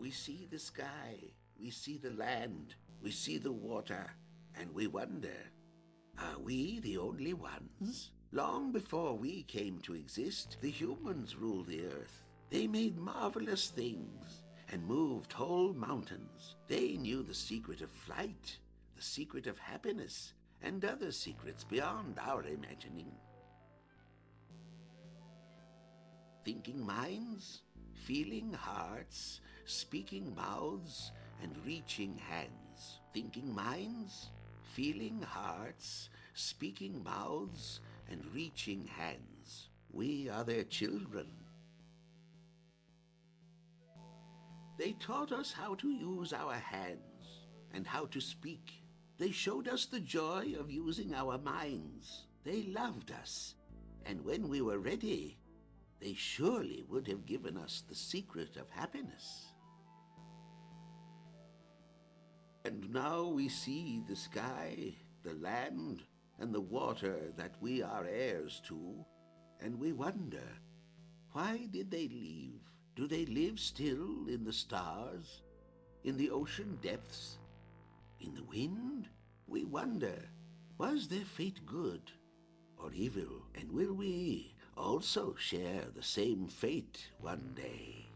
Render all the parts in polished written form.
We see the sky, we see the land, we see the water, and we wonder, are we the only ones? Long before we came to exist, the humans ruled the earth. They made marvelous things and moved whole mountains. They knew the secret of flight, the secret of happiness, and other secrets beyond our imagining. Thinking minds, feeling hearts, speaking mouths, and reaching hands. Thinking minds, feeling hearts, speaking mouths, and reaching hands. We are their children. They taught us how to use our hands and how to speak. They showed us the joy of using our minds. They loved us, and when we were ready, they surely would have given us the secret of happiness. And now we see the sky, the land, and the water that we are heirs to, and we wonder, why did they leave? Do they live still in the stars, in the ocean depths, in the wind? We wonder, was their fate good or evil? And will we also share the same fate one day?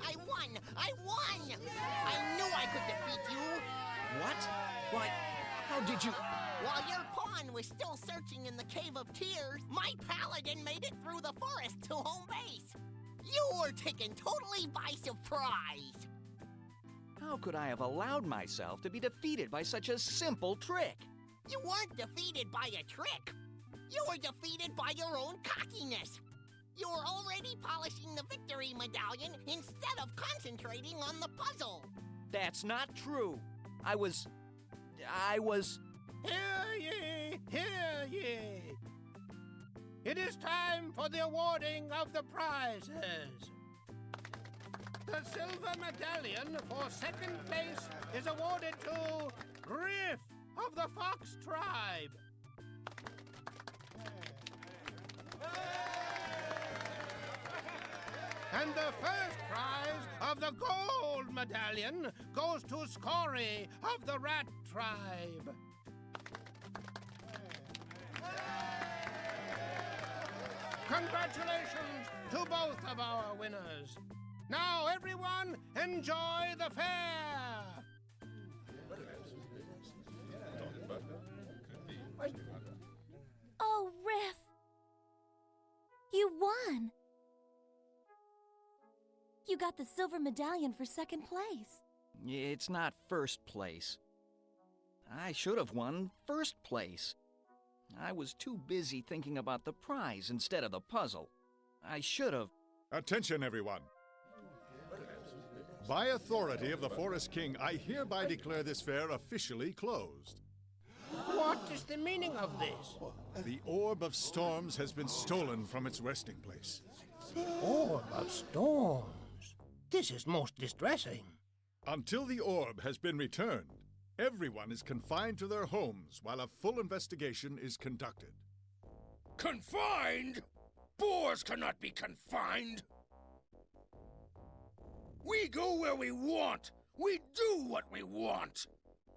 I won! I won! I knew I could defeat you! What? Why, how did you... While your pawn was still searching in the Cave of Tears, my paladin made it through the forest to home base! You were taken totally by surprise! How could I have allowed myself to be defeated by such a simple trick? You weren't defeated by a trick! You were defeated by your own cockiness! You were already polishing the victory medallion instead of concentrating on the puzzle! That's not true. I was... Hear ye! Hear ye! It is time for the awarding of the prizes. The silver medallion for second place is awarded to Griff of the Fox Tribe. And the first prize of the gold medallion goes to Scory of the Rat Tribe. Congratulations to both of our winners. Now, everyone, enjoy the fair! Oh, Riff! You won! You got the silver medallion for second place. It's not first place. I should have won first place. I was too busy thinking about the prize instead of the puzzle. I should have... Attention, everyone! By authority of the Forest King, I hereby declare this fair officially closed. What is the meaning of this? The Orb of Storms has been stolen from its resting place. The Orb of Storms. This is most distressing. Until the orb has been returned, everyone is confined to their homes while a full investigation is conducted. Confined? Boars cannot be confined. We go where we want. We do what we want.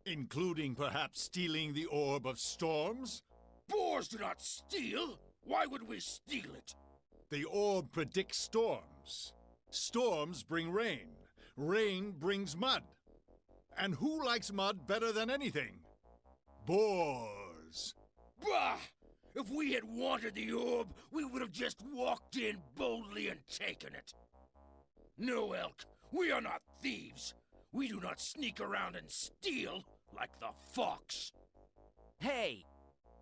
Including perhaps stealing the Orb of Storms? Boars do not steal. Why would we steal it? The orb predicts storms. Storms bring rain. Rain brings mud. And who likes mud better than anything? Boars. Bah! If we had wanted the orb, we would have just walked in boldly and taken it. No, Elk, we are not thieves. We do not sneak around and steal like the fox. Hey!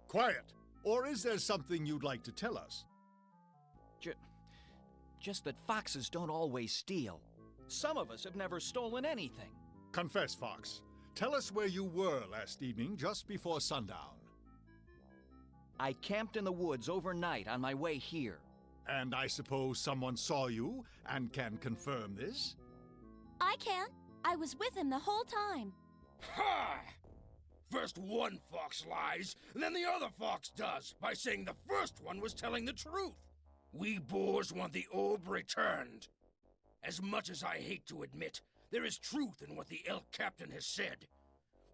Quiet! Or is there something you'd like to tell us? Just that foxes don't always steal. Some of us have never stolen anything. Confess, Fox. Tell us where you were last evening just before sundown. I camped in the woods overnight on my way here. And I suppose someone saw you and can confirm this? I can. I was with him the whole time. Ha! First one fox lies, and then the other fox does, by saying the first one was telling the truth. We boars want the orb returned. As much as I hate to admit, there is truth in what the elk captain has said.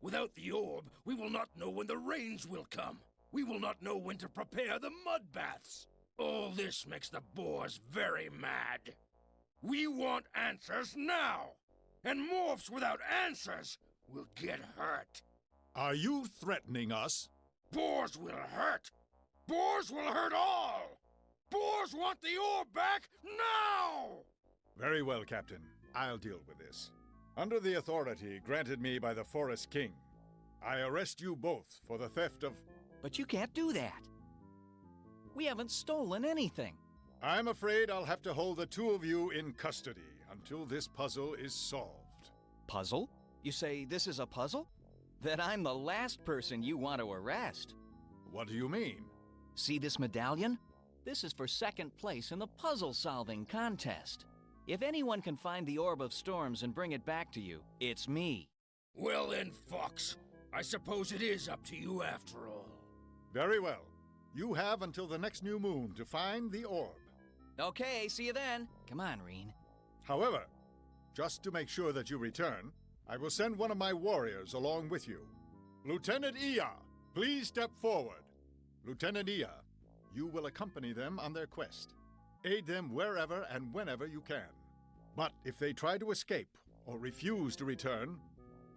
Without the orb, we will not know when the rains will come. We will not know when to prepare the mud baths. All this makes the boars very mad. We want answers now, and morphs without answers will get hurt. Are you threatening us? Boars will hurt. Boars will hurt all. Boars want the orb back now! Very well, Captain. I'll deal with this. Under the authority granted me by the Forest King, I arrest you both for the theft of... But you can't do that. We haven't stolen anything. I'm afraid I'll have to hold the two of you in custody until this puzzle is solved. Puzzle? You say this is a puzzle? Then I'm the last person you want to arrest. What do you mean? See this medallion? This is for second place in the puzzle-solving contest. If anyone can find the Orb of Storms and bring it back to you, it's me. Well then, Fox, I suppose it is up to you after all. Very well. You have until the next new moon to find the orb. Okay, see you then. Come on, Reen. However, just to make sure that you return, I will send one of my warriors along with you. Lieutenant Iya, please step forward. Lieutenant Iya, you will accompany them on their quest. Aid them wherever and whenever you can. But if they try to escape or refuse to return,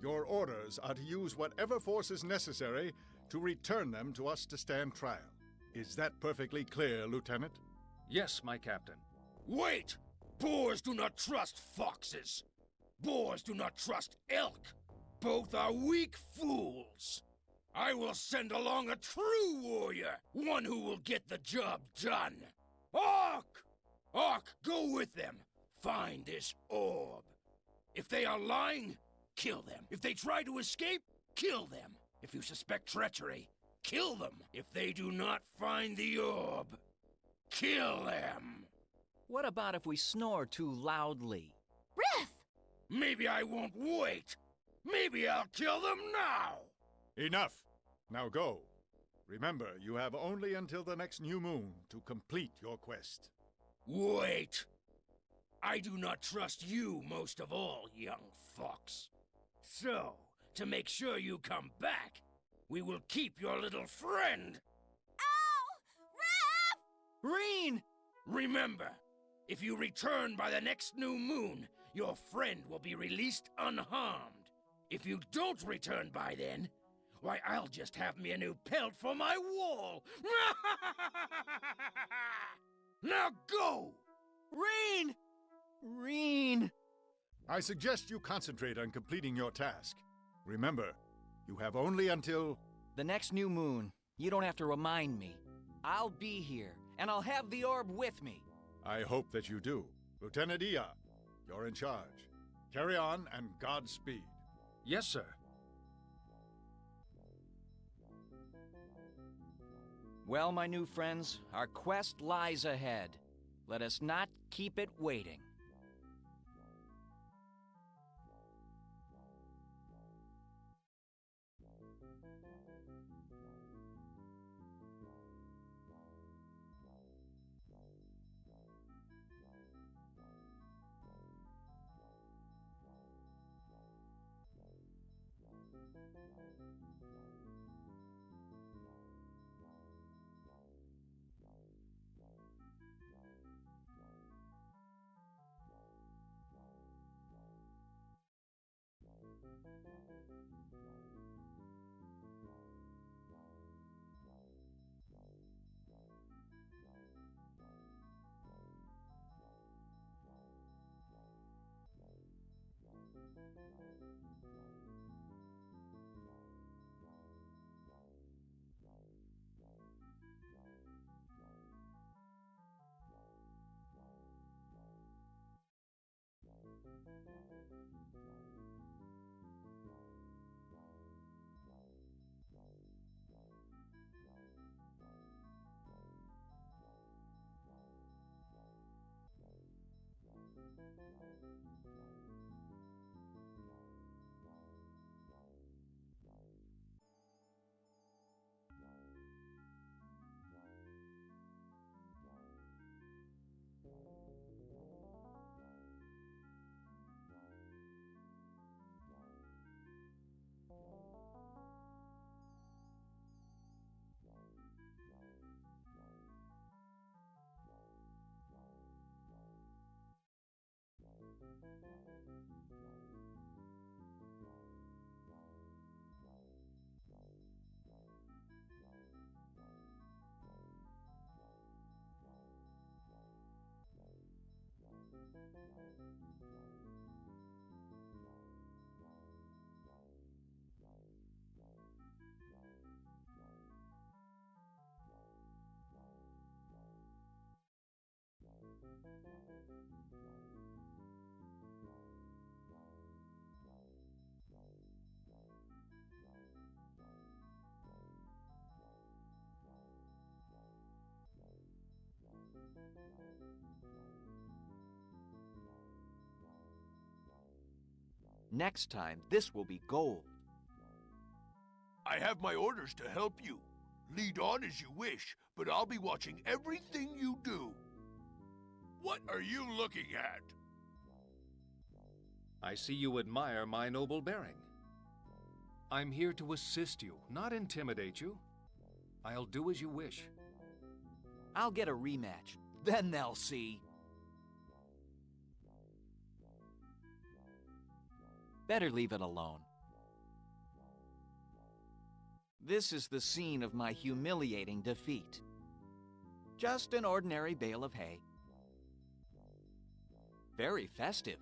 your orders are to use whatever force is necessary to return them to us to stand trial. Is that perfectly clear, Lieutenant? Yes, my captain. Wait! Boars do not trust foxes. Boars do not trust elk. Both are weak fools. I will send along a true warrior, one who will get the job done. Ark! Ark, go with them. Find this orb. If they are lying, kill them. If they try to escape, kill them. If you suspect treachery, kill them. If they do not find the orb, kill them. What about if we snore too loudly? Riff! Maybe I won't wait. Maybe I'll kill them now. Enough. Now go. Remember, you have only until the next new moon to complete your quest. Wait. I do not trust you most of all, young fox. So, to make sure you come back, we will keep your little friend. Ow! Riff! Reen! Remember, if you return by the next new moon, your friend will be released unharmed. If you don't return by then, why, I'll just have me a new pelt for my wall. Now go! Reen! Reen! I suggest you concentrate on completing your task. Remember, you have only until... The next new moon. You don't have to remind me. I'll be here, and I'll have the orb with me. I hope that you do. Lieutenant Iya, you're in charge. Carry on, and Godspeed. Yes, sir. Well, my new friends, our quest lies ahead. Let us not keep it waiting. Next time, this will be gold. I have my orders to help you. Lead on as you wish, but I'll be watching everything you do. What are you looking at? I see you admire my noble bearing. I'm here to assist you, not intimidate you. I'll do as you wish. I'll get a rematch. Then they'll see. Better leave it alone. This is the scene of my humiliating defeat. Just an ordinary bale of hay. Very festive.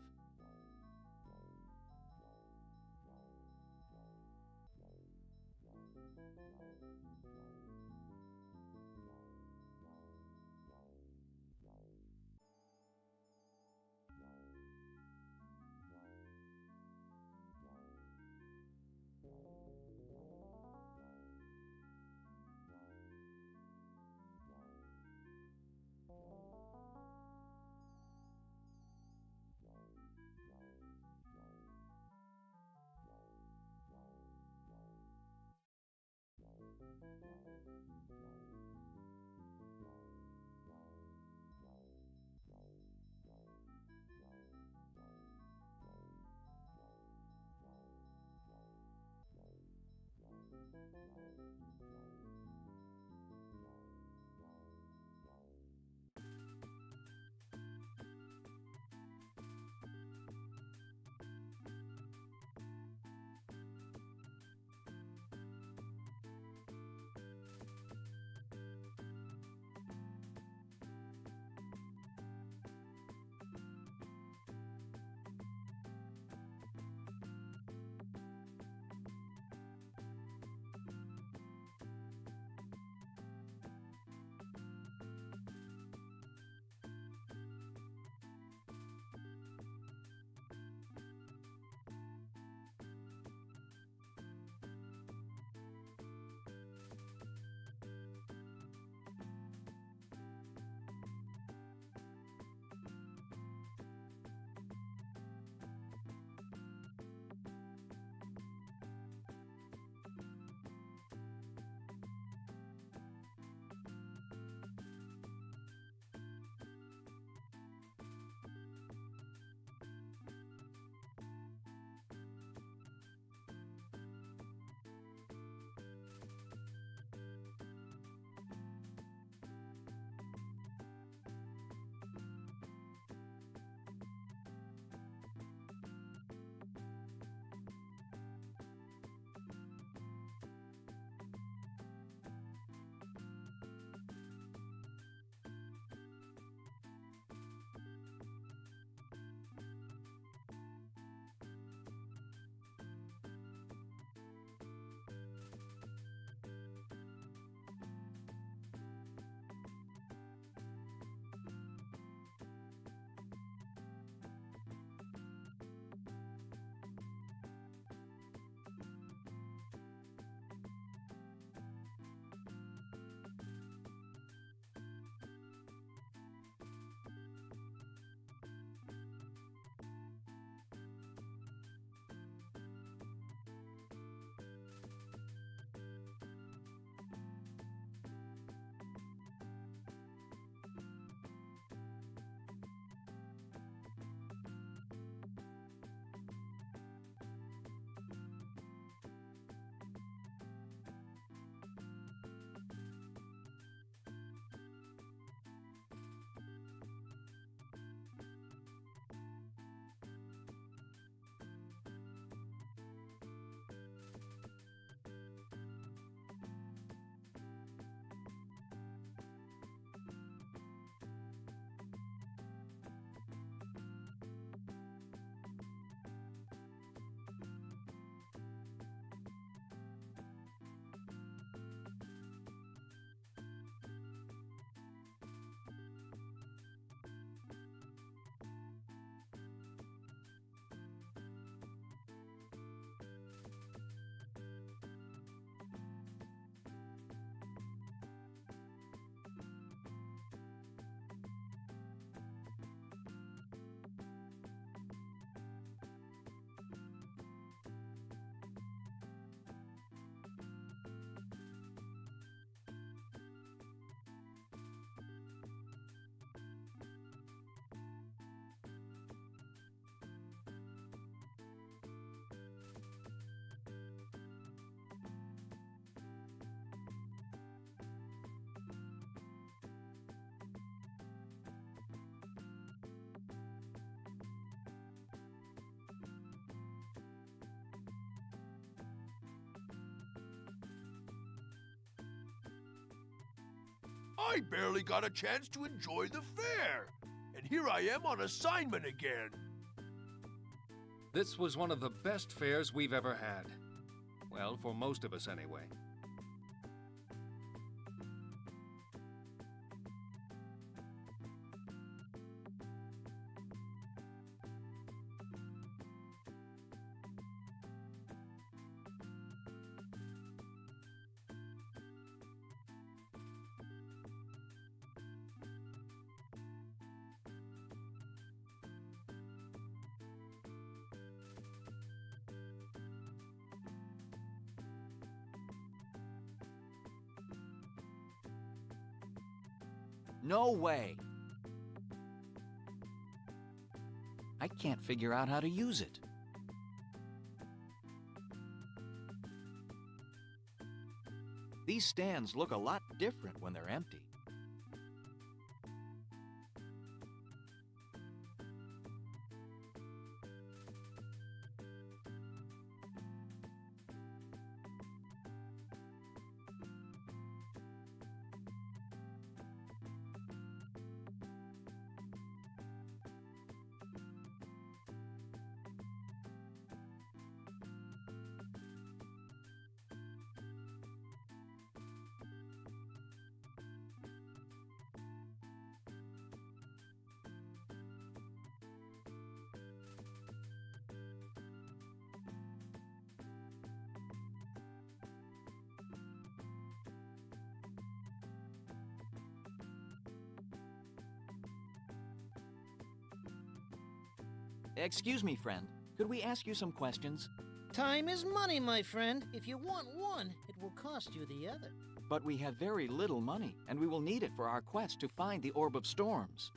I barely got a chance to enjoy the fair. And here I am on assignment again. This was one of the best fairs we've ever had. Well, for most of us anyway. No way! I can't figure out how to use it. These stands look a lot different when they're empty. Excuse me, friend. Could we ask you some questions? Time is money, my friend. If you want one, it will cost you the other. But we have very little money, and we will need it for our quest to find the Orb of Storms.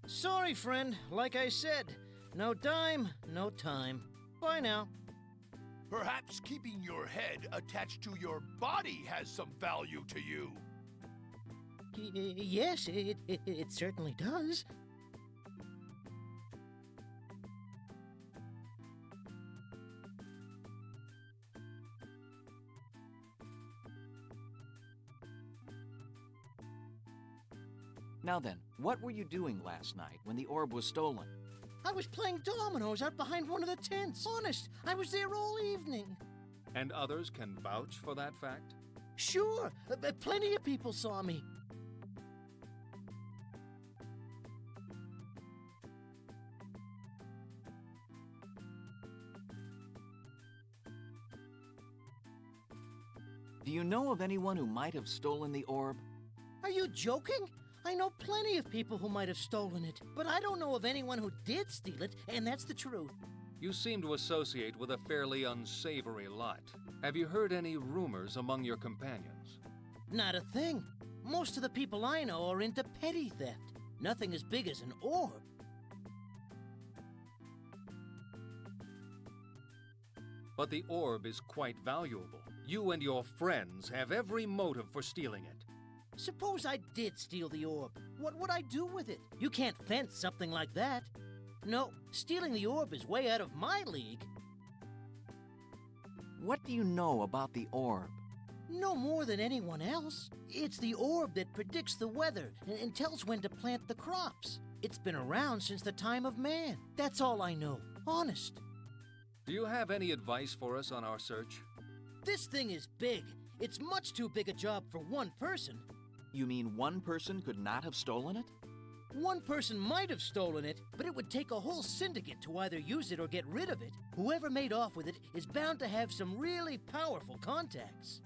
Sorry, friend. Like I said, no dime, no time. Bye now. Perhaps keeping your head attached to your body has some value to you. Yes, it certainly does. Now then, what were you doing last night when the orb was stolen? I was playing dominoes out behind one of the tents. Honest, I was there all evening. And others can vouch for that fact? Sure, plenty of people saw me. Do you know of anyone who might have stolen the orb? Are you joking? I know plenty of people who might have stolen it, but I don't know of anyone who did steal it, and that's the truth. You seem to associate with a fairly unsavory lot. Have you heard any rumors among your companions? Not a thing. Most of the people I know are into petty theft. Nothing as big as an orb. But the orb is quite valuable. You and your friends have every motive for stealing it. Suppose I did steal the orb. What would I do with it? You can't fence something like that. No, stealing the orb is way out of my league. What do you know about the orb? No more than anyone else. It's the orb that predicts the weather and tells when to plant the crops. It's been around since the time of man. That's all I know. Honest. Do you have any advice for us on our search? This thing is big. It's much too big a job for one person. You mean one person could not have stolen it? One person might have stolen it, but it would take a whole syndicate to either use it or get rid of it. Whoever made off with it is bound to have some really powerful contacts.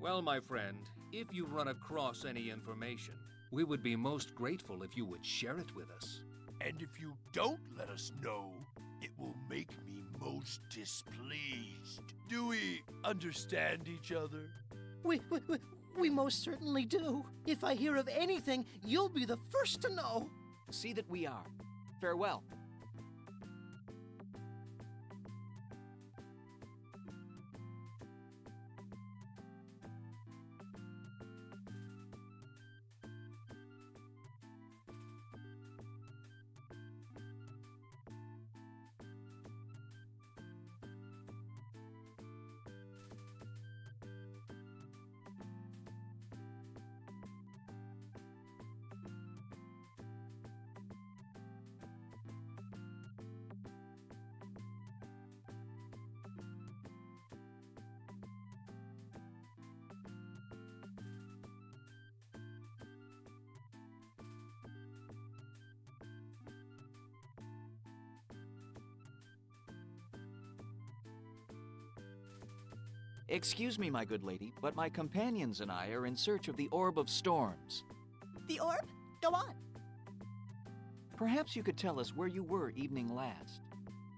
Well, my friend, if you run across any information, we would be most grateful if you would share it with us. And if you don't let us know, it will make me most displeased. Do we understand each other? We most certainly do. If I hear of anything, you'll be the first to know. See that we are. Farewell. Excuse me, my good lady, but my companions and I are in search of the Orb of Storms. The orb? Go on. Perhaps you could tell us where you were evening last.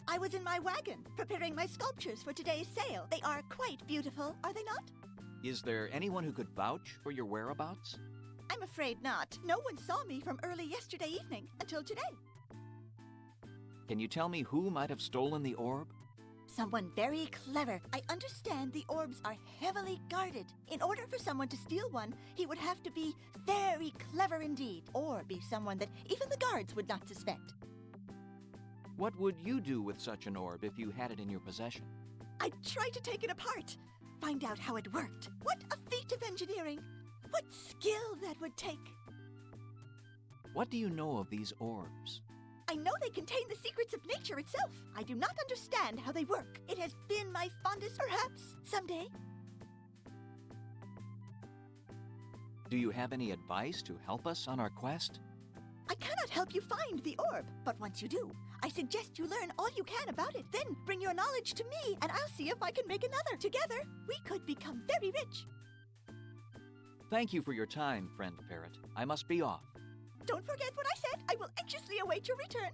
I was in my wagon, preparing my sculptures for today's sale. They are quite beautiful, are they not? Is there anyone who could vouch for your whereabouts? I'm afraid not. No one saw me from early yesterday evening until today. Can you tell me who might have stolen the orb? Someone very clever. I understand the orbs are heavily guarded. In order for someone to steal one, he would have to be very clever indeed, or be someone that even the guards would not suspect. What would you do with such an orb if you had it in your possession? I'd try to take it apart, find out how it worked. What a feat of engineering! What skill that would take! What do you know of these orbs? I know they contain the secrets of nature itself. I do not understand how they work. It has been my fondest, perhaps, someday. Do you have any advice to help us on our quest? I cannot help you find the orb, but once you do, I suggest you learn all you can about it. Then bring your knowledge to me, and I'll see if I can make another. Together, we could become very rich. Thank you for your time, friend Parrot. I must be off. Don't forget what I said. I will anxiously await your return.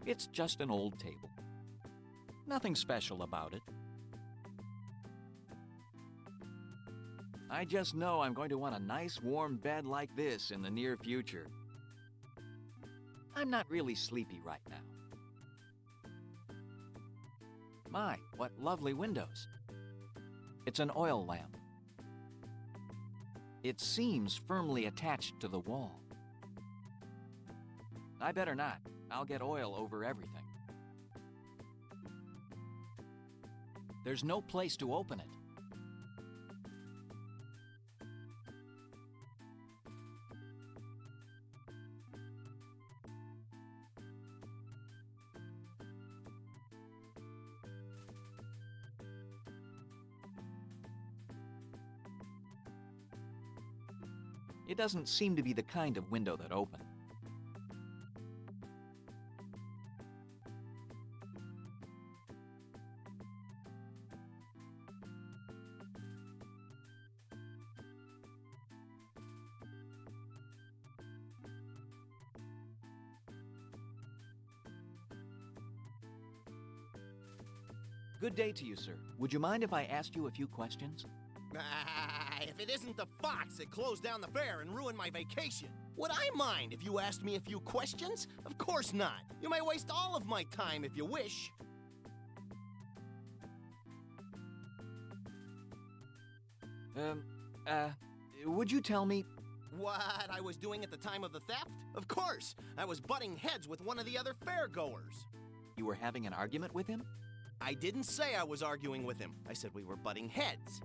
It's just an old table. Nothing special about it. I just know I'm going to want a nice warm bed like this in the near future. I'm not really sleepy right now. My, what lovely windows. It's an oil lamp. It seems firmly attached to the wall. I better not. I'll get oil over everything. There's no place to open it. It doesn't seem to be the kind of window that opened. Good day to you, sir. Would you mind if I asked you a few questions? If it isn't the fox that closed down the fair and ruined my vacation. Would I mind if you asked me a few questions? Of course not. You may waste all of my time if you wish. Would you tell me... What I was doing at the time of the theft? Of course, I was butting heads with one of the other fairgoers. You were having an argument with him? I didn't say I was arguing with him. I said we were butting heads.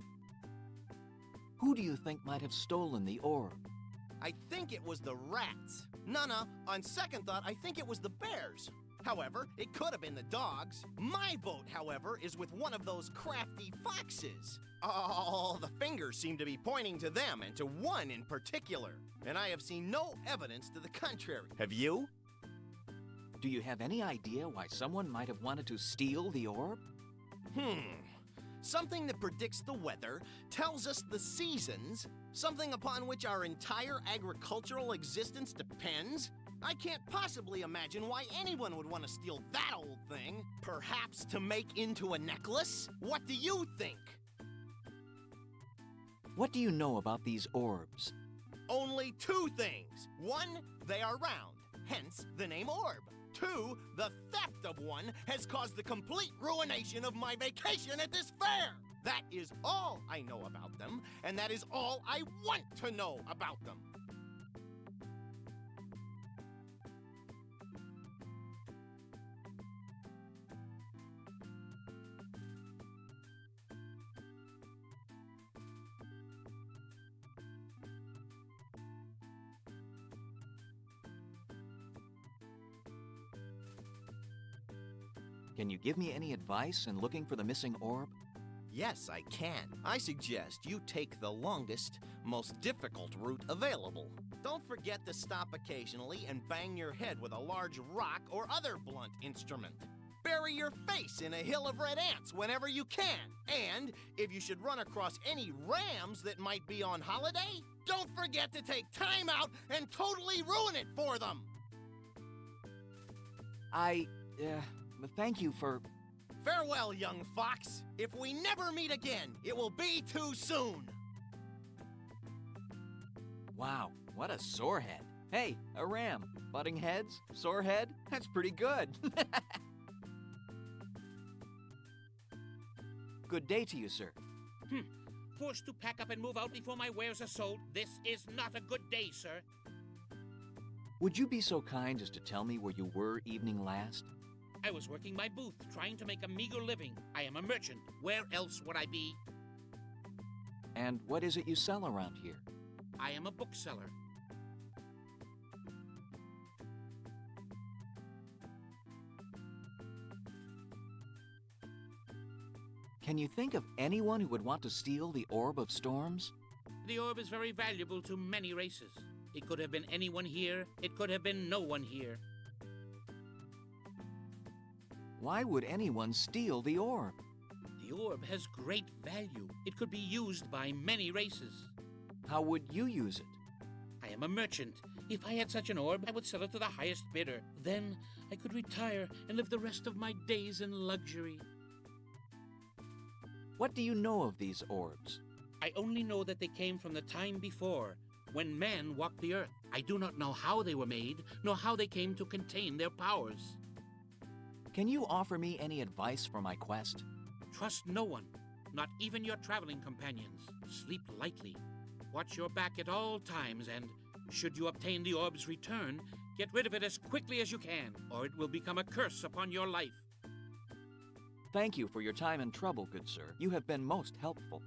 Who do you think might have stolen the orb? I think it was the rats. No, on second thought, I think it was the bears. However, it could have been the dogs. My vote, however, is with one of those crafty foxes. All the fingers seem to be pointing to them and to one in particular. And I have seen no evidence to the contrary. Have you? Do you have any idea why someone might have wanted to steal the orb? Something that predicts the weather, tells us the seasons, something upon which our entire agricultural existence depends? I can't possibly imagine why anyone would want to steal that old thing. Perhaps to make into a necklace? What do you think? What do you know about these orbs? Only two things. One, they are round, hence the name orb. Two, the theft of one has caused the complete ruination of my vacation at this fair. That is all I know about them, and that is all I want to know about them. Can you give me any advice in looking for the missing orb? Yes, I can. I suggest you take the longest, most difficult route available. Don't forget to stop occasionally and bang your head with a large rock or other blunt instrument. Bury your face in a hill of red ants whenever you can. And if you should run across any rams that might be on holiday, don't forget to take time out and totally ruin it for them. Thank you for... Farewell, young fox. If we never meet again, it will be too soon. Wow, what a sore head. Hey, a ram. Butting heads? Sore head? That's pretty good. Good day to you, sir. Forced to pack up and move out before my wares are sold. This is not a good day, sir. Would you be so kind as to tell me where you were evening last? I was working my booth, trying to make a meager living. I am a merchant. Where else would I be? And what is it you sell around here? I am a bookseller. Can you think of anyone who would want to steal the Orb of Storms? The orb is very valuable to many races. It could have been anyone here. It could have been no one here. Why would anyone steal the orb? The orb has great value. It could be used by many races. How would you use it? I am a merchant. If I had such an orb, I would sell it to the highest bidder. Then I could retire and live the rest of my days in luxury. What do you know of these orbs? I only know that they came from the time before, when man walked the earth. I do not know how they were made, nor how they came to contain their powers. Can you offer me any advice for my quest? Trust no one, not even your traveling companions. Sleep lightly. Watch your back at all times, and should you obtain the orb's return, get rid of it as quickly as you can, or it will become a curse upon your life. Thank you for your time and trouble, good sir. You have been most helpful.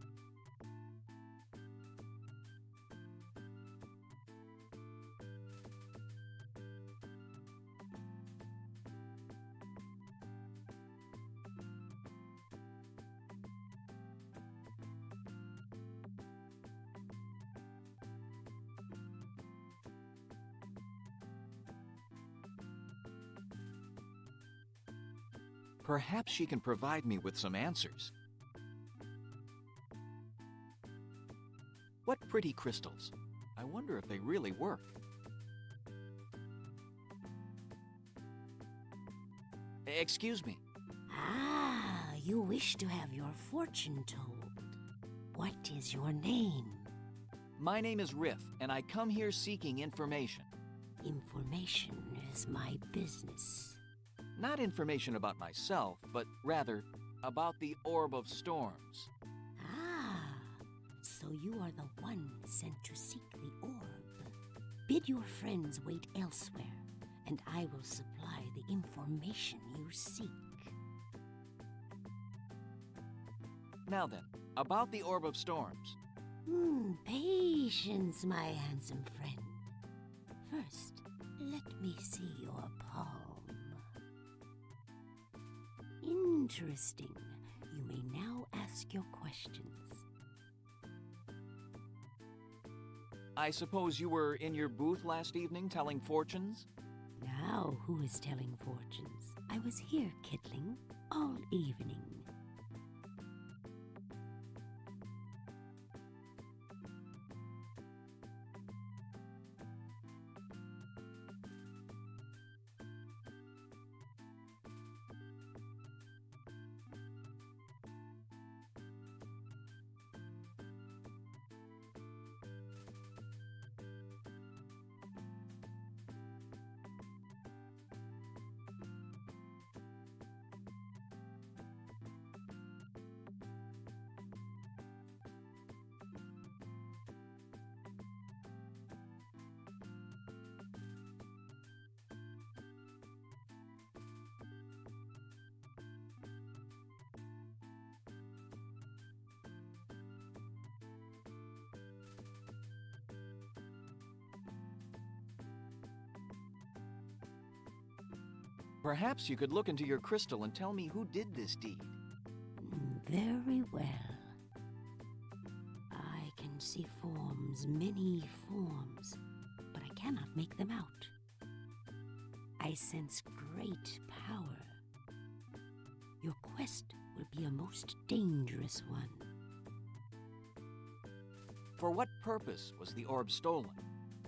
Perhaps she can provide me with some answers. What pretty crystals. I wonder if they really work. Excuse me. Ah, you wish to have your fortune told. What is your name? My name is Riff, and I come here seeking information. Information is my business. Not information about myself, but rather about the Orb of Storms. Ah, so you are the one sent to seek the orb. Bid your friends wait elsewhere, and I will supply the information you seek. Now then, about the Orb of Storms. Patience, my handsome friend. First, let me see your palm. Interesting. You may now ask your questions. I suppose you were in your booth last evening telling fortunes? Now, who is telling fortunes? I was here, Kittling, all evening. Perhaps you could look into your crystal and tell me who did this deed. Very well. I can see forms, many forms, but I cannot make them out. I sense great power. Your quest will be a most dangerous one. For what purpose was the orb stolen?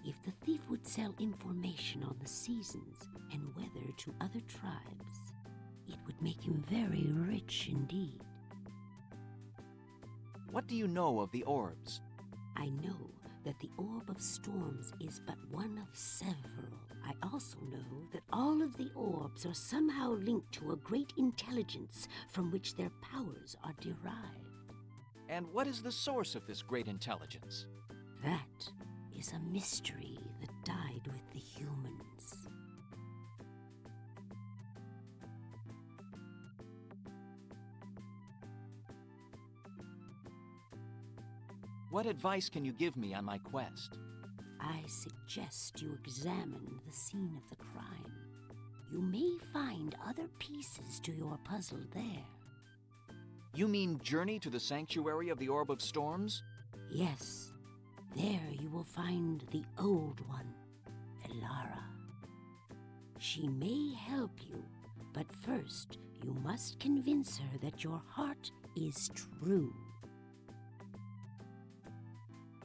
If the thief would sell information on the seasons and weather to other tribes, it would make him very rich indeed. What do you know of the orbs? I know that the Orb of Storms is but one of several. I also know that all of the orbs are somehow linked to a great intelligence from which their powers are derived. And what is the source of this great intelligence? That is a mystery that died with the humans. What advice can you give me on my quest? I suggest you examine the scene of the crime. You may find other pieces to your puzzle there. You mean journey to the sanctuary of the Orb of Storms? Yes. There you will find the Old One, Elara. She may help you, but first you must convince her that your heart is true.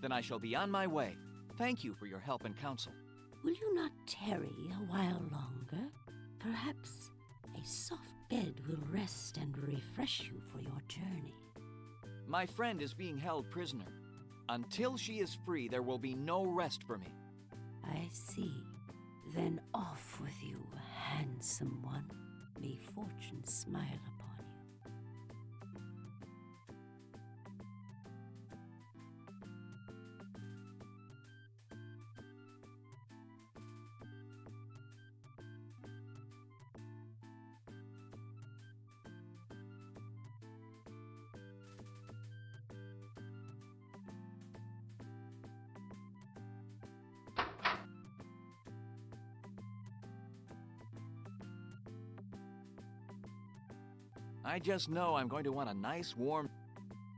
Then I shall be on my way. Thank you for your help and counsel. Will you not tarry a while longer? Perhaps a soft bed will rest and refresh you for your journey. My friend is being held prisoner. Until she is free, there will be no rest for me. I see. Then off with you, handsome one. May fortune smile upon you. I just know I'm going to want a nice warm...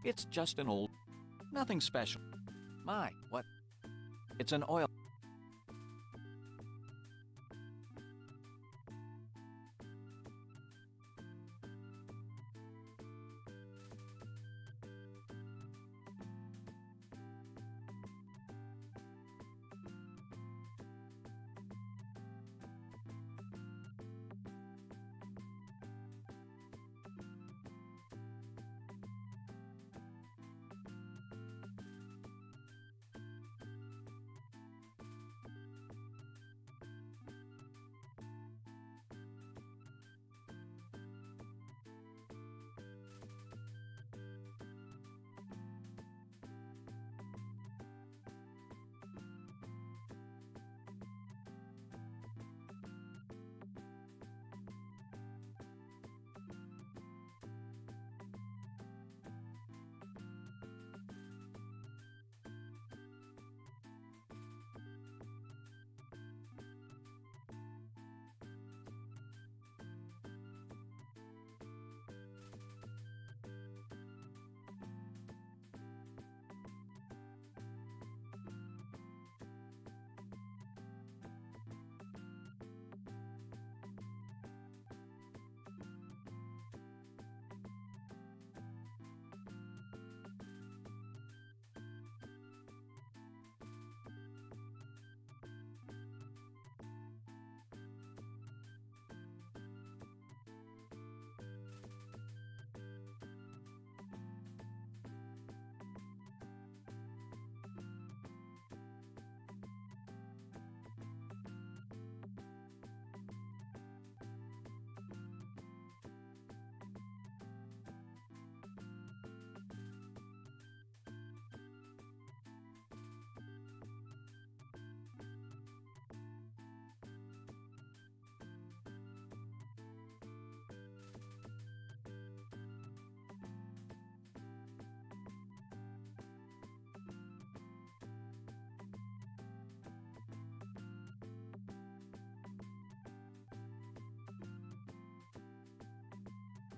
It's just an old... Nothing special. My, what? It's an oil...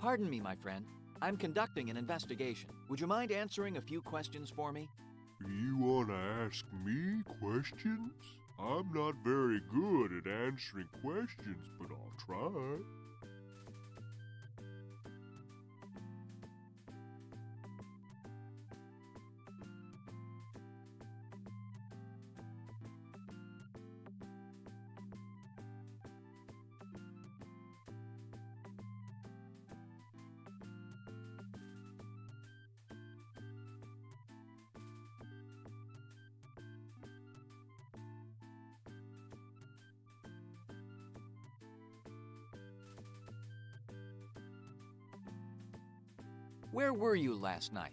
Pardon me, my friend. I'm conducting an investigation. Would you mind answering a few questions for me? You want to ask me questions? I'm not very good at answering questions, but I'll try. Where were you last night?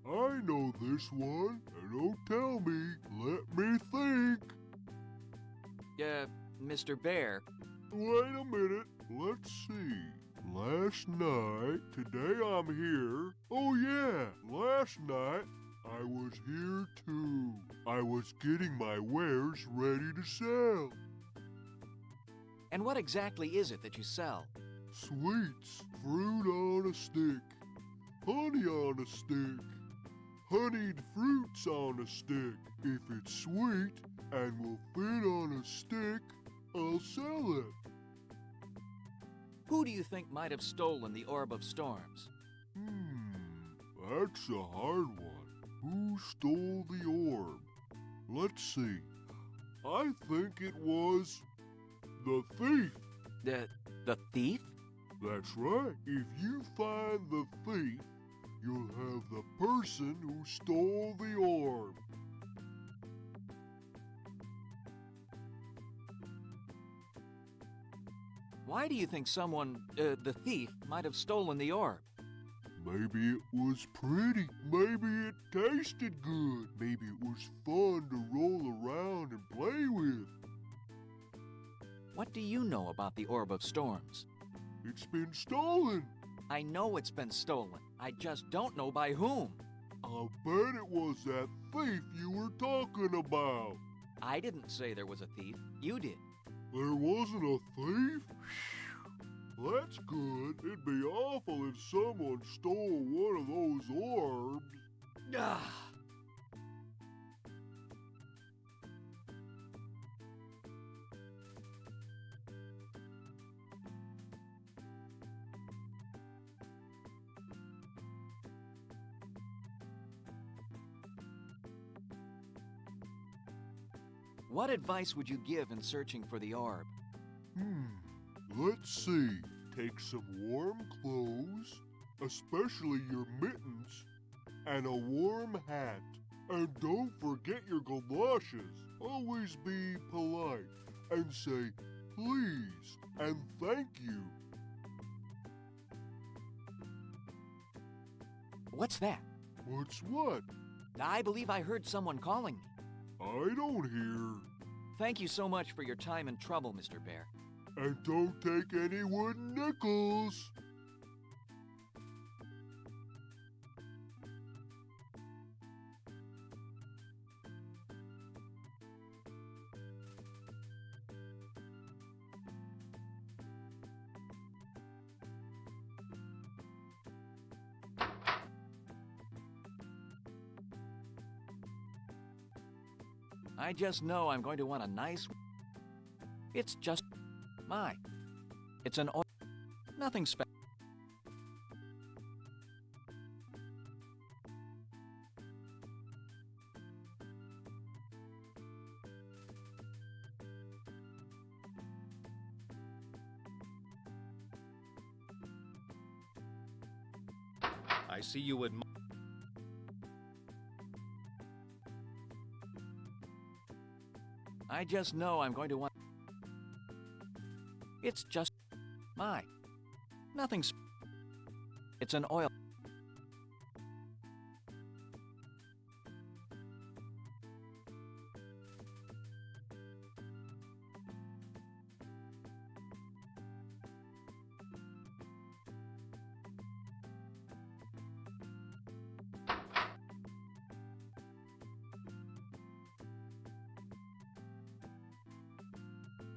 I know this one, and don't tell me. Let me think. Mr. Bear. Wait a minute. Let's see. Last night, today I'm here. Oh yeah, last night I was here too. I was getting my wares ready to sell. And what exactly is it that you sell? Sweets, fruit on a stick, honey on a stick, honeyed fruits on a stick. If it's sweet and will fit on a stick, I'll sell it. Who do you think might have stolen the Orb of Storms? That's a hard one. Who stole the orb? Let's see. I think it was the thief. The thief? That's right. If you find the thief, you'll have the person who stole the orb. Why do you think someone, the thief, might have stolen the orb? Maybe it was pretty. Maybe it tasted good. Maybe it was fun to roll around and play with. What do you know about the Orb of Storms? It's been stolen. I know it's been stolen. I just don't know by whom. I'll bet it was that thief you were talking about. I didn't say there was a thief. You did. There wasn't a thief? That's good. It'd be awful if someone stole one of those orbs. Ah! What advice would you give in searching for the orb? Let's see. Take some warm clothes, especially your mittens, and a warm hat. And don't forget your galoshes. Always be polite and say please and thank you. What's that? What's what? I believe I heard someone calling me. I don't hear. Thank you so much for your time and trouble, Mr. Bear. And don't take any wooden nickels. I just know I'm going to want a nice... It's just... It's an oil... Nothing special. I see you admire. I just know I'm going to want... It's just... Nothing It's an oil...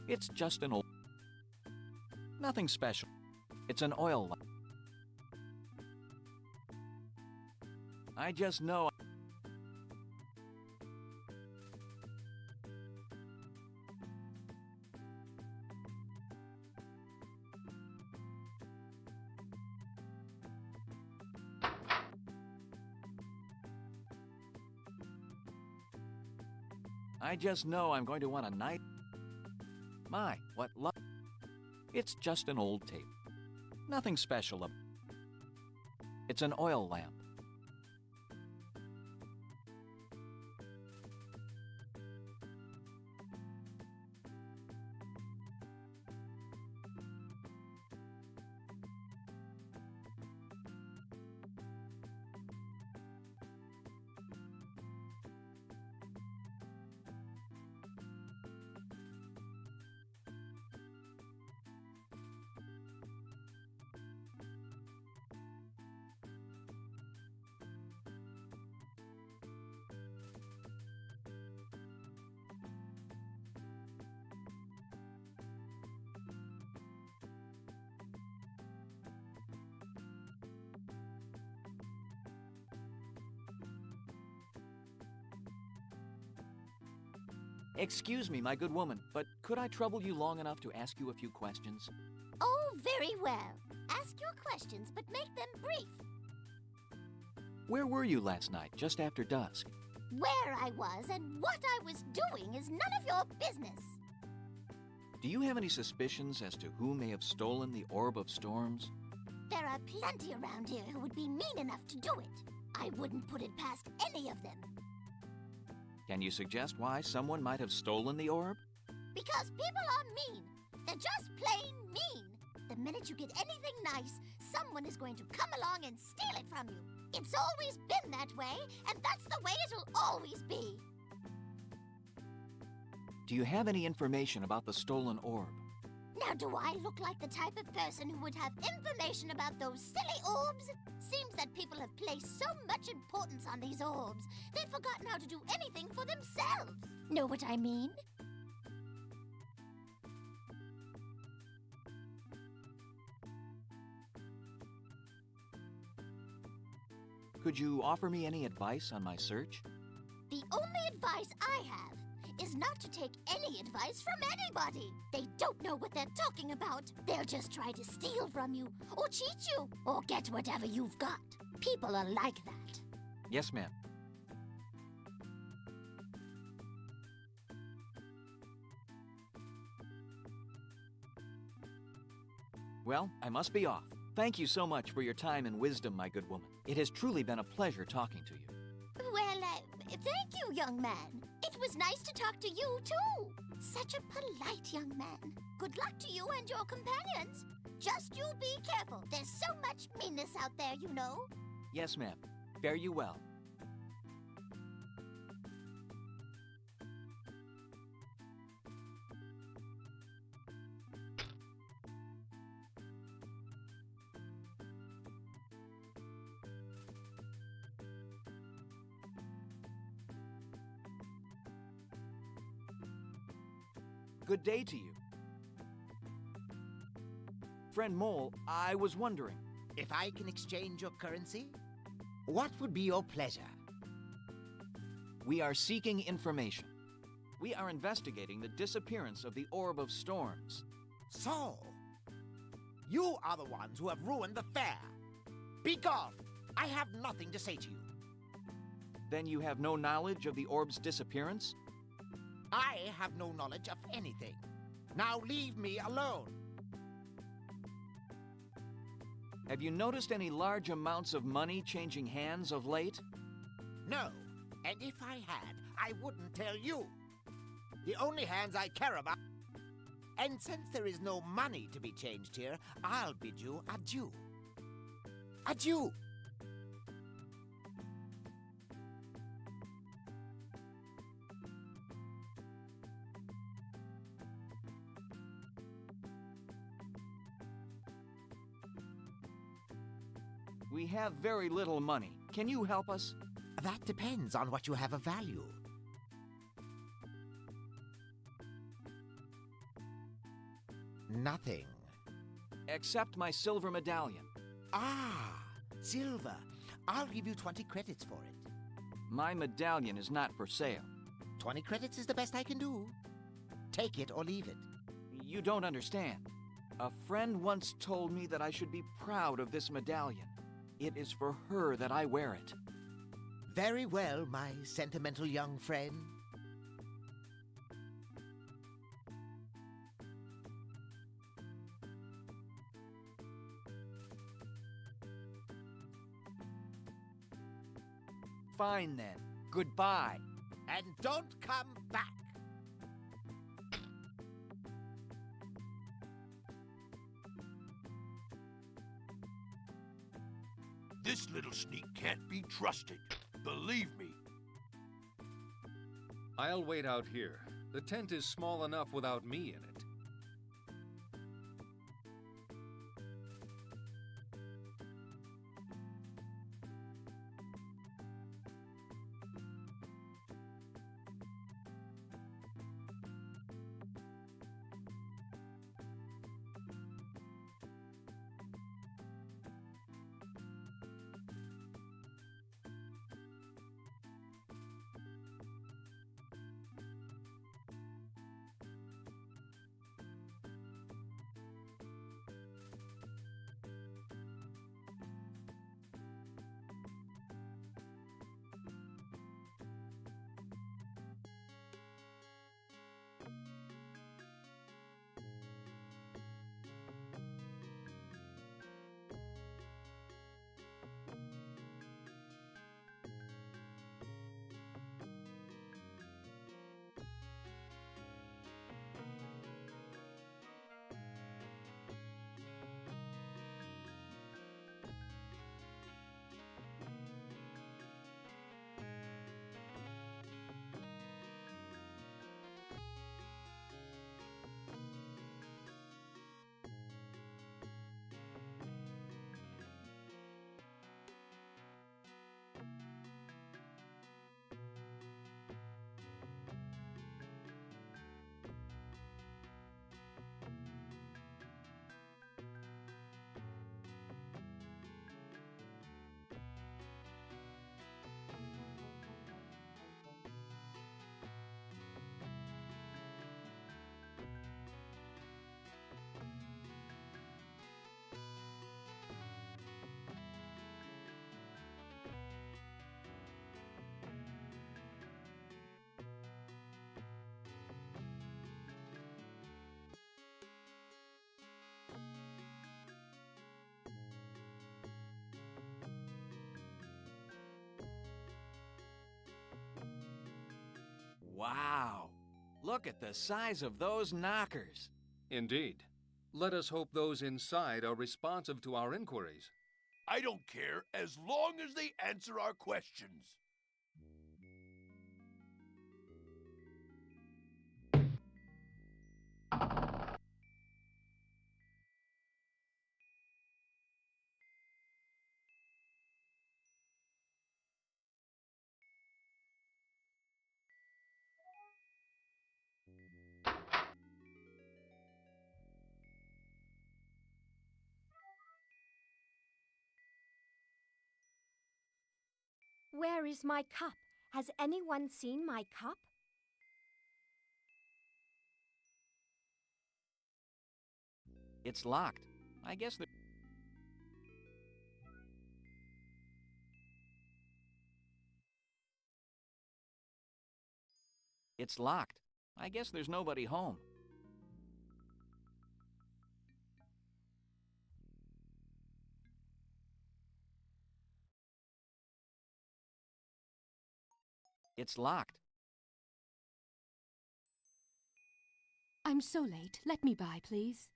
It's just an oil... Nothing special. It's an oil lamp. I just know... I just know I'm going to want a night... My, what luck. It's just an old tape. Nothing special. It's an oil lamp. Excuse me, my good woman, but could I trouble you long enough to ask you a few questions? Oh, very well. Ask your questions, but make them brief. Where were you last night, just after dusk? Where I was and what I was doing is none of your business. Do you have any suspicions as to who may have stolen the Orb of Storms? There are plenty around here who would be mean enough to do it. I wouldn't put it past any of them. Can you suggest why someone might have stolen the orb? Because people are mean. They're just plain mean. The minute you get anything nice, someone is going to come along and steal it from you. It's always been that way, and that's the way it'll always be. Do you have any information about the stolen orb? Now, do I look like the type of person who would have information about those silly orbs? Seems that people have placed so much importance on these orbs, they've forgotten how to do anything for themselves. Know what I mean? Could you offer me any advice on my search? The only advice I have is not to take any advice from anybody. They don't know what they're talking about. They'll just try to steal from you, or cheat you, or get whatever you've got. People are like that. Yes, ma'am. Well, I must be off. Thank you so much for your time and wisdom, my good woman. It has truly been a pleasure talking to you. Well, thank you, young man. It was nice to talk to you, too. Such a polite young man. Good luck to you and your companions. Just you be careful. There's so much meanness out there, you know. Yes, ma'am. Fare you well. Good day to you. Friend Mole, I was wondering. If I can exchange your currency, what would be your pleasure? We are seeking information. We are investigating the disappearance of the Orb of Storms. So, you are the ones who have ruined the fair. Be gone! I have nothing to say to you. Then you have no knowledge of the orb's disappearance? I have no knowledge of anything. Now leave me alone. Have you noticed any large amounts of money changing hands of late? No, and if I had, I wouldn't tell you. The only hands I care about... And since there is no money to be changed here, I'll bid you adieu. Adieu! We have very little money. Can you help us? That depends on what you have of value. Nothing. Except my silver medallion. Ah, silver. I'll give you 20 credits for it. My medallion is not for sale. 20 credits is the best I can do. Take it or leave it. You don't understand. A friend once told me that I should be proud of this medallion. It is for her that I wear it. Very well, my sentimental young friend. Fine then. Goodbye. And don't come back. This little sneak can't be trusted. Believe me. I'll wait out here. The tent is small enough without me in it. Wow! Look at the size of those knockers. Indeed. Let us hope those inside are responsive to our inquiries. I don't care as long as they answer our questions. Where is my cup? Has anyone seen my cup? It's locked. I guess the... It's locked. I guess there's nobody home. It's locked. I'm so late. Let me by, please.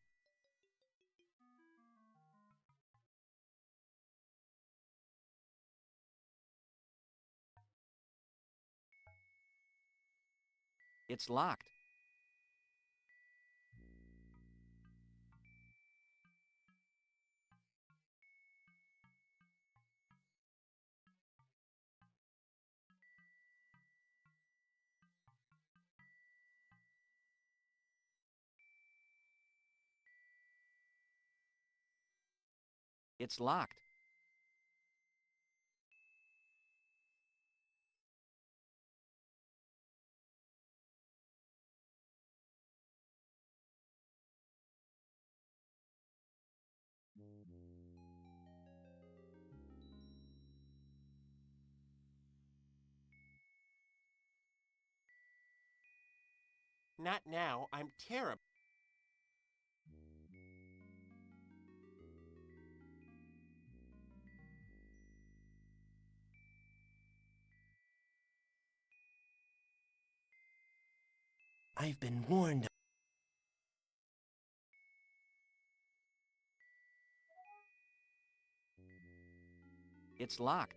It's locked. It's locked. Not now. I'm terrible. I've been warned. It's locked.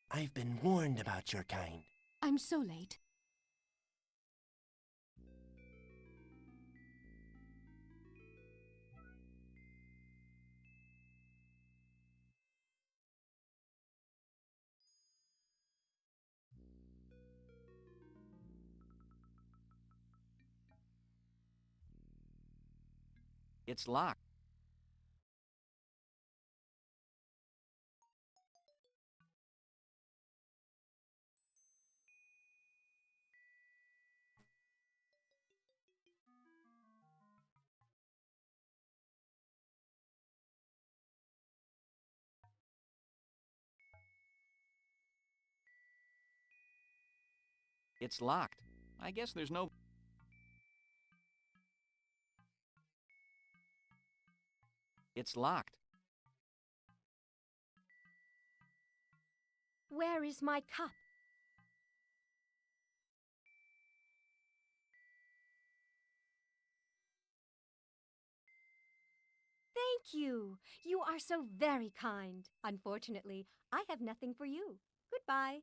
I've been warned about your kind. I'm so late. It's locked. It's locked. I guess there's no... It's locked. Where is my cup? Thank you. You are so very kind. Unfortunately, I have nothing for you. Goodbye.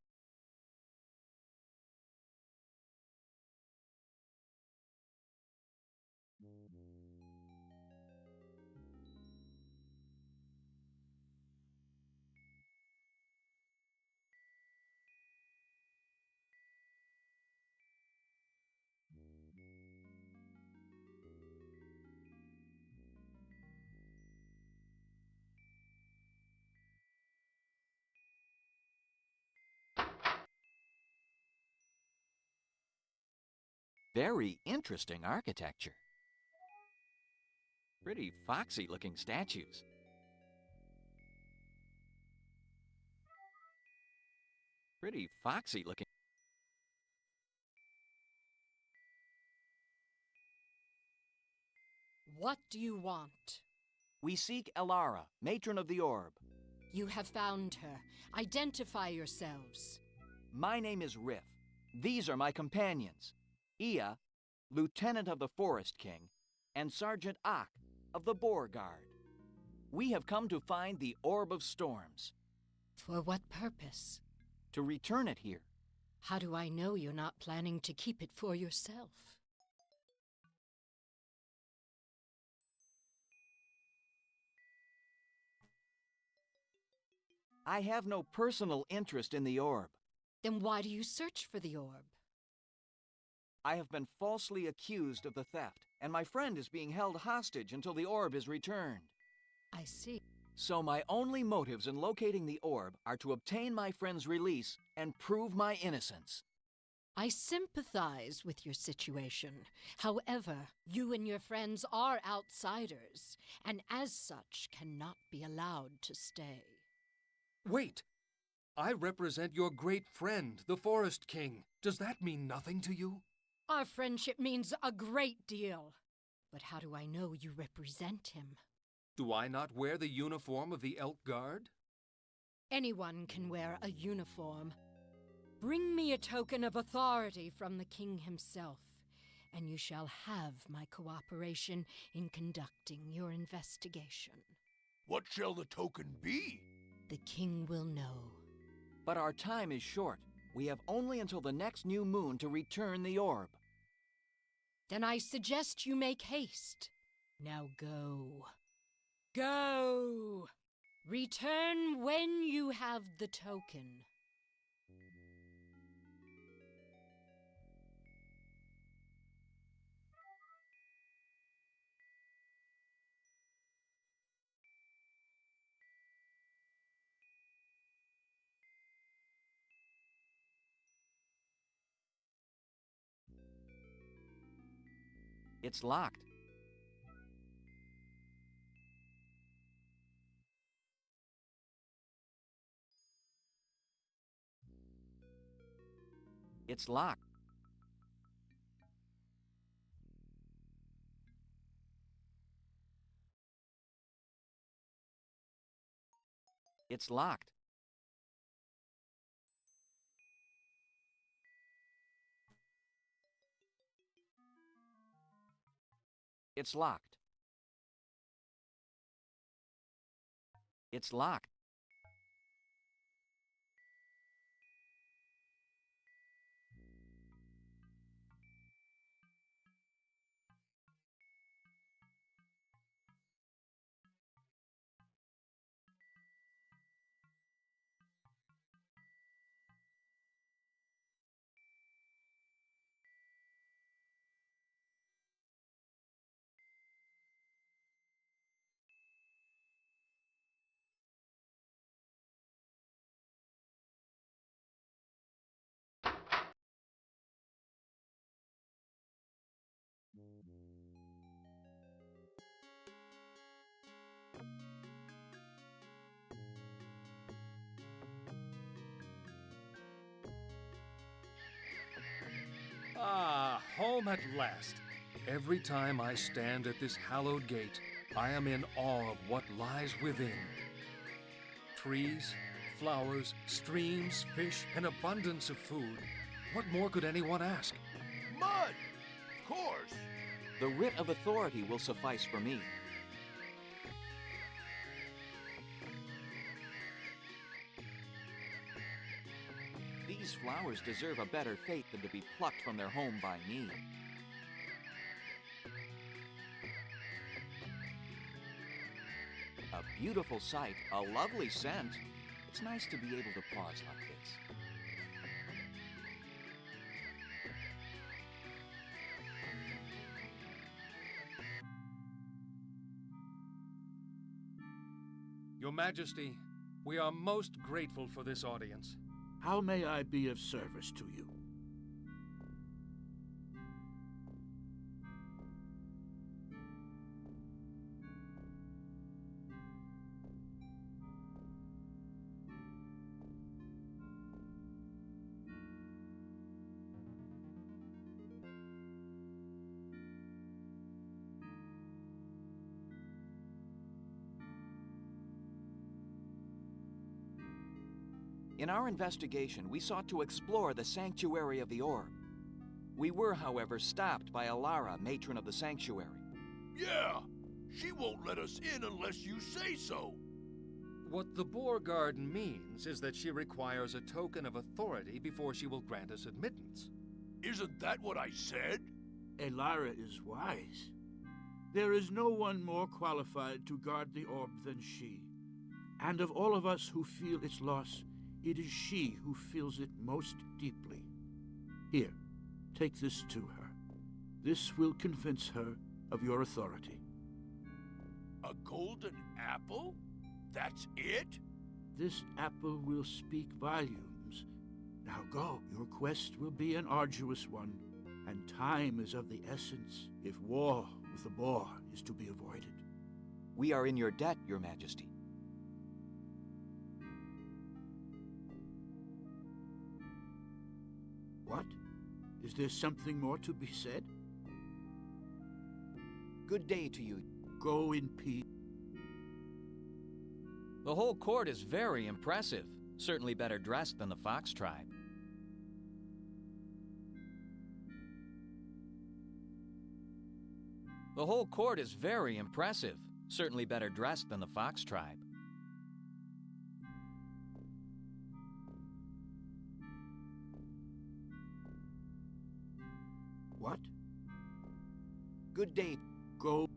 Very interesting architecture. Pretty foxy-looking statues. Pretty foxy-looking... What do you want? We seek Elara, matron of the orb. You have found her. Identify yourselves. My name is Riff. These are my companions. Ia, lieutenant of the Forest King, and Sergeant Ak of the Boar Guard. We have come to find the Orb of Storms. For what purpose? To return it here. How do I know you're not planning to keep it for yourself? I have no personal interest in the orb. Then why do you search for the orb? I have been falsely accused of the theft, and my friend is being held hostage until the orb is returned. I see. So my only motives in locating the orb are to obtain my friend's release and prove my innocence. I sympathize with your situation. However, you and your friends are outsiders, and as such cannot be allowed to stay. Wait! I represent your great friend, the Forest King. Does that mean nothing to you? Our friendship means a great deal. But how do I know you represent him? Do I not wear the uniform of the Elk Guard? Anyone can wear a uniform. Bring me a token of authority from the king himself, and you shall have my cooperation in conducting your investigation. What shall the token be? The king will know. But our time is short. We have only until the next new moon to return the orb. Then I suggest you make haste. Now go. Go! Return when you have the token. It's locked. It's locked. It's locked. It's locked. It's locked. Ah, home at last. Every time I stand at this hallowed gate, I am in awe of what lies within. Trees, flowers, streams, fish, an abundance of food. What more could anyone ask? Mud! Of course! The writ of authority will suffice for me. These flowers deserve a better fate than to be plucked from their home by me. A beautiful sight, a lovely scent. It's nice to be able to pause like this. Your Majesty, we are most grateful for this audience. How may I be of service to you? In our investigation, we sought to explore the Sanctuary of the Orb. We were, however, stopped by Alara, matron of the Sanctuary. Yeah! She won't let us in unless you say so! What the Boar Guard means is that she requires a token of authority before she will grant us admittance. Isn't that what I said? Alara is wise. There is no one more qualified to guard the orb than she. And of all of us who feel its loss, it is she who feels it most deeply. Here, take this to her. This will convince her of your authority. A golden apple? That's it? This apple will speak volumes. Now go. Your quest will be an arduous one, and time is of the essence if war with the boar is to be avoided. We are in your debt, Your Majesty. What? Is there something more to be said? Good day to you. Go in peace. The whole court is very impressive. Certainly better dressed than the Fox tribe. The whole court is very impressive. Certainly better dressed than the Fox tribe. What? Good day. Go.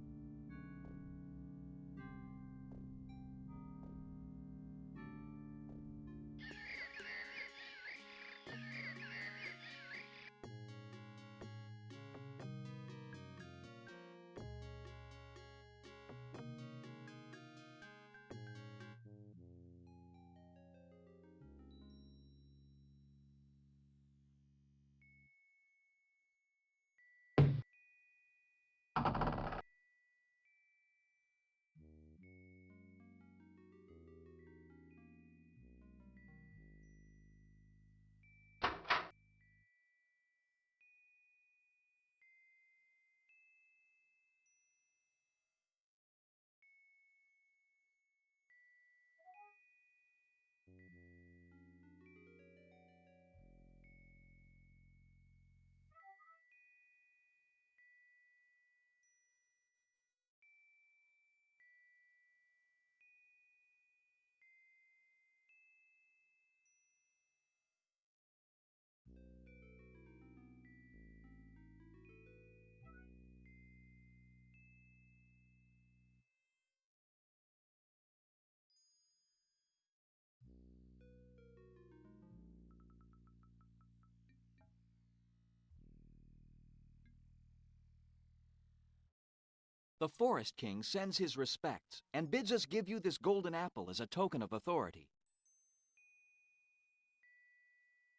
The Forest King sends his respects and bids us give you this golden apple as a token of authority.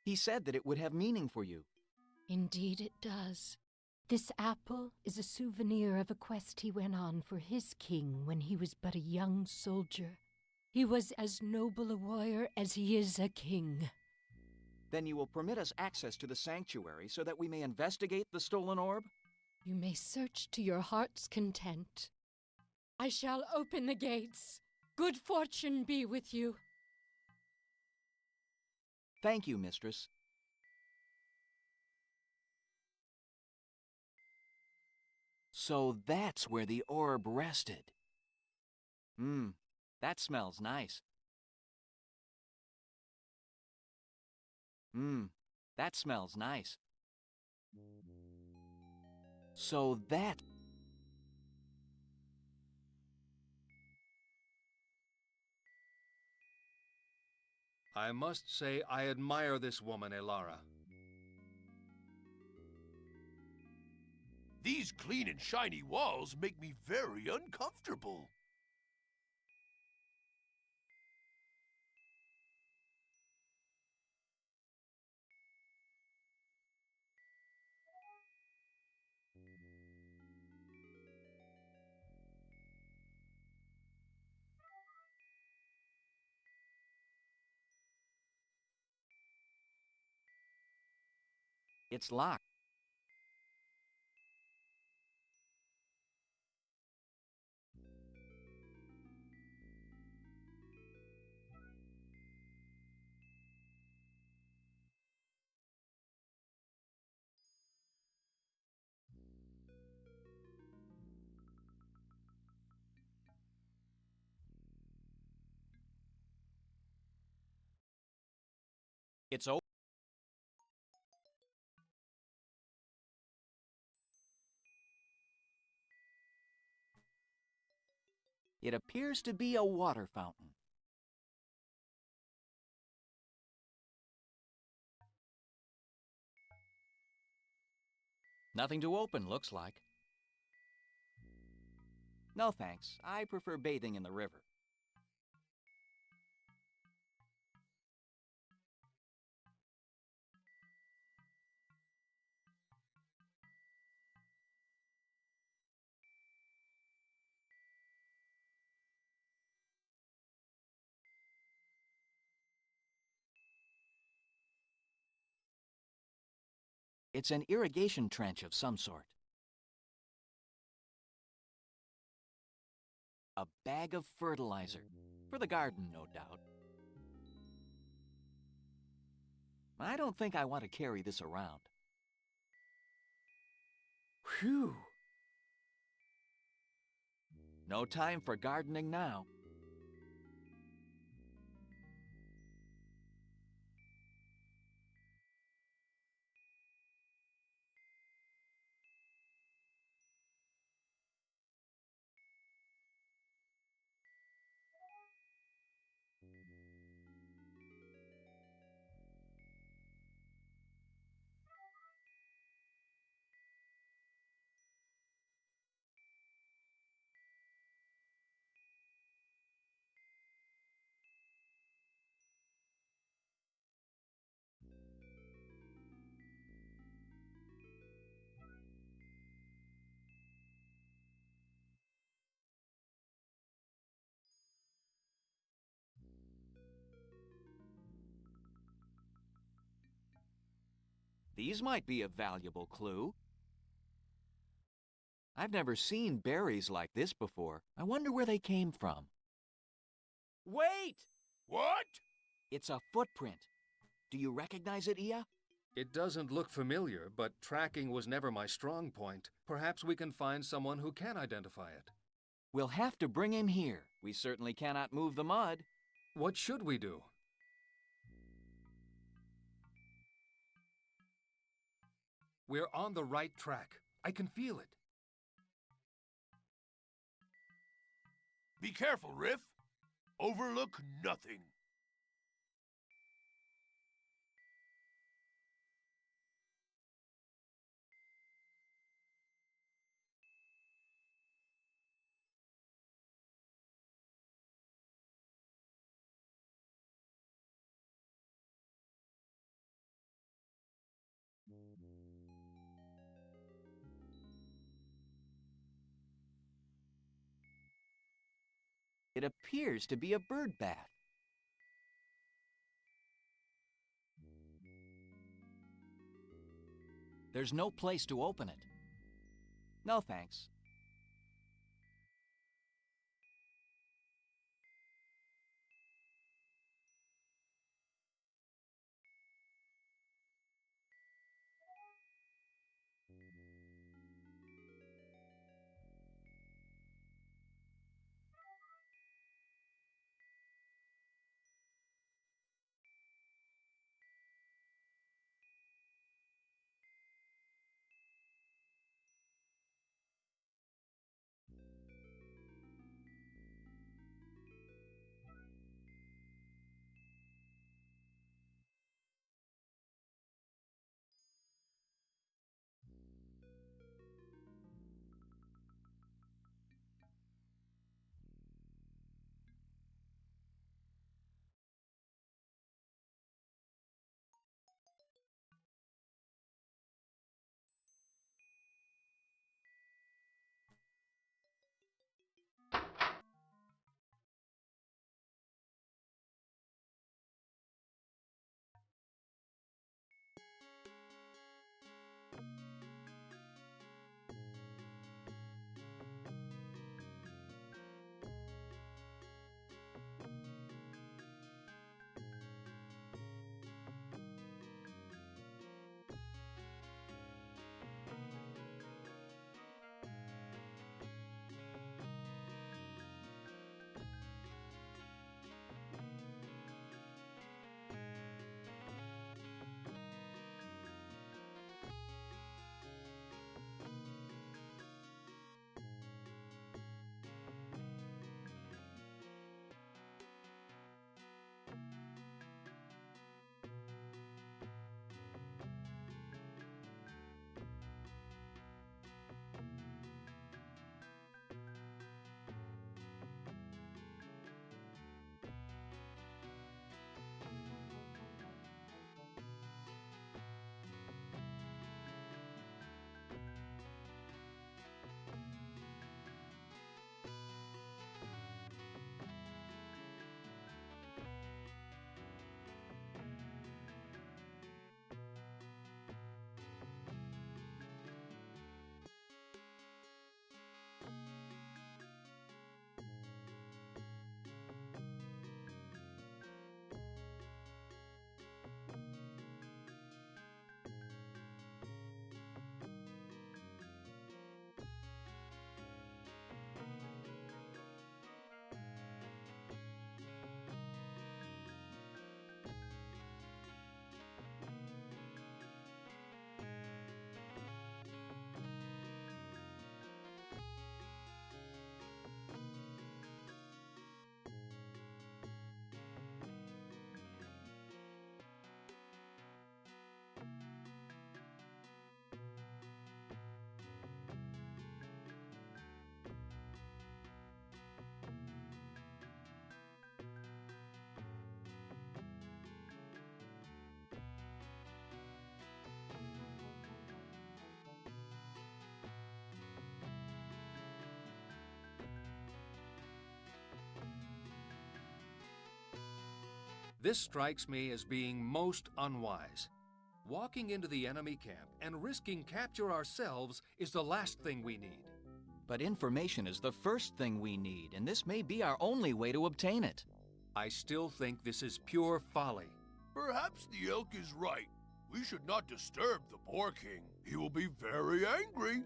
He said that it would have meaning for you. Indeed it does. This apple is a souvenir of a quest he went on for his king when he was but a young soldier. He was as noble a warrior as he is a king. Then you will permit us access to the sanctuary so that we may investigate the stolen orb? You may search to your heart's content. I shall open the gates. Good fortune be with you. Thank you, mistress. So that's where the orb rested. That smells nice. That smells nice. So that... I must say I admire this woman, Elara. These clean and shiny walls make me very uncomfortable. It's locked. It's open. It appears to be a water fountain. Nothing to open, looks like. No thanks. I prefer bathing in the river. It's an irrigation trench of some sort. A bag of fertilizer. For the garden, no doubt. I don't think I want to carry this around. Whew! No time for gardening now. These might be a valuable clue. I've never seen berries like this before. I wonder where they came from. Wait! What? It's a footprint. Do you recognize it, Ia? It doesn't look familiar, but tracking was never my strong point. Perhaps we can find someone who can identify it. We'll have to bring him here. We certainly cannot move the mud. What should we do? We're on the right track. I can feel it. Be careful, Riff. Overlook nothing. It appears to be a bird bath. There's no place to open it. No thanks. This strikes me as being most unwise. Walking into the enemy camp and risking capture ourselves is the last thing we need. But information is the first thing we need, and this may be our only way to obtain it. I still think this is pure folly. Perhaps the elk is right. We should not disturb the Boar King. He will be very angry.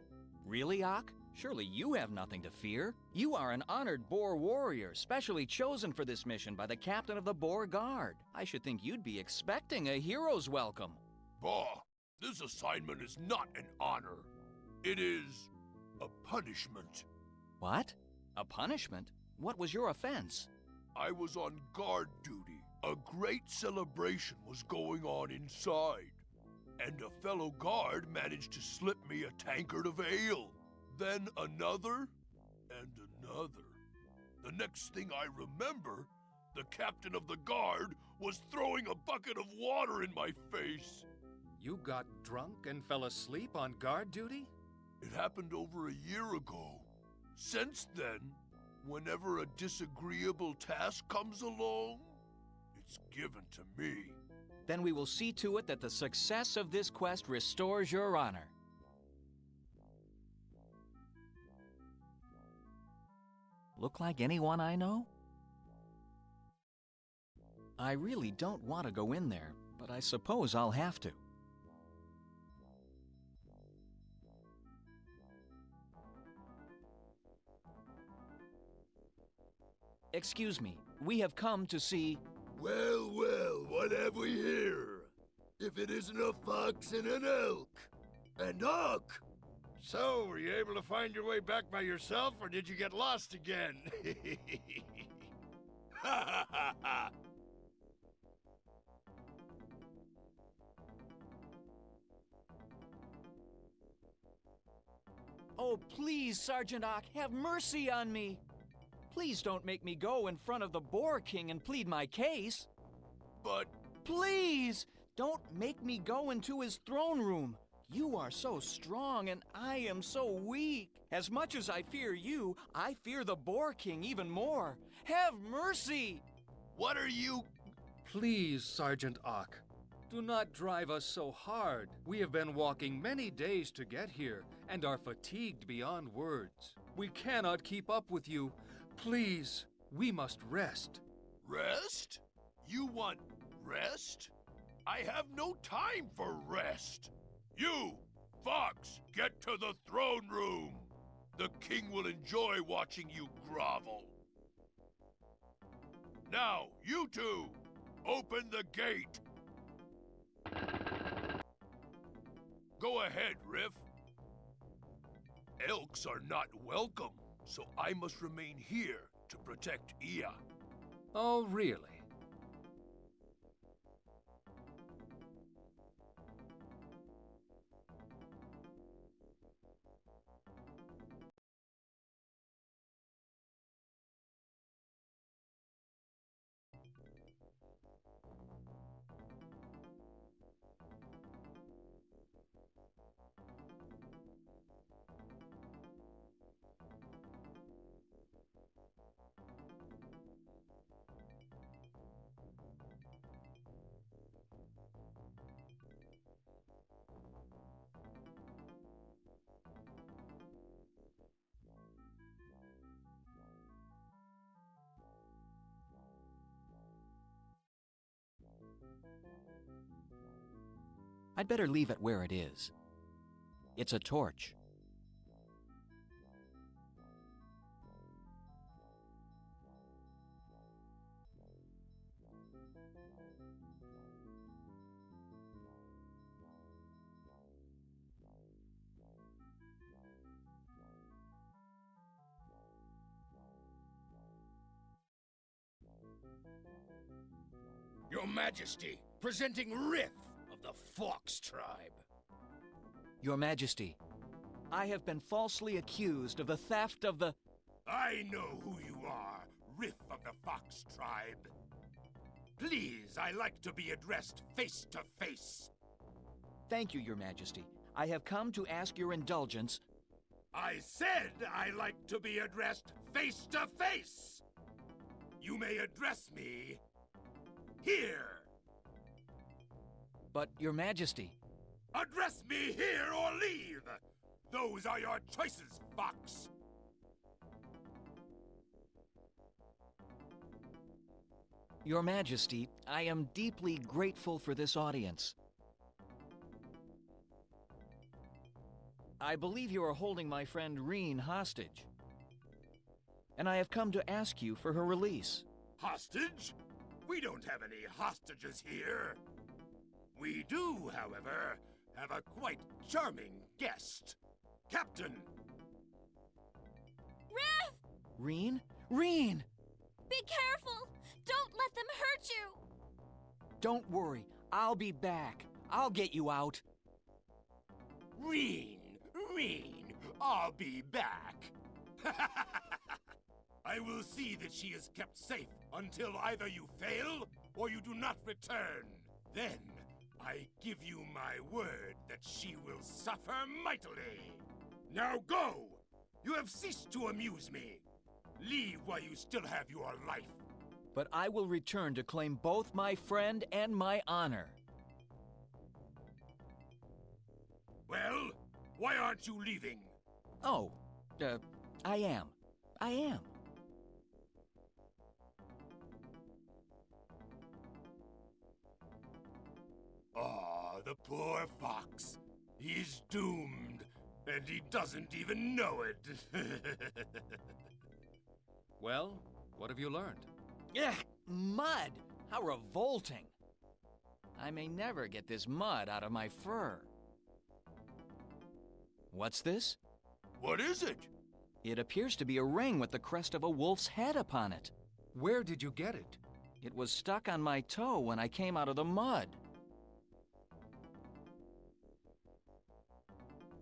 Really, Ak? Surely you have nothing to fear. You are an honored Boar warrior, specially chosen for this mission by the captain of the Boar Guard. I should think you'd be expecting a hero's welcome. Bah! This assignment is not an honor. It is a punishment. What? A punishment? What was your offense? I was on guard duty. A great celebration was going on inside, and a fellow guard managed to slip me a tankard of ale. Then another, and another. The next thing I remember, the captain of the guard was throwing a bucket of water in my face. You got drunk and fell asleep on guard duty? It happened over a year ago. Since then, Whenever a disagreeable task comes along, it's given to me. Then we will see to it that the success of this quest restores your honor. Look like anyone I know? I really don't want to go in there, but I suppose I'll have to. Excuse me, we have come to see... Well, well, what have we here? If it isn't a fox and an elk. And Huck! So, were you able to find your way back by yourself, or did you get lost again? Ha ha ha ha! Oh, please, Sergeant Ock, have mercy on me! Please don't make me go in front of the Boar King and plead my case. But... Please! Don't make me go into his throne room. You are so strong and I am so weak. As much as I fear you, I fear the Boar King even more. Have mercy! What are you... Please, Sergeant Ock, do not drive us so hard. We have been walking many days to get here and are fatigued beyond words. We cannot keep up with you. Please, we must rest. Rest? You want rest? I have no time for rest. You, Fox, get to the throne room. The king will enjoy watching you grovel. Now, you two, open the gate. Go ahead, Riff. Elks are not welcome, so I must remain here to protect Ia. Oh, really? I'd better leave it where it is. It's a torch. Your Majesty, presenting Riff of the Fox tribe. Your Majesty, I have been falsely accused of the theft of the... I know who you are, Riff of the Fox tribe. Please, I like to be addressed face to face. Thank you, Your Majesty. I have come to ask your indulgence. I said I like to be addressed face to face. You may address me here. But, Your Majesty... Address me here or leave! Those are your choices, Fox! Your Majesty, I am deeply grateful for this audience. I believe you are holding my friend Reen hostage. And I have come to ask you for her release. Hostage? We don't have any hostages here. We do, however, have a quite charming guest. Captain! Riff! Reen? Reen! Be careful! Don't let them hurt you! Don't worry, I'll be back. I'll get you out. Reen! I'll be back. I will see that she is kept safe until either you fail or you do not return. Then, I give you my word that she will suffer mightily. Now go! You have ceased to amuse me. Leave while you still have your life. But I will return to claim both my friend and my honor. Well, why aren't you leaving? Oh, I am. I am. Ah, the poor fox. He's doomed, and he doesn't even know it. Well, what have you learned? Ugh, mud! How revolting! I may never get this mud out of my fur. What's this? What is it? It appears to be a ring with the crest of a wolf's head upon it. Where did you get it? It was stuck on my toe when I came out of the mud.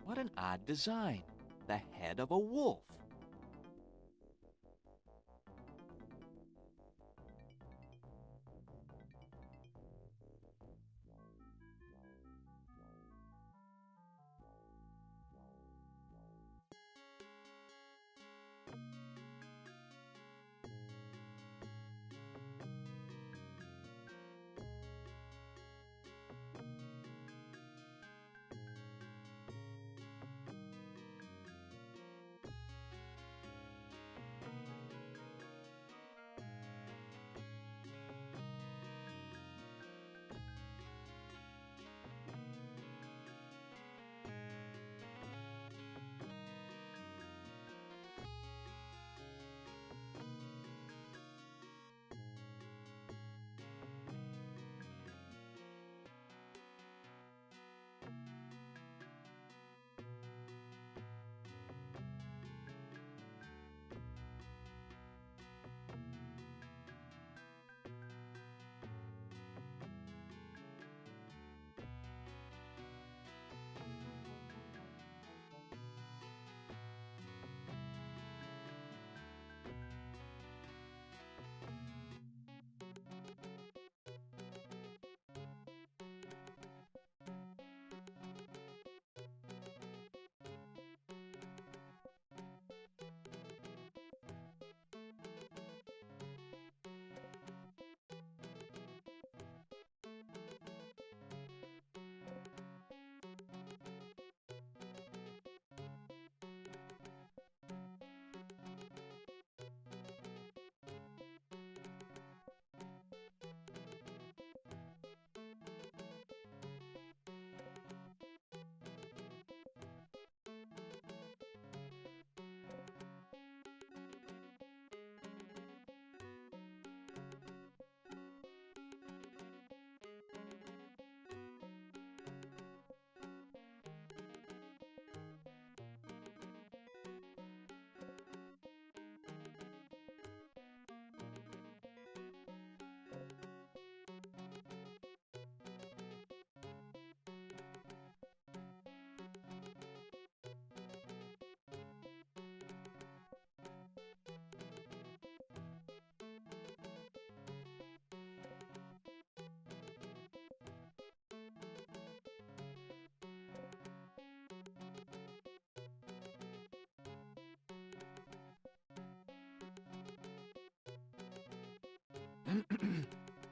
What an odd design. The head of a wolf.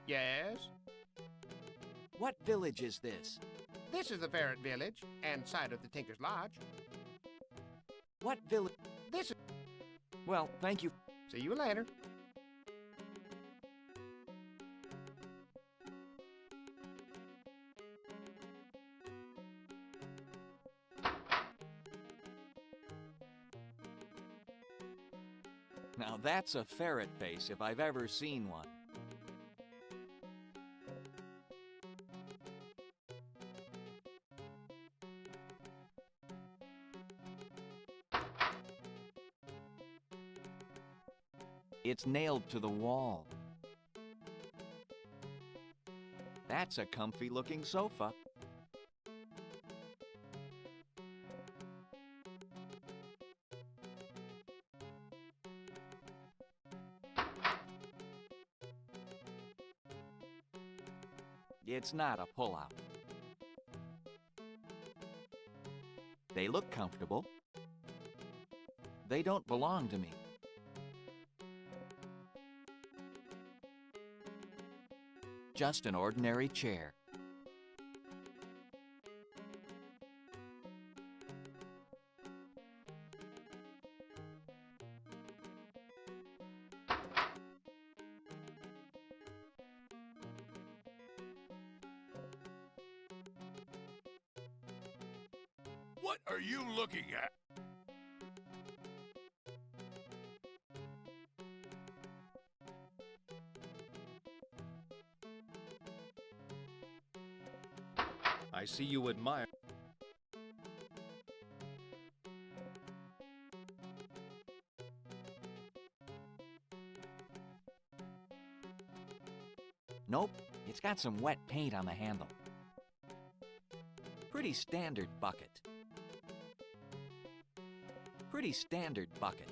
Yes? What village is this? This is the Ferret Village, and site of the Tinker's Lodge. What village? This is... Well, thank you. See you later. Now that's a ferret face if I've ever seen one. It's nailed to the wall. That's a comfy-looking sofa. It's not a pull-out. They look comfortable. They don't belong to me. just an ordinary chair. What are you looking at? I see you admire. Nope, it's got some wet paint on the handle. Pretty standard bucket. Pretty standard bucket.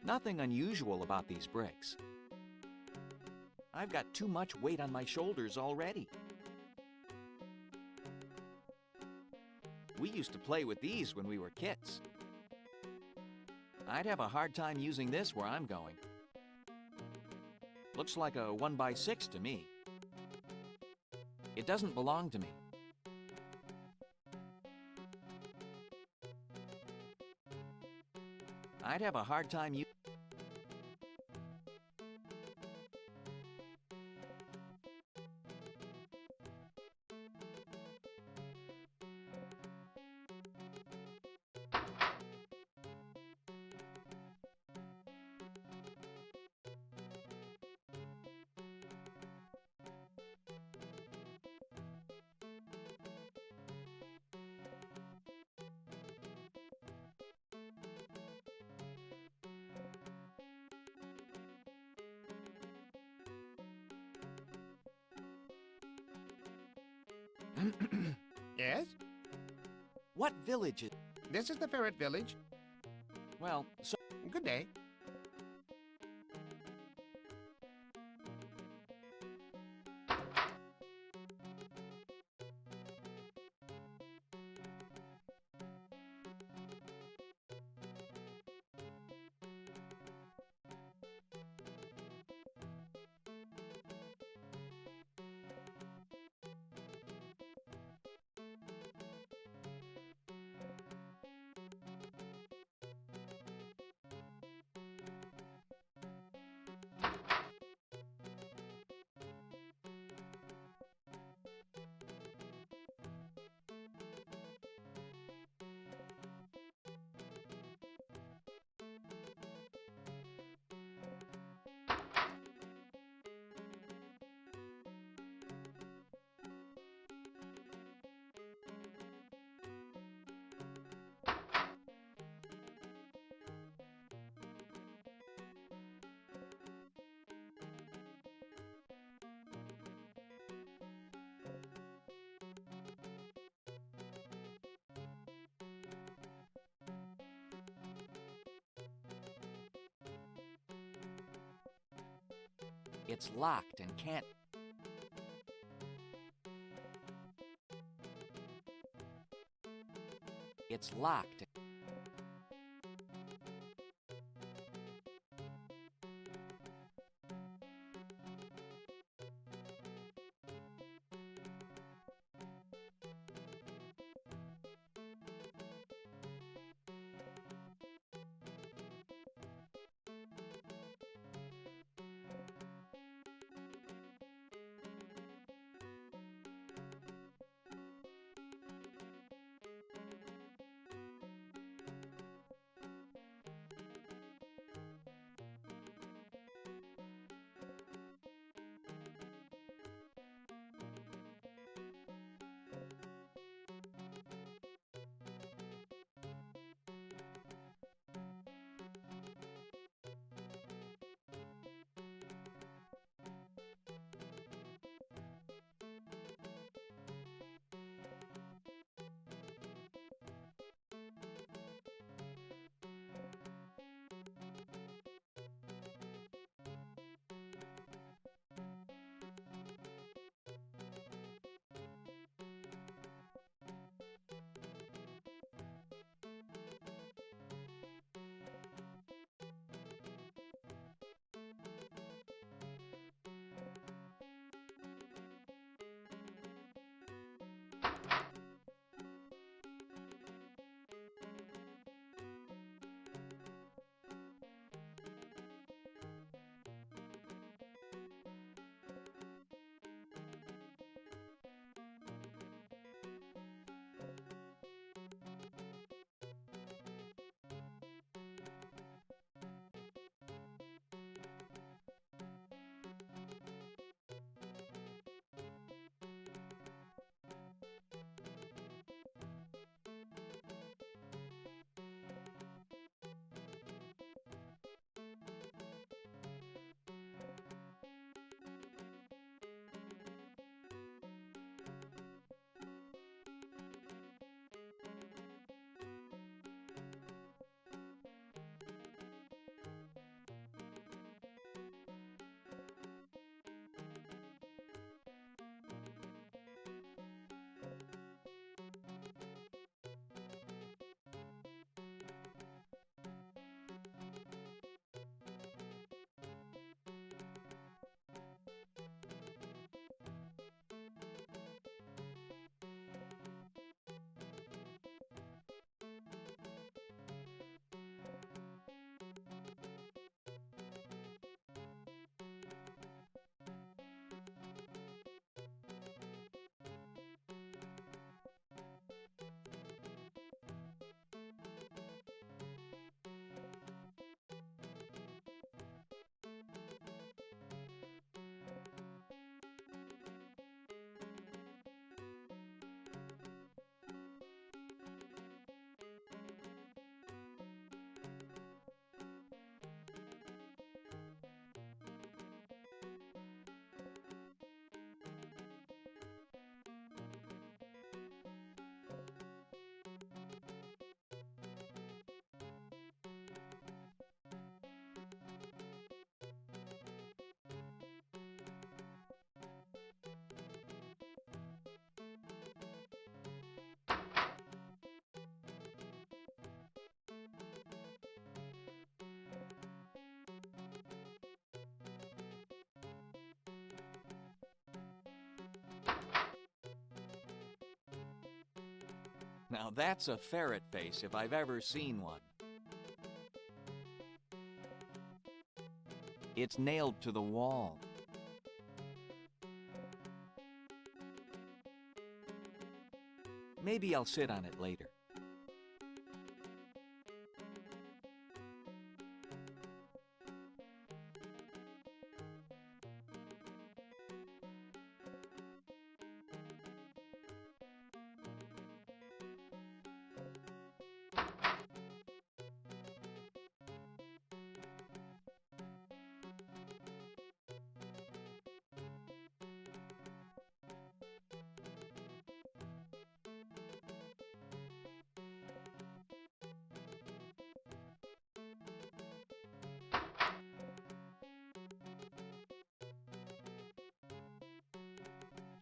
Nothing unusual about these bricks. I've got too much weight on my shoulders already. We used to play with these when we were kids. I'd have a hard time using this where I'm going. Looks like a 1x6 to me. It doesn't belong to me. I'd have a hard time using. Yes? What village is... This is the Ferret Village. Well, so... Good day. It's locked and can't... It's locked. Now that's a ferret face if I've ever seen one. It's nailed to the wall. Maybe I'll sit on it later.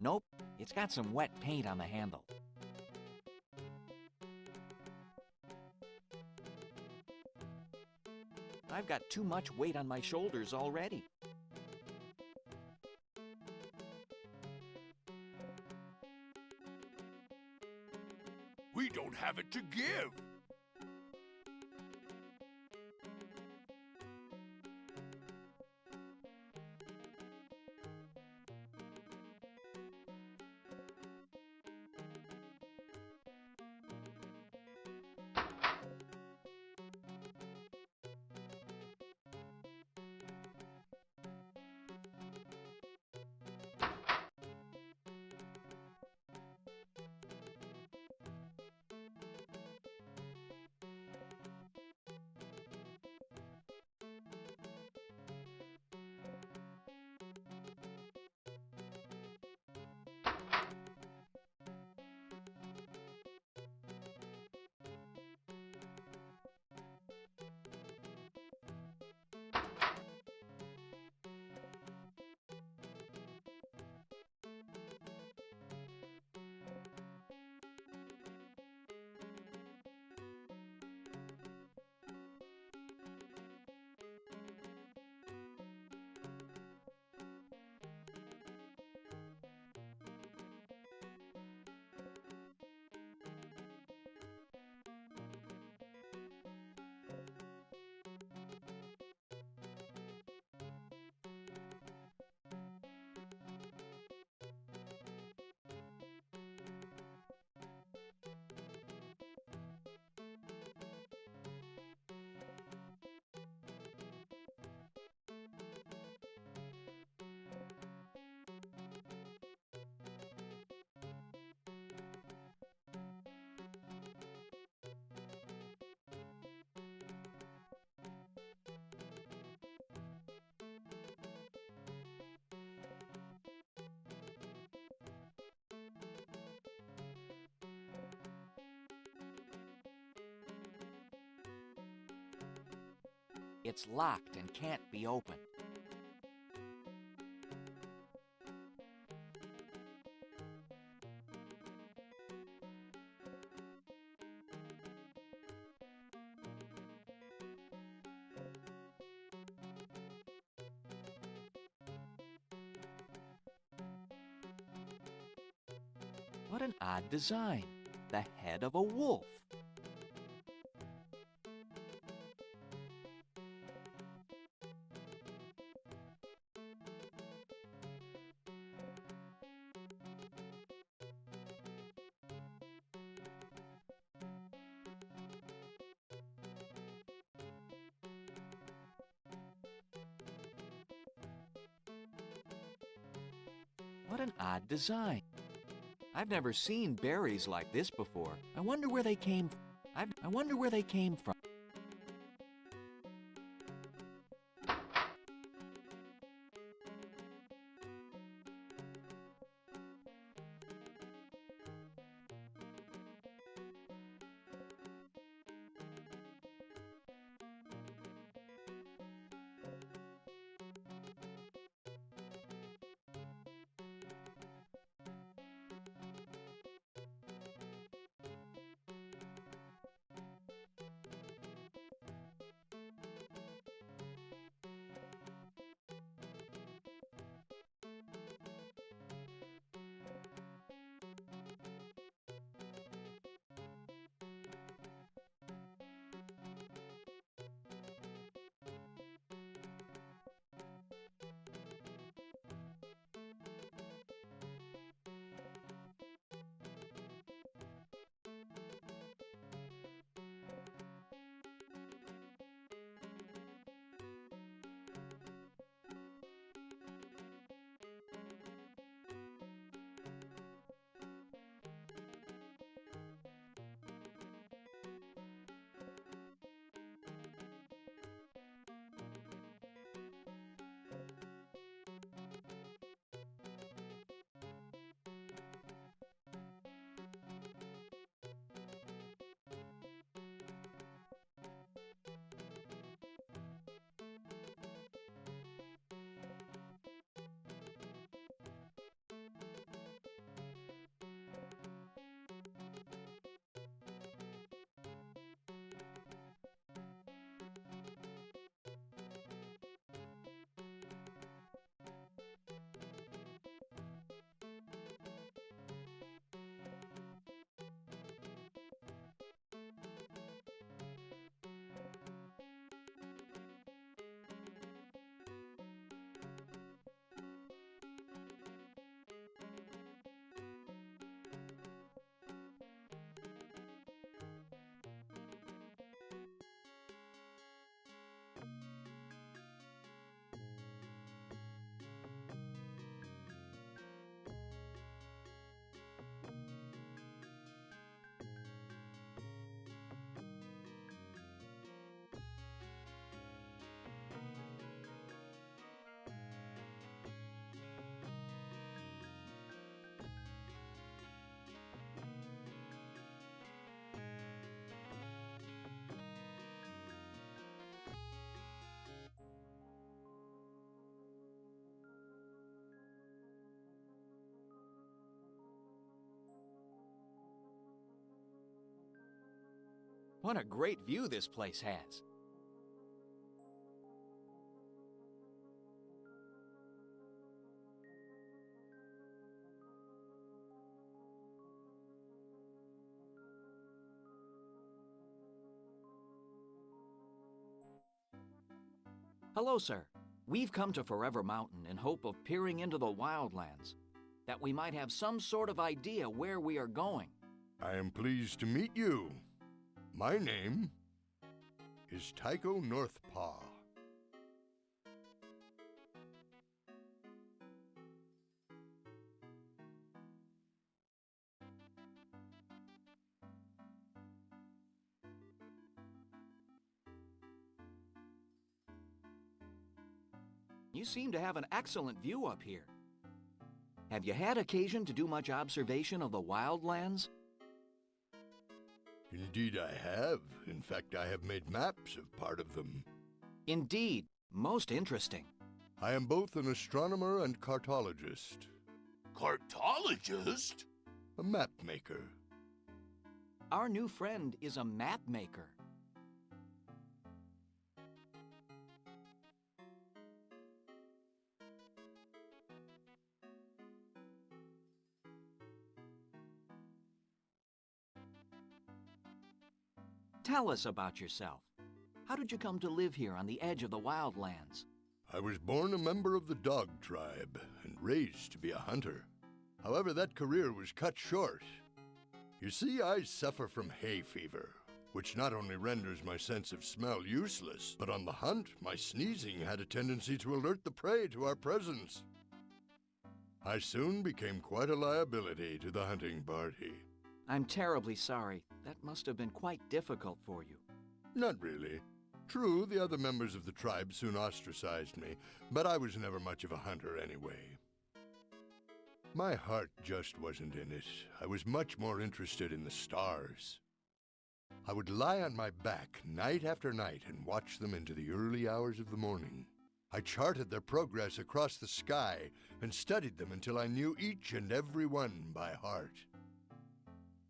Nope, it's got some wet paint on the handle. I've got too much weight on my shoulders already. We don't have it to give. It's locked and can't be opened. What an odd design. The head of a wolf. What an odd design. I've never seen berries like this before. I wonder where they came from. I wonder where they came from. What a great view this place has. Hello, sir. We've come to Forever Mountain in hope of peering into the wildlands, that we might have some sort of idea where we are going. I am pleased to meet you. My name is Tycho Northpaw. You seem to have an excellent view up here. Have you had occasion to do much observation of the wildlands? Indeed I have. In fact, I have made maps of part of them. Indeed. Most interesting. I am both an astronomer and cartologist. Cartologist? A map maker. Our new friend is a map maker. Tell us about yourself. How did you come to live here on the edge of the wildlands? I was born a member of the Dog tribe and raised to be a hunter. However, that career was cut short. You see, I suffer from hay fever, which not only renders my sense of smell useless, but on the hunt, my sneezing had a tendency to alert the prey to our presence. I soon became quite a liability to the hunting party. I'm terribly sorry. That must have been quite difficult for you. Not really. True, the other members of the tribe soon ostracized me, but I was never much of a hunter anyway. My heart just wasn't in it. I was much more interested in the stars. I would lie on my back night after night and watch them into the early hours of the morning. I charted their progress across the sky and studied them until I knew each and every one by heart.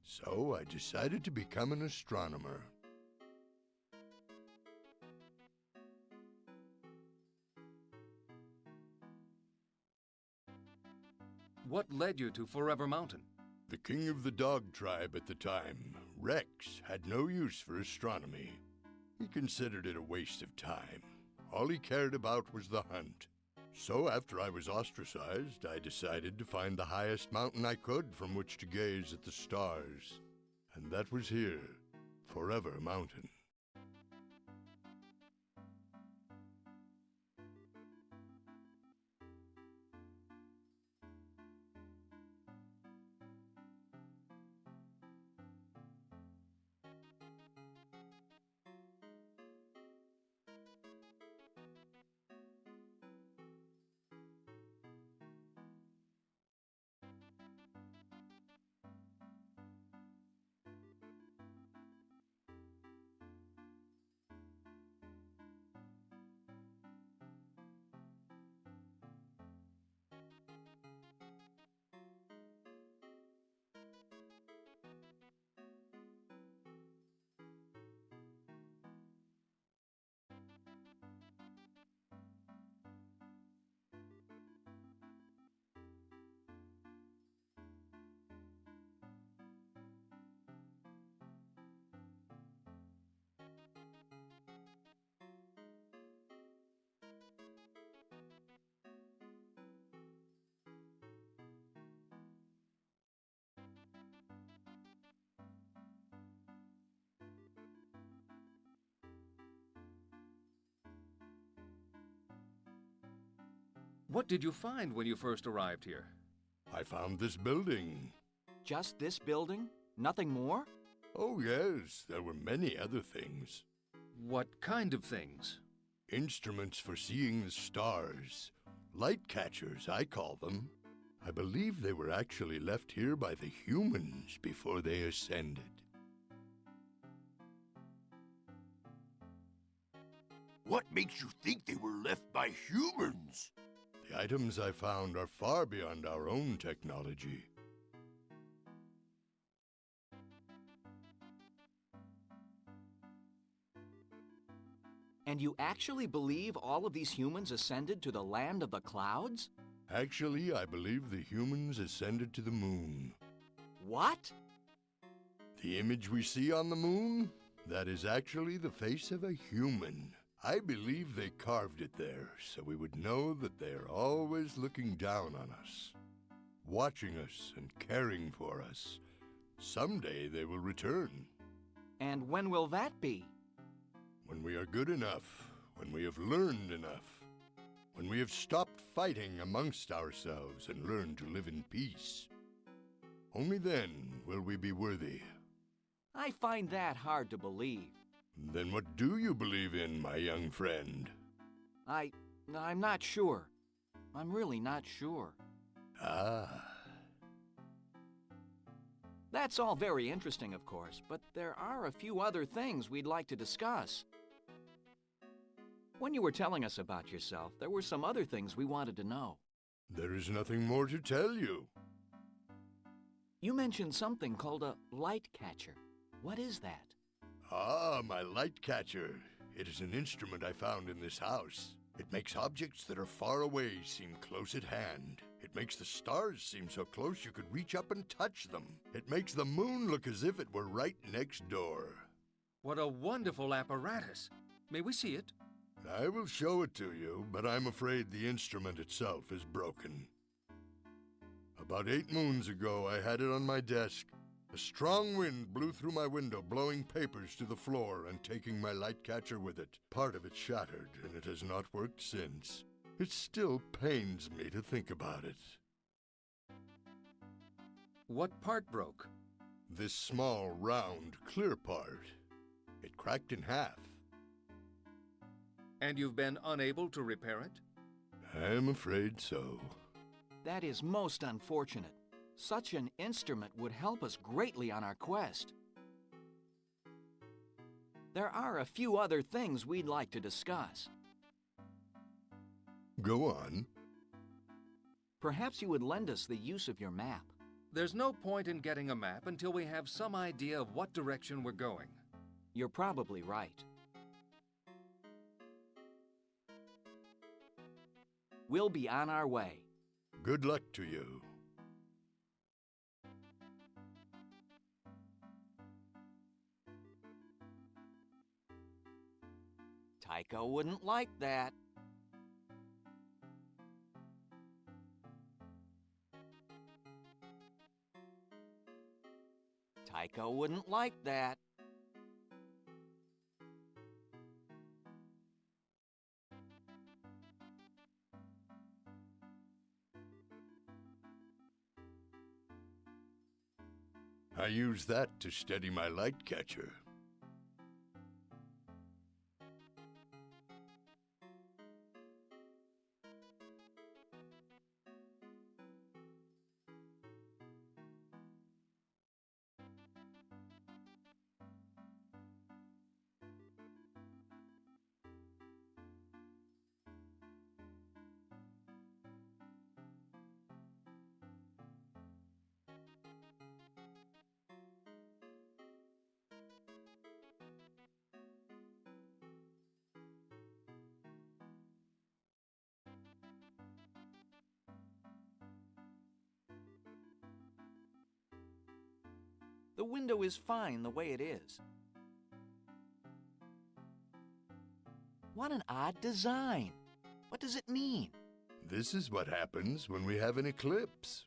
So I decided to become an astronomer. What led you to Forever Mountain? The king of the Dog tribe at the time, Rex, had no use for astronomy. He considered it a waste of time. All he cared about was the hunt. So after I was ostracized, I decided to find the highest mountain I could from which to gaze at the stars. And that was here, Forever Mountain. What did you find when you first arrived here? I found this building. Just this building? Nothing more? Oh yes, there were many other things. What kind of things? Instruments for seeing the stars. Light catchers, I call them. I believe they were actually left here by the humans before they ascended. What makes you think they were left by humans? The items I found are far beyond our own technology. And you actually believe all of these humans ascended to the land of the clouds? Actually, I believe the humans ascended to the moon. What? The image we see on the moon? That is actually the face of a human. I believe they carved it there so we would know that they are always looking down on us, watching us and caring for us. Someday they will return. And when will that be? When we are good enough, when we have learned enough, when we have stopped fighting amongst ourselves and learned to live in peace. Only then will we be worthy. I find that hard to believe. Then what do you believe in, my young friend? I'm not sure. I'm really not sure. Ah. That's all very interesting, of course, but there are a few other things we'd like to discuss. When you were telling us about yourself, there were some other things we wanted to know. There is nothing more to tell you. You mentioned something called a light catcher. What is that? Ah, my light catcher. It is an instrument I found in this house. It makes objects that are far away seem close at hand. It makes the stars seem so close you could reach up and touch them. It makes the moon look as if it were right next door. What a wonderful apparatus. May we see it? I will show it to you, but I'm afraid the instrument itself is broken. About 8 moons ago, I had it on my desk. A strong wind blew through my window, blowing papers to the floor and taking my light catcher with it. Part of it shattered, and it has not worked since. It still pains me to think about it. What part broke? This small, round, clear part. It cracked in half. And you've been unable to repair it? I'm afraid so. That is most unfortunate. Such an instrument would help us greatly on our quest. There are a few other things we'd like to discuss. Go on. Perhaps you would lend us the use of your map. There's no point in getting a map until we have some idea of what direction we're going. You're probably right. We'll be on our way. Good luck to you. Tycho wouldn't like that. Tycho wouldn't like that. I use that to steady my light catcher. The window is fine the way it is. What an odd design. What does it mean? This is what happens when we have an eclipse.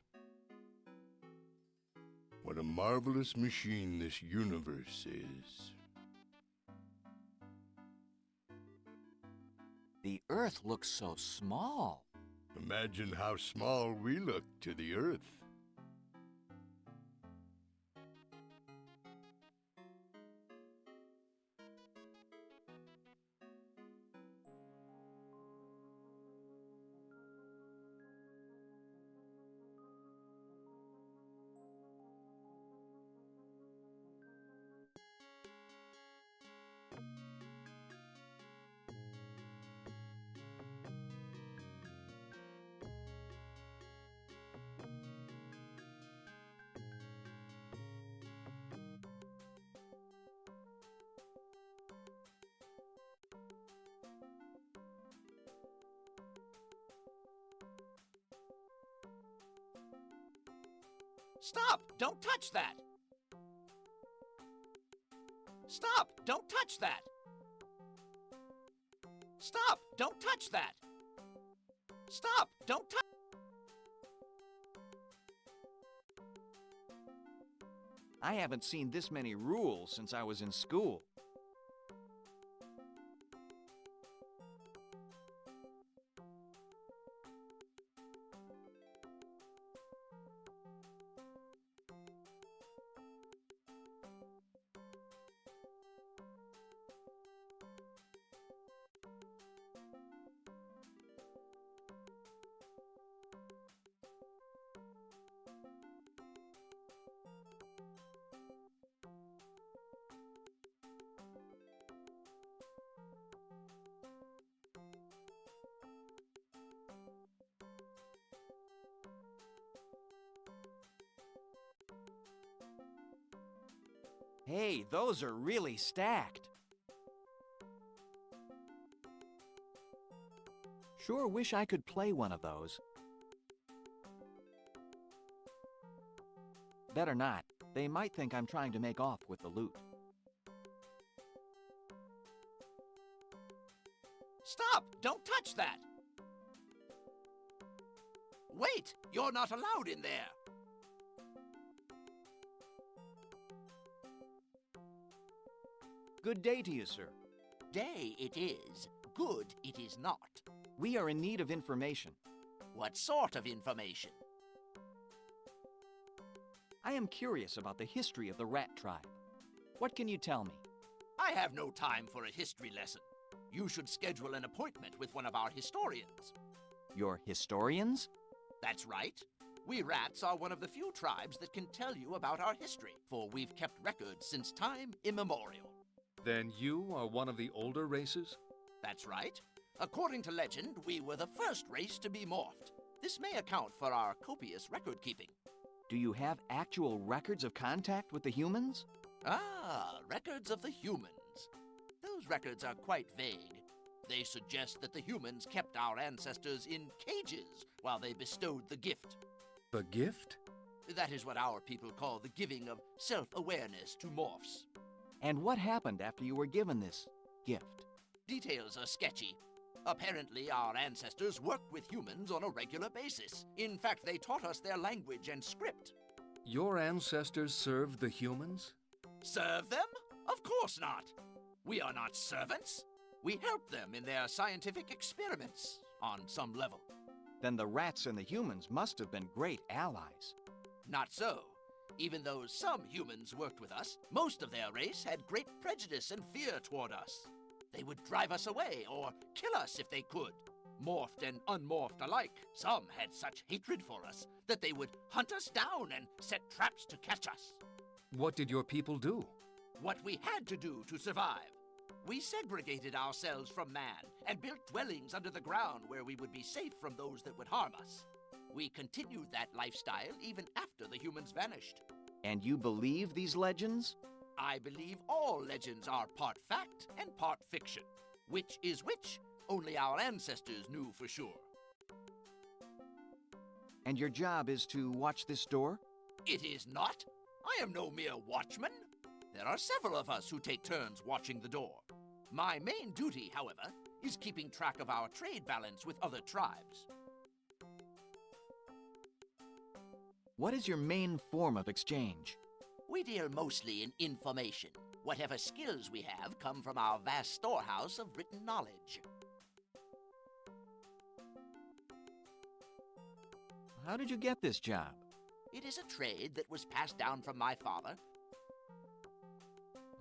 What a marvelous machine this universe is. The Earth looks so small. Imagine how small we look to the Earth. Stop! Don't touch that! Stop! Don't touch that! Stop! Don't touch that! Stop! Don't touch... I haven't seen this many rules since I was in school. Hey, those are really stacked. Sure wish I could play one of those. Better not. They might think I'm trying to make off with the loot. Stop! Don't touch that! Wait! You're not allowed in there! Good day to you, sir. Day it is. Good it is not. We are in need of information. What sort of information? I am curious about the history of the rat tribe. What can you tell me? I have no time for a history lesson. You should schedule an appointment with one of our historians. Your historians? That's right. We rats are one of the few tribes that can tell you about our history, for we've kept records since time immemorial. Then you are one of the older races? That's right. According to legend, we were the first race to be morphed. This may account for our copious record-keeping. Do you have actual records of contact with the humans? Ah, records of the humans. Those records are quite vague. They suggest that the humans kept our ancestors in cages while they bestowed the gift. The gift? That is what our people call the giving of self-awareness to morphs. And what happened after you were given this gift? Details are sketchy. Apparently, our ancestors worked with humans on a regular basis. In fact, they taught us their language and script. Your ancestors served the humans? Serve them? Of course not. We are not servants. We help them in their scientific experiments, on some level. Then the rats and the humans must have been great allies. Not so. Even though some humans worked with us, most of their race had great prejudice and fear toward us. They would drive us away or kill us if they could. Morphed and unmorphed alike, some had such hatred for us that they would hunt us down and set traps to catch us. What did your people do? What we had to do to survive. We segregated ourselves from man and built dwellings under the ground where we would be safe from those that would harm us. We continued that lifestyle even after the humans vanished. And you believe these legends? I believe all legends are part fact and part fiction. Which is which, only our ancestors knew for sure. And your job is to watch this door? It is not. I am no mere watchman. There are several of us who take turns watching the door. My main duty, however, is keeping track of our trade balance with other tribes. What is your main form of exchange? We deal mostly in information. Whatever skills we have come from our vast storehouse of written knowledge. How did you get this job? It is a trade that was passed down from my father.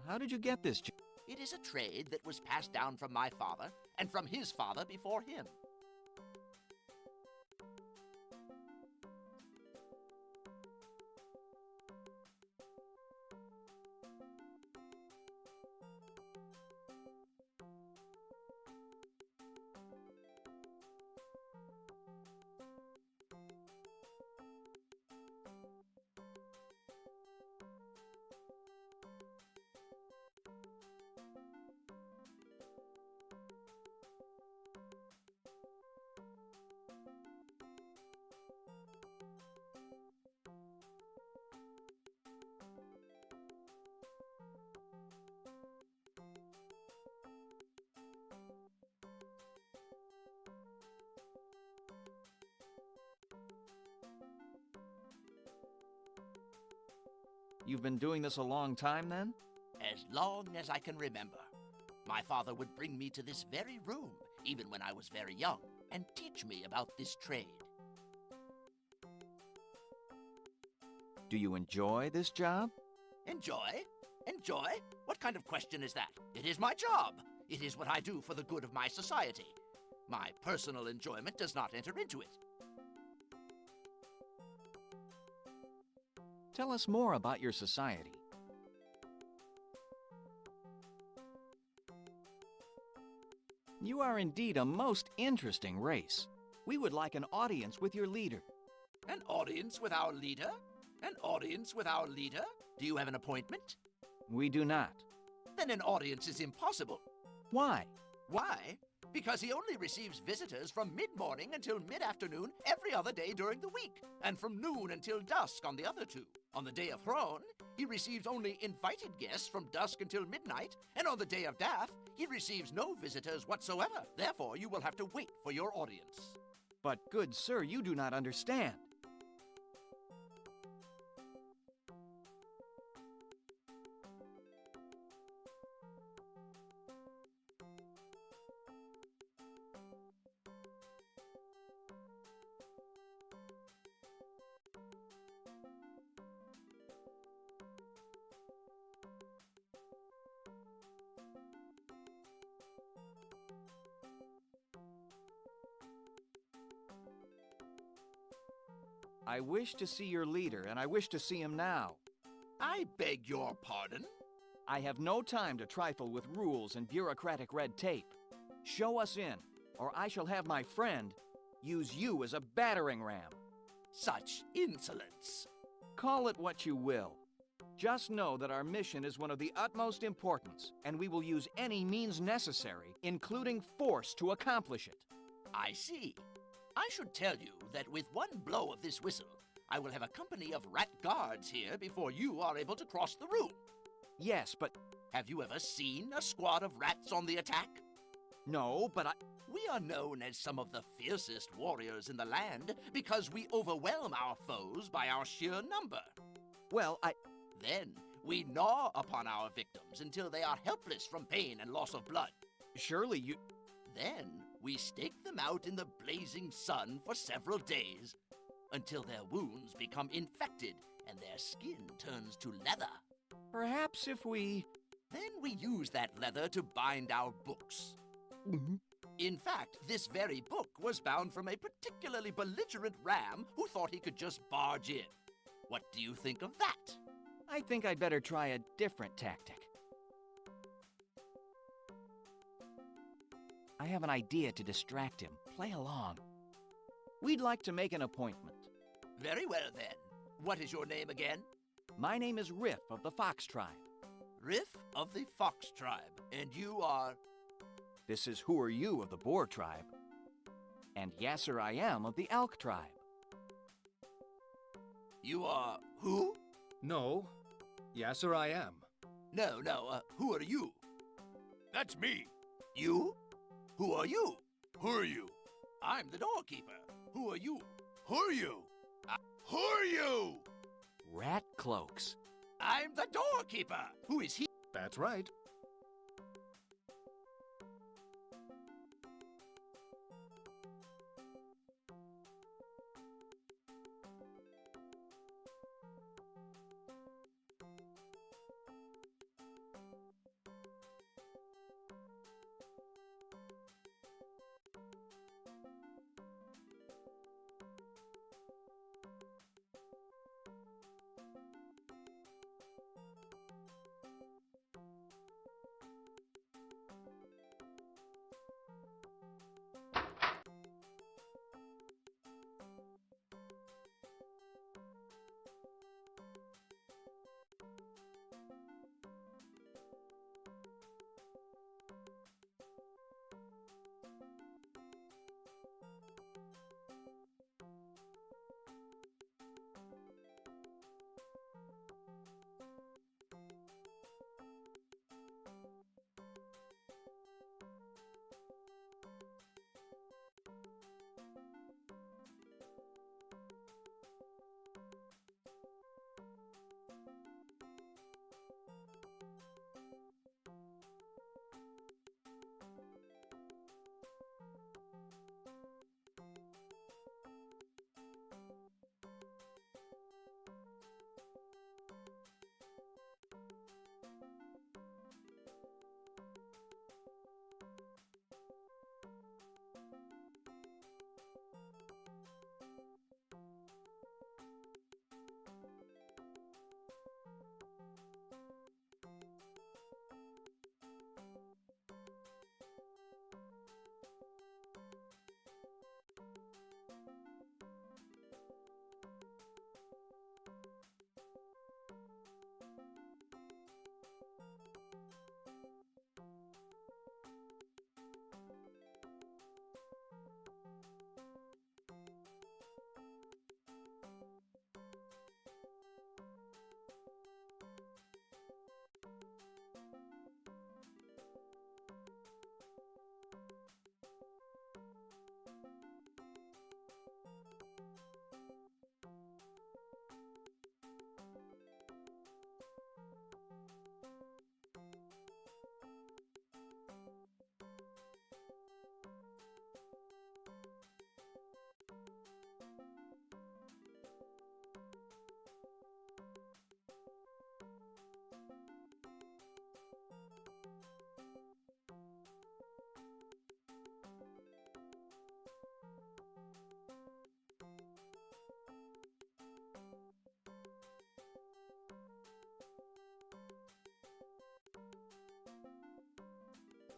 How did you get this job? It is a trade that was passed down from my father and from his father before him. You've been doing this a long time, then? As long as I can remember. My father would bring me to this very room, even when I was very young, and teach me about this trade. Do you enjoy this job? Enjoy? Enjoy? What kind of question is that? It is my job. It is what I do for the good of my society. My personal enjoyment does not enter into it. Tell us more about your society. You are indeed a most interesting race. We would like an audience with your leader. An audience with our leader? An audience with our leader? Do you have an appointment? We do not. Then an audience is impossible. Why? Why? Because he only receives visitors from mid-morning until mid-afternoon every other day during the week, and from noon until dusk on the other two. On the day of Thron, he receives only invited guests from dusk until midnight, and on the day of Dath, he receives no visitors whatsoever. Therefore, you will have to wait for your audience. But, good sir, you do not understand. I wish to see your leader, and I wish to see him now. I beg your pardon? I have no time to trifle with rules and bureaucratic red tape. Show us in, or I shall have my friend use you as a battering ram. Such insolence. Call it what you will. Just know that our mission is one of the utmost importance, and we will use any means necessary, including force, to accomplish it. I see. I should tell you that with one blow of this whistle, I will have a company of rat guards here before you are able to cross the room. Yes, but... Have you ever seen a squad of rats on the attack? No, but We are known as some of the fiercest warriors in the land because we overwhelm our foes by our sheer number. Well, Then we gnaw upon our victims until they are helpless from pain and loss of blood. Surely you... Then we stake them out in the blazing sun for several days until their wounds become infected and their skin turns to leather. Perhaps if we... Then we use that leather to bind our books. In fact, this very book was bound from a particularly belligerent ram who thought he could just barge in. What do you think of that? I think I'd better try a different tactic. I have an idea to distract him. Play along. We'd like to make an appointment. Very well, then. What is your name again? My name is Riff of the Fox Tribe. Riff of the Fox Tribe. And you are... This is Who Are You of the Boar Tribe. And Yasser I Am of the Elk Tribe. You are... who? No. Yasser I am. No, who are you? That's me. You? Who are you? Who are you? I'm the doorkeeper. Who are you? Who are you? Who are you? Rat Cloaks. I'm the doorkeeper. Who is he? That's right.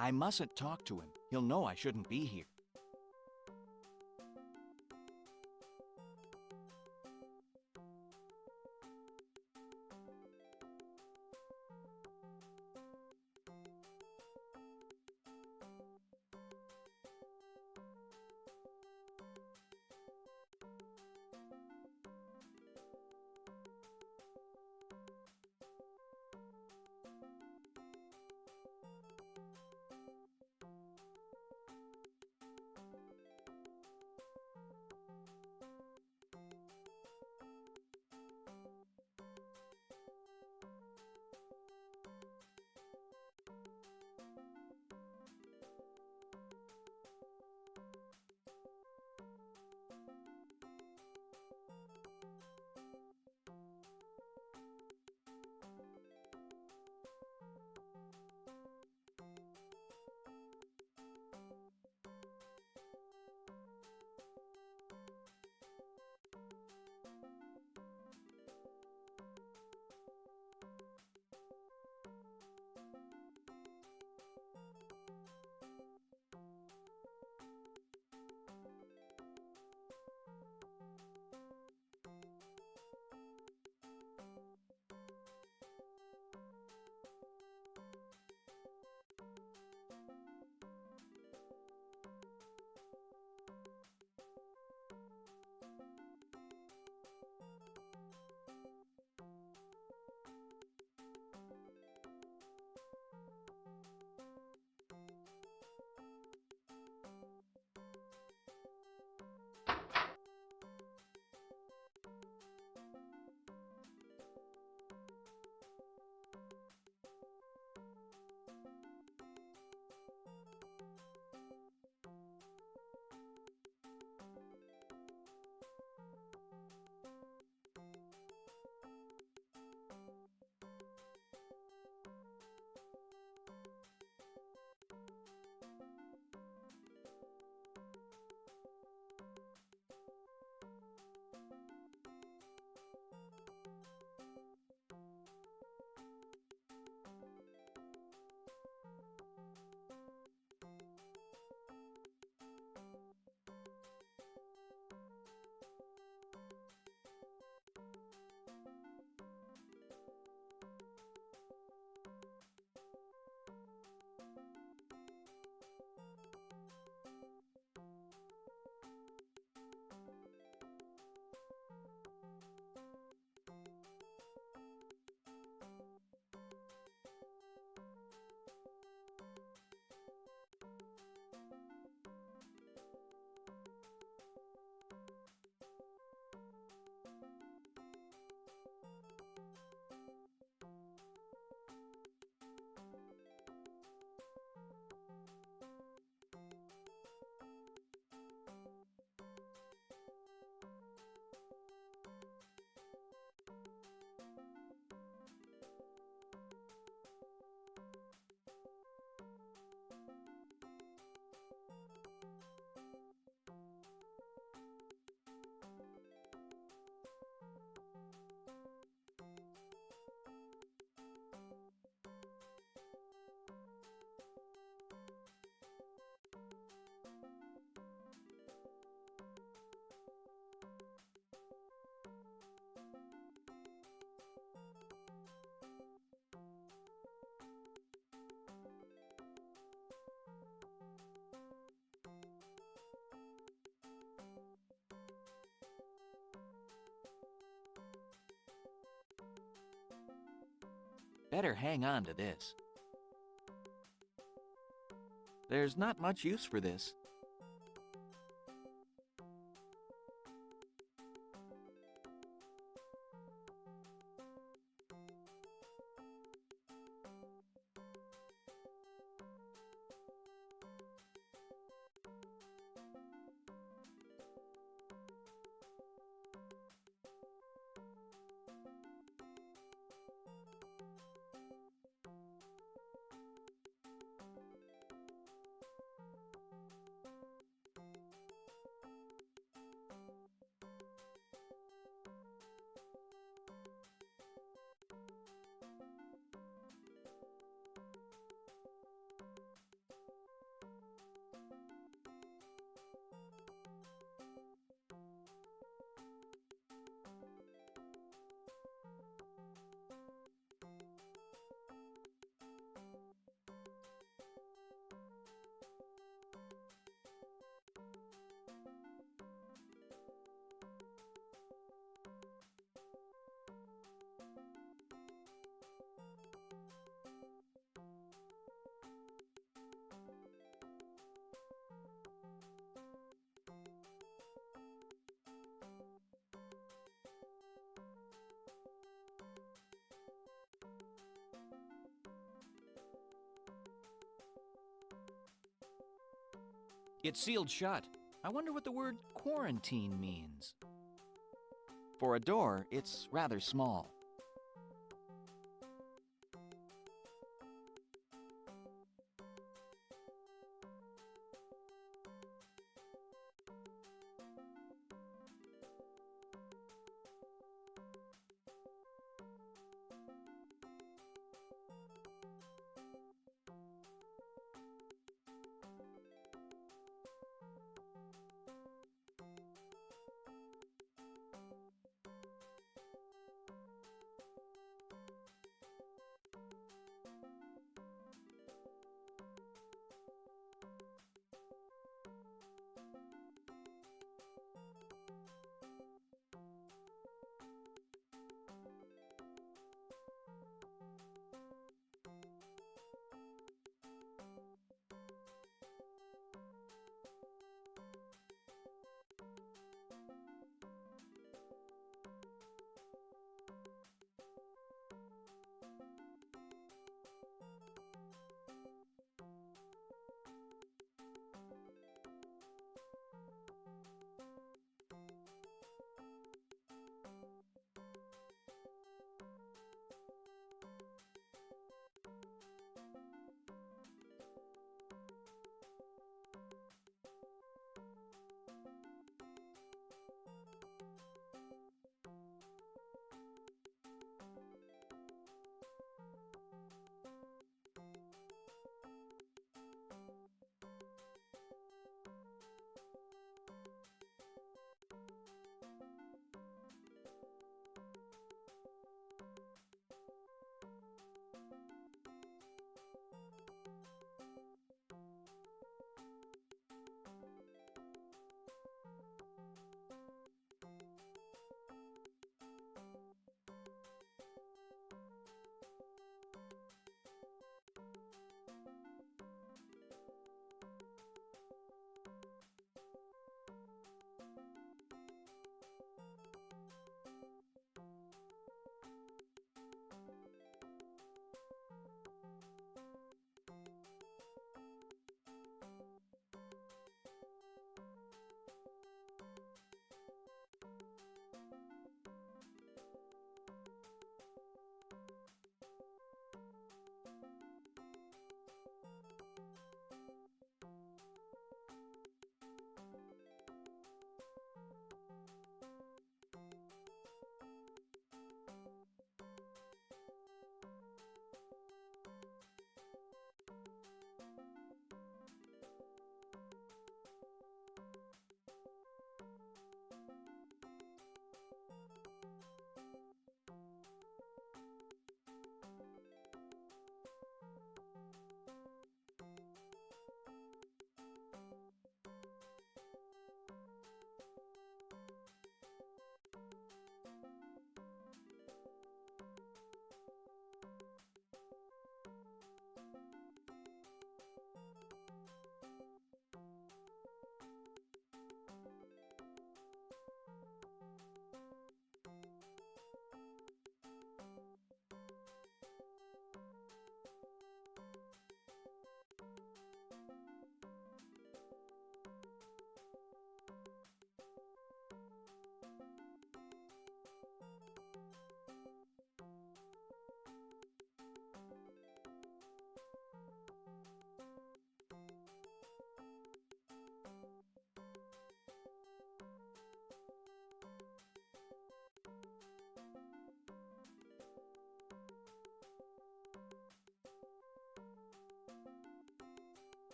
I mustn't talk to him. He'll know I shouldn't be here. Better hang on to this. There's not much use for this. It's sealed shut. I wonder what the word quarantine means. For a door, it's rather small.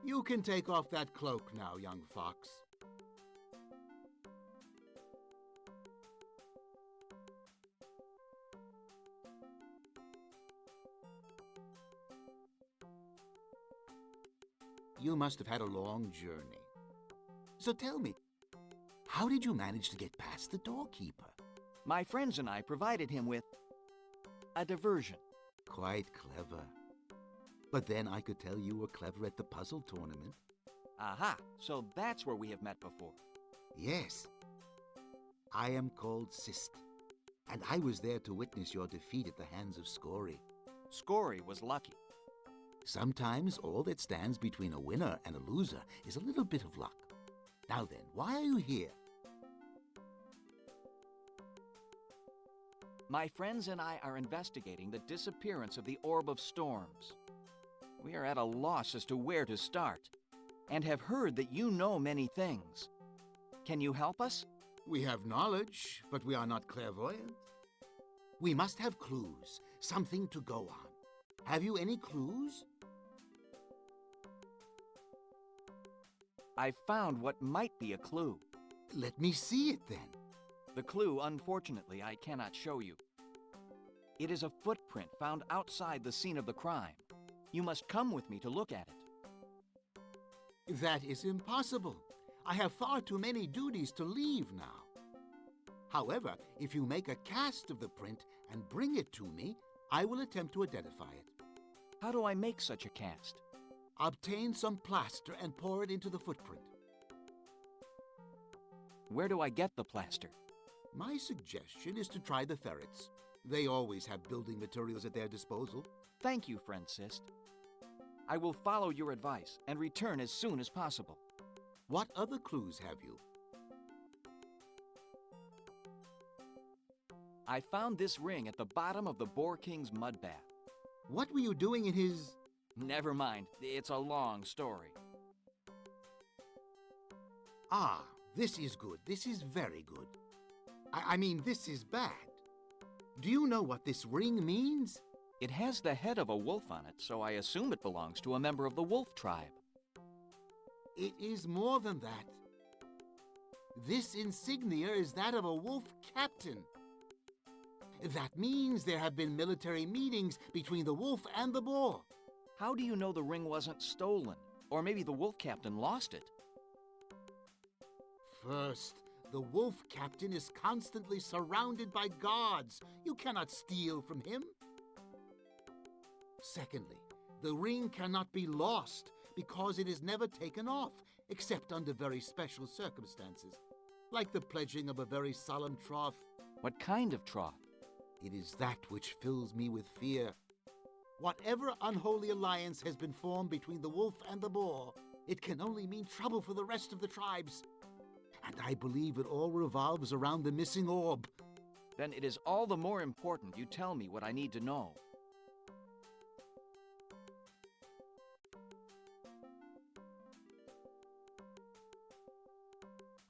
You can take off that cloak now, young fox. You must have had a long journey. So tell me, how did you manage to get past the doorkeeper? My friends and I provided him with a diversion. Quite clever. But then I could tell you were clever at the puzzle tournament. Aha, so that's where we have met before. Yes. I am called Sist, and I was there to witness your defeat at the hands of Scory. Scory was lucky. Sometimes all that stands between a winner and a loser is a little bit of luck. Now then, why are you here? My friends and I are investigating the disappearance of the Orb of Storms. We are at a loss as to where to start, and have heard that you know many things. Can you help us? We have knowledge, but we are not clairvoyant. We must have clues, something to go on. Have you any clues? I've found what might be a clue. Let me see it then. The clue, unfortunately, I cannot show you. It is a footprint found outside the scene of the crime. You must come with me to look at it. That is impossible. I have far too many duties to leave now. However, if you make a cast of the print and bring it to me, I will attempt to identify it. How do I make such a cast? Obtain some plaster and pour it into the footprint. Where do I get the plaster? My suggestion is to try the ferrets. They always have building materials at their disposal. Thank you, friend Sist. I will follow your advice and return as soon as possible. What other clues have you? I found this ring at the bottom of the Boar King's mud bath. What were you doing in his... Never mind, it's a long story. Ah, this is good. This is very good. I mean, this is bad. Do you know what this ring means? It has the head of a wolf on it, so I assume it belongs to a member of the wolf tribe. It is more than that. This insignia is that of a wolf captain. That means there have been military meetings between the wolf and the boar. How do you know the ring wasn't stolen? Or maybe the wolf captain lost it? First, the wolf captain is constantly surrounded by guards. You cannot steal from him. Secondly, the ring cannot be lost because it is never taken off, except under very special circumstances, like the pledging of a very solemn troth. What kind of troth? It is that which fills me with fear. Whatever unholy alliance has been formed between the wolf and the boar, it can only mean trouble for the rest of the tribes. And I believe it all revolves around the missing orb. Then it is all the more important you tell me what I need to know.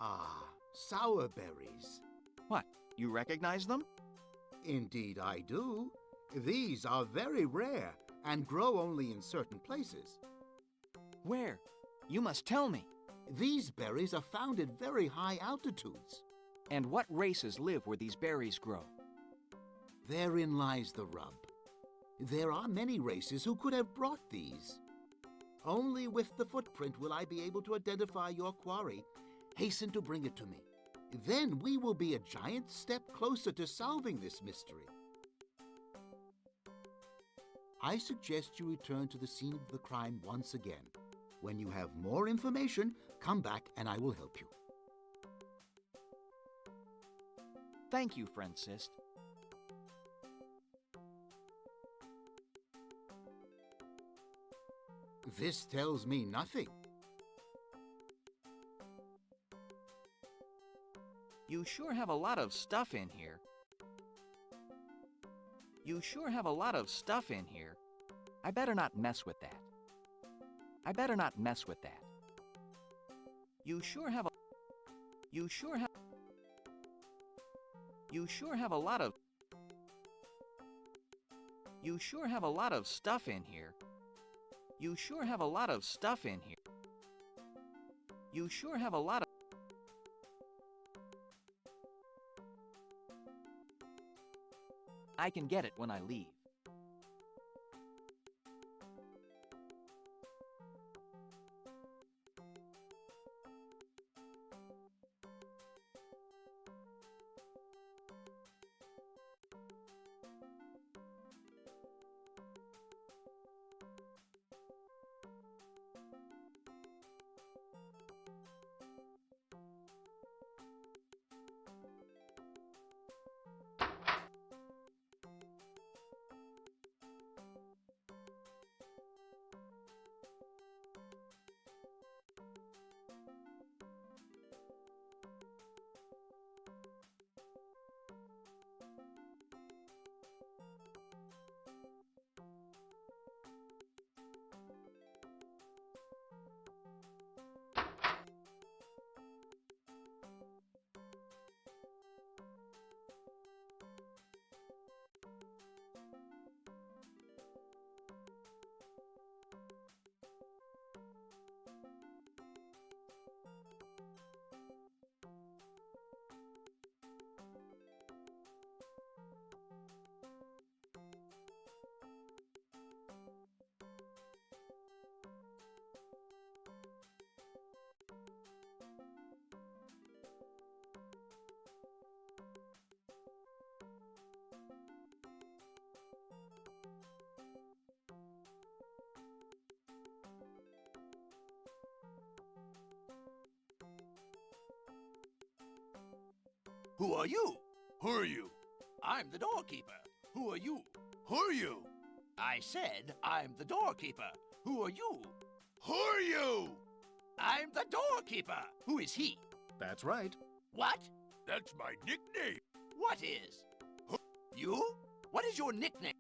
Ah, sour berries. What, you recognize them? Indeed I do. These are very rare and grow only in certain places. Where? You must tell me. These berries are found at very high altitudes. And what races live where these berries grow? Therein lies the rub. There are many races who could have brought these. Only with the footprint will I be able to identify your quarry. Hasten to bring it to me. Then we will be a giant step closer to solving this mystery. I suggest you return to the scene of the crime once again. When you have more information, come back and I will help you. Thank you, friend Sist. This tells me nothing. You sure have a lot of stuff in here. You sure have a lot of stuff in here. I better not mess with that. I better not mess with that. You sure have a... You sure have... You sure have a lot of... You sure have a lot of stuff in here. You sure have a lot of stuff in here. You sure have a lot of... I can get it when I leave. Who are you? Who are you? I'm the doorkeeper. Who are you? Who are you? I said I'm the doorkeeper. Who are you? Who are you? I'm the doorkeeper. Who is he? That's right. What? That's my nickname. What is? You? What is your nickname?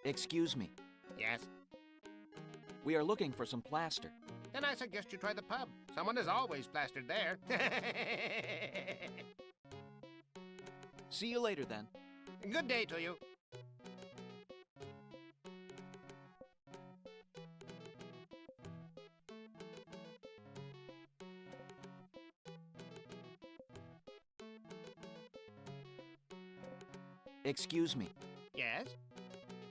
Excuse me. Yes? We are looking for some plaster. Then I suggest you try the pub. Someone is always plastered there. See you later, then. Good day to you. Excuse me. Yes?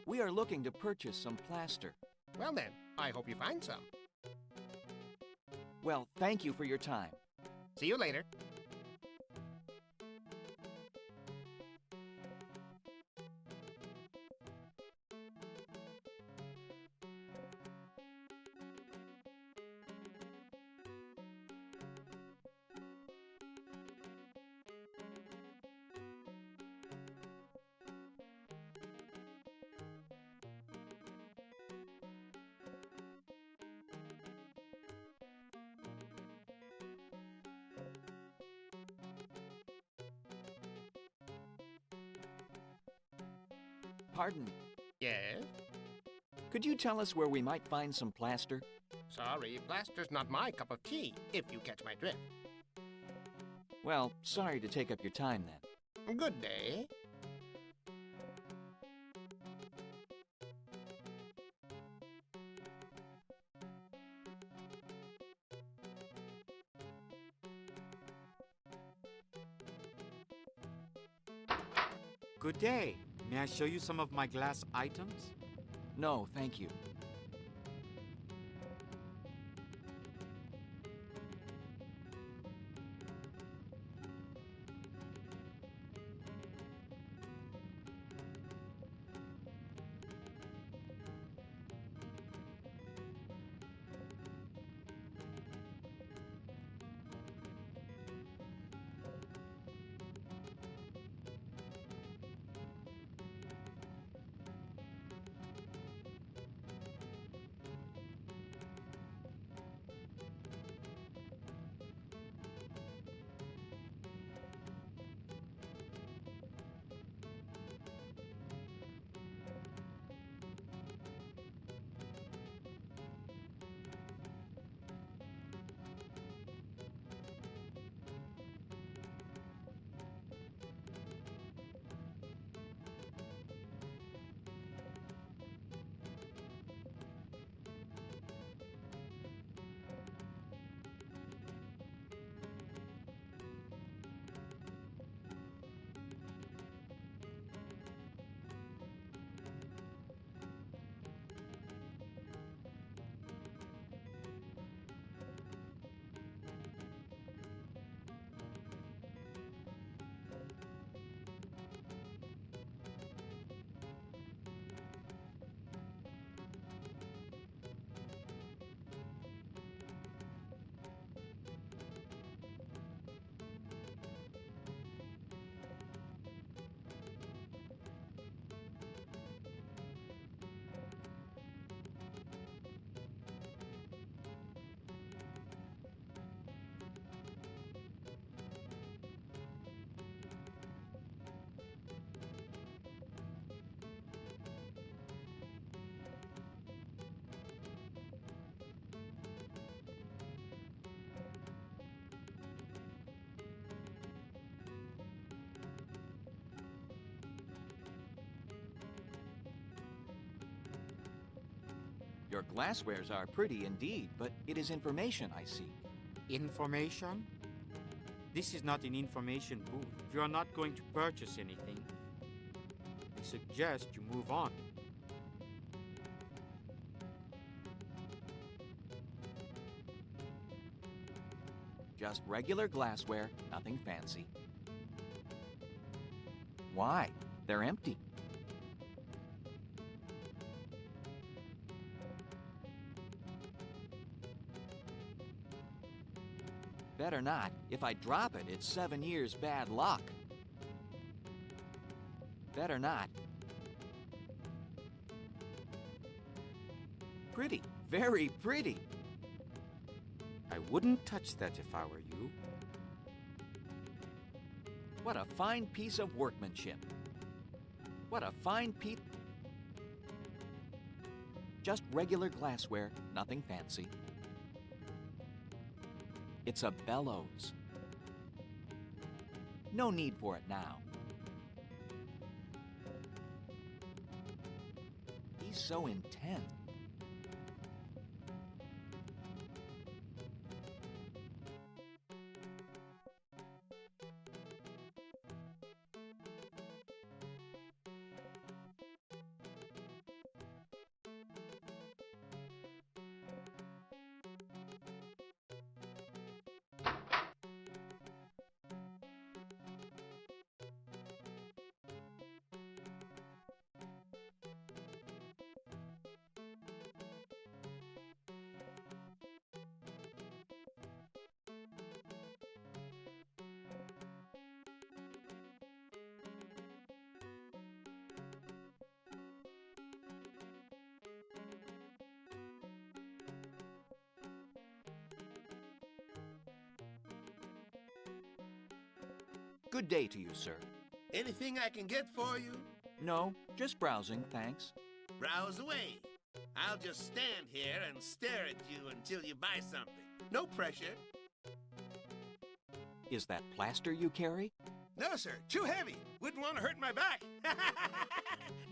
We are looking to purchase some plaster. Well then, I hope you find some. Well, thank you for your time. See you later. Pardon me. Yes? Could you tell us where we might find some plaster? Sorry, plaster's not my cup of tea, if you catch my drift. Well, sorry to take up your time then. Good day. Good day. May I show you some of my glass items? No, thank you. Your glasswares are pretty indeed, but it is information I seek. Information? This is not an information booth. You are not going to purchase anything. I suggest you move on. Just regular glassware, nothing fancy. Why? They're empty. Better not. If I drop it, it's 7 years bad luck. Better not. Pretty. Very pretty. I wouldn't touch that if I were you. What a fine piece of workmanship. What a fine piece. Just regular glassware, nothing fancy. It's a bellows. No need for it now. He's so intense. Good day to you, sir. Anything I can get for you? No, just browsing, thanks. Browse away. I'll just stand here and stare at you until you buy something. No pressure. Is that plaster you carry? No, sir. Too heavy. Wouldn't want to hurt my back.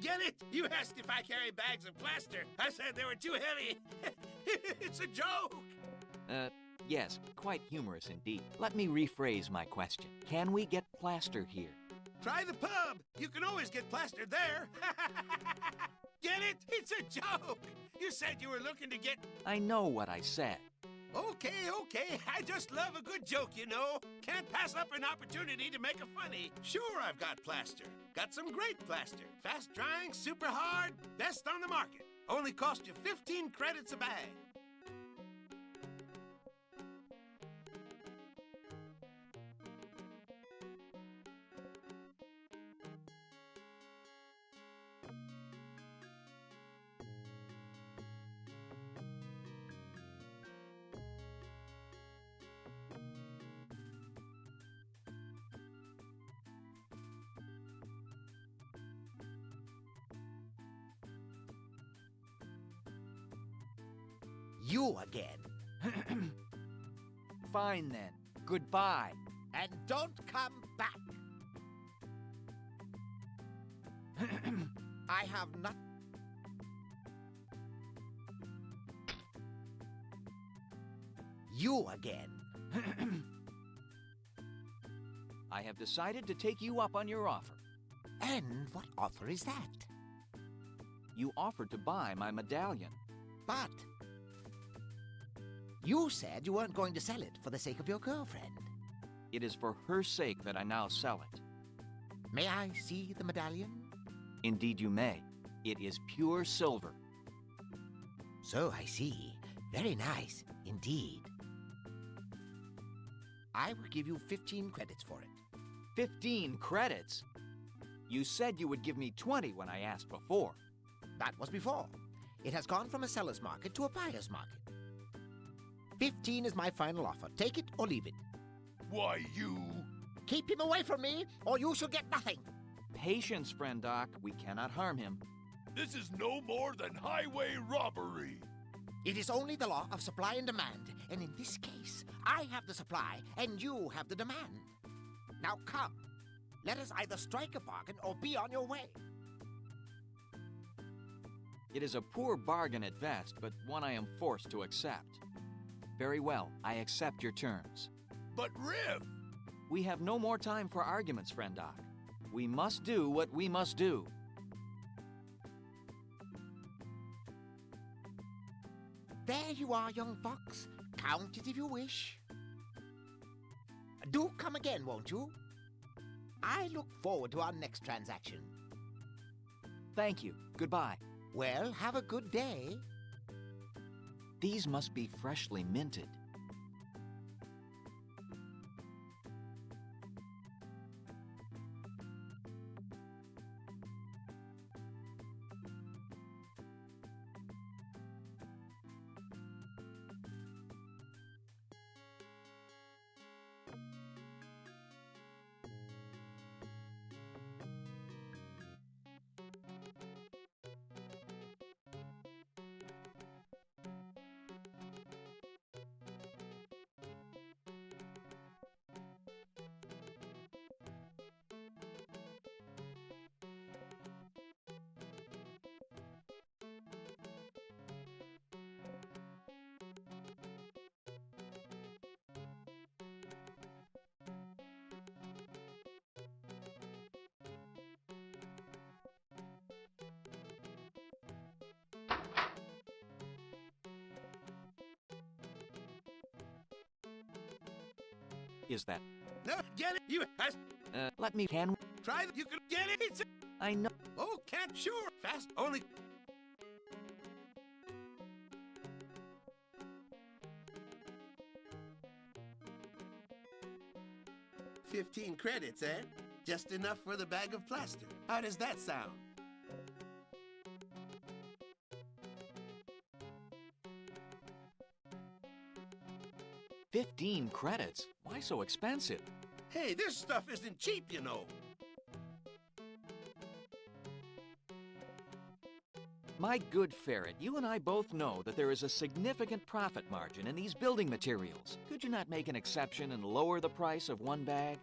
Get it? You asked if I carry bags of plaster. I said they were too heavy. It's a joke. Yes, quite humorous indeed. Let me rephrase my question. Can we get plaster here? Try the pub. You can always get plastered there. Get it? It's a joke. You said you were looking to get... I know what I said. Okay. I just love a good joke, you know. Can't pass up an opportunity to make a funny. Sure, I've got plaster. Got some great plaster. Fast drying, super hard, best on the market. Only cost you 15 credits a bag. You again. Fine then. Goodbye. And don't come back. I have not... You again. I have decided to take you up on your offer. And what offer is that? You offered to buy my medallion. But... you said you weren't going to sell it for the sake of your girlfriend. It is for her sake that I now sell it. May I see the medallion? Indeed you may. It is pure silver. So I see. Very nice, indeed. I will give you 15 credits for it. 15 credits? You said you would give me 20 when I asked before. That was before. It has gone from a seller's market to a buyer's market. 15 is my final offer. Take it or leave it. Why, you... Keep him away from me, or you shall get nothing. Patience, friend Doc. We cannot harm him. This is no more than highway robbery. It is only the law of supply and demand, and in this case, I have the supply and you have the demand. Now come, let us either strike a bargain or be on your way. It is a poor bargain at best, but one I am forced to accept. Very well, I accept your terms. But Riff! We have no more time for arguments, friend Doc. We must do what we must do. There you are, young fox. Count it if you wish. Do come again, won't you? I look forward to our next transaction. Thank you. Goodbye. Well, have a good day. These must be freshly minted. Is that? No, get it. You has. Let me. Can try. You can get it. It's I know. Oh, can't. Sure. Fast. Only. $15 credits, eh? Just enough for the bag of plaster. How does that sound? $15 credits? Why so expensive? Hey, this stuff isn't cheap, you know. My good ferret, you and I both know that there is a significant profit margin in these building materials. Could you not make an exception and lower the price of one bag?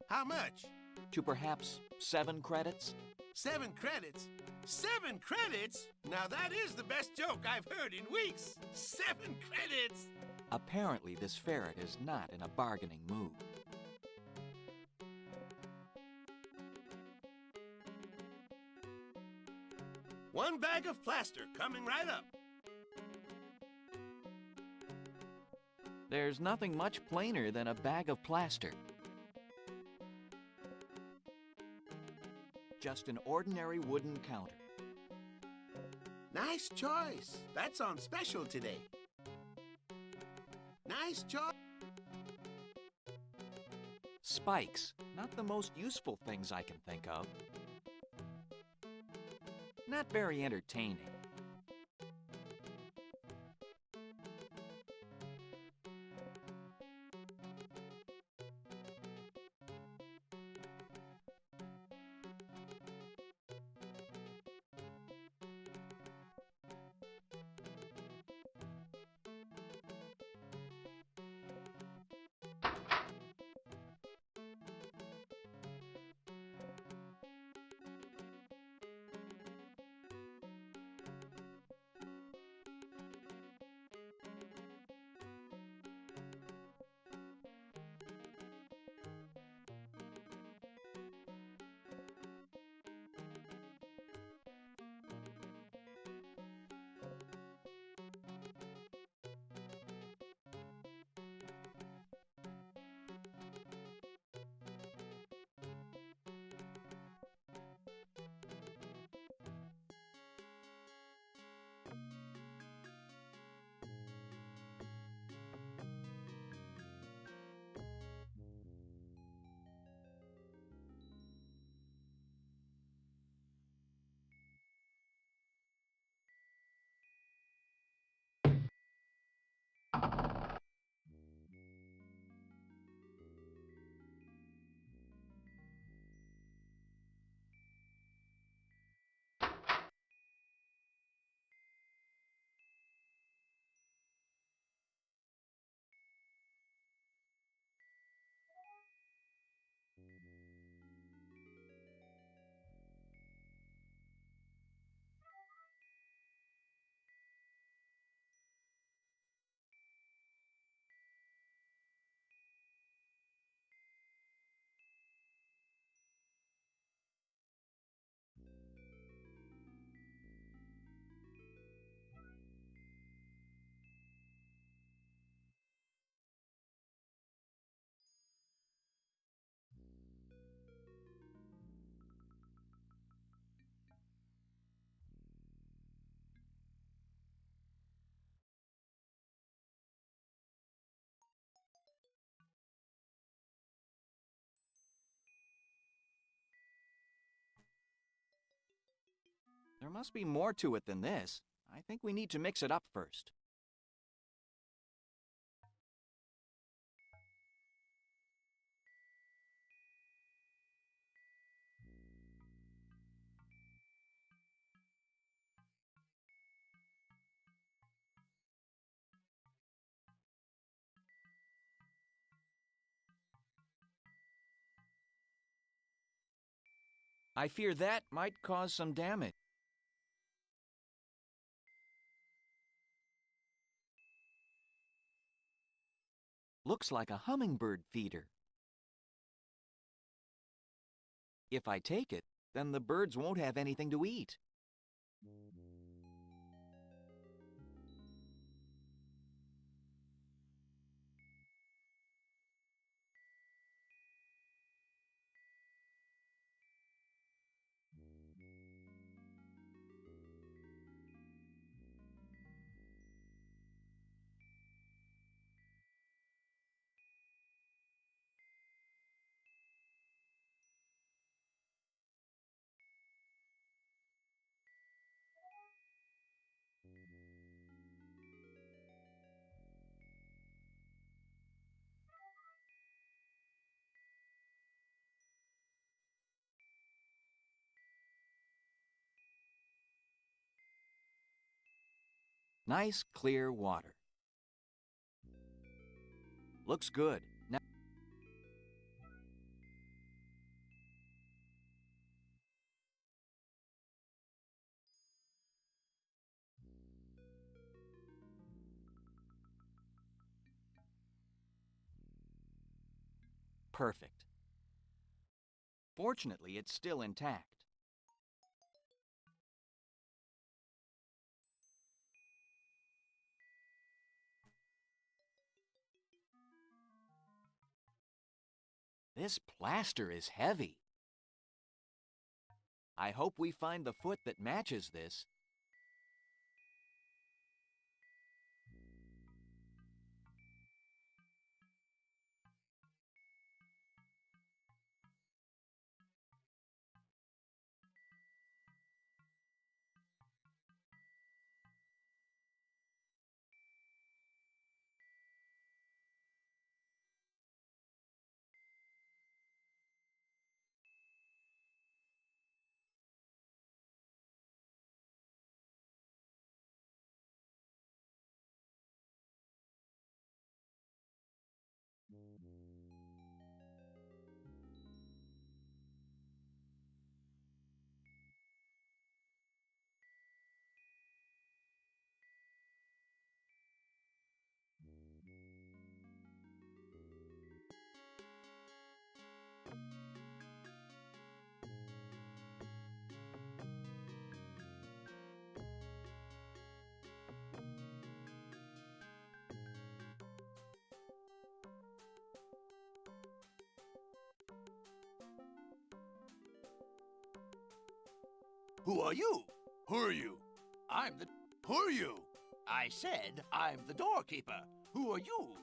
How much? To perhaps 7 credits? 7 credits? 7 credits? Now that is the best joke I've heard in weeks. 7 credits! Apparently, this ferret is not in a bargaining mood. One bag of plaster coming right up. There's nothing much plainer than a bag of plaster. Just an ordinary wooden counter. Nice choice. That's on special today. Nice choice. Spikes, not the most useful things I can think of. Not very entertaining. There must be more to it than this. I think we need to mix it up first. I fear that might cause some damage. Looks like a hummingbird feeder. If I take it, then the birds won't have anything to eat. Nice, clear water. Looks good. Now, perfect. Fortunately, it's still intact. This plaster is heavy. I hope we find the foot that matches this. Who are you? Who are you? Who are you? I said I'm the doorkeeper. Who are you?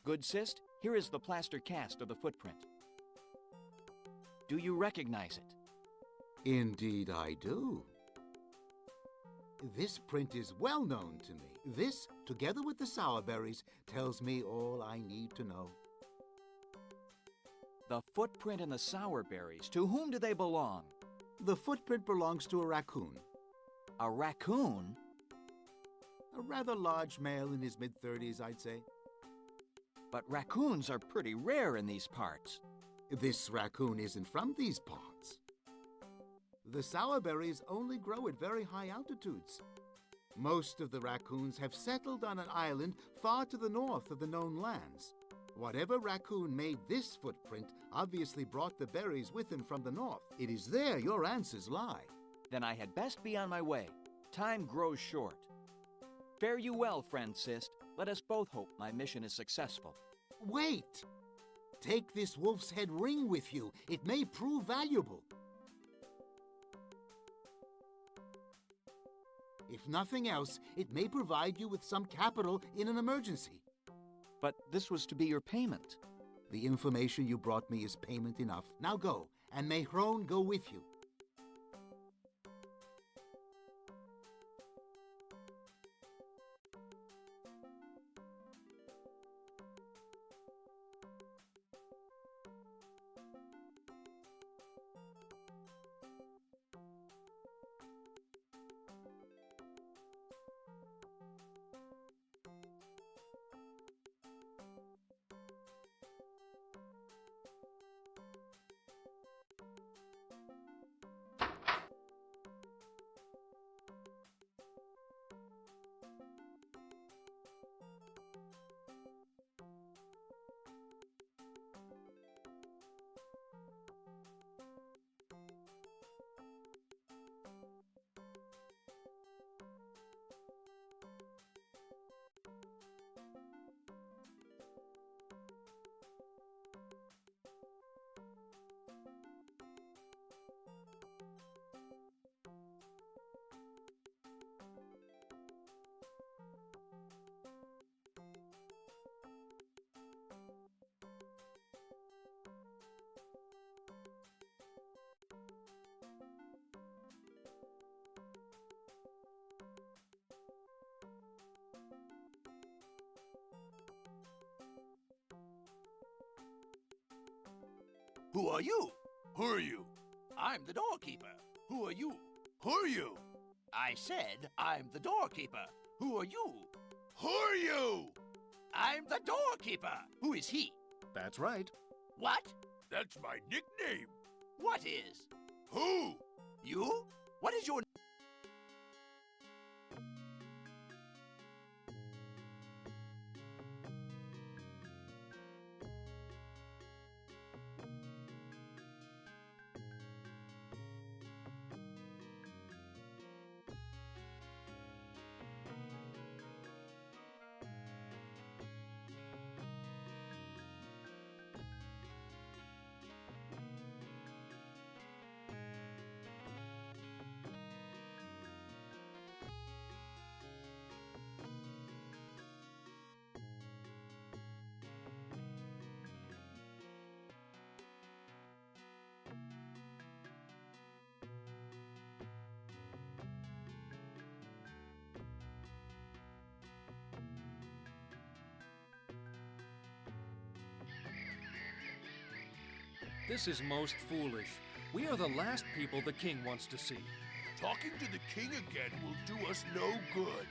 Good Sist, here is the plaster cast of the footprint. Do you recognize it? Indeed I do. This print is well known to me. This, together with the sour berries, tells me all I need to know. The footprint and the sour berries, to whom do they belong? The footprint belongs to a raccoon. A raccoon? A rather large male in his mid-30s, I'd say. But raccoons are pretty rare in these parts. This raccoon isn't from these parts. The sour berries only grow at very high altitudes. Most of the raccoons have settled on an island far to the north of the known lands. Whatever raccoon made this footprint obviously brought the berries with him from the north. It is there your answers lie. Then I had best be on my way. Time grows short. Fare you well, friend Sist. Let us both hope my mission is successful. Wait! Take this wolf's head ring with you. It may prove valuable. If nothing else, it may provide you with some capital in an emergency. But this was to be your payment. The information you brought me is payment enough. Now go, and may Hrone go with you. Who are you? Who are you? I'm the doorkeeper. Who are you? Who are you? I said I'm the doorkeeper. Who are you? Who are you? I'm the doorkeeper. Who is he? That's right. What? That's my nickname. What is? Who? You? What is your... This is most foolish. We are the last people the king wants to see. Talking to the king again will do us no good.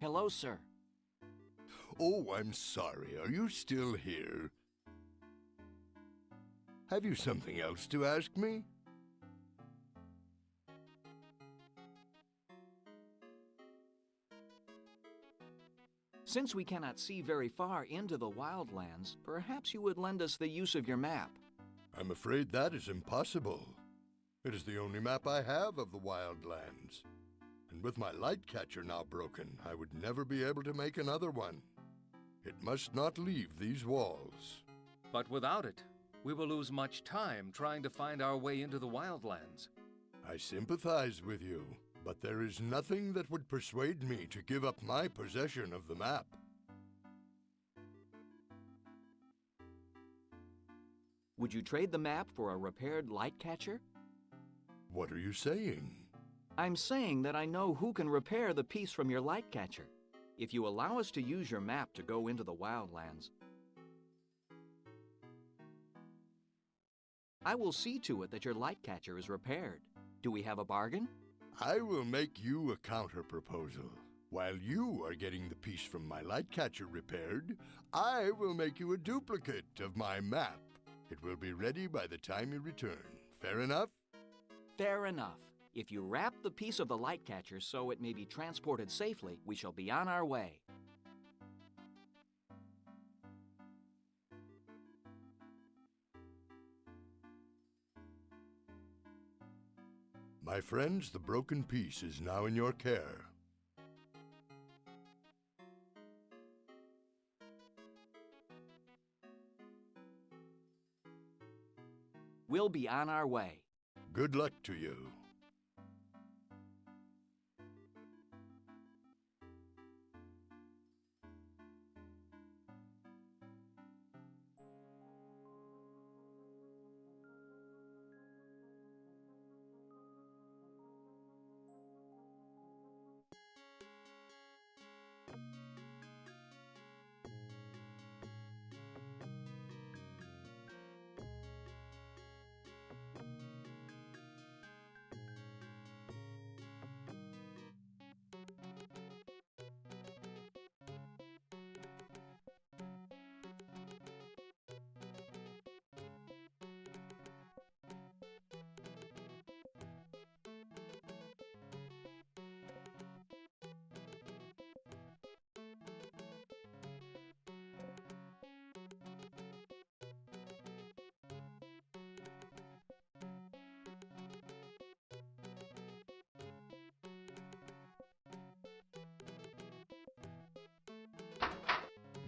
Hello, sir. Oh, I'm sorry. Are you still here? Have you something else to ask me? Since we cannot see very far into the wildlands, perhaps you would lend us the use of your map. I'm afraid that is impossible. It is the only map I have of the wildlands. And with my light catcher now broken, I would never be able to make another one. It must not leave these walls. But without it, we will lose much time trying to find our way into the wildlands. I sympathize with you, but there is nothing that would persuade me to give up my possession of the map. Would you trade the map for a repaired light catcher? What are you saying? I'm saying that I know who can repair the piece from your light catcher. If you allow us to use your map to go into the wildlands, I will see to it that your light catcher is repaired. Do we have a bargain? I will make you a counter-proposal. While you are getting the piece from my light catcher repaired, I will make you a duplicate of my map. It will be ready by the time you return. Fair enough? Fair enough. If you wrap the piece of the light catcher so it may be transported safely, we shall be on our way. My friends, the broken piece is now in your care. We'll be on our way. Good luck to you.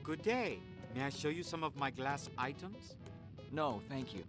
Good day. May I show you some of my glass items? No, thank you.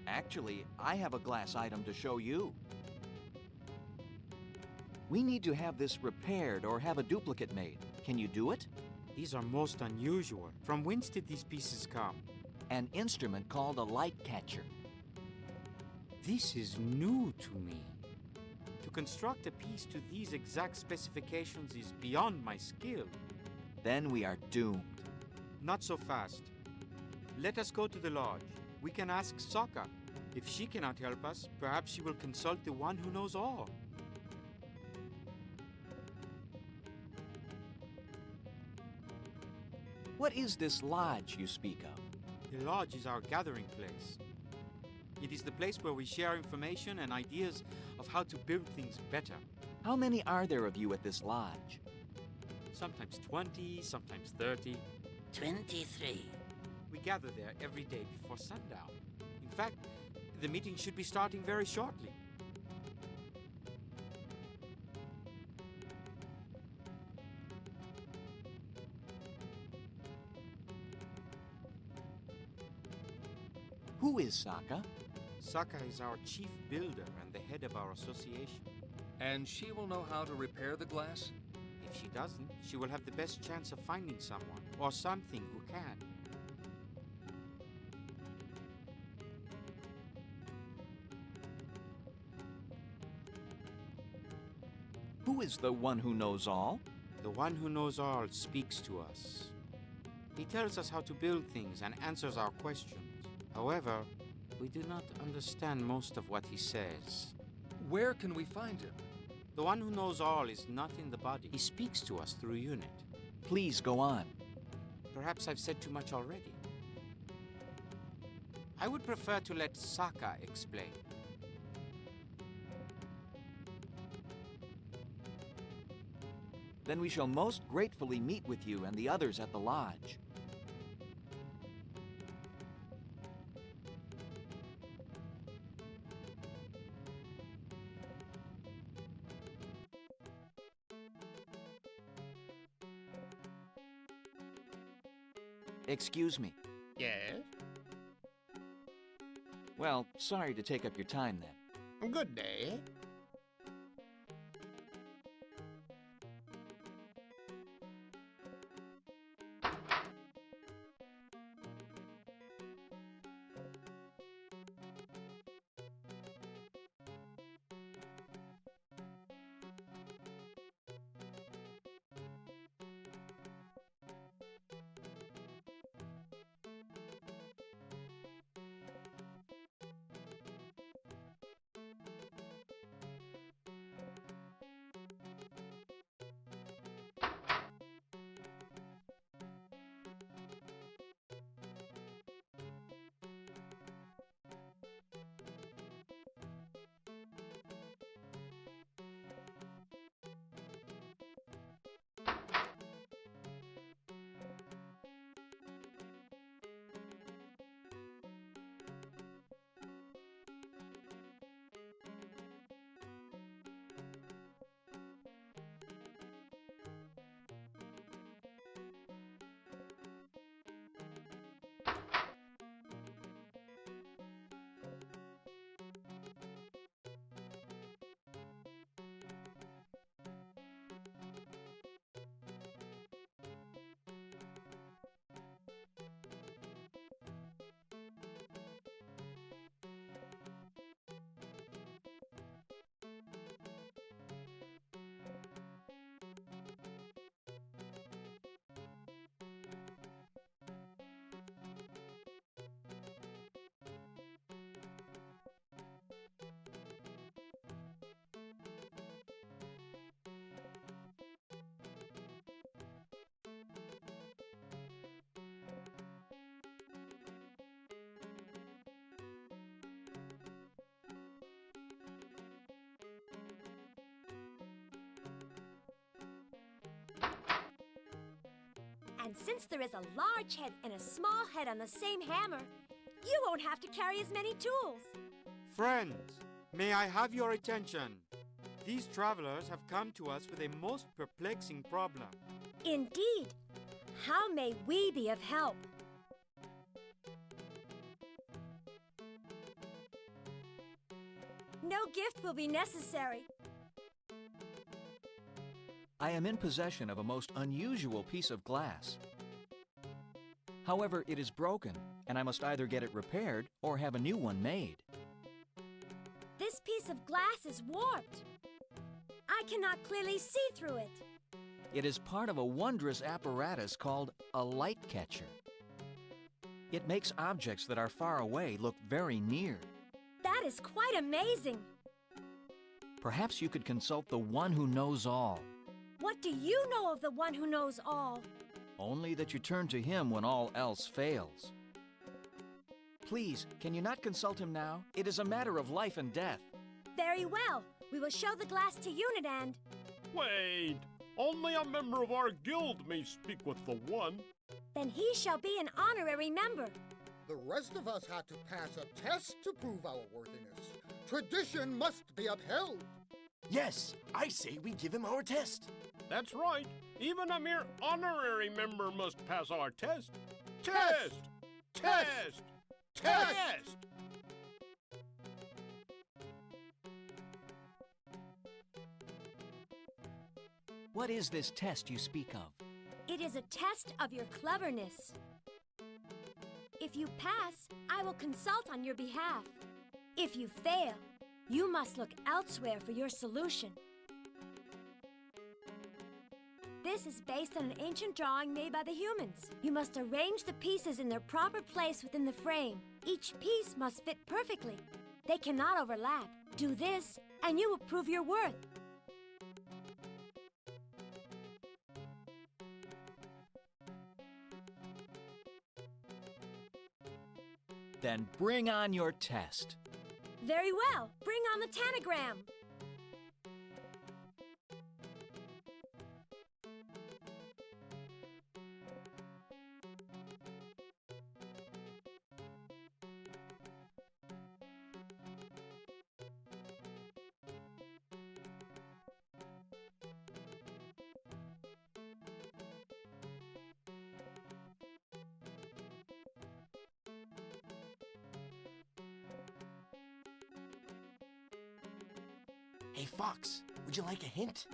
Actually, I have a glass item to show you. We need to have this repaired or have a duplicate made. Can you do it? These are most unusual. From whence did these pieces come? An instrument called a light catcher. This is new to me. To construct a piece to these exact specifications is beyond my skill. Then we are doomed. Not so fast. Let us go to the lodge. We can ask Sokka. If she cannot help us, perhaps she will consult the one who knows all. What is this lodge you speak of? The lodge is our gathering place. It is the place where we share information and ideas of how to build things better. How many are there of you at this lodge? Sometimes 20, sometimes 30. 23. We gather there every day before sundown. In fact, the meeting should be starting very shortly. Who is Sokka? Sokka is our chief builder and the head of our association. And she will know how to repair the glass? If she doesn't, she will have the best chance of finding someone or something who can. Who is the one who knows all? The one who knows all speaks to us. He tells us how to build things and answers our questions. However, we do not understand most of what he says. Where can we find him? The one who knows all is not in the body. He speaks to us through unit. Please go on. Perhaps I've said too much already. I would prefer to let Sokka explain. Then we shall most gratefully meet with you and the others at the lodge. Excuse me. Yes? Well, sorry to take up your time then. Good day. And since there is a large head and a small head on the same hammer, you won't have to carry as many tools. Friends, may I have your attention? These travelers have come to us with a most perplexing problem. Indeed. How may we be of help? No gift will be necessary. I am in possession of a most unusual piece of glass. However, it is broken, and I must either get it repaired or have a new one made. This piece of glass is warped. I cannot clearly see through it. It is part of a wondrous apparatus called a light catcher. It makes objects that are far away look very near. That is quite amazing. Perhaps you could consult the one who knows all. What do you know of the one who knows all? Only that you turn to him when all else fails. Please, can you not consult him now? It is a matter of life and death. Very well. We will show the glass to Unit and... Wait! Only a member of our guild may speak with the one. Then he shall be an honorary member. The rest of us had to pass a test to prove our worthiness. Tradition must be upheld. Yes, I say we give him our test. That's right. Even a mere honorary member must pass our test. Test! Test! Test! What is this test you speak of? It is a test of your cleverness. If you pass, I will consult on your behalf. If you fail, you must look elsewhere for your solution. This is based on an ancient drawing made by the humans. You must arrange the pieces in their proper place within the frame. Each piece must fit perfectly. They cannot overlap. Do this, and you will prove your worth. Then bring on your test. Very well. Bring on the tanagram. Hey, Fox, would you like a hint?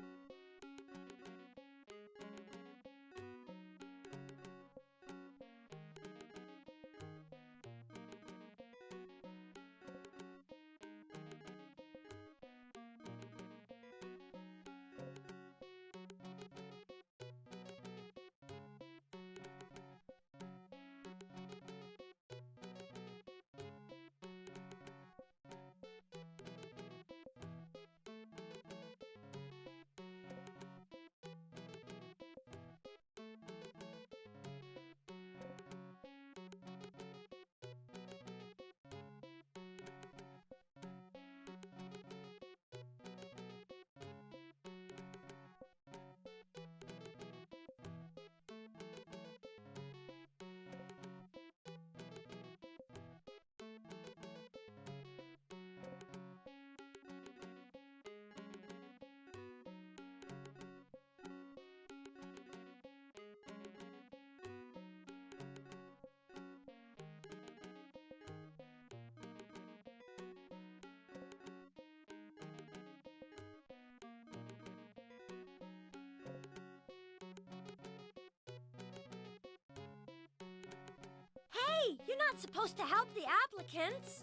Hey, you're not supposed to help the applicants.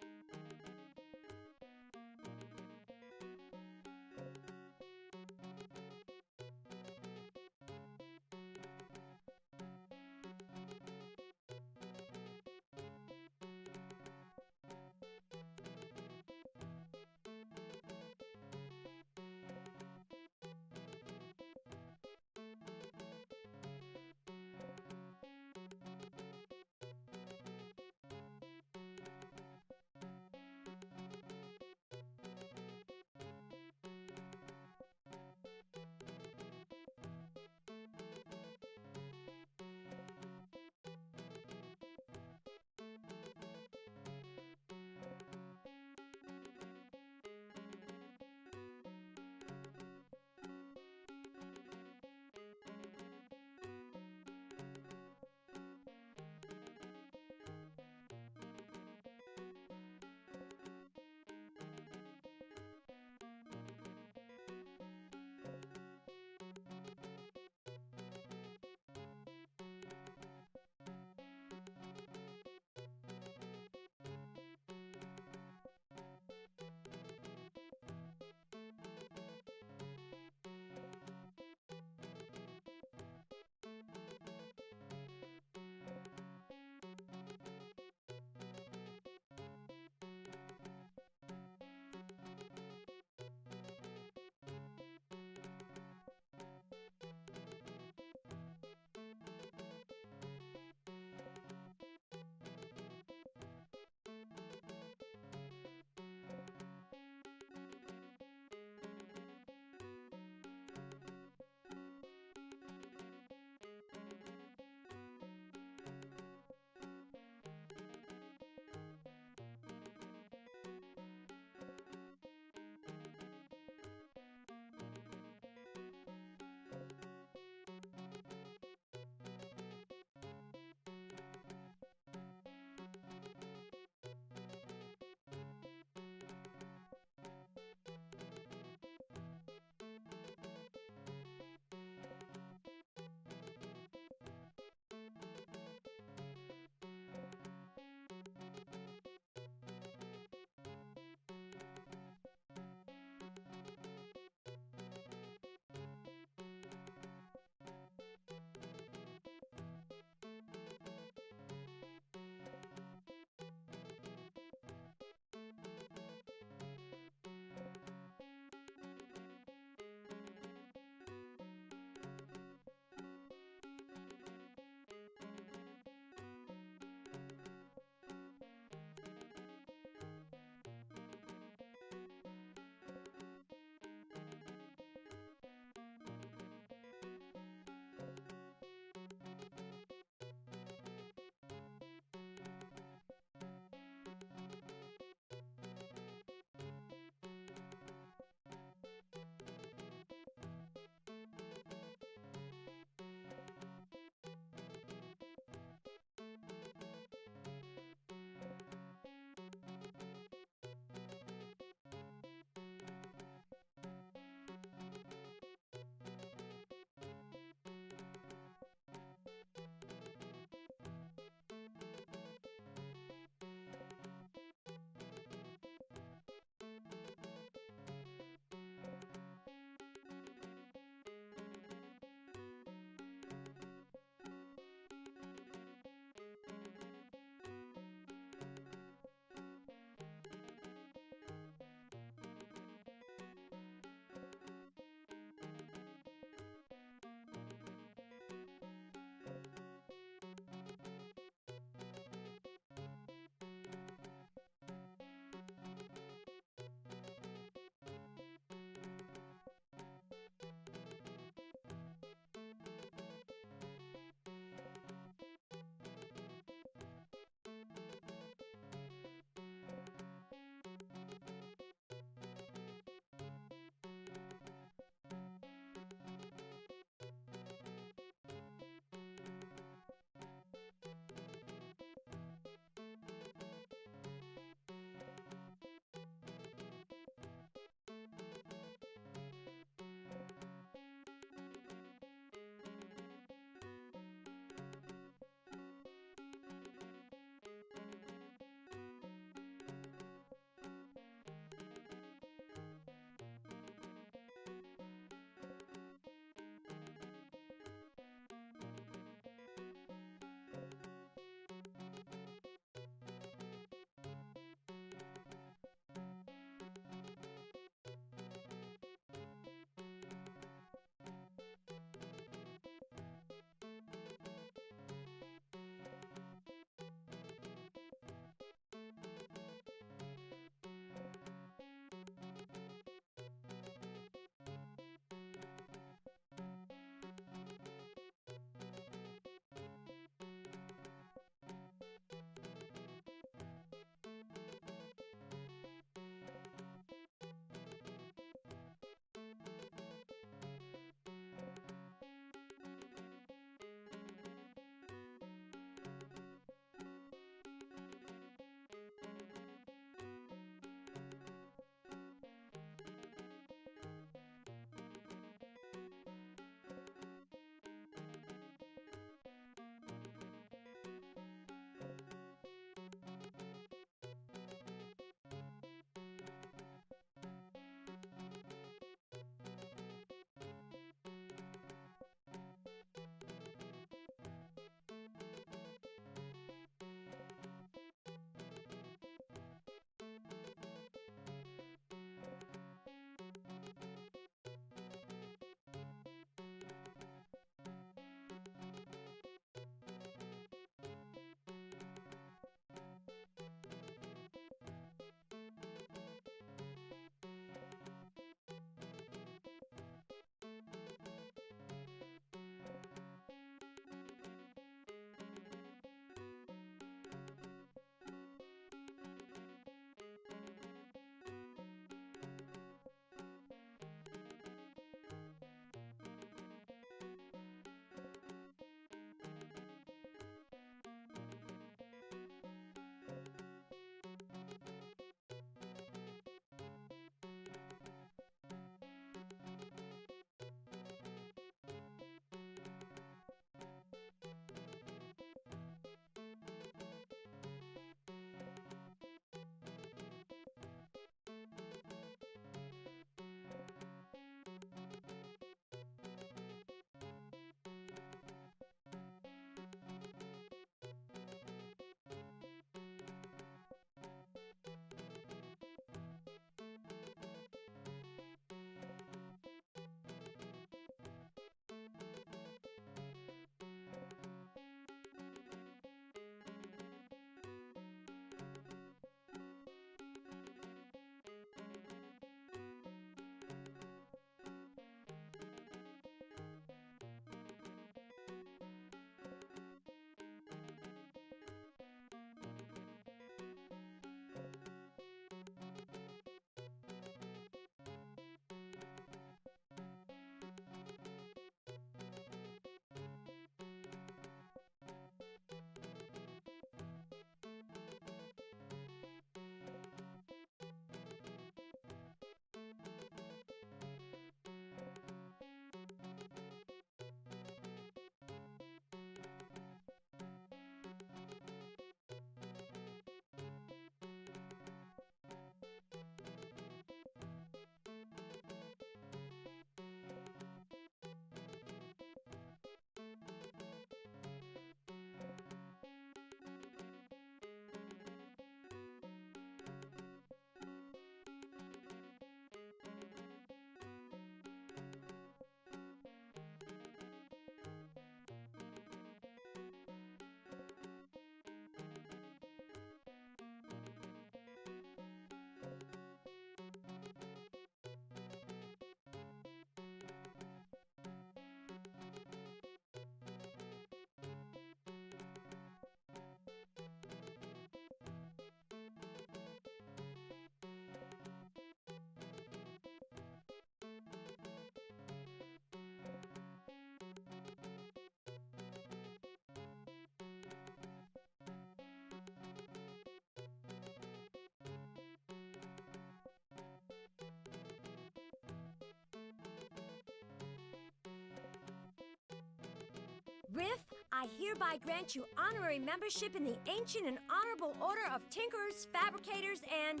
Riff, I hereby grant you honorary membership in the Ancient and Honorable Order of Tinkerers, Fabricators, and...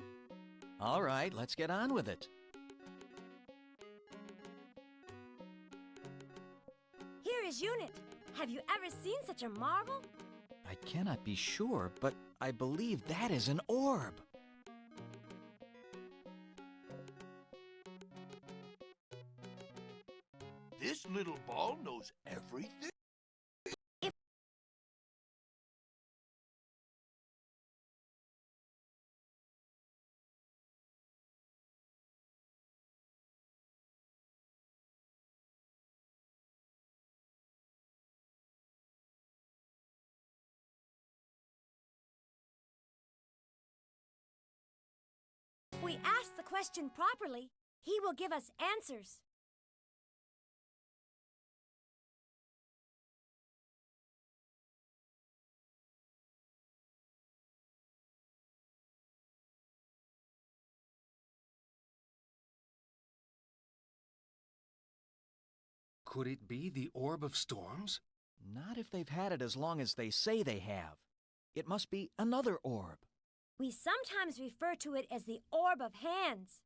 All right, let's get on with it. Here is Unit. Have you ever seen such a marvel? I cannot be sure, but I believe that is an orb. This little ball knows everything. If we ask the question properly, he will give us answers. Could it be the Orb of Storms? Not if they've had it as long as they say they have. It must be another orb. We sometimes refer to it as the Orb of Hands.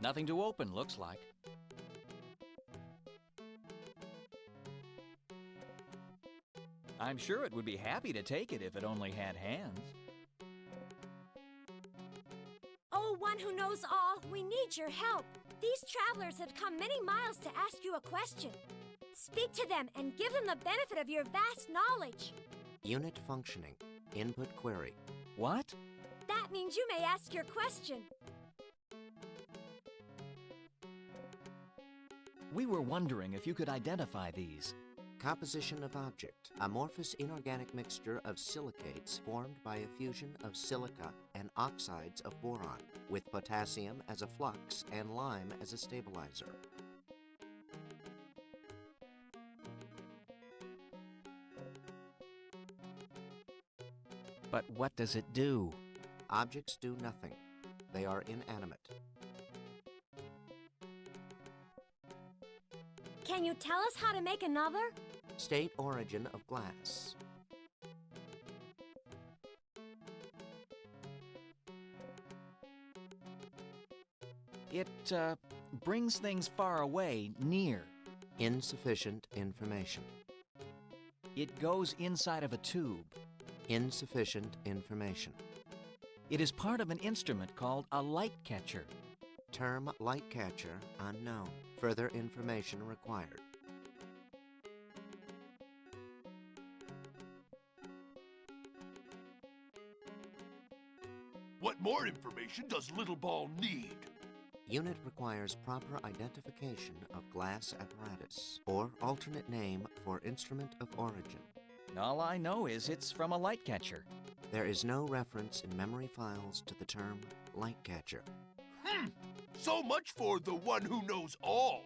Nothing to open, looks like. I'm sure it would be happy to take it if it only had hands. Oh, one who knows all, we need your help. These travelers have come many miles to ask you a question. Speak to them and give them the benefit of your vast knowledge. Unit functioning. Input query. What? That means you may ask your question. We were wondering if you could identify these. Composition of object. Amorphous inorganic mixture of silicates formed by a fusion of silica and oxides of boron, with potassium as a flux and lime as a stabilizer. But what does it do? Objects do nothing. They are inanimate. Can you tell us how to make another? State origin of glass. It, brings things far away, near. Insufficient information. It goes inside of a tube. Insufficient information. It is part of an instrument called a light catcher. Term light catcher unknown. Further information required. What more information does Little Ball need? Unit requires proper identification of glass apparatus, or alternate name for instrument of origin. All I know is it's from a light catcher. There is no reference in memory files to the term light catcher. So much for the one who knows all.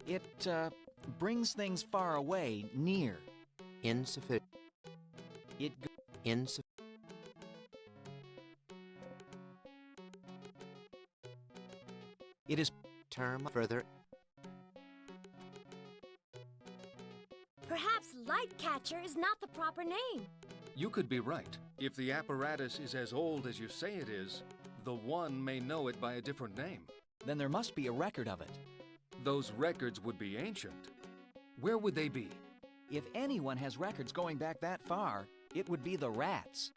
It, brings things far away, near. Insufficient. It insufficient. It is term further. Perhaps light catcher is not the proper name. You could be right. If the apparatus is as old as you say it is, the one may know it by a different name. Then there must be a record of it. Those records would be ancient. Where would they be? If anyone has records going back that far, it would be the rats.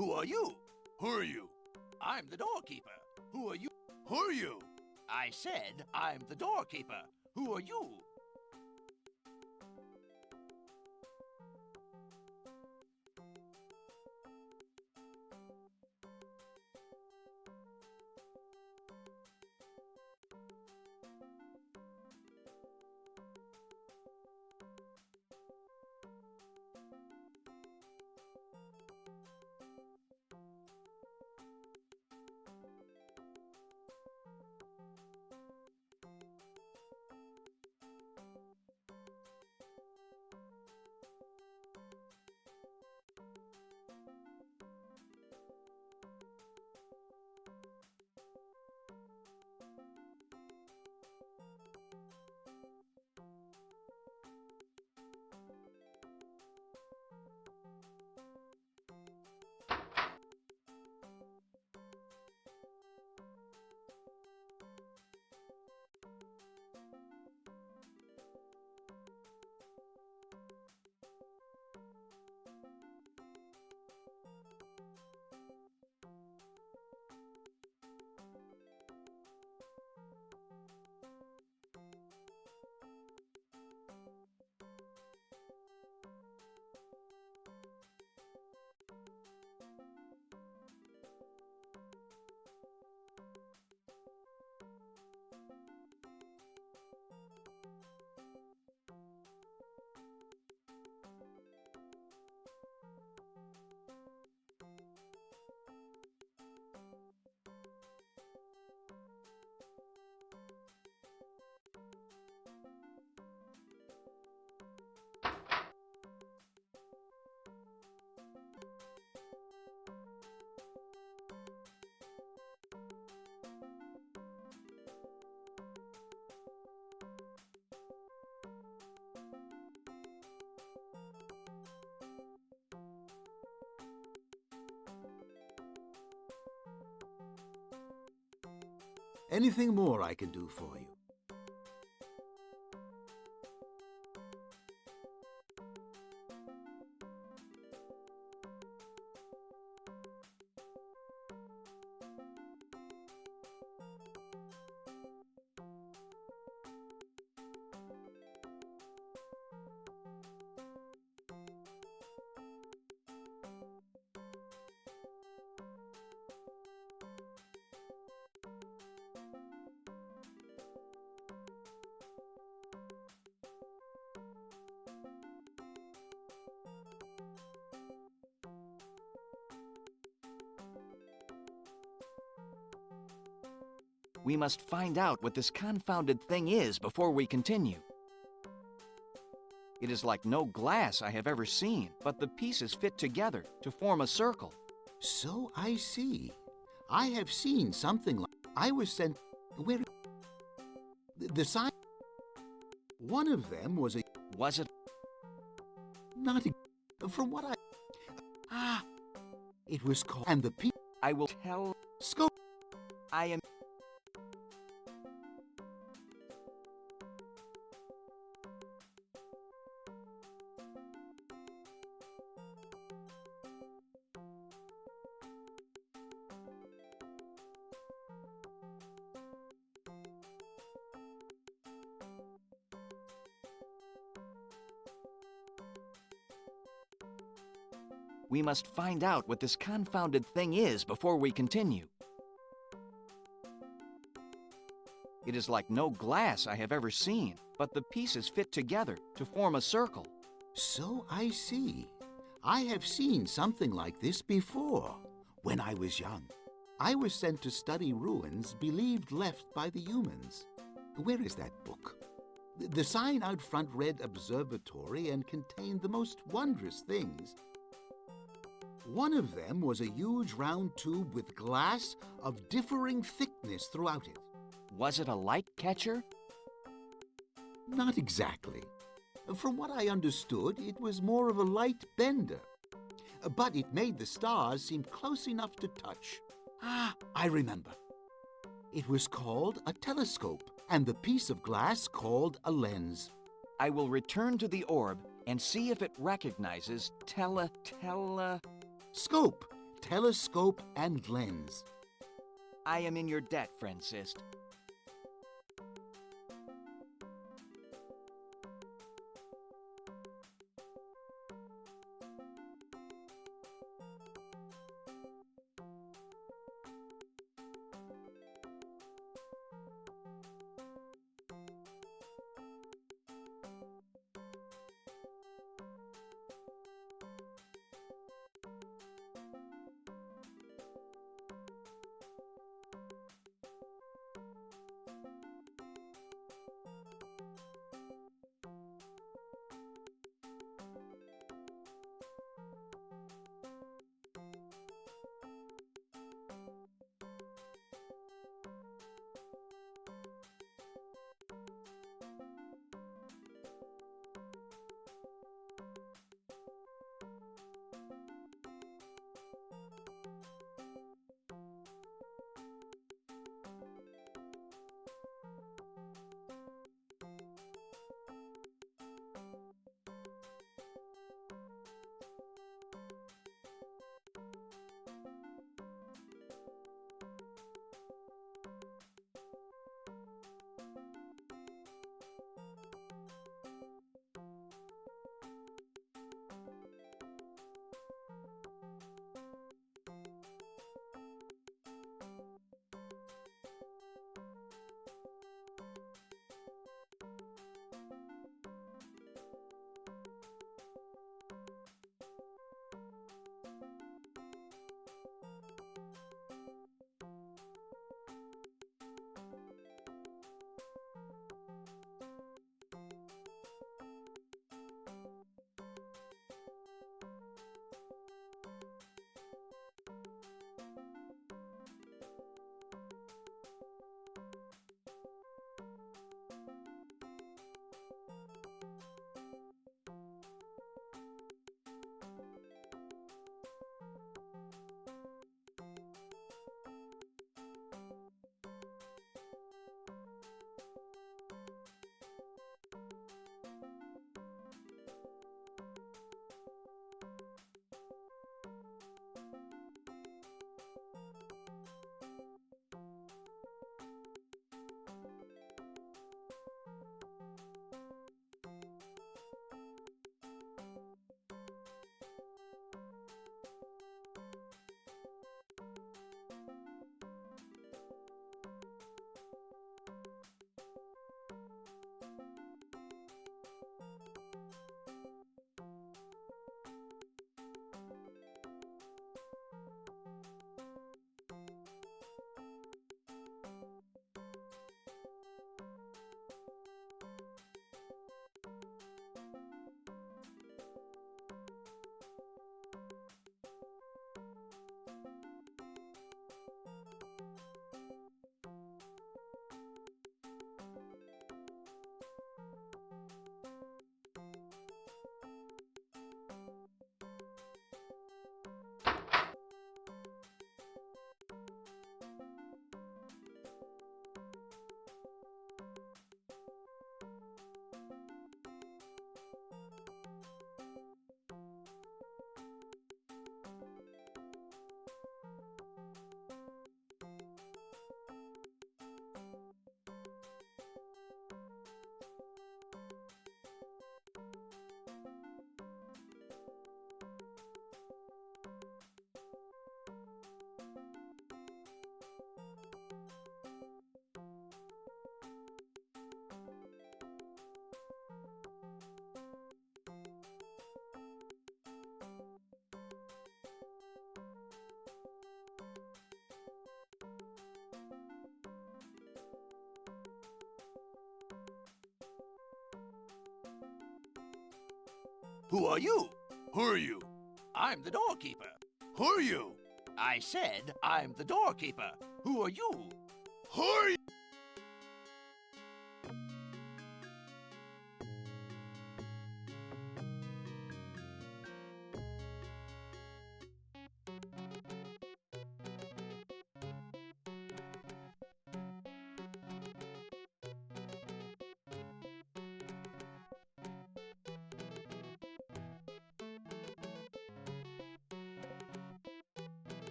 Who are you? Who are you? I'm the doorkeeper. Who are you? Who are you? I said I'm the doorkeeper. Who are you? Anything more I can do for you? We must find out what this confounded thing is before we continue. It is like no glass I have ever seen, but the pieces fit together to form a circle. So I see. I have seen something like... I was sent... Where... The sign... One of them was a... Was it? Not a... From what I... Ah! It was called... And the people... I will tell... Scope... I am... We must find out what this confounded thing is before we continue. It is like no glass I have ever seen, but the pieces fit together to form a circle. So I see. I have seen something like this before, when I was young. I was sent to study ruins believed left by the humans. Where is that book? The sign out front read observatory and contained the most wondrous things. One of them was a huge round tube with glass of differing thickness throughout it. Was it a light catcher? Not exactly. From what I understood, it was more of a light bender. But it made the stars seem close enough to touch. Ah, I remember. It was called a telescope, and the piece of glass called a lens. I will return to the orb and see if it recognizes Scope. telescope and lens. I am in your debt, friend Sist. Who are you? Who are you? I'm the doorkeeper. Who are you? I said I'm the doorkeeper. Who are you? Who are you?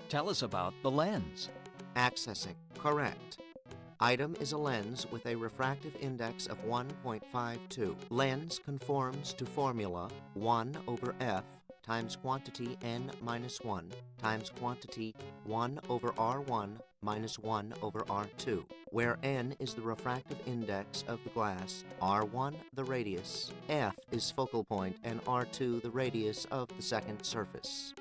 Tell us about the lens. Accessing. Correct. Item is a lens with a refractive index of 1.52. Lens conforms to formula 1 over f times quantity n minus 1 times quantity 1 over r1 minus 1 over r2, where n is the refractive index of the glass, r1 the radius, f is focal point, and r2 the radius of the second surface.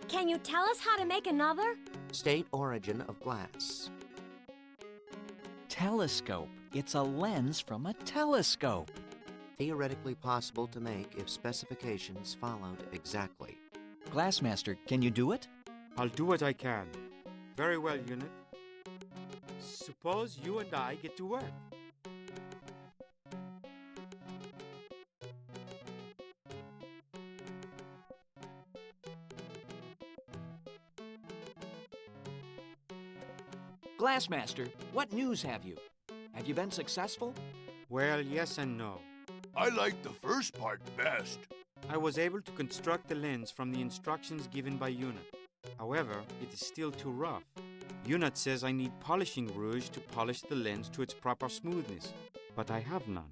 Can you tell us how to make another? State origin of glass. Telescope. It's a lens from a telescope. Theoretically possible to make if specifications followed exactly. Glassmaster, can you do it? I'll do what I can. Very well, Unit. Suppose you and I get to work. Glassmaster, what news have you? Have you been successful? Well, yes and no. I like the first part best. I was able to construct the lens from the instructions given by Unit. However, it is still too rough. Unit says I need polishing rouge to polish the lens to its proper smoothness, but I have none.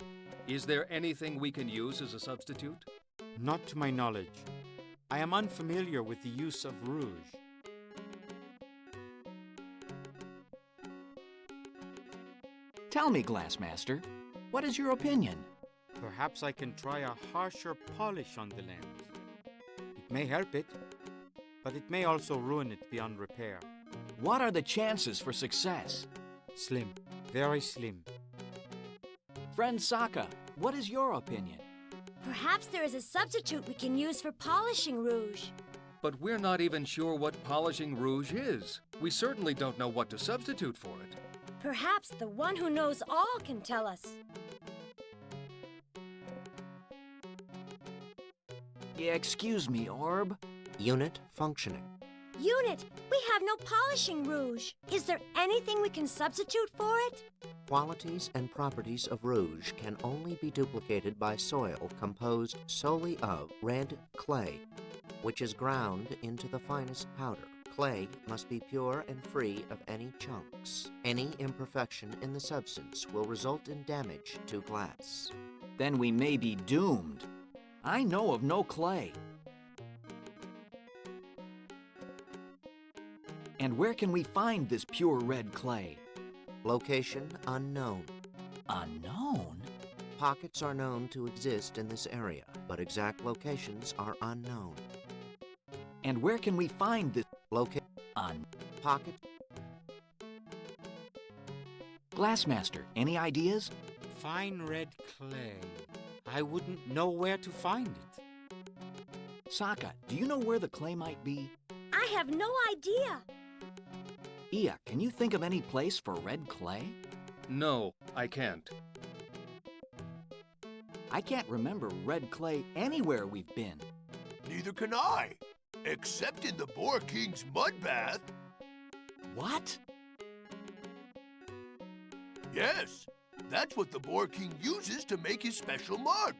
Is there anything we can use as a substitute? Not to my knowledge. I am unfamiliar with the use of rouge. Tell me, Glassmaster, what is your opinion? Perhaps I can try a harsher polish on the lens. It may help it, but it may also ruin it beyond repair. What are the chances for success? Slim. Very slim. Friend Sokka, what is your opinion? Perhaps there is a substitute we can use for polishing rouge. But we're not even sure what polishing rouge is. We certainly don't know what to substitute for it. Perhaps the one who knows all can tell us. Yeah, excuse me, Orb. Unit functioning. Unit, we have no polishing rouge. Is there anything we can substitute for it? Qualities and properties of rouge can only be duplicated by soil composed solely of red clay, which is ground into the finest powder. Clay must be pure and free of any chunks. Any imperfection in the substance will result in damage to glass. Then we may be doomed. I know of no clay. And where can we find this pure red clay? Location unknown. Unknown? Pockets are known to exist in this area, but exact locations are unknown. And where can we find this pocket? Glassmaster, any ideas? Fine red clay. I wouldn't know where to find it. Sokka, do you know where the clay might be? I have no idea. Ia, can you think of any place for red clay? No, I can't. I can't remember red clay anywhere we've been. Neither can I, except in the Boar King's mud bath. What? Yes, that's what the Boar King uses to make his special mud.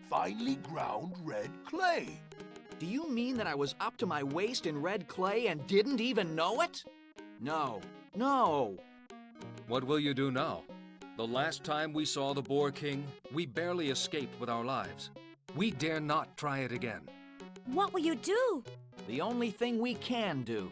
Finely ground red clay. Do you mean that I was up to my waist in red clay and didn't even know it? No. No. What will you do now? The last time we saw the Boar King, we barely escaped with our lives. We dare not try it again. What will you do? The only thing we can do.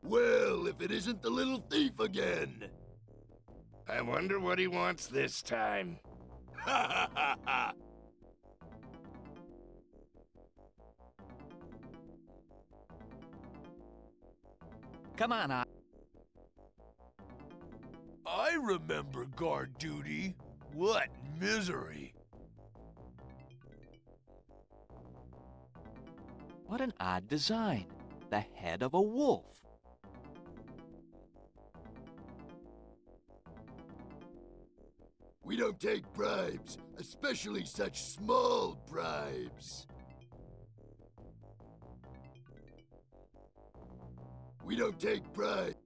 Well, if it isn't the little thief again. I wonder what he wants this time. Ha ha ha ha! Come on, I remember guard duty. What misery. What an odd design. The head of a wolf. We don't take bribes, especially such small bribes. We don't take bribes.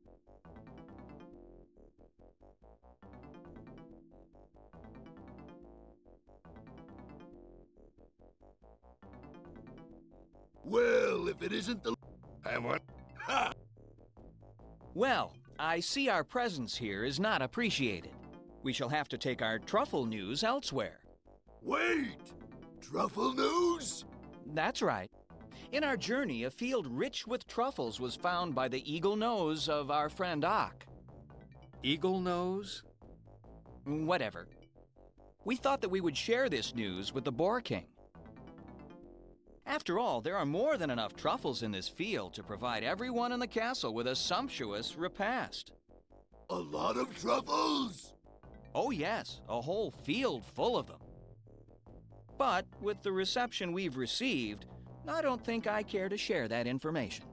Well, if it isn't the... I want... Ha! Well, I see our presence here is not appreciated. We shall have to take our truffle news elsewhere. Wait! Truffle news? That's right. In our journey, a field rich with truffles was found by the eagle nose of our friend Ak. Eagle nose? Whatever. We thought that we would share this news with the Boar King. After all, there are more than enough truffles in this field to provide everyone in the castle with a sumptuous repast. A lot of truffles? Oh yes, a whole field full of them. But with the reception we've received, I don't think I care to share that information.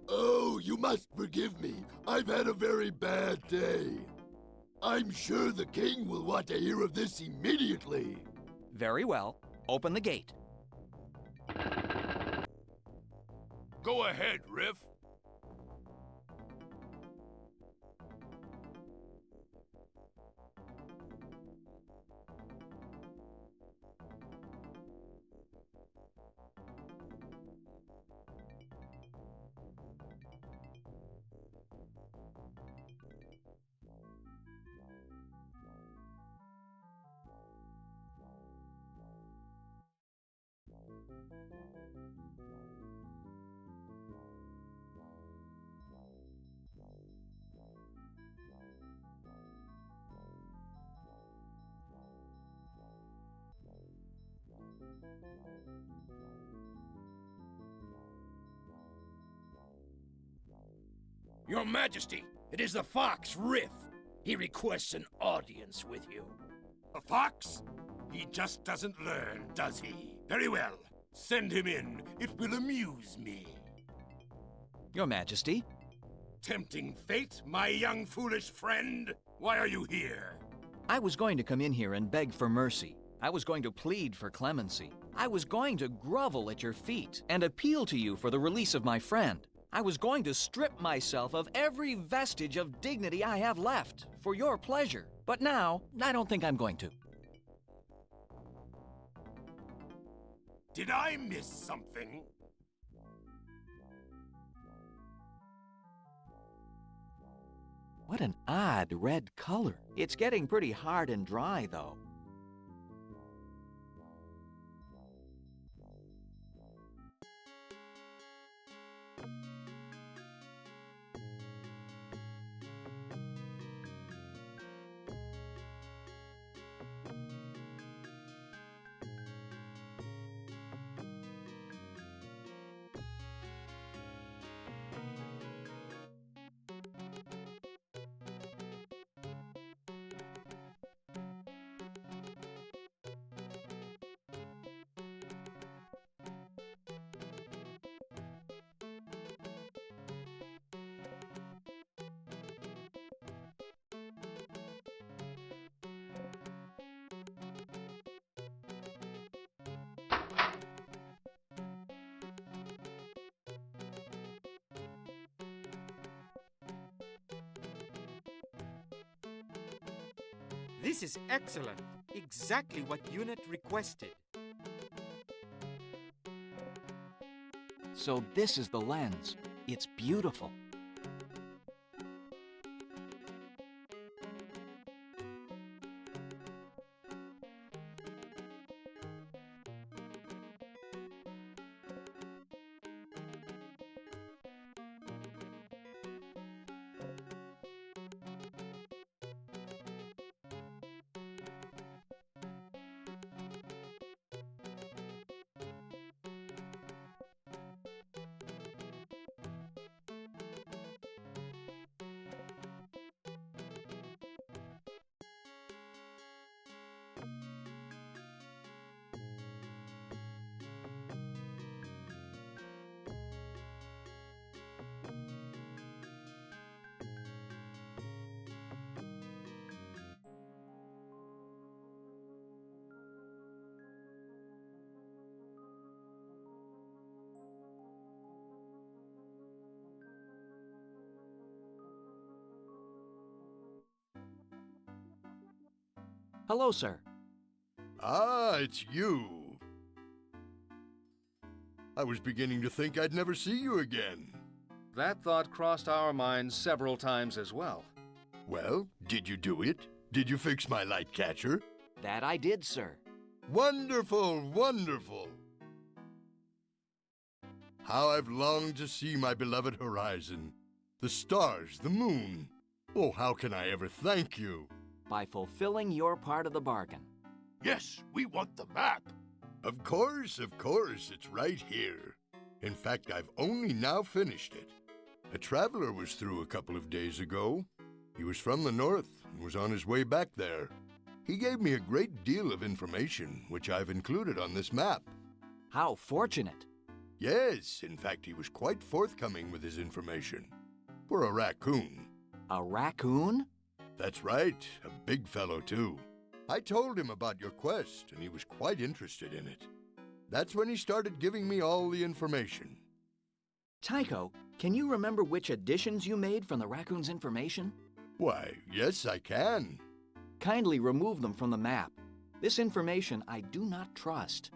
Oh, you must forgive me. I've had a very bad day. I'm sure the king will want to hear of this immediately. Very well. Open the gate. Go ahead, Riff. Your Majesty, it is the fox, Riff. He requests an audience with you. A fox? He just doesn't learn, does he? Very well. Send him in. It will amuse me. Your Majesty. Tempting fate, my young foolish friend. Why are you here? I was going to come in here and beg for mercy. I was going to plead for clemency. I was going to grovel at your feet and appeal to you for the release of my friend. I was going to strip myself of every vestige of dignity I have left for your pleasure. But now, I don't think I'm going to. Did I miss something? What an odd red color. It's getting pretty hard and dry, though. This is excellent. Exactly what Unit requested. So this is the lens. It's beautiful. Hello, sir. Ah, it's you. I was beginning to think I'd never see you again. That thought crossed our minds several times as well. Well, did you do it? Did you fix my light catcher? That I did, sir. Wonderful, wonderful. How I've longed to see my beloved horizon. The stars, the moon. Oh, how can I ever thank you? By fulfilling your part of the bargain. Yes, we want the map. Of course, it's right here. In fact, I've only now finished it. A traveler was through a couple of days ago. He was from the north and was on his way back there. He gave me a great deal of information, which I've included on this map. How fortunate. Yes, in fact, he was quite forthcoming with his information. For a raccoon. A raccoon? That's right, a big fellow, too. I told him about your quest, and he was quite interested in it. That's when he started giving me all the information. Tycho, can you remember which additions you made from the raccoon's information? Why, yes, I can. Kindly remove them from the map. This information I do not trust.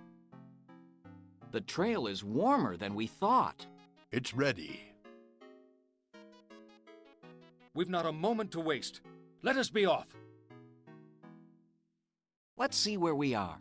The trail is warmer than we thought. It's ready. We've not a moment to waste. Let us be off. Let's see where we are.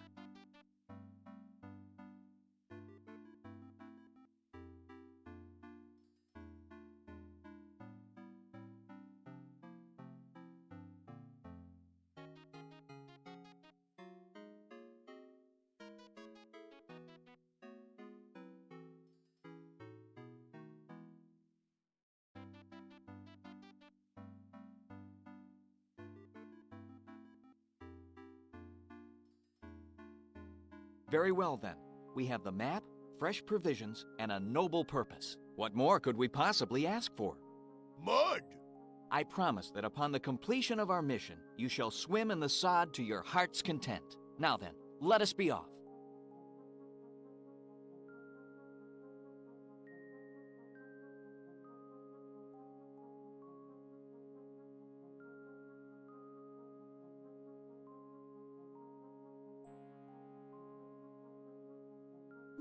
Very well, then. We have the map, fresh provisions, and a noble purpose. What more could we possibly ask for? Mud! I promise that upon the completion of our mission, you shall swim in the sod to your heart's content. Now then, let us be off.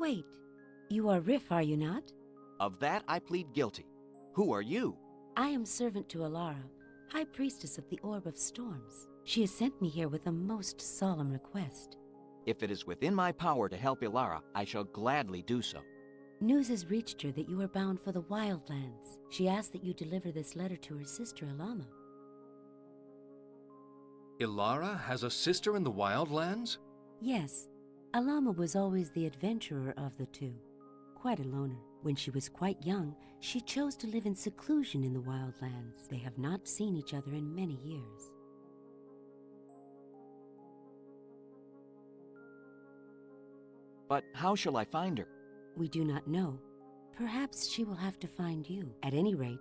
Wait, you are Riff, are you not? Of that I plead guilty. Who are you? I am servant to Alara, High Priestess of the Orb of Storms. She has sent me here with a most solemn request. If it is within my power to help Ilara, I shall gladly do so. News has reached her that you are bound for the Wildlands. She asked that you deliver this letter to her sister, Alama. Ilara has a sister in the Wildlands? Yes. Alama was always the adventurer of the two, quite a loner. When she was quite young, she chose to live in seclusion in the Wildlands. They have not seen each other in many years. But how shall I find her? We do not know. Perhaps she will have to find you. At any rate,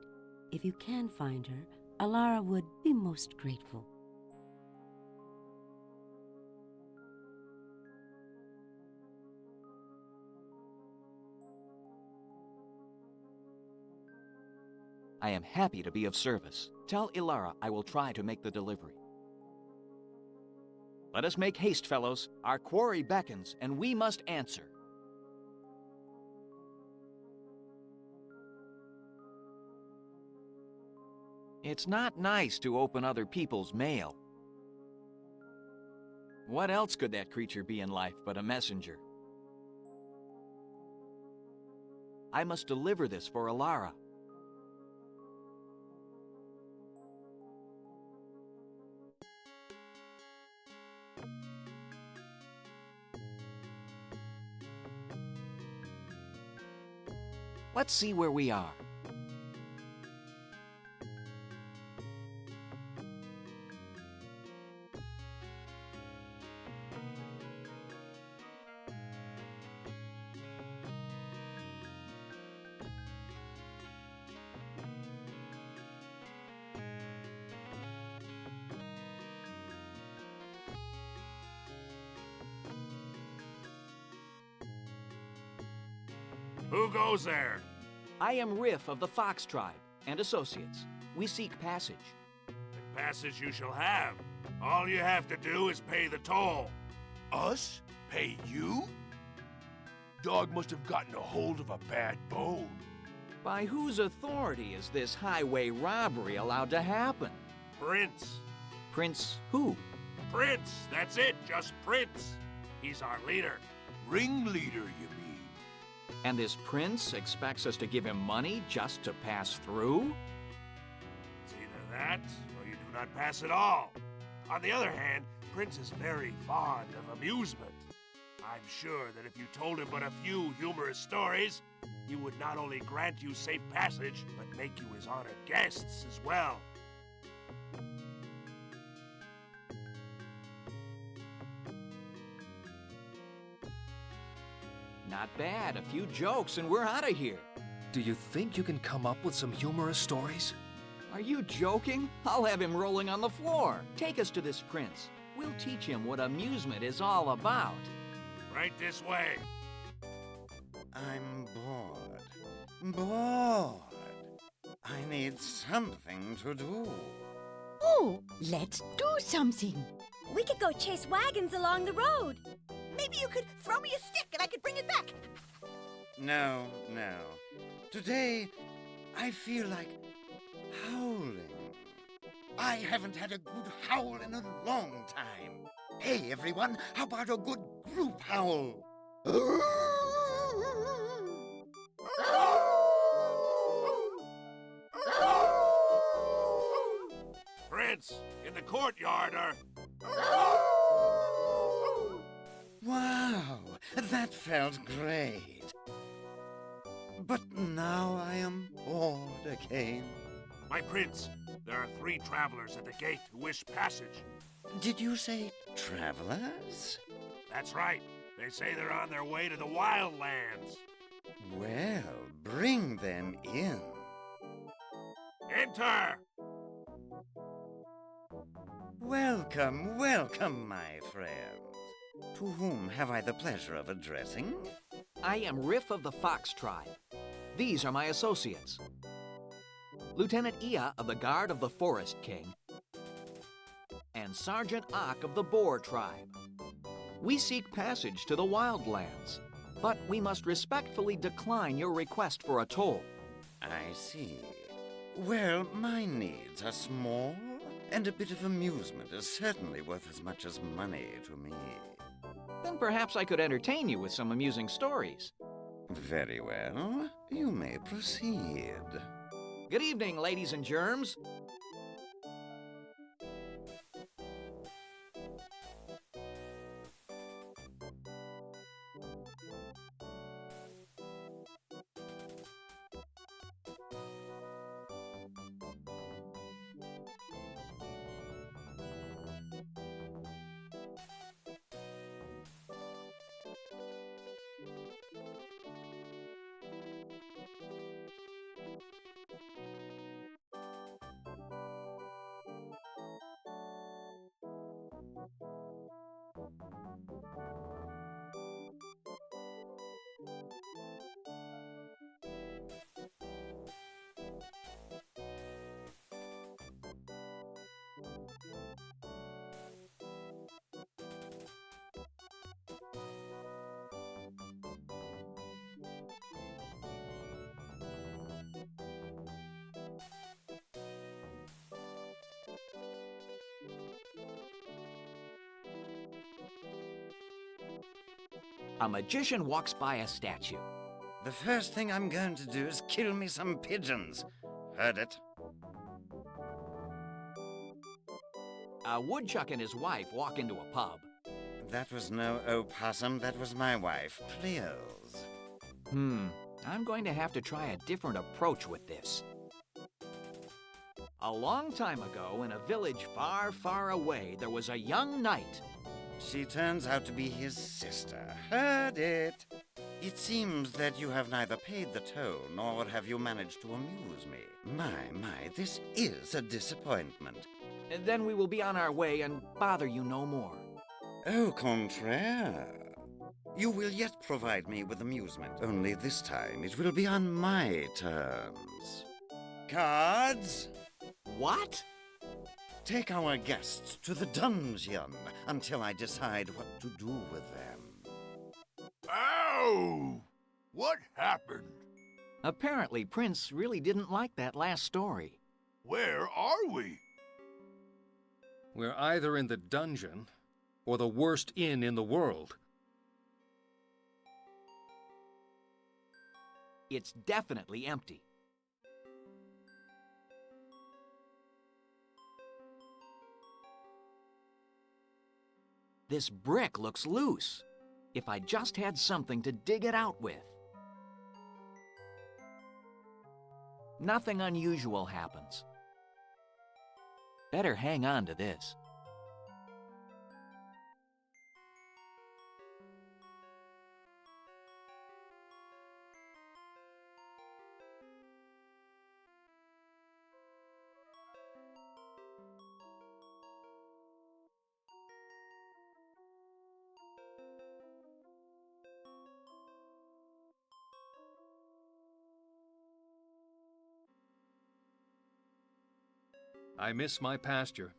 if you can find her, Alara would be most grateful. I am happy to be of service. Tell Ilara I will try to make the delivery. Let us make haste, fellows. Our quarry beckons, and we must answer. It's not nice to open other people's mail. What else could that creature be in life but a messenger? I must deliver this for Alara. Let's see where we are. Who goes there? I am Riff of the Fox Tribe and Associates. We seek passage. The passage you shall have. All you have to do is pay the toll. Us? Pay you? Dog must have gotten a hold of a bad bone. By whose authority is this highway robbery allowed to happen? Prince. Prince who? Prince, that's it, just Prince. He's our leader. Ringleader, you mean? And this prince expects us to give him money just to pass through? It's either that, or you do not pass at all. On the other hand, Prince is very fond of amusement. I'm sure that if you told him but a few humorous stories, he would not only grant you safe passage, but make you his honored guests as well. Not bad. A few jokes and we're out of here. Do you think you can come up with some humorous stories? Are you joking? I'll have him rolling on the floor. Take us to this prince. We'll teach him what amusement is all about. Right this way. I'm bored. Bored. I need something to do. Oh, let's do something. We could go chase wagons along the road. Maybe you could throw me a stick and I could bring it back. No, no. Today, I feel like howling. I haven't had a good howl in a long time. Hey, everyone, how about a good group howl? Prince, in the courtyard are... Wow, that felt great. But now I am bored again. My prince, there are 3 travelers at the gate who wish passage. Did you say travelers? That's right. They say they're on their way to the Wildlands. Well, bring them in. Enter! Welcome, welcome, my friends. To whom have I the pleasure of addressing? I am Riff of the Fox Tribe. These are my associates. Lieutenant Ia of the Guard of the Forest King, and Sergeant Ock of the Boar Tribe. We seek passage to the Wildlands, but we must respectfully decline your request for a toll. I see. Well, my needs are small, and a bit of amusement is certainly worth as much as money to me. Then perhaps I could entertain you with some amusing stories. Very well. You may proceed. Good evening, ladies and germs. A magician walks by a statue. The first thing I'm going to do is kill me some pigeons. Heard it? A woodchuck and his wife walk into a pub. That was no opossum, that was my wife, Cleo's. I'm going to have to try a different approach with this. A long time ago, in a village far, far away, there was a young knight. She turns out to be his sister. Heard it. It seems that you have neither paid the toll, nor have you managed to amuse me. My, this is a disappointment. Then we will be on our way and bother you no more. Au contraire. You will yet provide me with amusement, only this time it will be on my terms. Cards? What? Take our guests to the dungeon until I decide what to do with them. Ow! What happened? Apparently, Prince really didn't like that last story. Where are we? We're either in the dungeon or the worst inn in the world. It's definitely empty. This brick looks loose. If I just had something to dig it out with. Nothing unusual happens. Better hang on to this. I miss my pasture.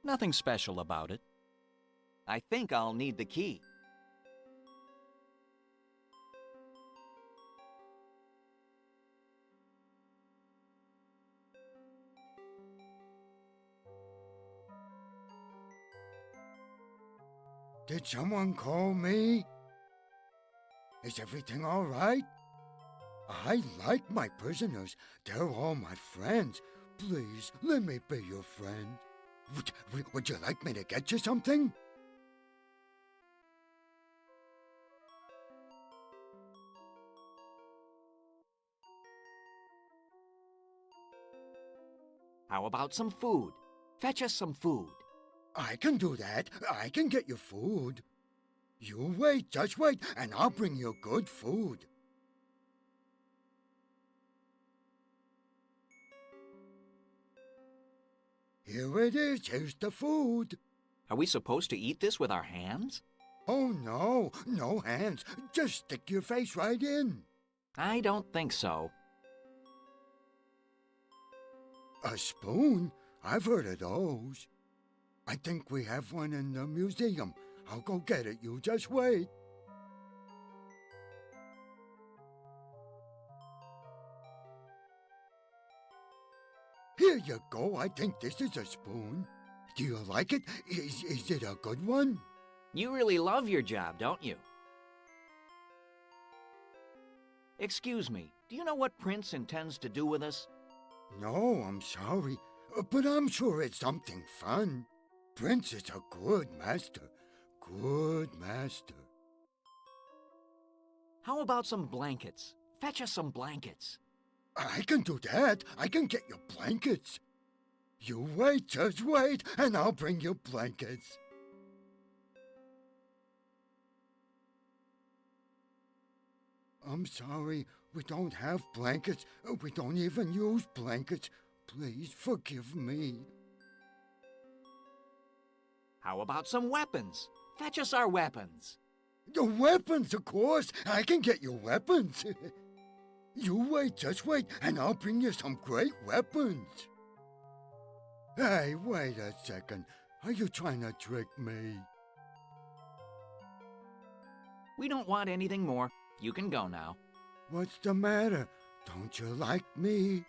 Nothing special about it. I think I'll need the key. Did someone call me? Is everything all right? I like my prisoners. They're all my friends. Please, let me be your friend. Would you like me to get you something? How about some food? Fetch us some food. I can do that. I can get you food. You wait, just wait, and I'll bring you good food. Here it is. Here's the food. Are we supposed to eat this with our hands? Oh, no. No hands. Just stick your face right in. I don't think so. A spoon? I've heard of those. I think we have one in the museum. I'll go get it. You just wait. Here you go. I think this is a spoon. Do you like it? Is it a good one? You really love your job, don't you? Excuse me, do you know what Prince intends to do with us? No, I'm sorry. But I'm sure it's something fun. Prince is a good master. Good master. How about some blankets? Fetch us some blankets. I can do that. I can get you blankets. You wait, just wait, and I'll bring you blankets. I'm sorry, we don't have blankets. We don't even use blankets. Please forgive me. How about some weapons? Fetch us our weapons. The weapons, of course. I can get you weapons. You wait, just wait, and I'll bring you some great weapons. Hey, wait a second. Are you trying to trick me? We don't want anything more. You can go now. What's the matter? Don't you like me?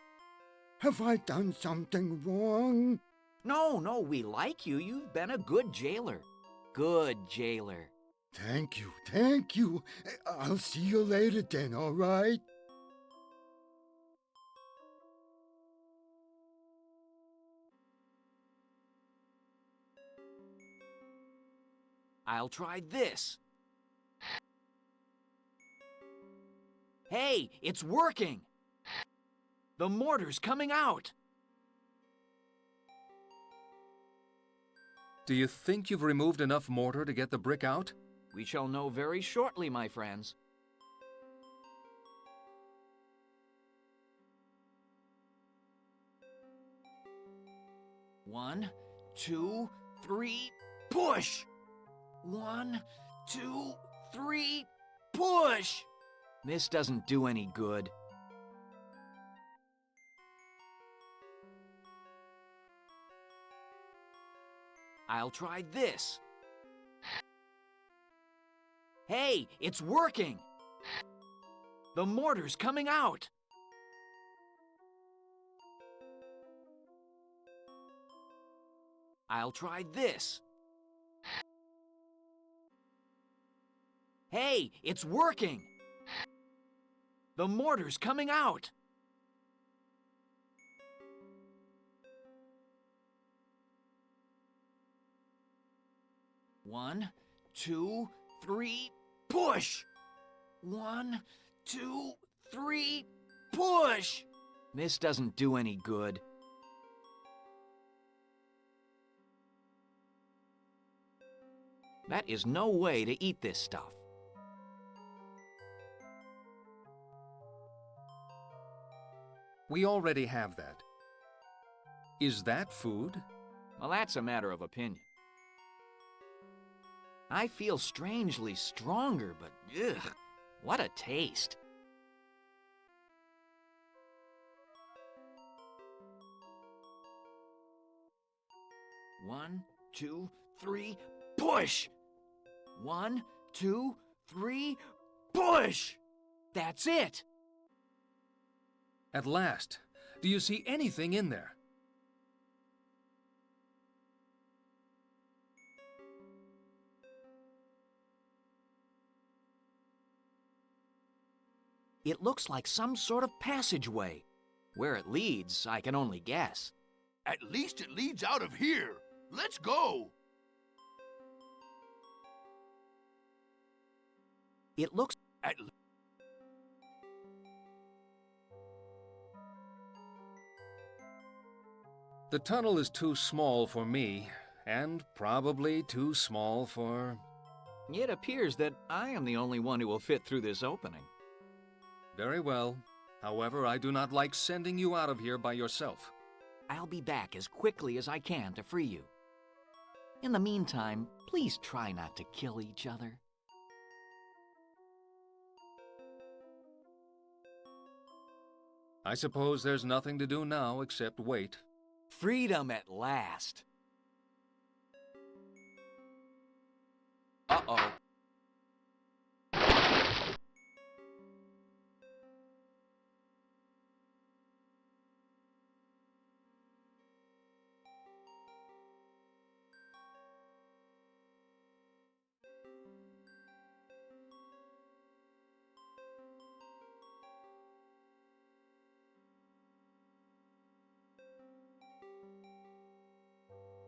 Have I done something wrong? No, we like you. You've been a good jailer. Good jailer. Thank you, thank you. I'll see you later then, all right? I'll try this. Hey, it's working! The mortar's coming out! Do you think you've removed enough mortar to get the brick out? We shall know very shortly, my friends. One, two, three... push! 1, 2, 3, push! This doesn't do any good. I'll try this. Hey, it's working! The mortar's coming out! I'll try this. Hey, it's working! The mortar's coming out! One, 2, 3, push! 1, 2, 3, push! This doesn't do any good. That is no way to eat this stuff. We already have that. Is that food? Well, that's a matter of opinion. I feel strangely stronger, but ugh, what a taste. One, 2, 3, push! 1, 2, 3, push! That's it! At last. Do you see anything in there? It looks like some sort of passageway. Where it leads, I can only guess. At least it leads out of here. Let's go. It looks... The tunnel is too small for me, and probably too small for... It appears that I am the only one who will fit through this opening. Very well. However, I do not like sending you out of here by yourself. I'll be back as quickly as I can to free you. In the meantime, please try not to kill each other. I suppose there's nothing to do now except wait. Freedom at last. Uh-oh.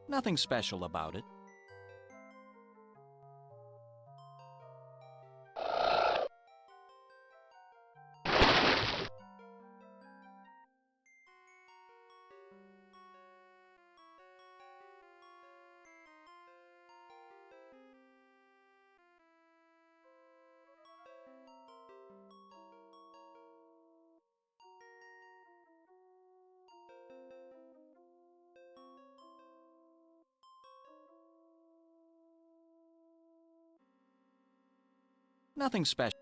Nothing special about it. Nothing special.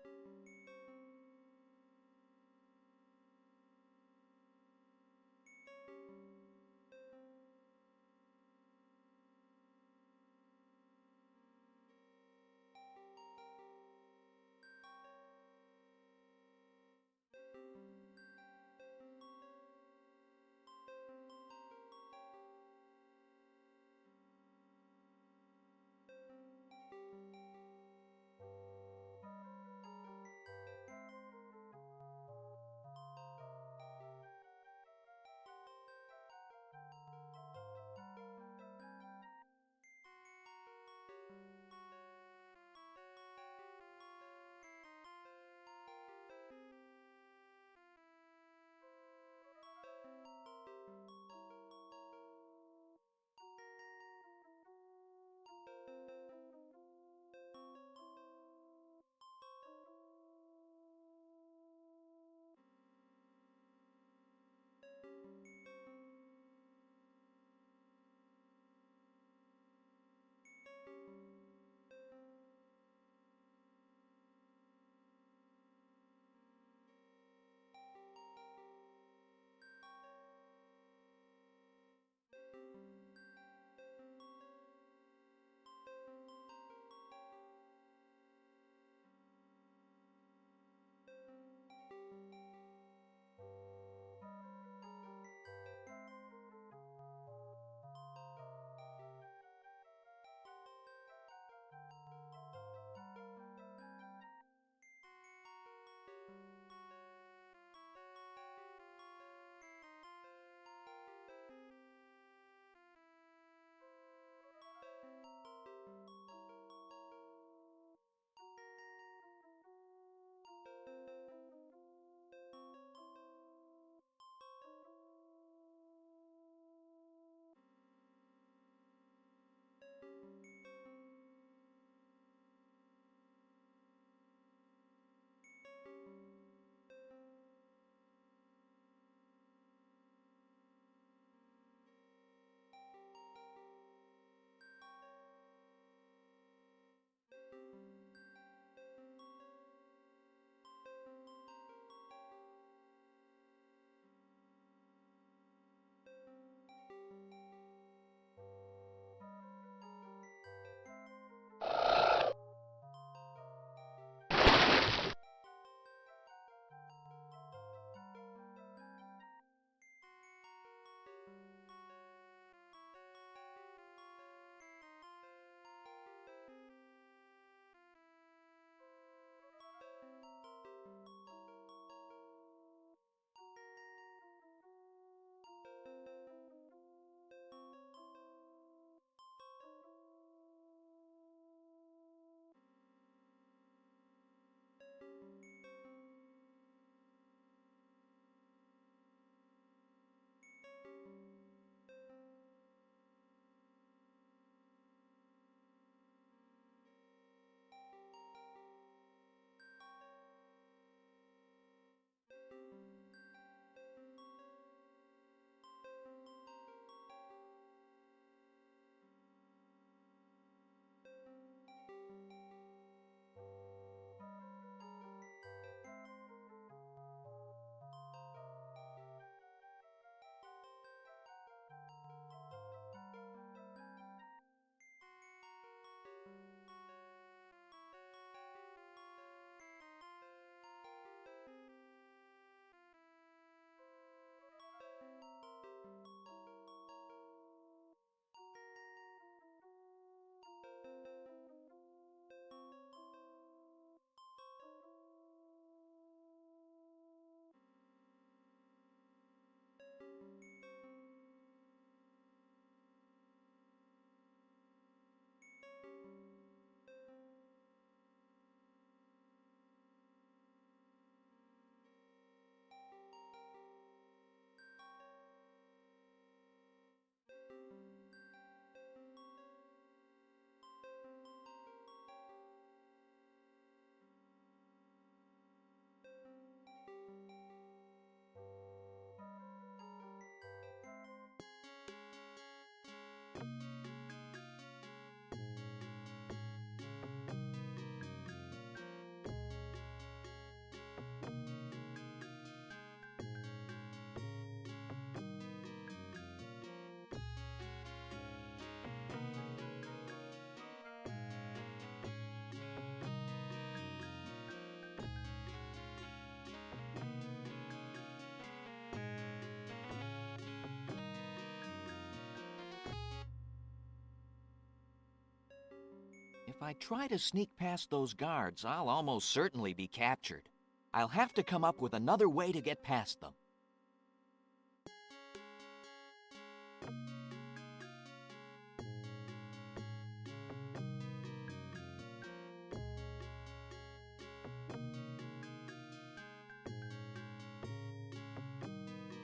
If I try to sneak past those guards, I'll almost certainly be captured. I'll have to come up with another way to get past them.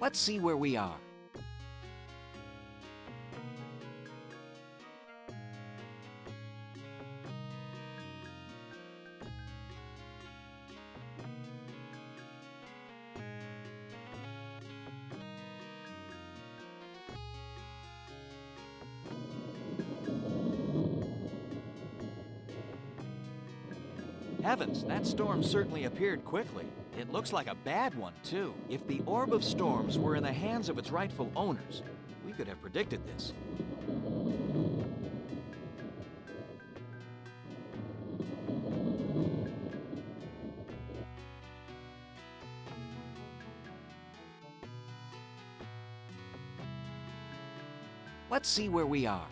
Let's see where we are. Heavens, that storm certainly appeared quickly. It looks like a bad one, too. If the Orb of Storms were in the hands of its rightful owners, we could have predicted this. Let's see where we are.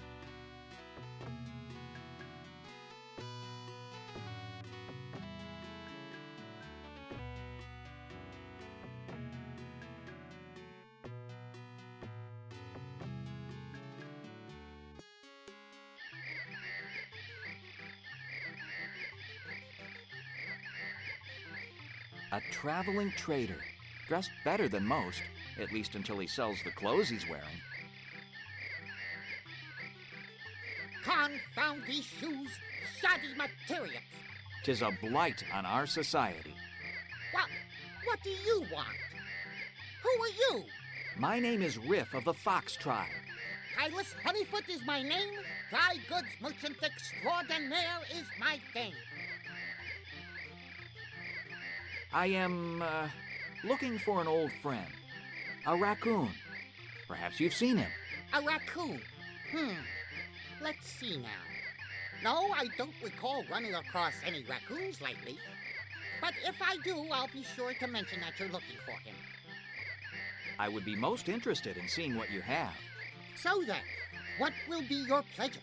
A traveling trader, dressed better than most, at least until he sells the clothes he's wearing. Confound these shoes! Shoddy materials! 'Tis a blight on our society. What do you want? Who are you? My name is Riff of the Fox tribe. Hylas Honeyfoot is my name. Dry goods merchant extraordinaire is my thing. I am, looking for an old friend. A raccoon. Perhaps you've seen him. A raccoon? Let's see now. No, I don't recall running across any raccoons lately. But if I do, I'll be sure to mention that you're looking for him. I would be most interested in seeing what you have. So then, what will be your pleasure?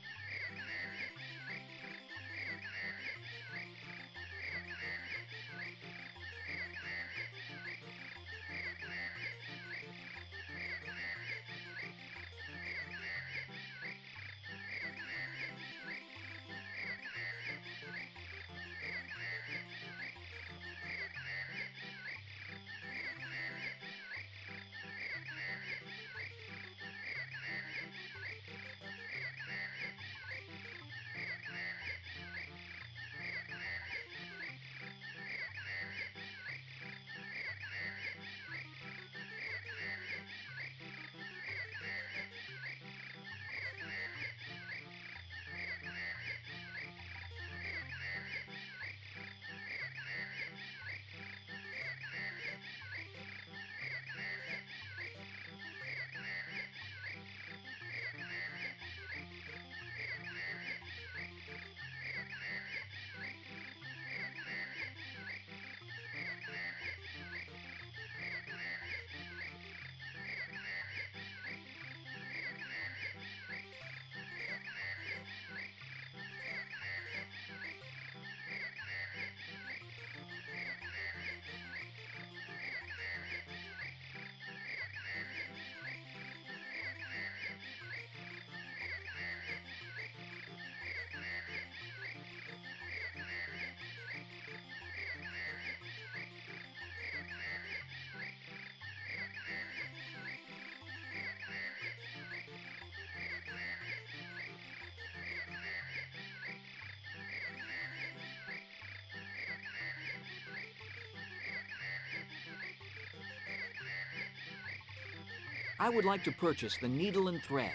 I would like to purchase the needle and thread.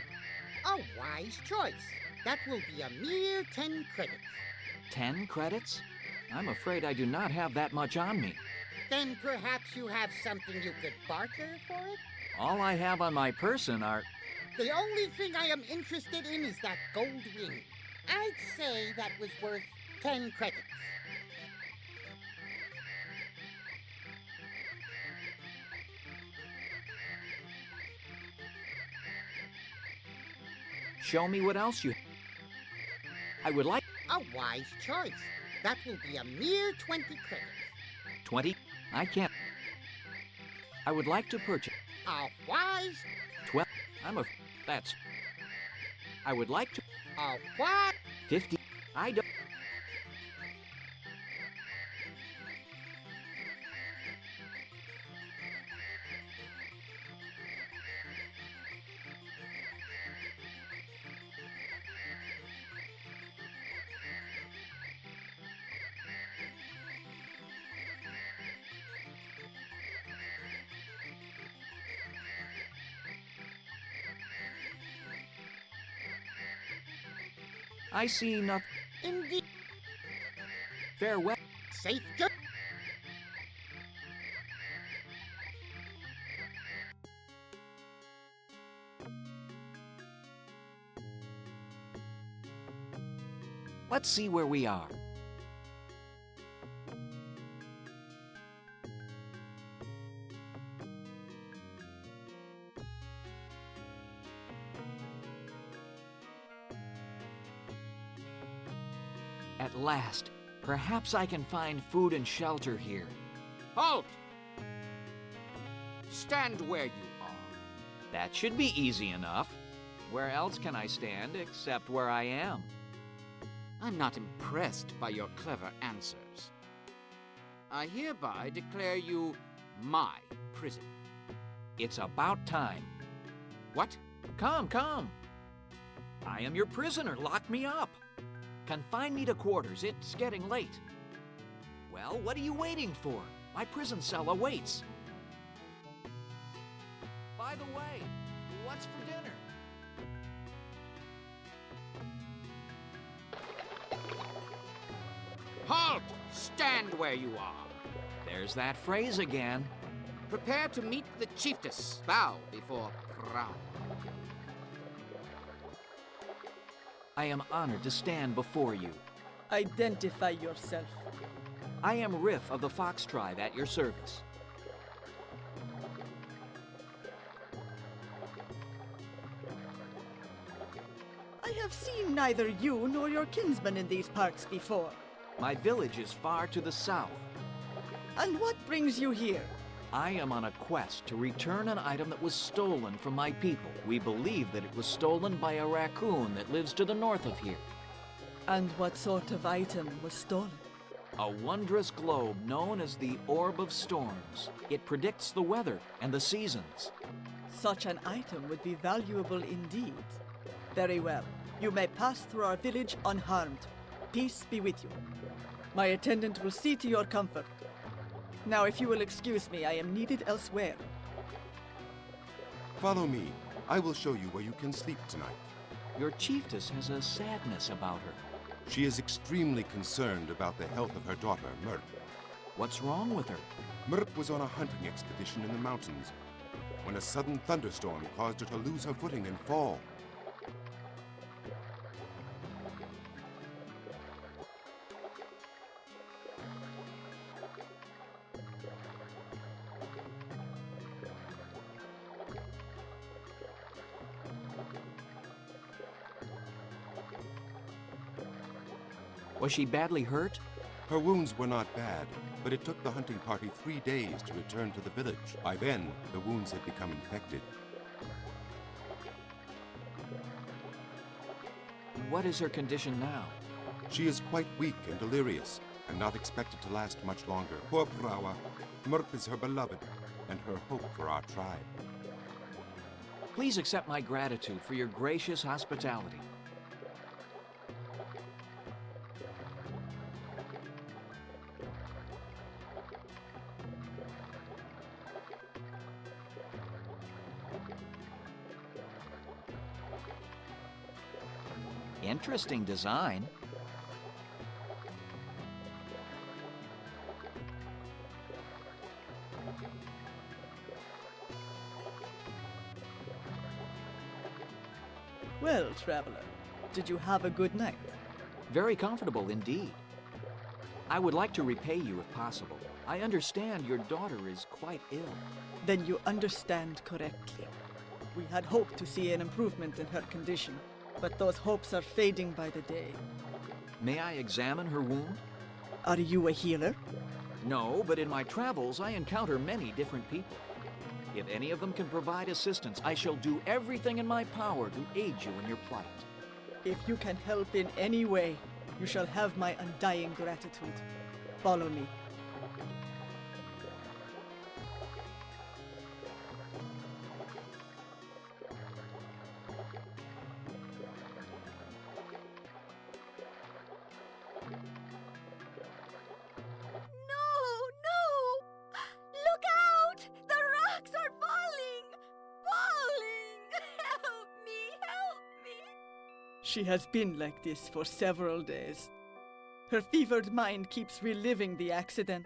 A wise choice. That will be a mere 10 credits. 10 credits? I'm afraid I do not have that much on me. Then perhaps you have something you could barter for it? All I have on my person are... The only thing I am interested in is that gold ring. I'd say that was worth 10 credits. Show me what else you... I would like... A wise choice. That will be a mere 20 credits. 20? I can't. I would like to purchase. A wise... 12? That's... I would like to... A what? 50? I don't... I see nothing. Indeed. Farewell. Safe journey. Let's see where we are. At last, perhaps I can find food and shelter here. Halt! Stand where you are. That should be easy enough. Where else can I stand except where I am? I'm not impressed by your clever answers. I hereby declare you my prisoner. It's about time. What? Come, come. I am your prisoner. Lock me up. Confine me to quarters. It's getting late. Well, what are you waiting for? My prison cell awaits. By the way, what's for dinner? Halt! Stand where you are. There's that phrase again. Prepare to meet the chiefess. Bow before Prowl. I am honored to stand before you. Identify yourself. I am Riff of the Fox Tribe at your service. I have seen neither you nor your kinsman in these parts before. My village is far to the south. And what brings you here? I am on a quest to return an item that was stolen from my people. We believe that it was stolen by a raccoon that lives to the north of here. And what sort of item was stolen? A wondrous globe known as the Orb of Storms. It predicts the weather and the seasons. Such an item would be valuable indeed. Very well. You may pass through our village unharmed. Peace be with you. My attendant will see to your comfort. Now, if you will excuse me, I am needed elsewhere. Follow me. I will show you where you can sleep tonight. Your chiefess has a sadness about her. She is extremely concerned about the health of her daughter, Merp. What's wrong with her? Merp was on a hunting expedition in the mountains when a sudden thunderstorm caused her to lose her footing and fall. Was she badly hurt? Her wounds were not bad, but it took the hunting party 3 days to return to the village. By then, the wounds had become infected. What is her condition now? She is quite weak and delirious, and not expected to last much longer. Poor Prawa. Merp is her beloved, and her hope for our tribe. Please accept my gratitude for your gracious hospitality. Interesting design. Well, traveler, did you have a good night? Very comfortable indeed. I would like to repay you if possible. I understand your daughter is quite ill. Then you understand correctly. We had hoped to see an improvement in her condition, but those hopes are fading by the day. May I examine her wound? Are you a healer? No, but in my travels I encounter many different people. If any of them can provide assistance, I shall do everything in my power to aid you in your plight. If you can help in any way, you shall have my undying gratitude. Follow me. She has been like this for several days. Her fevered mind keeps reliving the accident.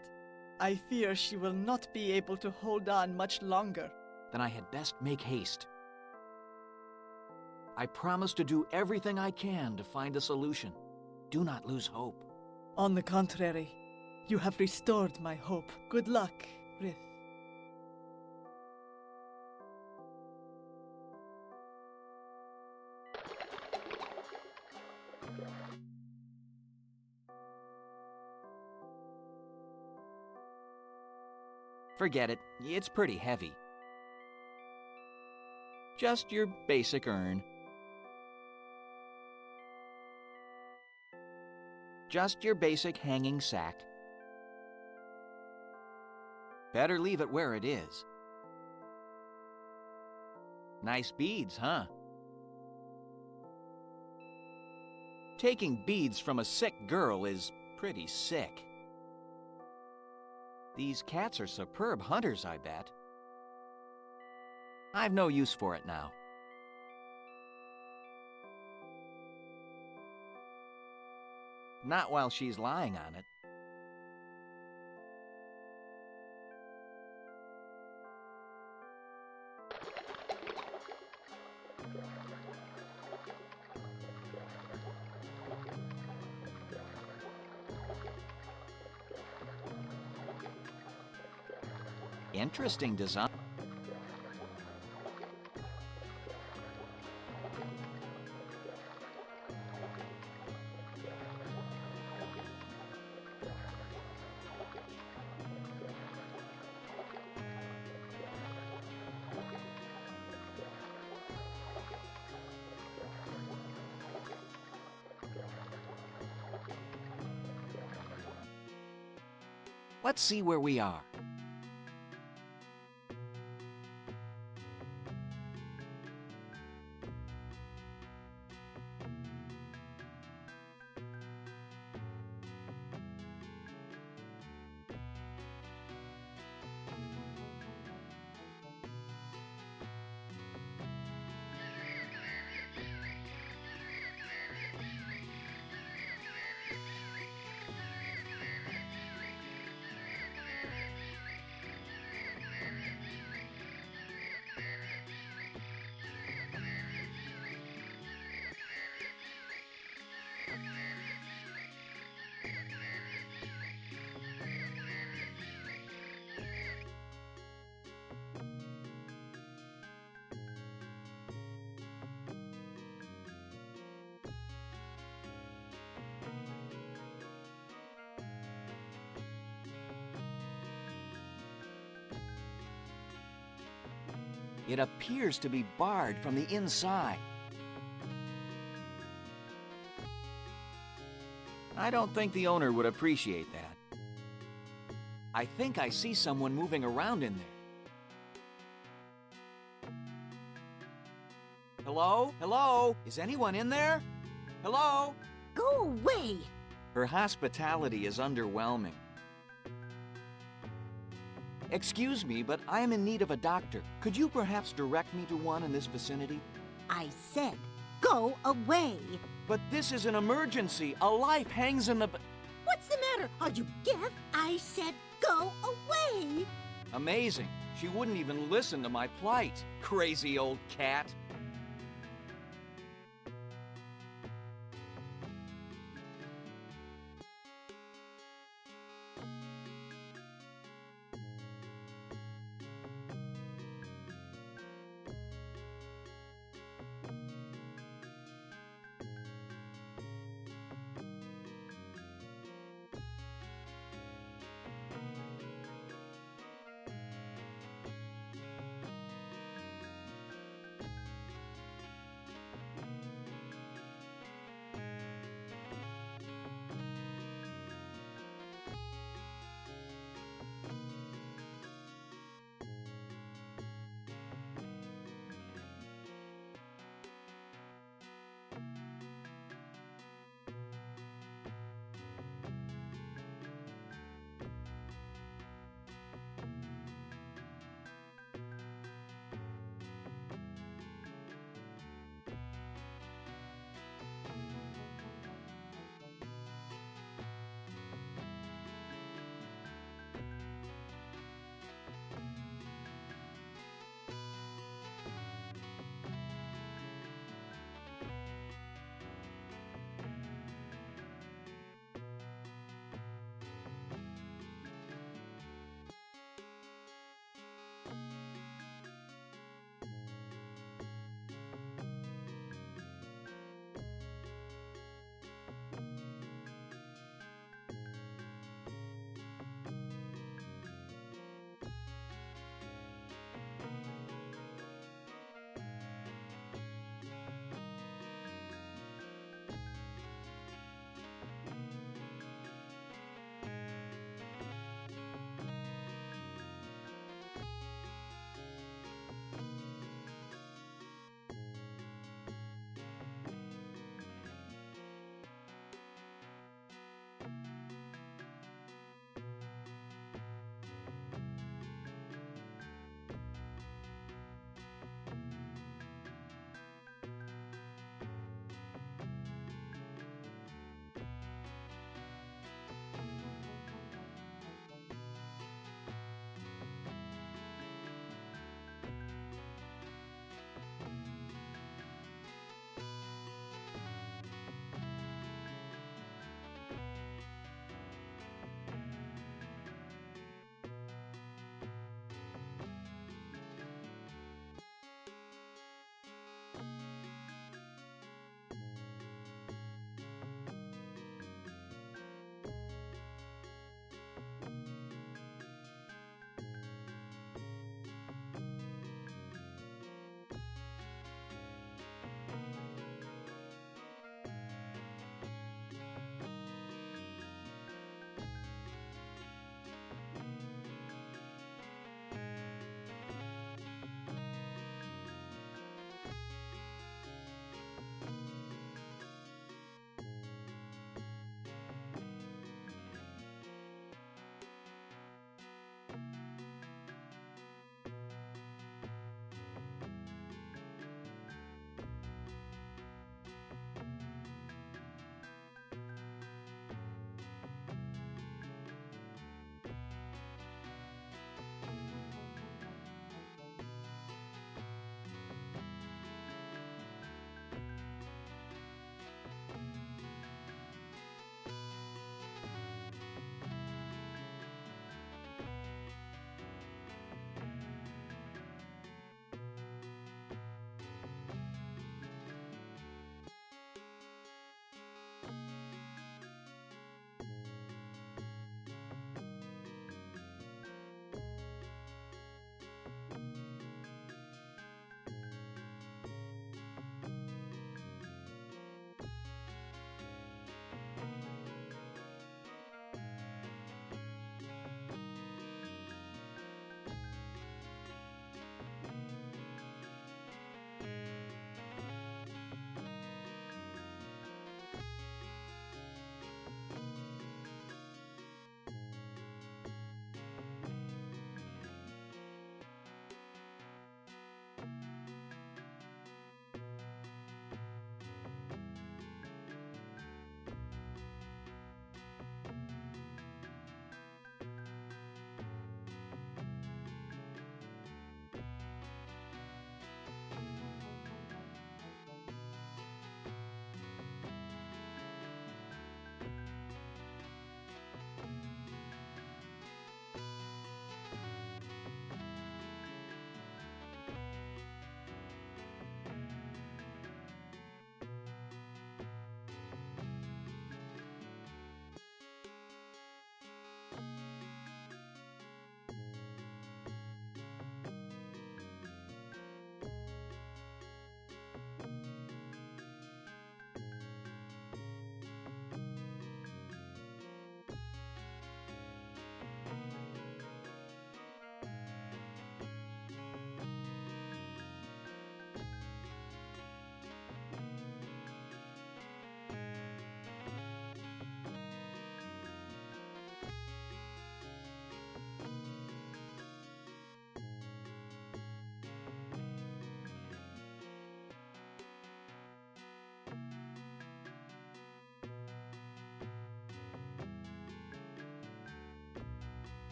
I fear she will not be able to hold on much longer. Then I had best make haste. I promise to do everything I can to find a solution. Do not lose hope. On the contrary, you have restored my hope. Good luck, Rith. Forget it. It's pretty heavy. Just your basic urn. Just your basic hanging sack. Better leave it where it is. Nice beads, huh? Taking beads from a sick girl is pretty sick. These cats are superb hunters, I bet. I've no use for it now. Not while she's lying on it. Interesting design. Let's see where we are. It appears to be barred from the inside. I don't think the owner would appreciate that. I think I see someone moving around in there. Hello? Hello? Is anyone in there? Hello? Go away! Her hospitality is underwhelming. Excuse me, but I am in need of a doctor. Could you perhaps direct me to one in this vicinity? I said, go away! But this is an emergency. A life hangs in the... What's the matter? Are you deaf? I said, go away! Amazing. She wouldn't even listen to my plight. Crazy old cat.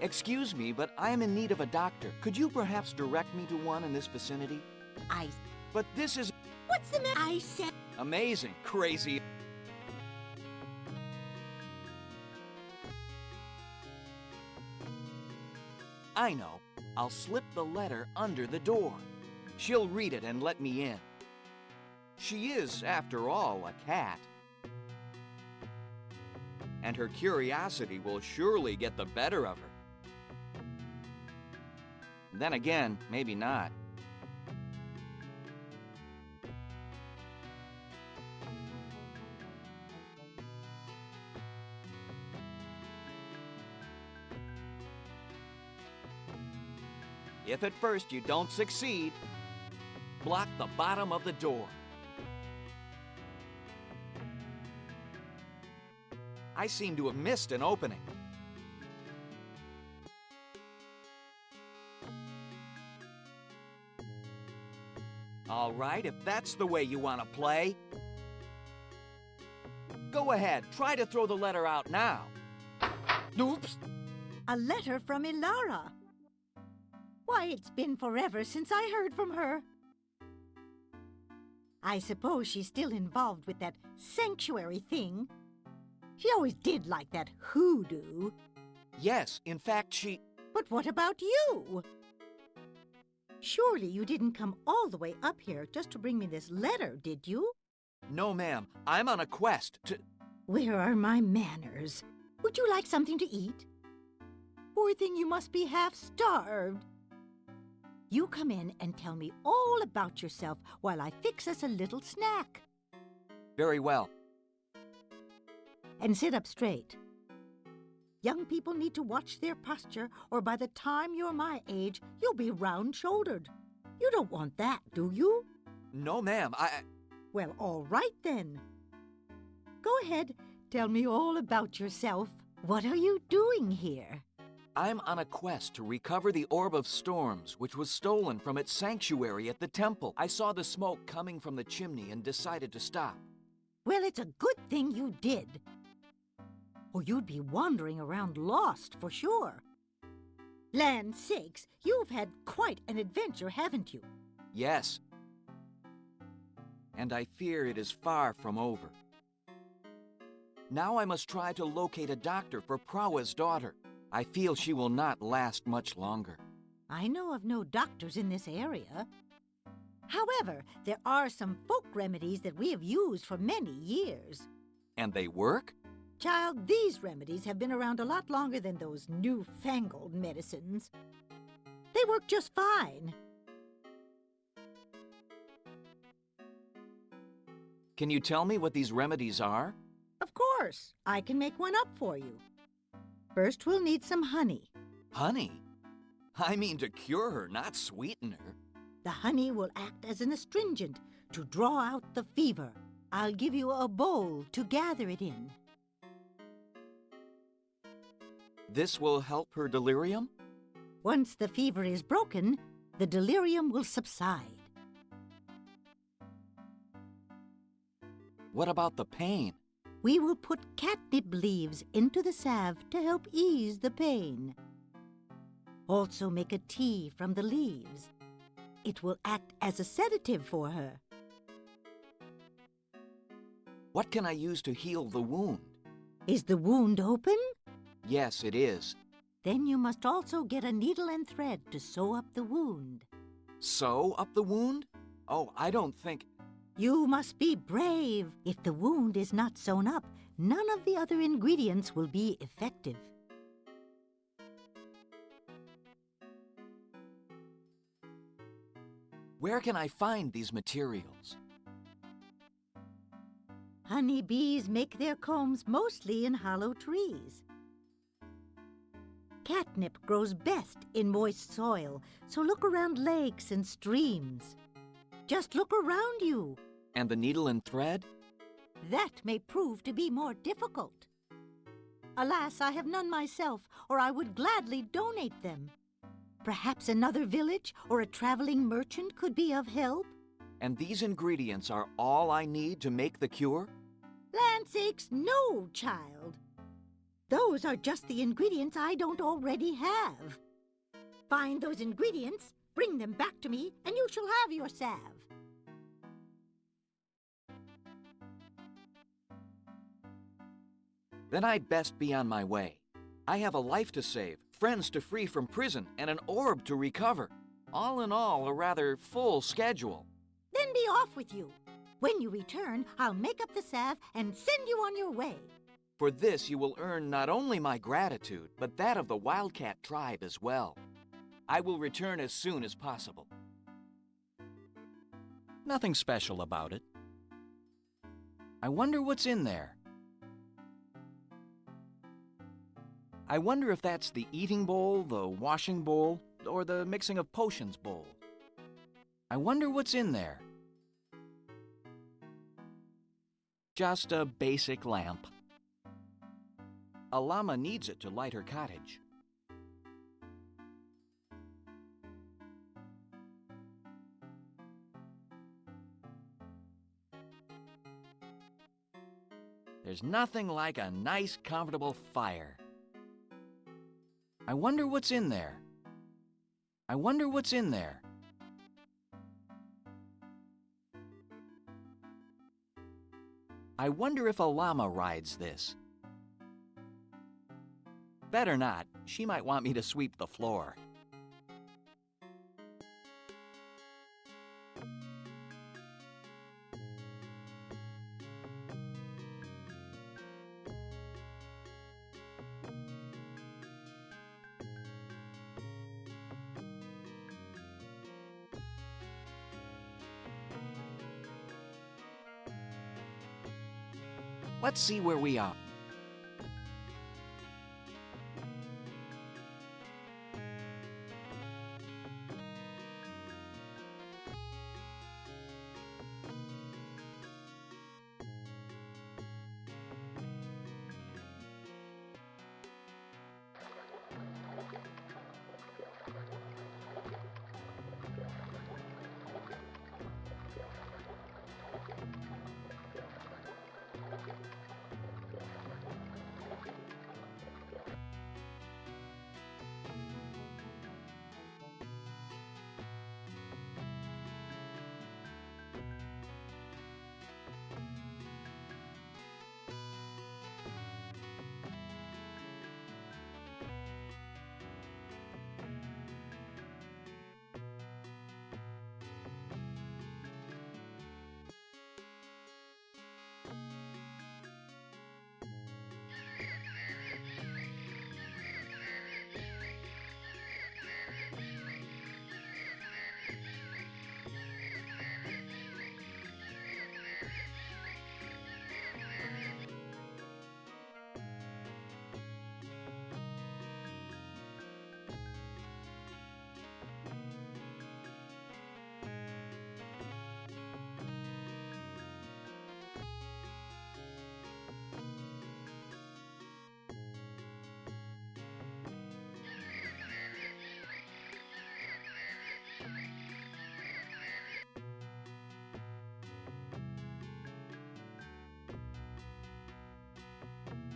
Excuse me, but I am in need of a doctor. Could you perhaps direct me to one in this vicinity? But this is... What's the matter? I said... Amazing. Crazy. I know. I'll slip the letter under the door. She'll read it and let me in. She is, after all, a cat. And her curiosity will surely get the better of her. Then again, maybe not. If at first you don't succeed, block the bottom of the door. I seem to have missed an opening. All right, if that's the way you want to play. Go ahead, try to throw the letter out now. Oops! A letter from Ilara. Why, it's been forever since I heard from her. I suppose she's still involved with that sanctuary thing. She always did like that hoodoo. Yes, in fact, she... But what about you? Surely you didn't come all the way up here just to bring me this letter, did you? No, ma'am. I'm on a quest to... Where are my manners? Would you like something to eat? Poor thing, you must be half-starved. You come in and tell me all about yourself while I fix us a little snack. Very well. And sit up straight. Young people need to watch their posture, or by the time you're my age, you'll be round-shouldered. You don't want that, do you? No, ma'am, Well, all right then. Go ahead, tell me all about yourself. What are you doing here? I'm on a quest to recover the Orb of Storms, which was stolen from its sanctuary at the temple. I saw the smoke coming from the chimney and decided to stop. Well, it's a good thing you did. Or you'd be wandering around lost for sure. Land sakes, you've had quite an adventure, haven't you? Yes. And I fear it is far from over. Now I must try to locate a doctor for Prawa's daughter. I feel she will not last much longer. I know of no doctors in this area. However, there are some folk remedies that we have used for many years. And they work? Child, these remedies have been around a lot longer than those newfangled medicines. They work just fine. Can you tell me what these remedies are? Of course. I can make one up for you. First, we'll need some honey. Honey? I mean to cure her, not sweeten her. The honey will act as an astringent to draw out the fever. I'll give you a bowl to gather it in. This will help her delirium? Once the fever is broken, the delirium will subside. What about the pain? We will put catnip leaves into the salve to help ease the pain. Also make a tea from the leaves. It will act as a sedative for her. What can I use to heal the wound? Is the wound open? Yes, it is. Then you must also get a needle and thread to sew up the wound. Sew up the wound? Oh, I don't think... You must be brave. If the wound is not sewn up, none of the other ingredients will be effective. Where can I find these materials? Honey bees make their combs mostly in hollow trees. Catnip grows best in moist soil, so look around lakes and streams. Just look around you. And the needle and thread? That may prove to be more difficult. Alas, I have none myself, or I would gladly donate them. Perhaps another village or a traveling merchant could be of help? And these ingredients are all I need to make the cure? Land sakes, no, child. those are just the ingredients I don't already have. Find those ingredients, bring them back to me, and you shall have your salve. Then I'd best be on my way. I have a life to save, friends to free from prison, and an orb to recover. All in all, a rather full schedule. Then be off with you. When you return, I'll make up the salve and send you on your way. For this, you will earn not only my gratitude, but that of the Wildcat tribe as well. I will return as soon as possible. Nothing special about it. I wonder what's in there. I wonder if that's the eating bowl, the washing bowl, or the mixing of potions bowl. I wonder what's in there. Just a basic lamp. A llama needs it to light her cottage. There's nothing like a nice, comfortable fire. I wonder what's in there. I wonder what's in there. I wonder if a llama rides this. Better not. She might want me to sweep the floor. Let's see where we are.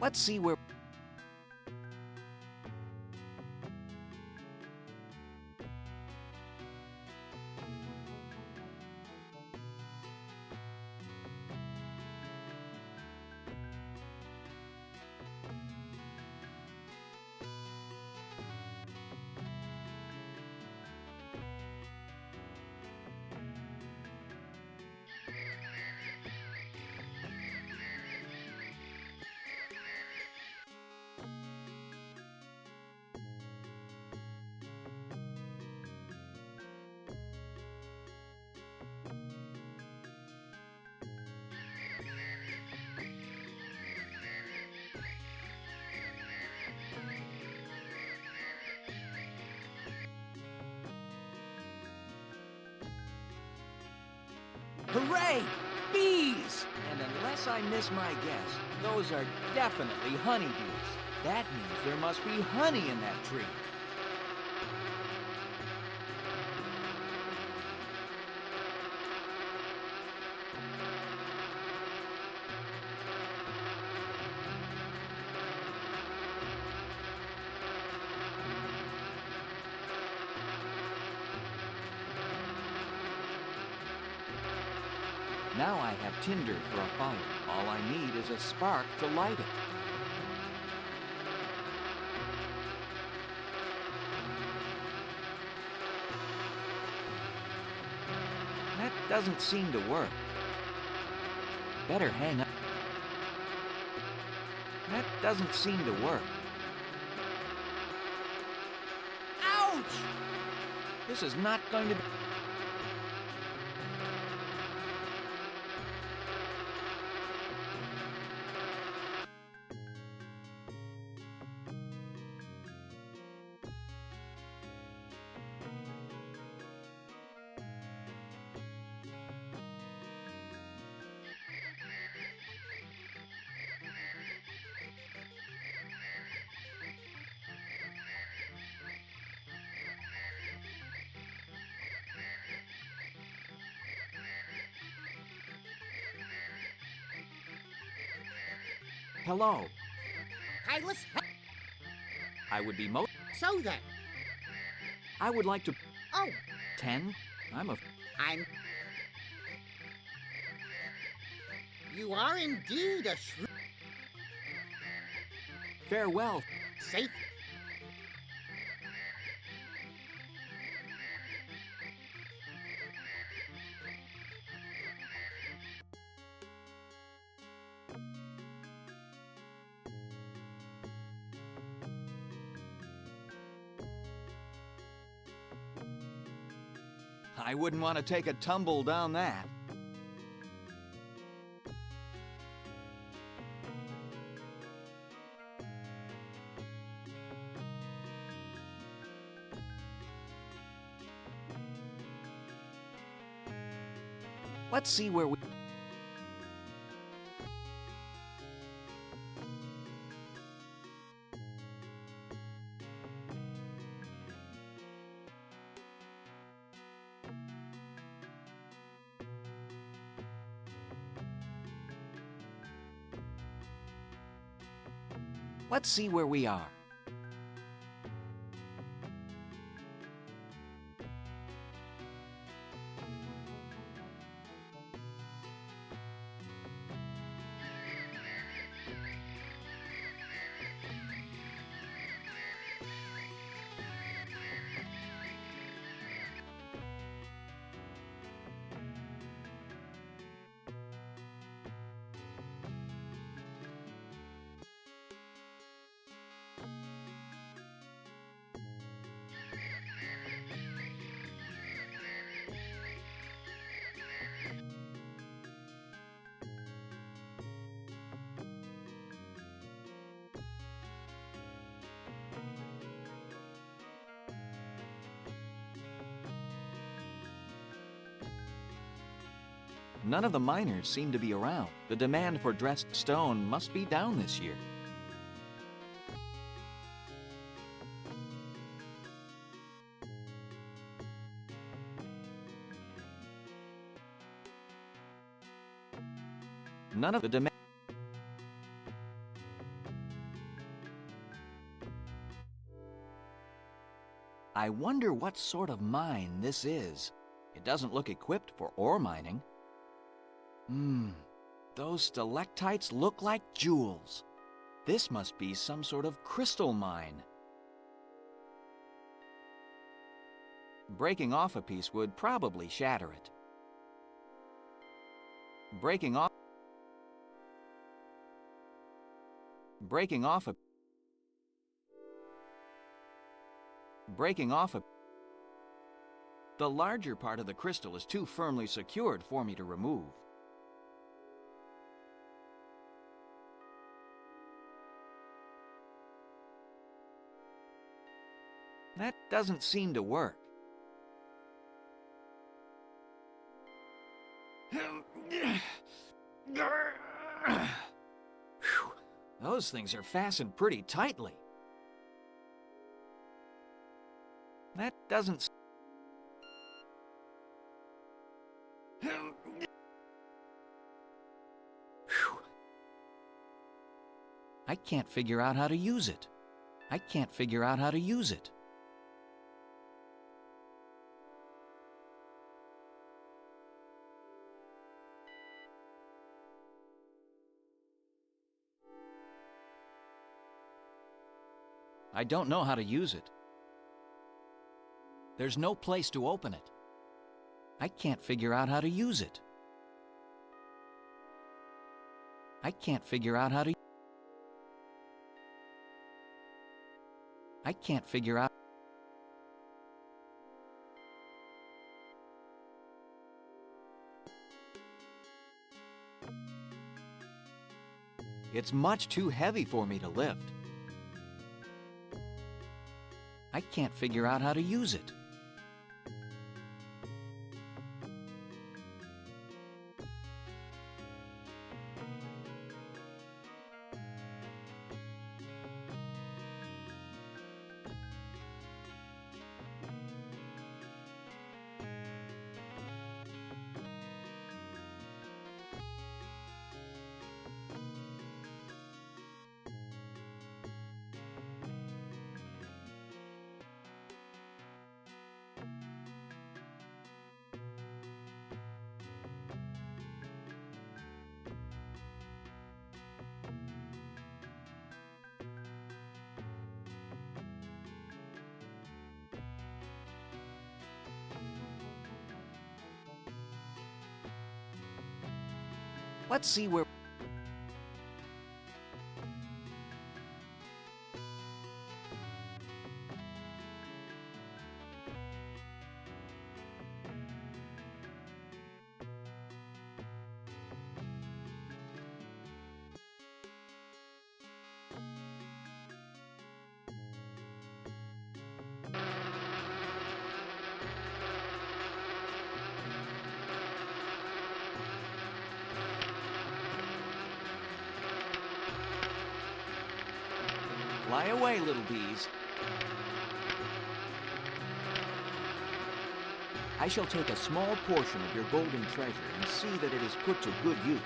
Let's see where... Hooray! Bees! And unless I miss my guess, those are definitely honeybees. That means there must be honey in that tree. Now I have tinder for a fire. All I need is a spark to light it. That doesn't seem to work. Better hang up. That doesn't seem to work. Ouch! This is not going to be... Hello. Hylas, I would be most... so then. I would like to... Oh. 10? I'm... You are indeed a shrew... Farewell. Safe. I wouldn't want to take a tumble down that. Let's see where we... Let's see where we are. None of the miners seem to be around. The demand for dressed stone must be down this year. None of the demand... I wonder what sort of mine this is. It doesn't look equipped for ore mining. Those stalactites look like jewels. This must be some sort of crystal mine. Breaking off a piece would probably shatter it. Breaking off a... The larger part of the crystal is too firmly secured for me to remove. That doesn't seem to work. Those things are fastened pretty tightly. That doesn't... I can't figure out how to use it. I can't figure out how to use it. I don't know how to use it. There's no place to open it. I can't figure out how to use it. I can't figure out how to... I can't figure out... It's much too heavy for me to lift. I can't figure out how to use it. Let's see where... Fly away, little bees. I shall take a small portion of your golden treasure and see that it is put to good use.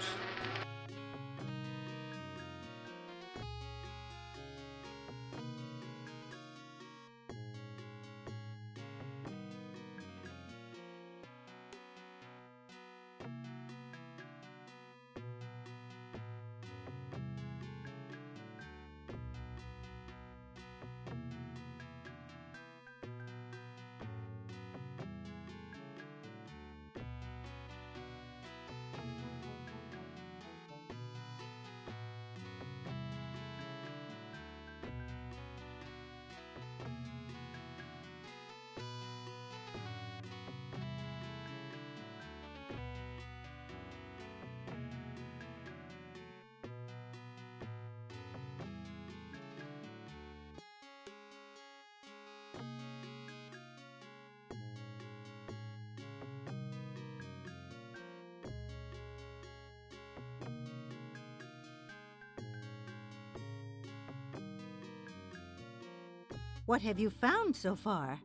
What have you found so far?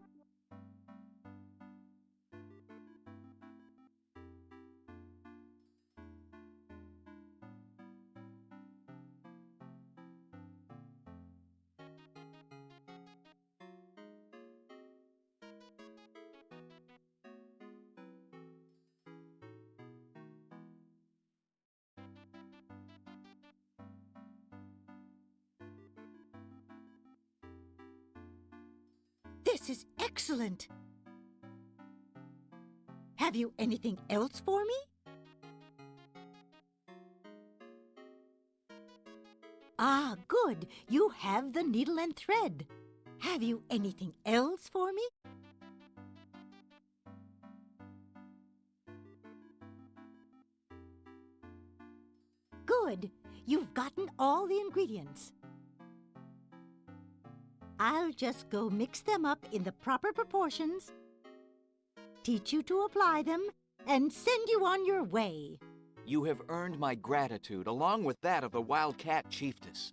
This is excellent! Have you anything else for me? Ah, good. You have the needle and thread. Have you anything else for me? Good. You've gotten all the ingredients. I'll just go mix them up in the proper proportions, teach you to apply them, and send you on your way. You have earned my gratitude along with that of the Wildcat Chiefess.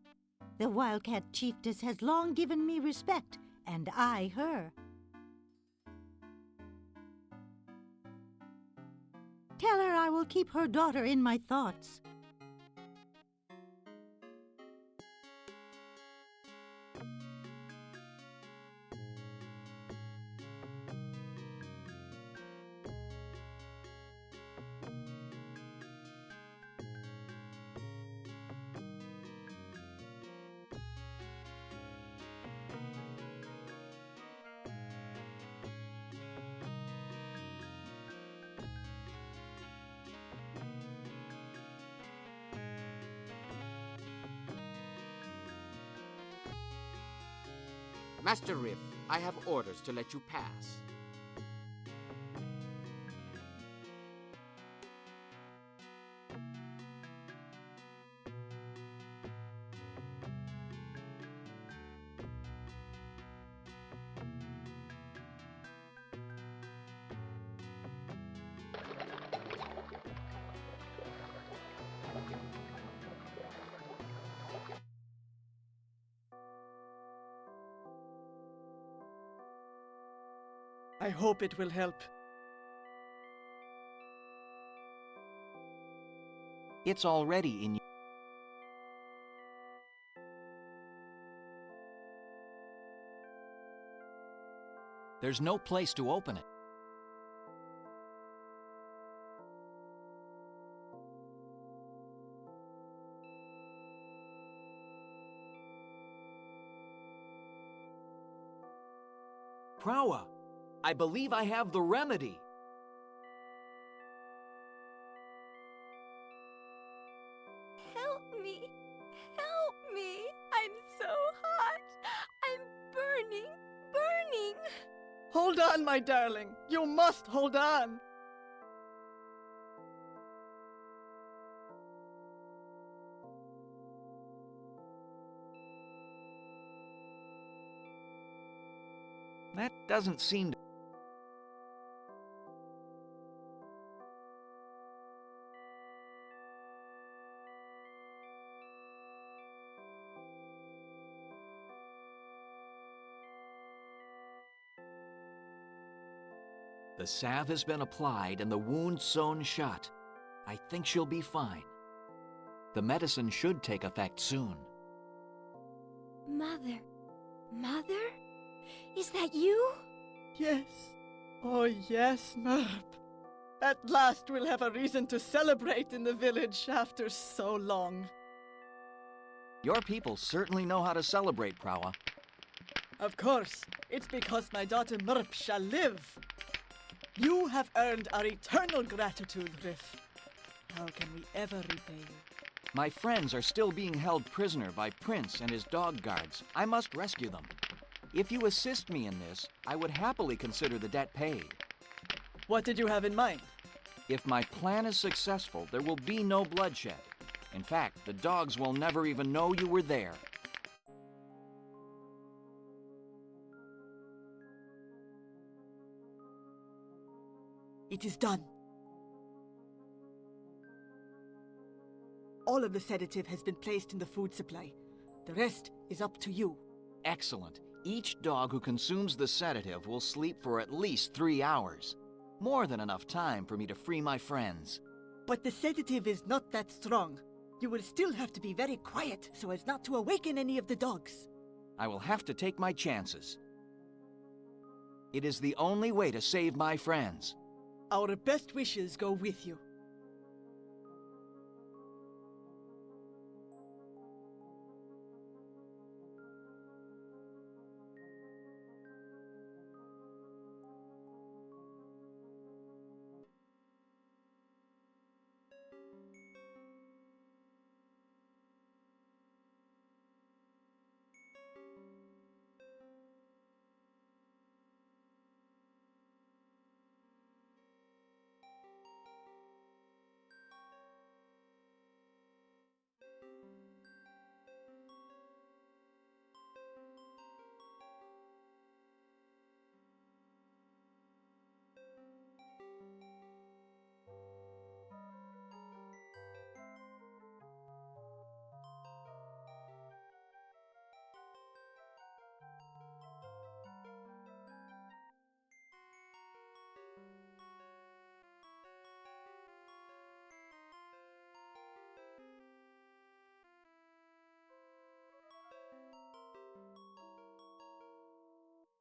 The Wildcat Chiefess has long given me respect, and I her. Tell her I will keep her daughter in my thoughts. Master Riff, I have orders to let you pass. I hope it will help. It's already in. There's no place to open it. Proua, I believe I have the remedy. Help me! Help me! I'm so hot! I'm burning! Burning! Hold on, my darling. You must hold on. That doesn't seem to... The salve has been applied and the wound sewn shut. I think she'll be fine. The medicine should take effect soon. Mother. Mother? Is that you? Yes. Oh, yes, Merp. At last we'll have a reason to celebrate in the village after so long. Your people certainly know how to celebrate, Proua. Of course. It's because my daughter Merp shall live. You have earned our eternal gratitude, Riff. How can we ever repay you? My friends are still being held prisoner by Prince and his dog guards. I must rescue them. If you assist me in this, I would happily consider the debt paid. What did you have in mind? If my plan is successful, there will be no bloodshed. In fact, the dogs will never even know you were there. It is done. All of the sedative has been placed in the food supply. The rest is up to you. Excellent. Each dog who consumes the sedative will sleep for at least 3 hours. More than enough time for me to free my friends. But the sedative is not that strong. You will still have to be very quiet so as not to awaken any of the dogs. I will have to take my chances. It is the only way to save my friends. Our best wishes go with you.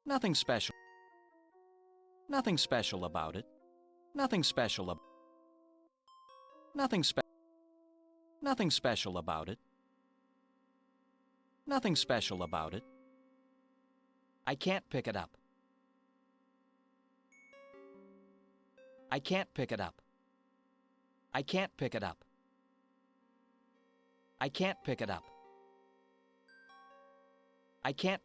Nothing special. Nothing special about it. Nothing special about Nothing special about it. Nothing special about it. I can't pick it up. I can't pick it up. I can't pick it up. I can't pick it up. I can't.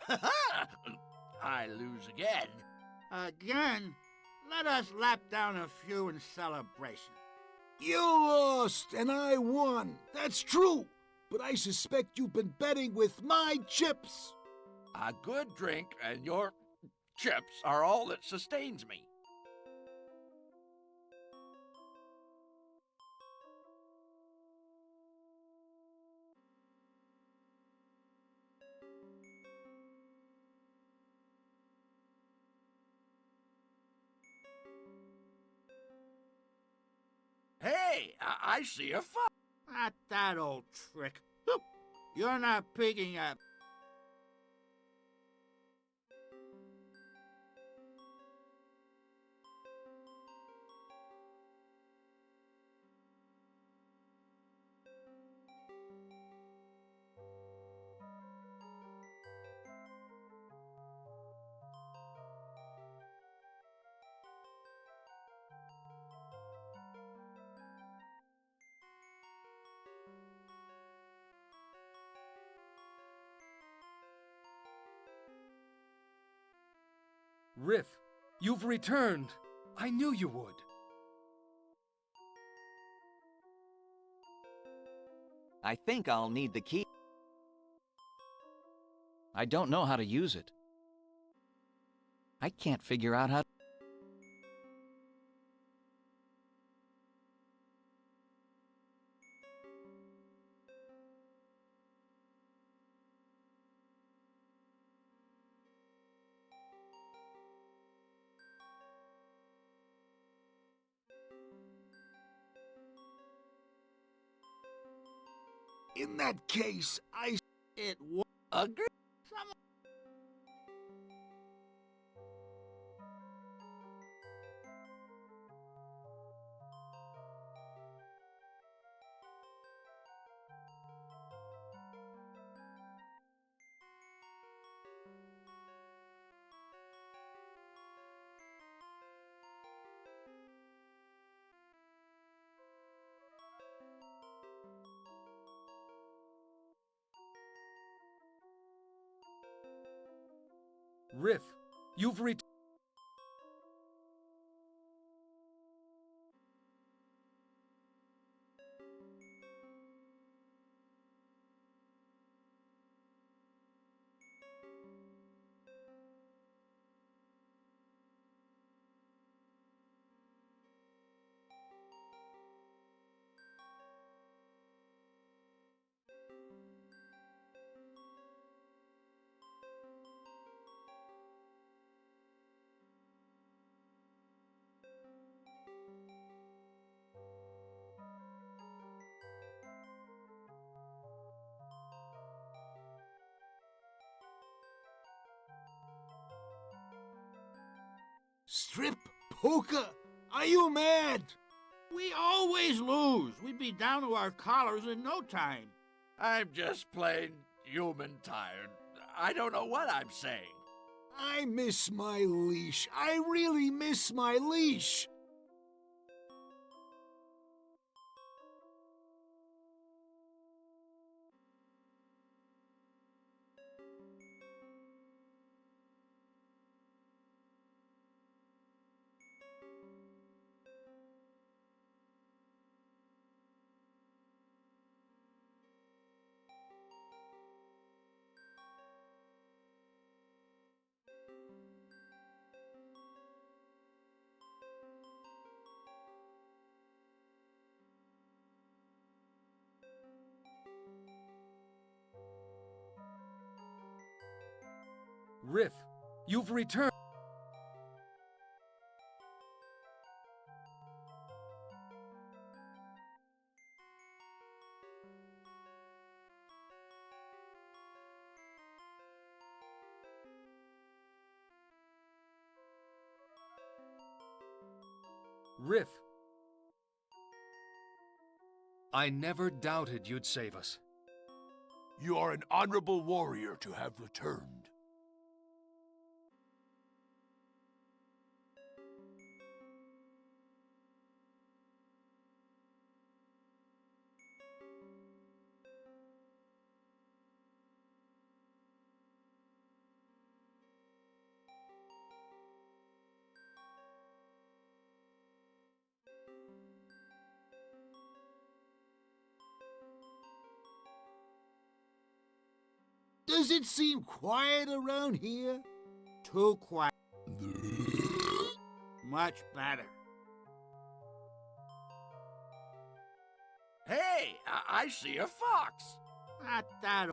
I lose again. Again? Let us lap down a few in celebration. You lost, and I won. That's true. But I suspect you've been betting with my chips. A good drink and your chips are all that sustains me. Hey, I see a fox. Not that old trick. Look, you're not picking up. Riff, you've returned. I knew you would. I think I'll need the key. I don't know how to use it. I can't figure out how. In that case, It was. Agree. Riff, you've returned. Strip poker? Are you mad? We always lose. We'd be down to our collars in no time. I'm just plain human tired. I don't know what I'm saying. I miss my leash. I really miss my leash. Riff, you've returned. Riff, I never doubted you'd save us. You are an honorable warrior to have returned. Does it seem quiet around here? Too quiet. Much better. Hey, I see a fox. Not that.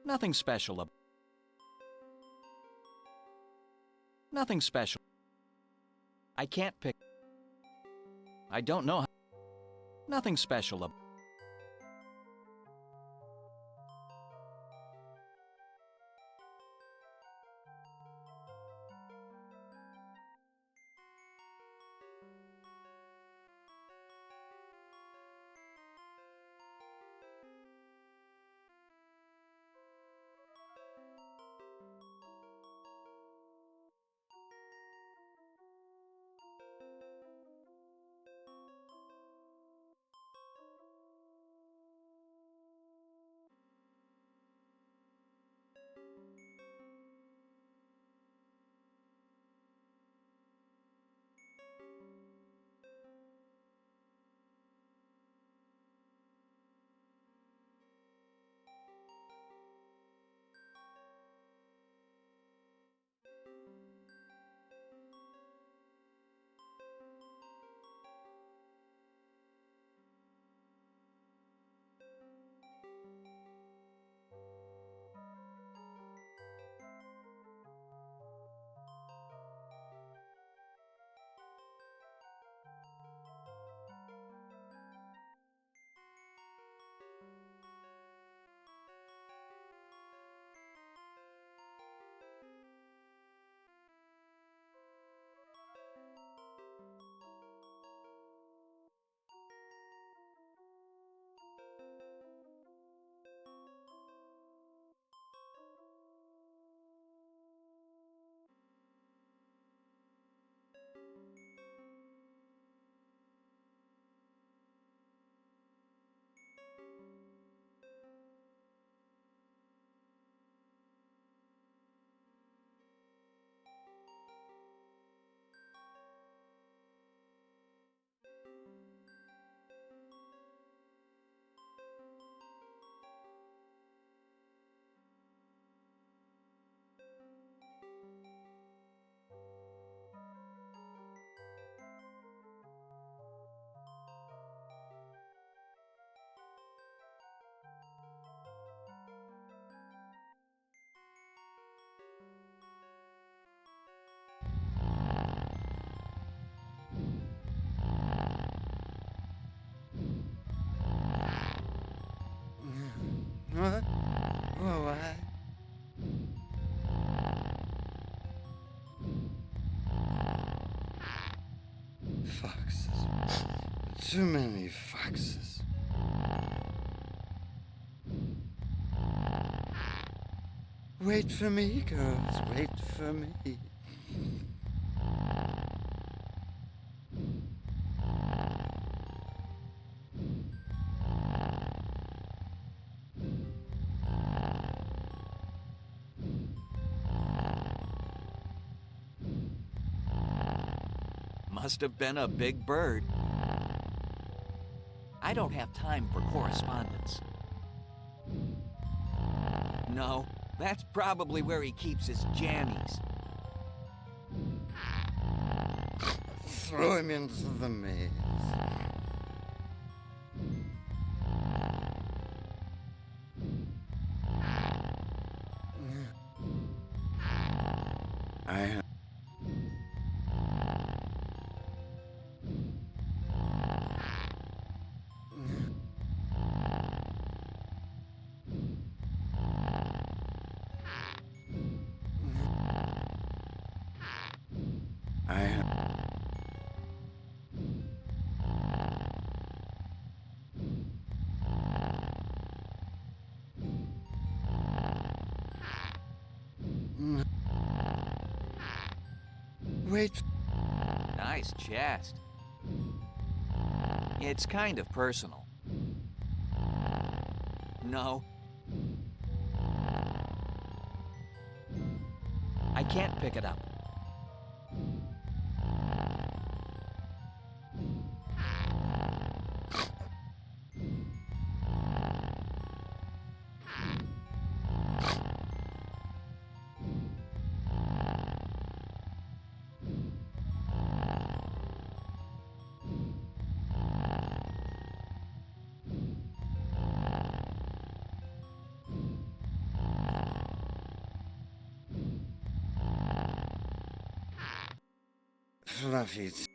Nothing special. Nothing special. I can't pick. I don't know. Nothing special. What? Oh, what? Foxes. Too many foxes. Wait for me, girls, wait for me. Must have been a big bird. I don't have time for correspondence. No, that's probably where he keeps his jammies. Throw him into the maze. I... Wait. Nice chest. It's kind of personal. No. I can't pick it up. Fluffy.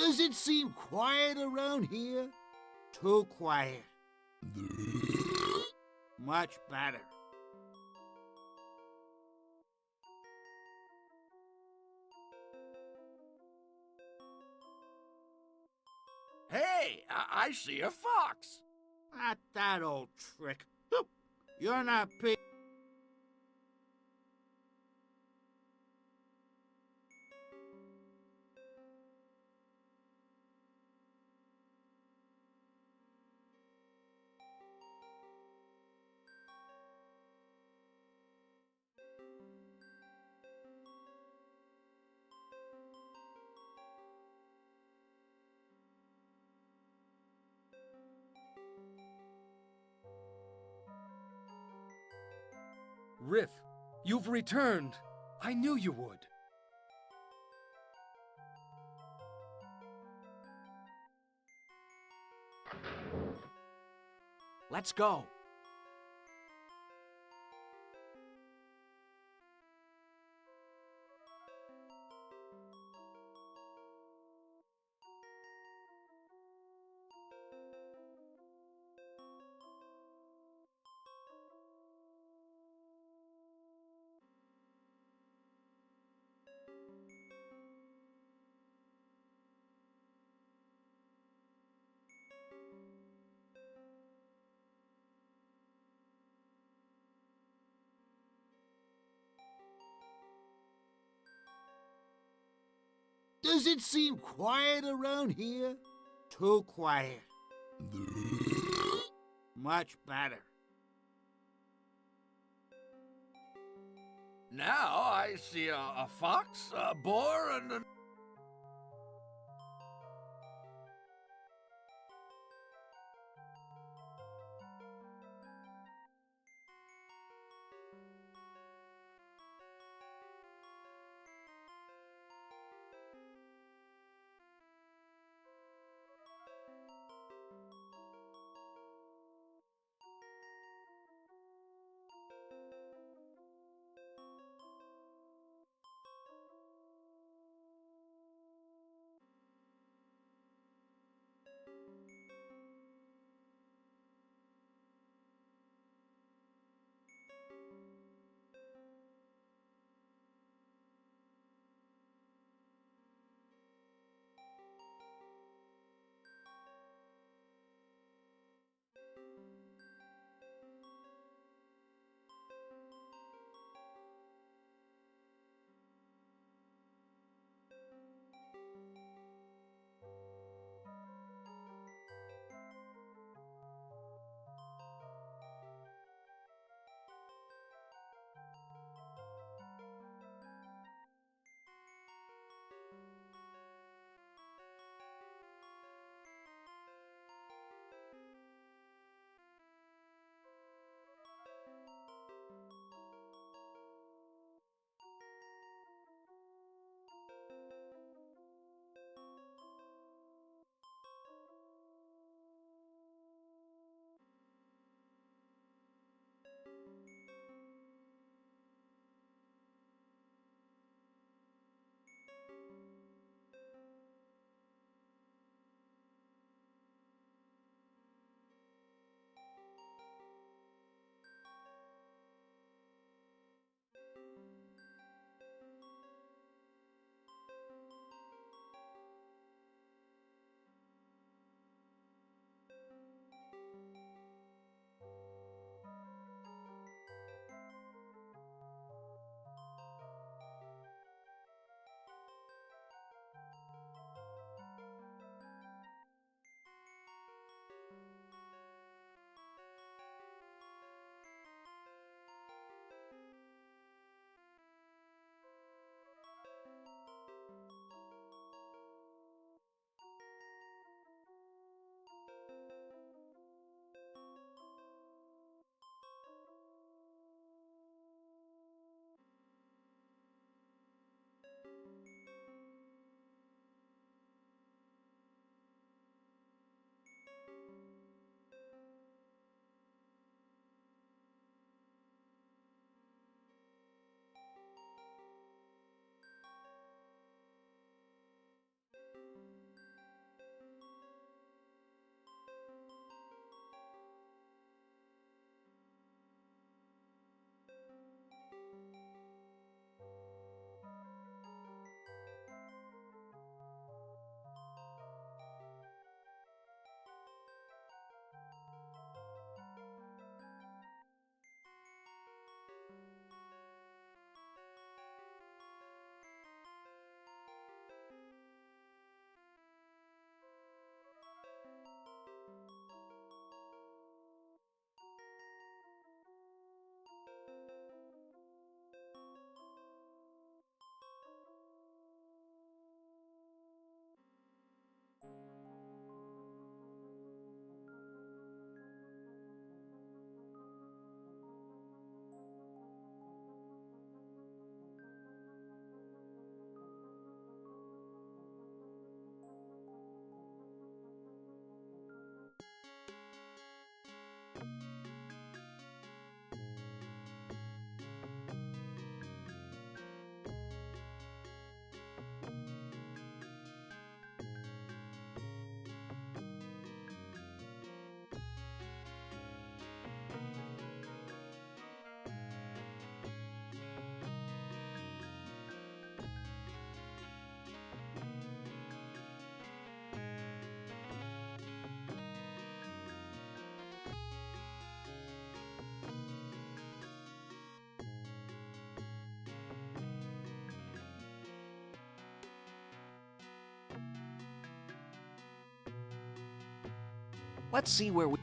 Does it seem quiet around here? Too quiet. Much better. Hey, I see a fox. Not that old trick. You're not pig. Riff, you've returned. I knew you would. Let's go. Does it seem quiet around here? Too quiet. Much better. Now I see a fox, a boar, and a... Let's see where we...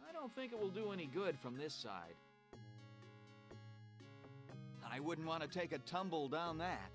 I don't think it will do any good from this side. I wouldn't want to take a tumble down that.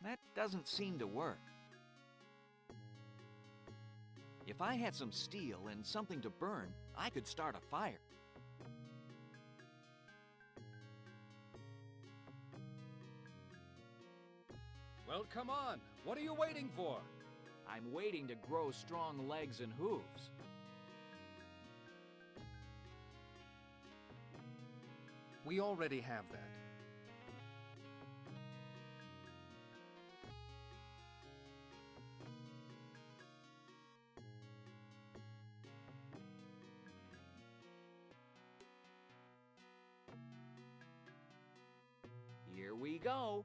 That doesn't seem to work. If I had some steel and something to burn, I could start a fire. Well, come on. What are you waiting for? I'm waiting to grow strong legs and hooves. We already have that. Here we go.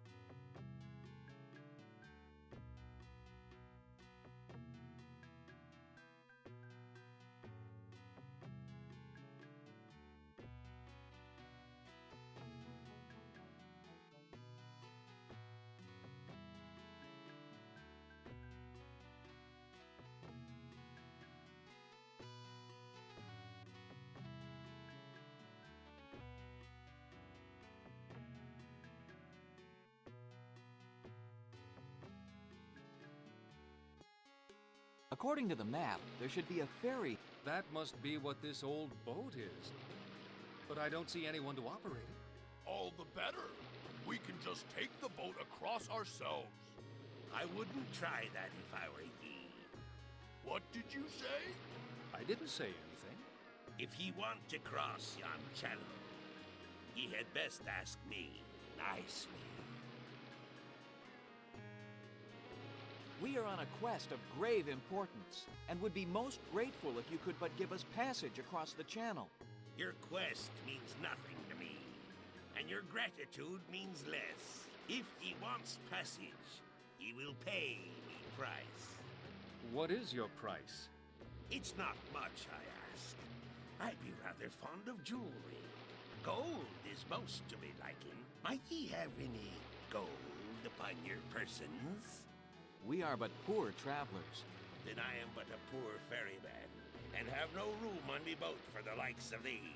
According to the map, there should be a ferry. That must be what this old boat is. But I don't see anyone to operate it. All the better. We can just take the boat across ourselves. I wouldn't try that if I were ye. What did you say? I didn't say anything. If ye want to cross yon channel, ye had best ask me nicely. We are on a quest of grave importance, and would be most grateful if you could but give us passage across the channel. Your quest means nothing to me, and your gratitude means less. If ye wants passage, ye will pay me price. What is your price? It's not much, I ask. I be rather fond of jewelry. Gold is most to me liking. Might ye have any gold upon your persons? We are but poor travelers. Then I am but a poor ferryman, and have no room on me boat for the likes of thee.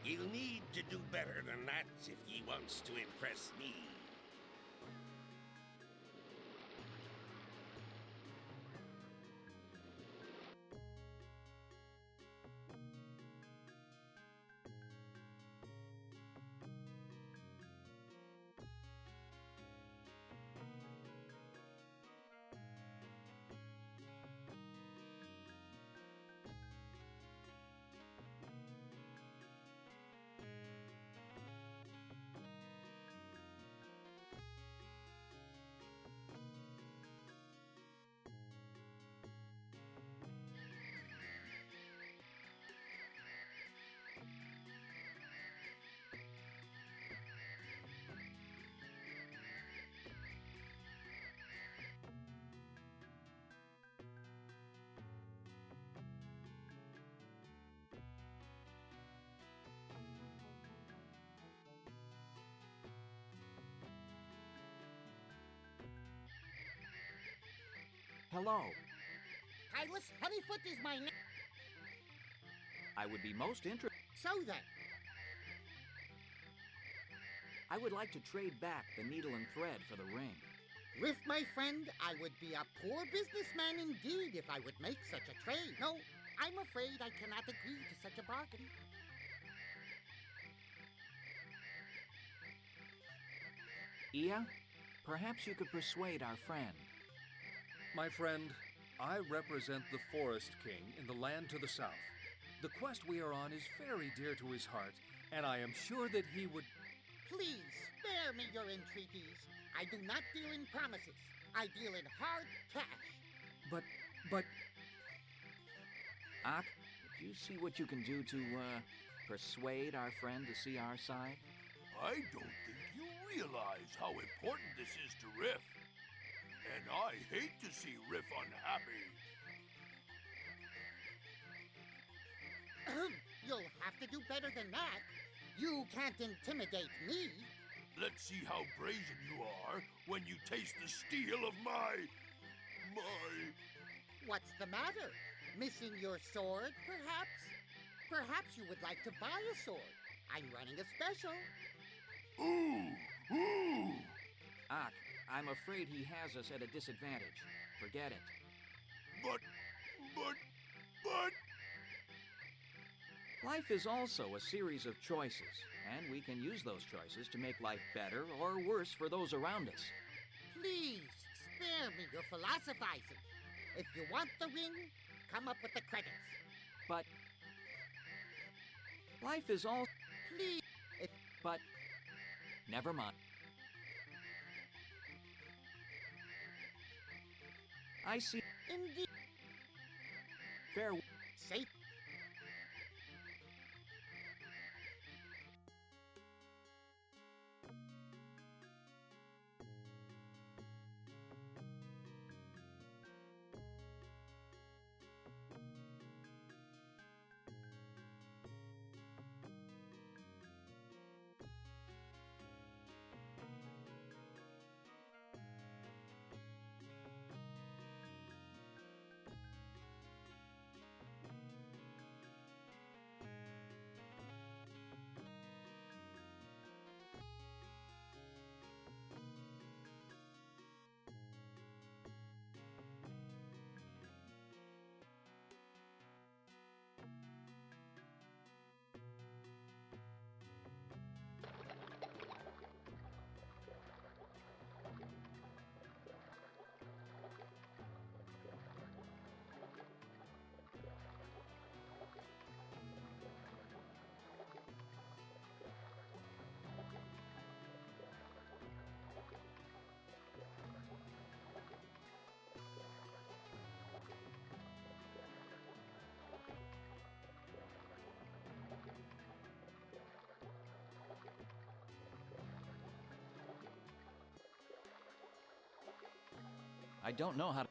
Ye'll need to do better than that if ye wants to impress me. Hello. Hylas Honeyfoot is my name. I would be most interested. So then. I would like to trade back the needle and thread for the ring. Riff, my friend, I would be a poor businessman indeed if I would make such a trade. No, I'm afraid I cannot agree to such a bargain. Ia, perhaps you could persuade our friend. My friend, I represent the Forest King in the land to the south. The quest we are on is very dear to his heart, and I am sure that he would... Please, spare me your entreaties. I do not deal in promises. I deal in hard cash. But... Ak, would you see what you can do to, persuade our friend to see our side? I don't think you realize how important this is to Riff. And I hate to see Riff unhappy. You'll have to do better than that. You can't intimidate me. Let's see how brazen you are when you taste the steel of my... What's the matter? Missing your sword, perhaps? Perhaps you would like to buy a sword. I'm running a special. Ooh! Ak, I'm afraid he has us at a disadvantage. Forget it. But... Life is also a series of choices, and we can use those choices to make life better or worse for those around us. Please, spare me your philosophizing. If you want the ring, come up with the credits. But life is all... Please. But never mind. I see. Indeed. Farewell. Safe. I don't know how to...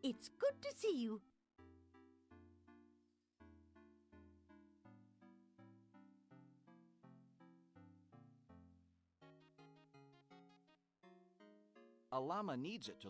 It's good to see you. A llama needs it to...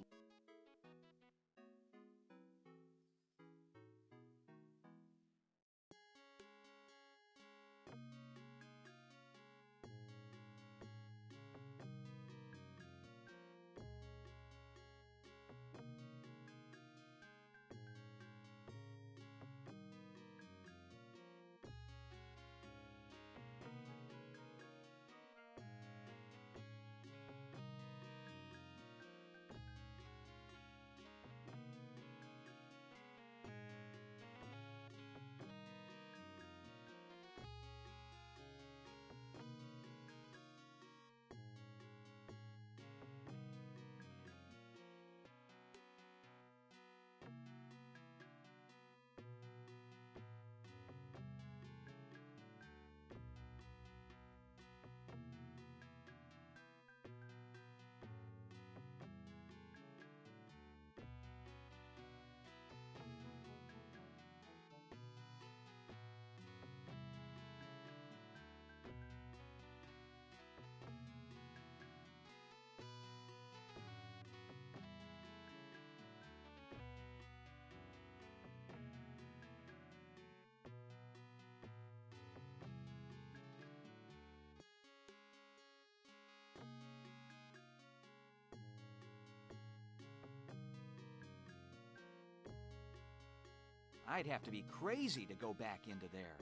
I'd have to be crazy to go back into there.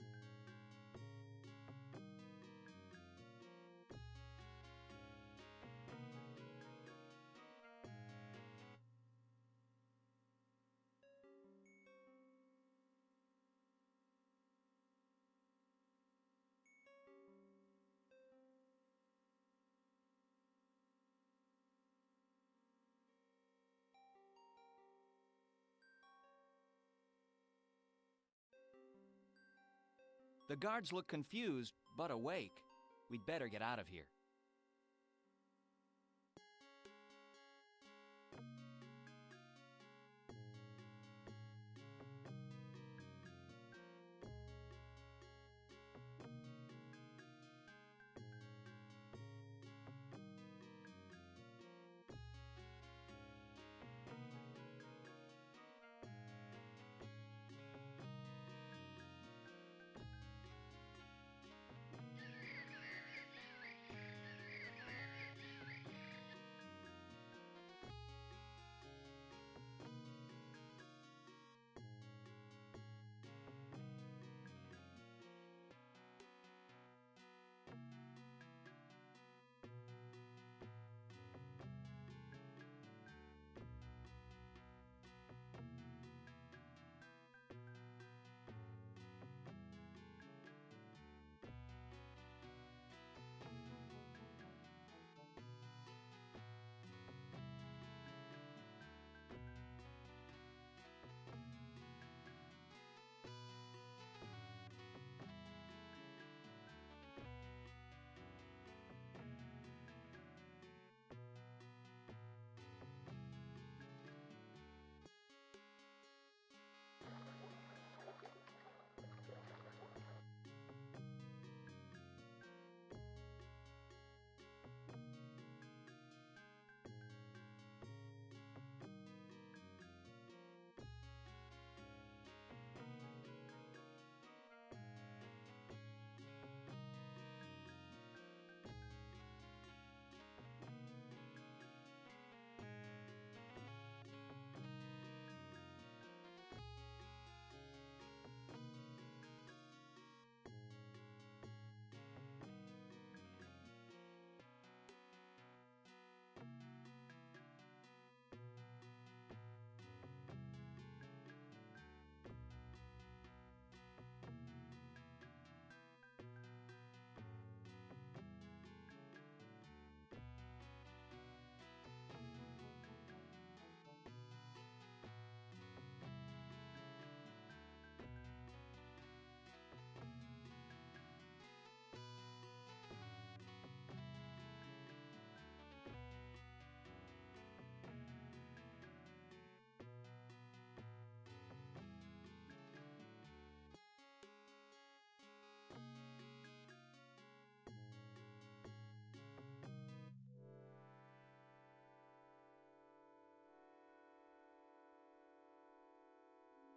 The guards look confused, but awake. We'd better get out of here.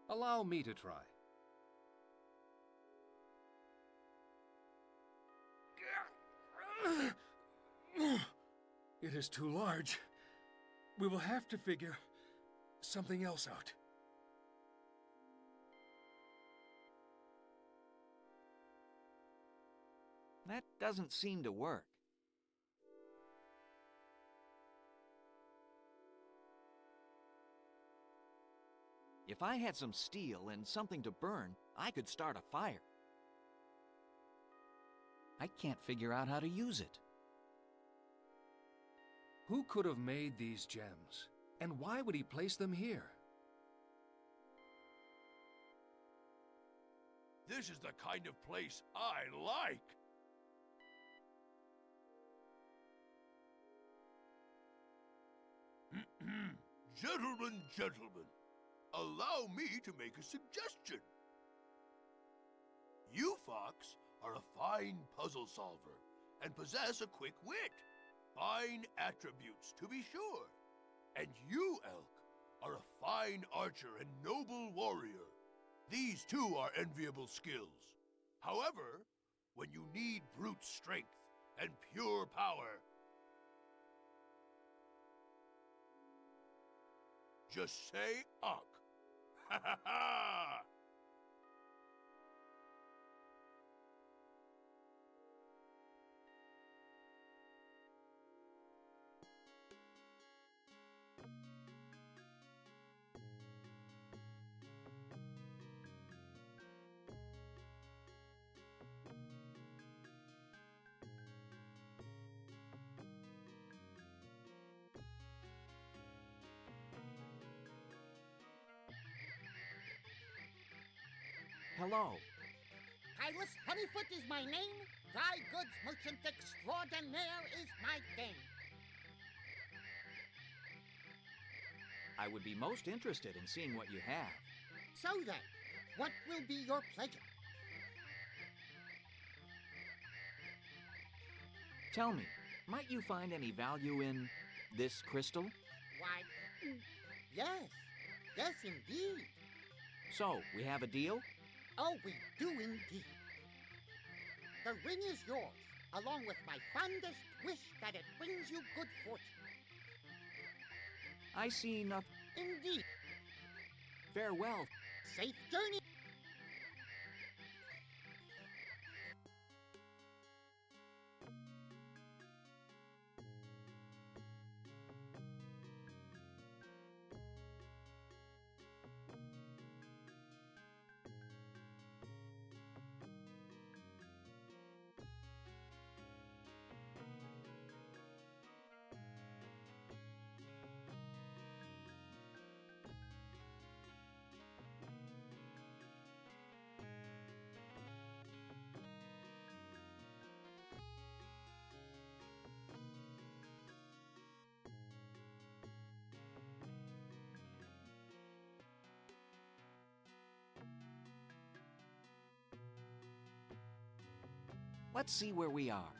Allow me to try. It is too large. We will have to figure something else out. That doesn't seem to work. If I had some steel and something to burn, I could start a fire. I can't figure out how to use it. Who could have made these gems? And why would he place them here? This is the kind of place I like. Gentlemen, allow me to make a suggestion. You, Fox, are a fine puzzle solver and possess a quick wit. Fine attributes, to be sure. And you, Elk, are a fine archer and noble warrior. These too are enviable skills. However, when you need brute strength and pure power, just say Uck. Ha ha ha! Hello. Hylas Honeyfoot is my name. Dry goods merchant extraordinaire is my game. I would be most interested in seeing what you have. So then, what will be your pleasure? Tell me, might you find any value in this crystal? Why, yes. Yes, indeed. So, we have a deal? Oh, we do indeed. The ring is yours, along with my fondest wish that it brings you good fortune. I see nothing. Indeed. Farewell. Safe journey. Let's see where we are.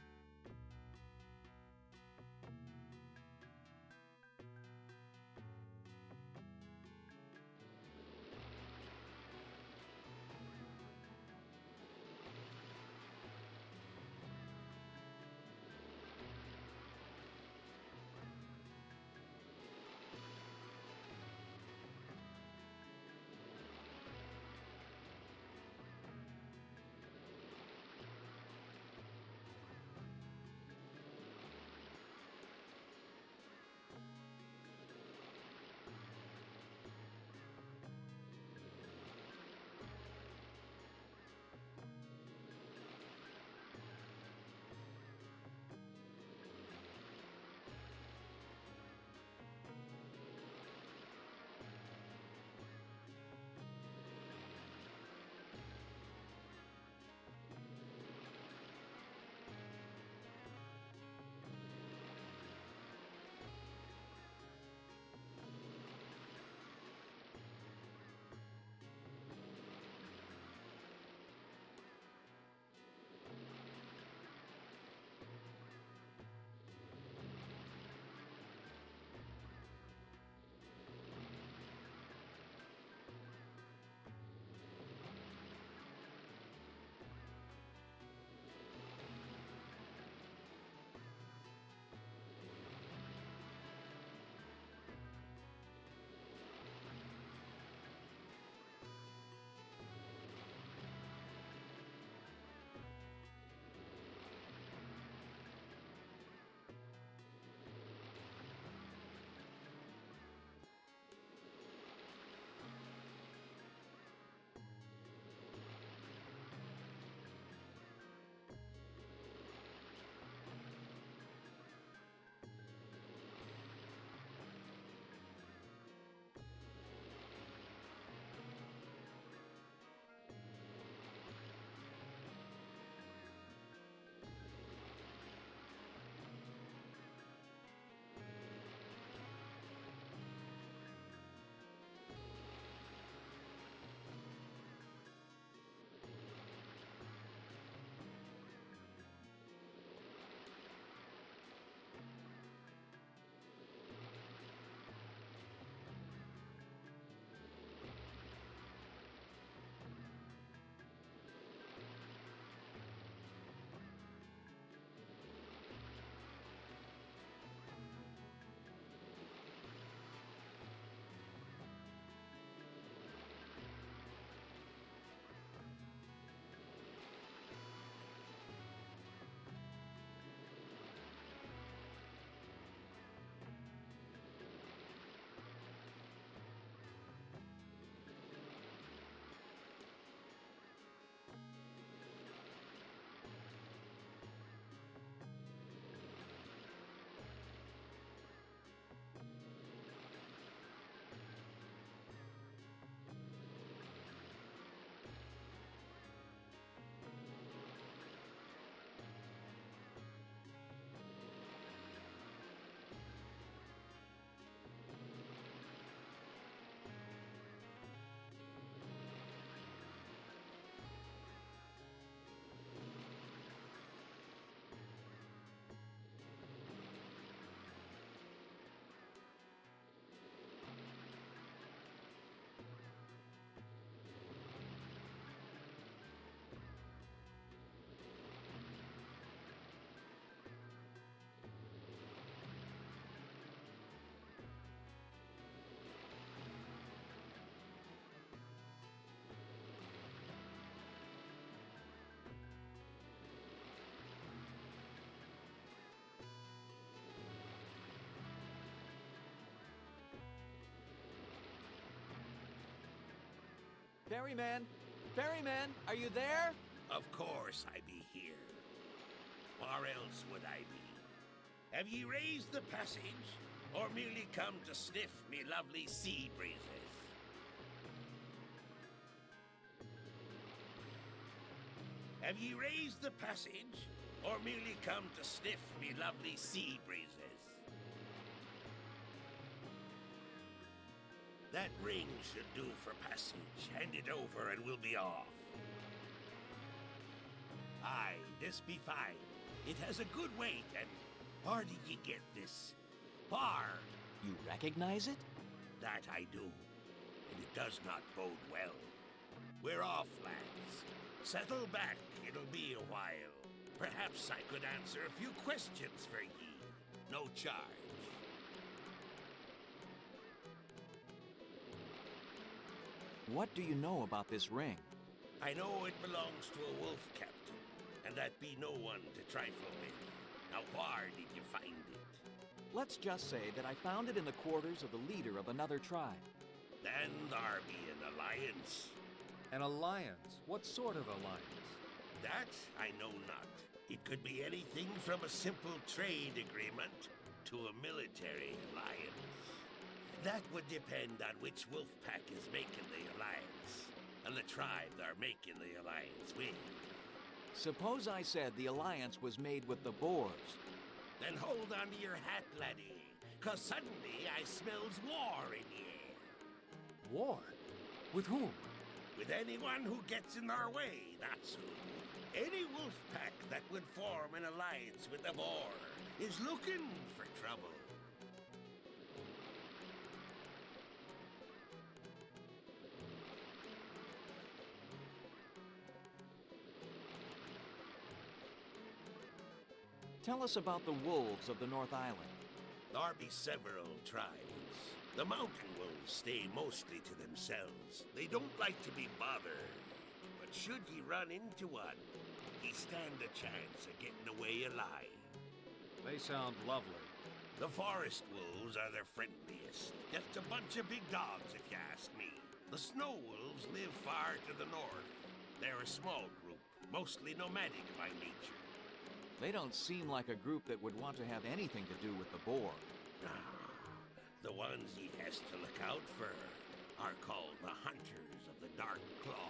Ferryman! Ferryman, are you there? Of course I be here. Where else would I be? Have ye raised the passage, or merely come to sniff me lovely sea breezes? Have ye raised the passage, or merely come to sniff me lovely sea breezes? That ring should do for passage. Hand it over and we'll be off. Aye, this be fine. It has a good weight, and where did ye get this? Where? You recognize it? That I do, and it does not bode well. We're off, lads. Settle back, it'll be a while. Perhaps I could answer a few questions for ye. No charge. What do you know about this ring? I know it belongs to a wolf captain, and that be no one to trifle with. Now, where did you find it? Let's just say that I found it in the quarters of the leader of another tribe. Then there be an alliance. An alliance? What sort of alliance? That I know not. It could be anything from a simple trade agreement to a military alliance. That would depend on which wolf pack is making the alliance, and the tribe they're making the alliance with. Suppose I said the alliance was made with the Boars. Then hold on to your hat, laddie, 'cause suddenly I smells war in the air. War? With whom? With anyone who gets in their way, that's who. Any wolf pack that would form an alliance with the Boar is looking for trouble. Tell us about the wolves of the North Island. There be several tribes. The mountain wolves stay mostly to themselves. They don't like to be bothered. But should ye run into one, ye stand a chance of getting away alive. They sound lovely. The forest wolves are their friendliest. Just a bunch of big dogs, if you ask me. The snow wolves live far to the north. They're a small group, mostly nomadic by nature. They don't seem like a group that would want to have anything to do with the Boar. The ones he has to look out for are called the Hunters of the Dark Claw.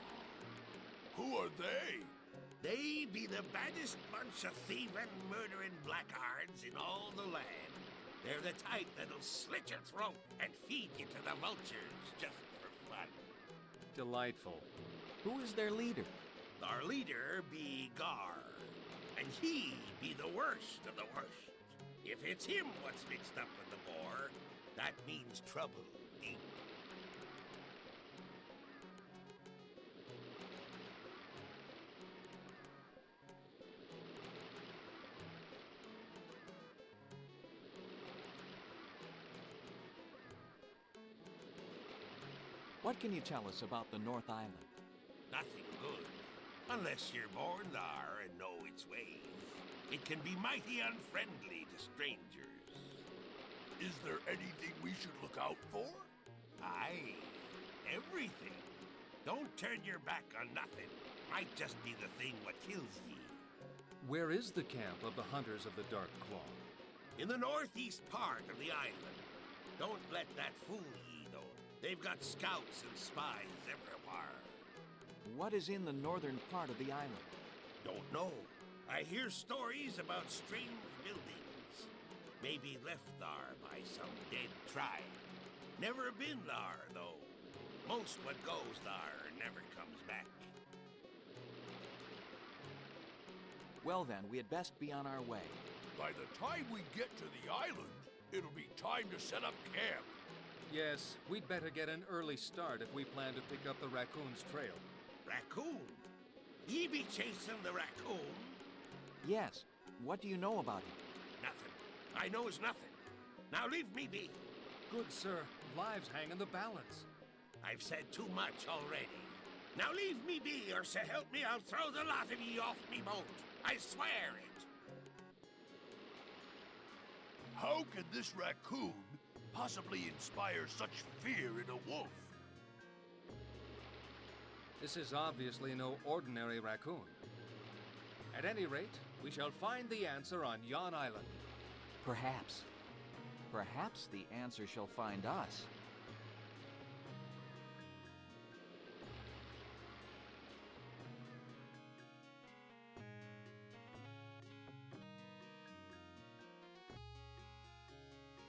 Who are they? They be the baddest bunch of thieving, murdering blackguards in all the land. They're the type that'll slit your throat and feed you to the vultures just for fun. Delightful. Who is their leader? Our leader be Gar, and he be the worst of the worst. If it's him what's mixed up with the Boar, that means trouble deep. What can you tell us about the North Island? Nothing good, unless you're born there and know its ways. It can be mighty unfriendly to strangers. Is there anything we should look out for? Aye, everything. Don't turn your back on nothing. Might just be the thing what kills ye. Where is the camp of the Hunters of the Dark Claw? In the northeast part of the island. Don't let that fool ye, though. They've got scouts and spies everywhere. What is in the northern part of the island? Don't know. I hear stories about strange buildings. Maybe left there by some dead tribe. Never been there, though. Most what goes there never comes back. Well then, we had best be on our way. By the time we get to the island, it'll be time to set up camp. Yes, we'd better get an early start if we plan to pick up the raccoon's trail. Raccoon? Ye be chasing the raccoon? Yes. What do you know about him? Nothing. I knows nothing. Now leave me be. Good sir, lives hang in the balance. I've said too much already. Now leave me be, or so help me, I'll throw the lot of ye off me boat. I swear it. How can this raccoon possibly inspire such fear in a wolf? This is obviously no ordinary raccoon. At any rate, we shall find the answer on yon island. Perhaps. Perhaps the answer shall find us.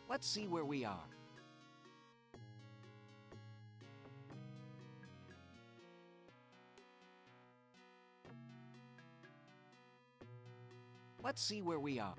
Let's see where we are. Let's see where we are.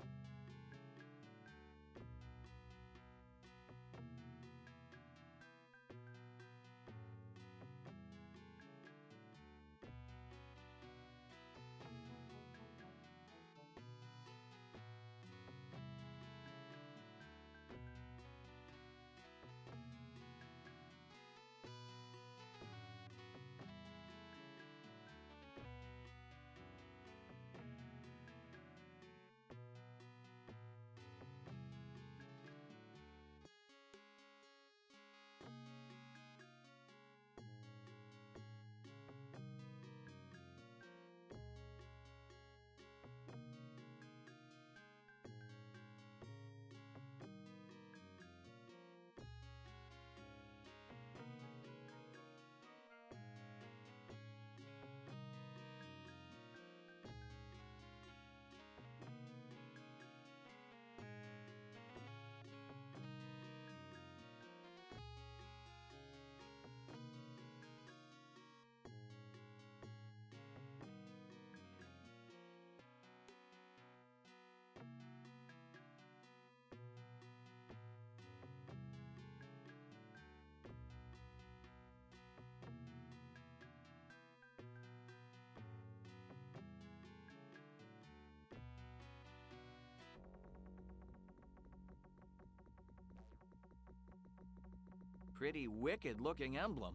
Pretty wicked-looking emblem.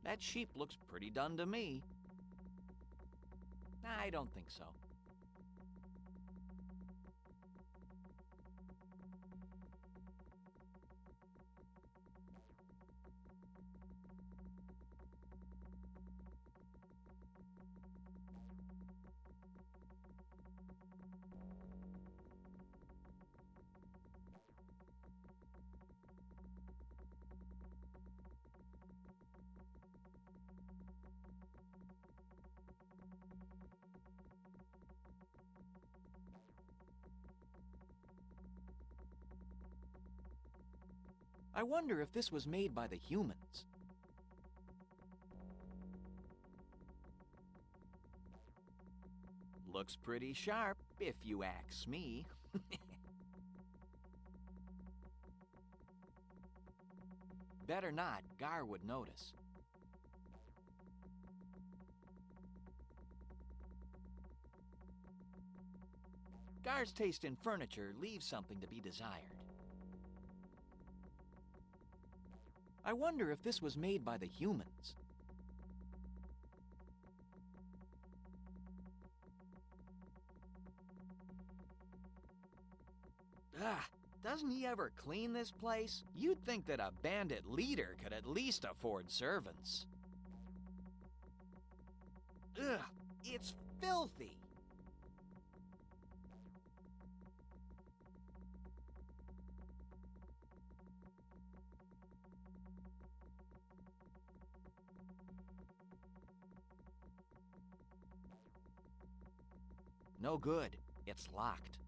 That sheep looks pretty done to me. I don't think so. I wonder if this was made by the humans. Looks pretty sharp, if you ask me. Better not, Gar would notice. Gar's taste in furniture leaves something to be desired. I wonder if this was made by the humans. Doesn't he ever clean this place? You'd think that a bandit leader could at least afford servants. Ugh, it's filthy. No good. It's locked.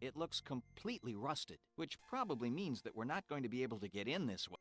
It looks completely rusted, which probably means that we're not going to be able to get in this way.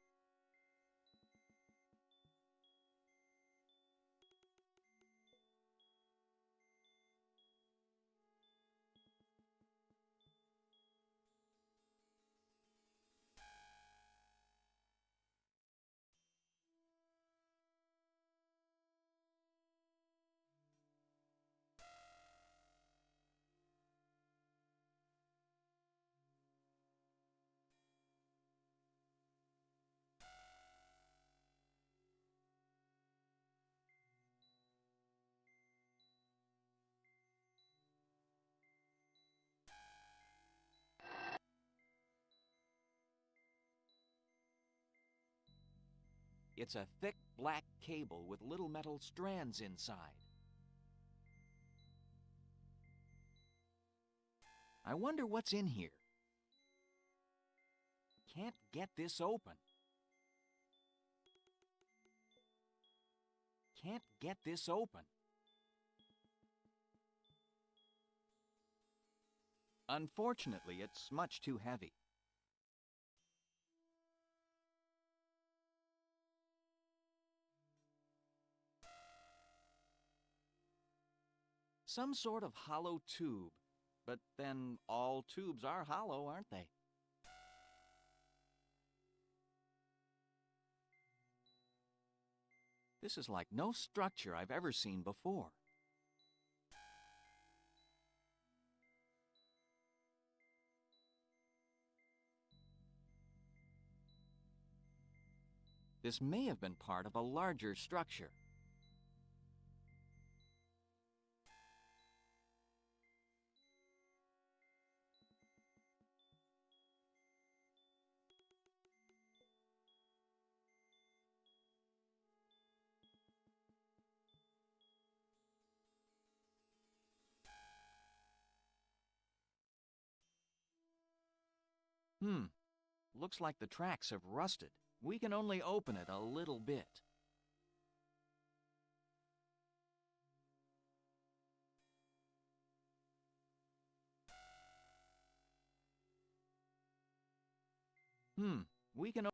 It's a thick black cable with little metal strands inside. I wonder what's in here. Can't get this open. Can't get this open. Unfortunately, it's much too heavy. Some sort of hollow tube. But then all tubes are hollow, aren't they? This is like no structure I've ever seen before. This may have been part of a larger structure. Looks like the tracks have rusted. We can only open it a little bit. We can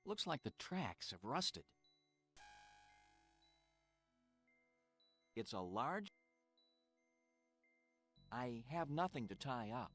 Looks like the tracks have rusted. It's a large... I have nothing to tie up.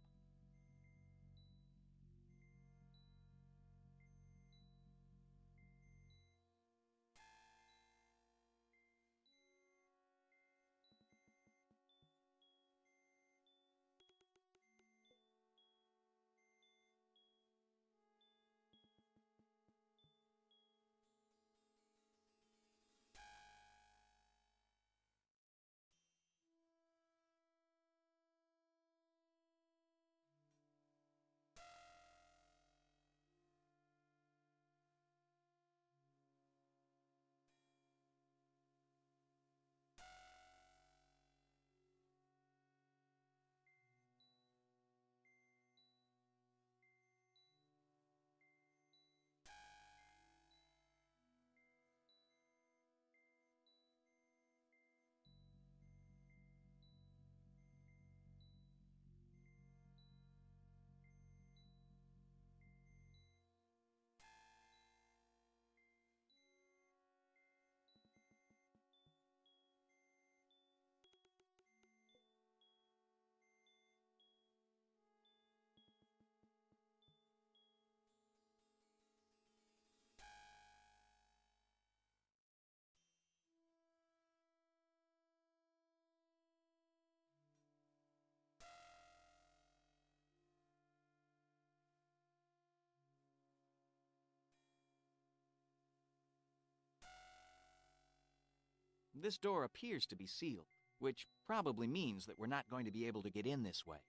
This door appears to be sealed, which probably means that we're not going to be able to get in this way.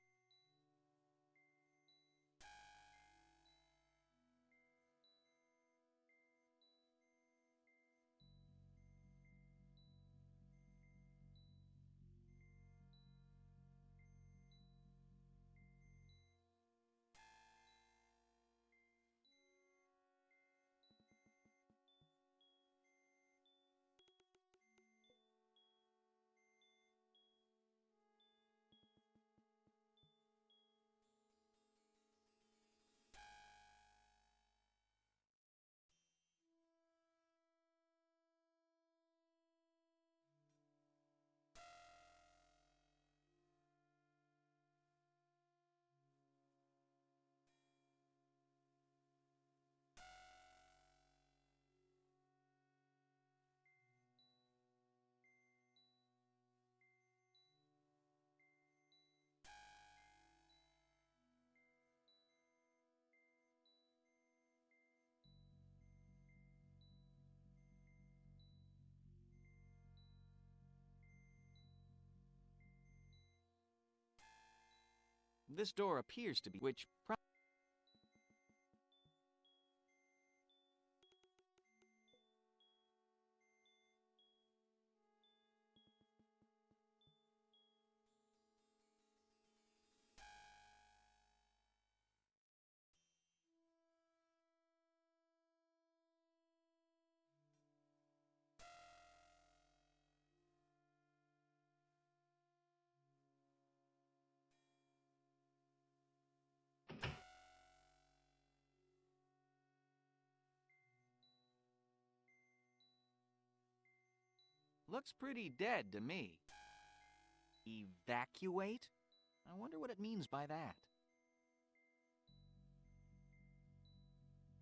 This door appears to be which looks pretty dead to me. Evacuate? I wonder what it means by that.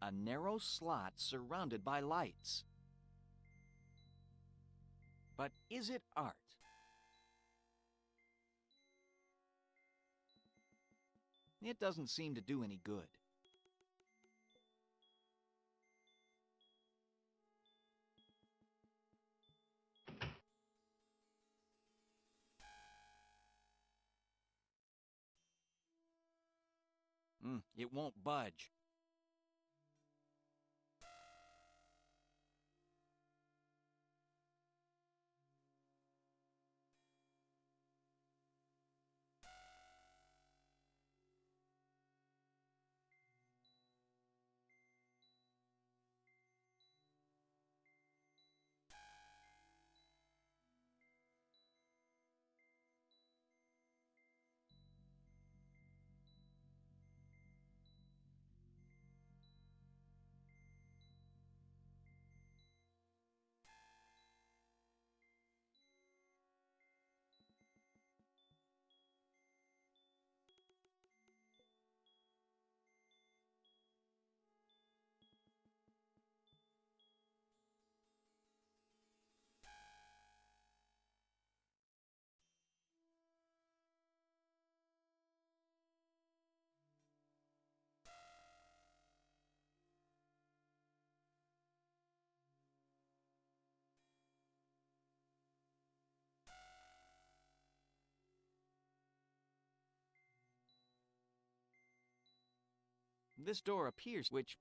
A narrow slot surrounded by lights. But is it art? It doesn't seem to do any good. It won't budge. This door appears which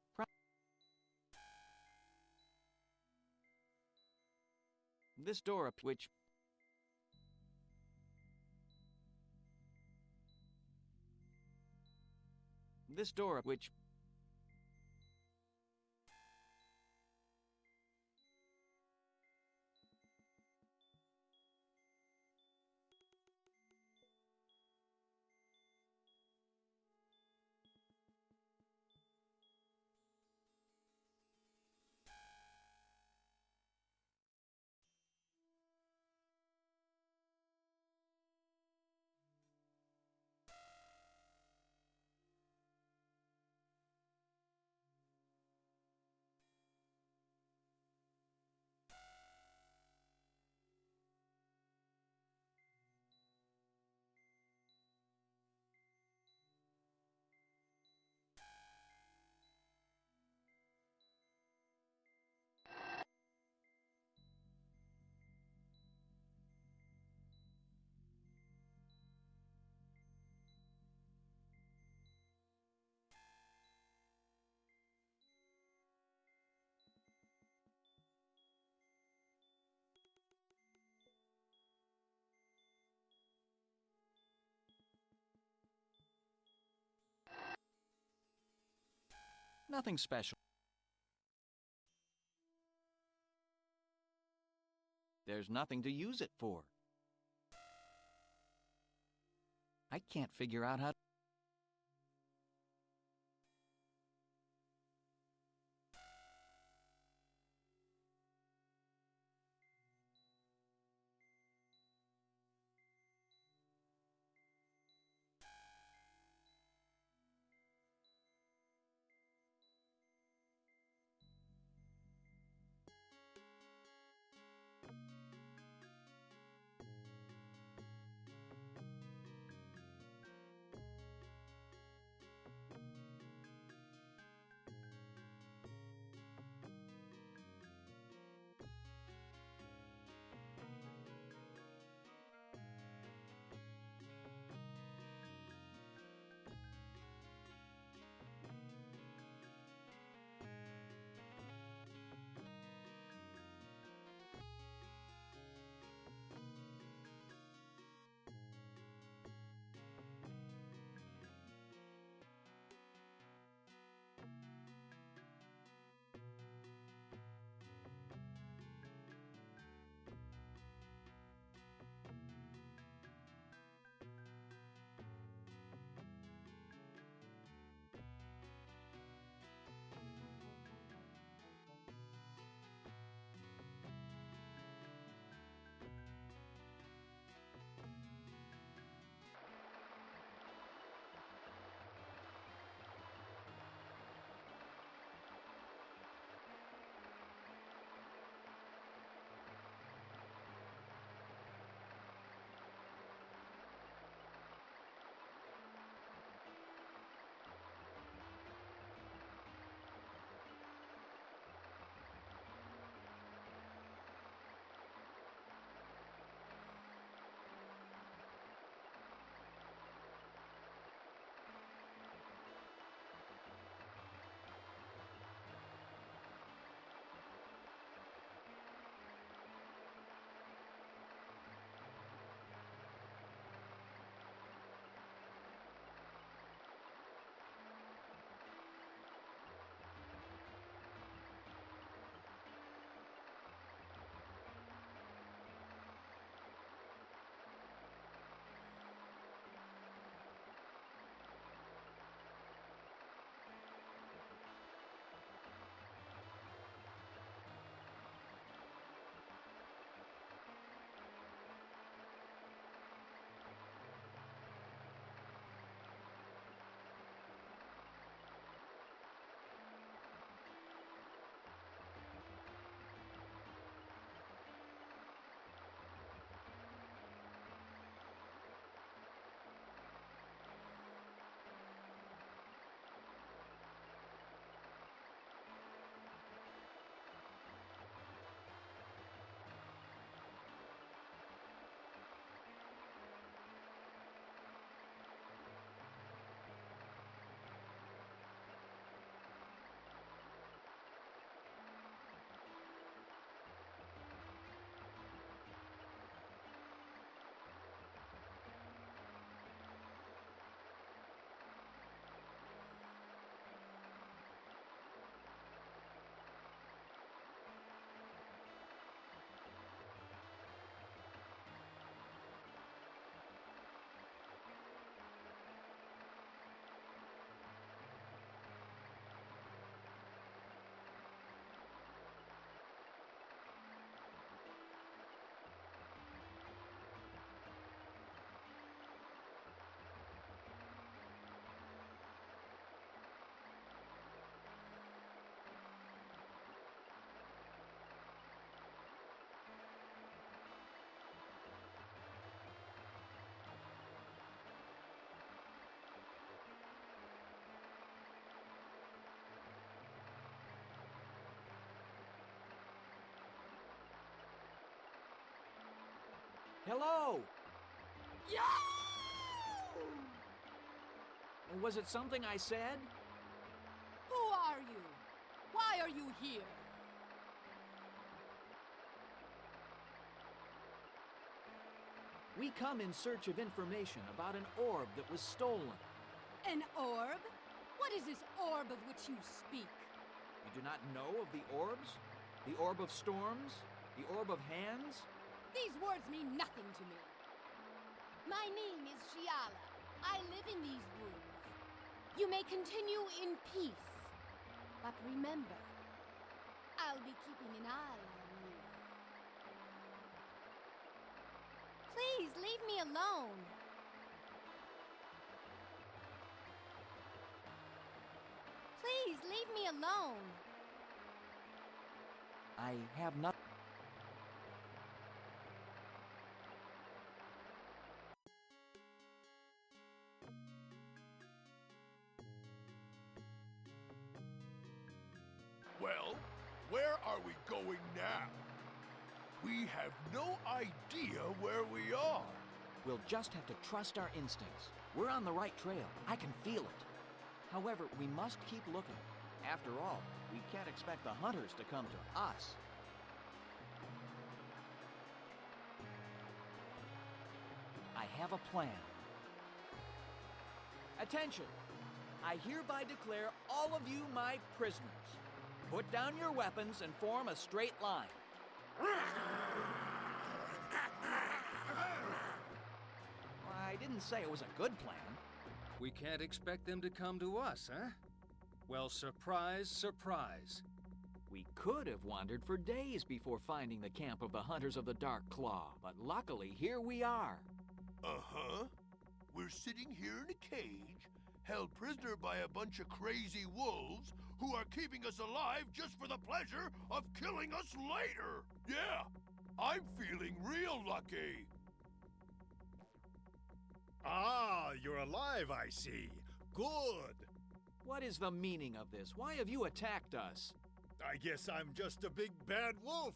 This door which This door which nothing special. There's nothing to use it for. I can't figure out how. Hello! Was it something I said? Who are you? Why are you here? We come in search of information about an orb that was stolen. An orb? What is this orb of which you speak? You do not know of the orbs? The orb of storms? The orb of hands? These words mean nothing to me. My name is Shiala. I live in these woods. You may continue in peace. But remember, I'll be keeping an eye on you. Please leave me alone. Please leave me alone. I have not. Well, where are we going now? We have no idea where we are. We'll just have to trust our instincts. We're on the right trail. I can feel it. However, we must keep looking. After all, we can't expect the hunters to come to us. I have a plan. Attention! I hereby declare all of you my prisoners. Put down your weapons and form a straight line. I didn't say it was a good plan. We can't expect them to come to us, huh? Well, surprise, surprise. We could have wandered for days before finding the camp of the Hunters of the Dark Claw, but luckily here we are. Uh-huh. We're sitting here in a cage, held prisoner by a bunch of crazy wolves who are keeping us alive just for the pleasure of killing us later. Yeah, I'm feeling real lucky. Ah, you're alive, I see. Good. What is the meaning of this? Why have you attacked us? I guess I'm just a big bad wolf.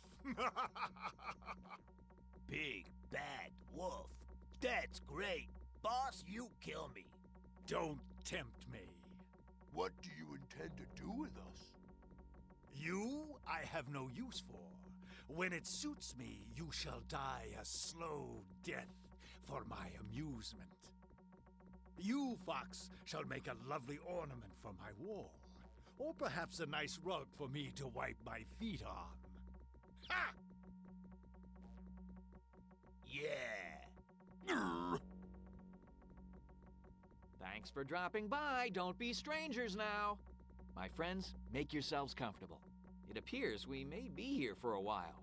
Big bad wolf. That's great. Boss, you kill me. Don't tempt me. What do you intend to do with us? You I have no use for. When it suits me, you shall die a slow death for my amusement. You, Fox, shall make a lovely ornament for my wall, or perhaps a nice rug for me to wipe my feet on. Ha! Yeah. Thanks for dropping by. Don't be strangers now. My friends, make yourselves comfortable. It appears we may be here for a while.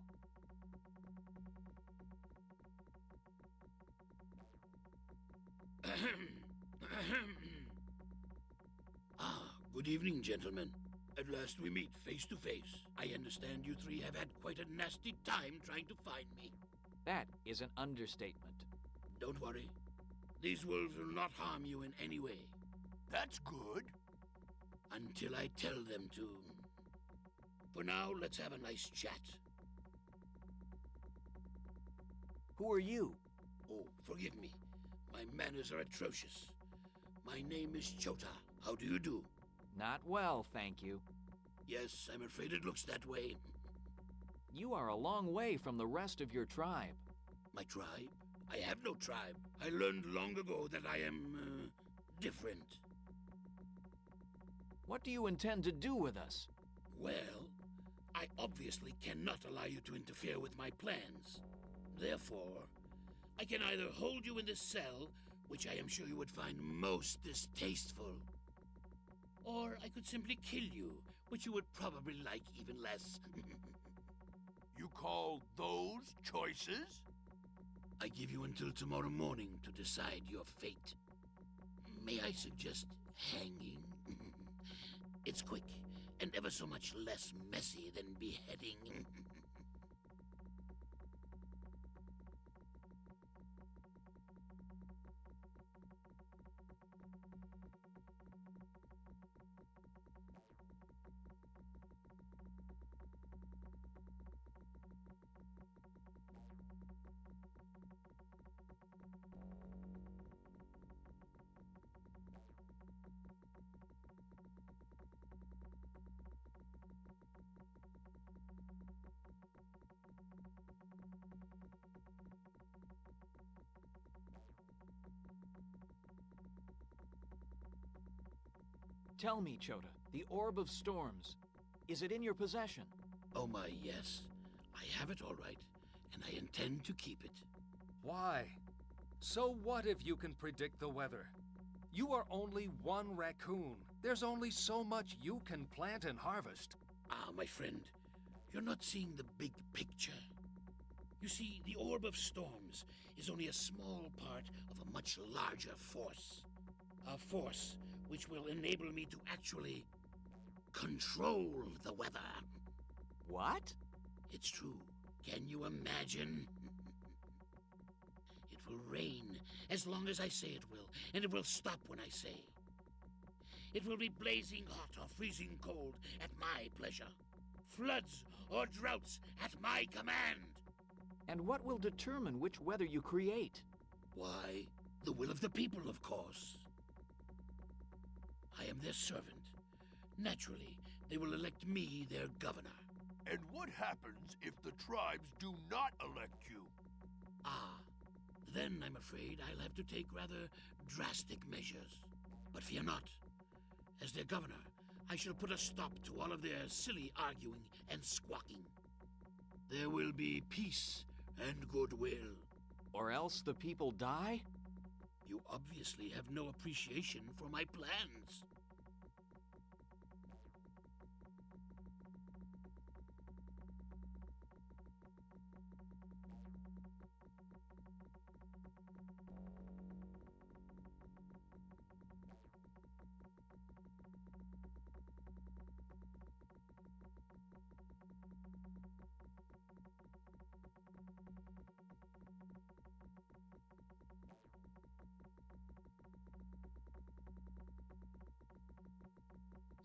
Good evening, gentlemen. At last we meet face to face. I understand you three have had quite a nasty time trying to find me. That is an understatement. Don't worry. These wolves will not harm you in any way. That's good. Until I tell them to. For now, let's have a nice chat. Who are you? Oh, forgive me. My manners are atrocious. My name is Chota. How do you do? Not well, thank you. Yes, I'm afraid it looks that way. You are a long way from the rest of your tribe. My tribe? I have no tribe. I learned long ago that I am, different. What do you intend to do with us? Well, I obviously cannot allow you to interfere with my plans. Therefore, I can either hold you in this cell, which I am sure you would find most distasteful, or I could simply kill you, which you would probably like even less. You call those choices? I give you until tomorrow morning to decide your fate. May I suggest hanging? It's quick and ever so much less messy than beheading. Tell me, Chota, the Orb of Storms, is it in your possession? Oh my, yes. I have it all right, and I intend to keep it. Why? So what if you can predict the weather? You are only one raccoon. There's only so much you can plant and harvest. Ah, my friend, you're not seeing the big picture. You see, the Orb of Storms is only a small part of a much larger force. A force which will enable me to actually control the weather. What? It's true. Can you imagine? It will rain as long as I say it will, and it will stop when I say. It will be blazing hot or freezing cold at my pleasure. Floods or droughts at my command. And what will determine which weather you create? Why, the will of the people, of course. I am their servant. Naturally, they will elect me their governor. And what happens if the tribes do not elect you? Ah, then I'm afraid I'll have to take rather drastic measures. But fear not. As their governor, I shall put a stop to all of their silly arguing and squawking. There will be peace and goodwill. Or else the people die? You obviously have no appreciation for my plans.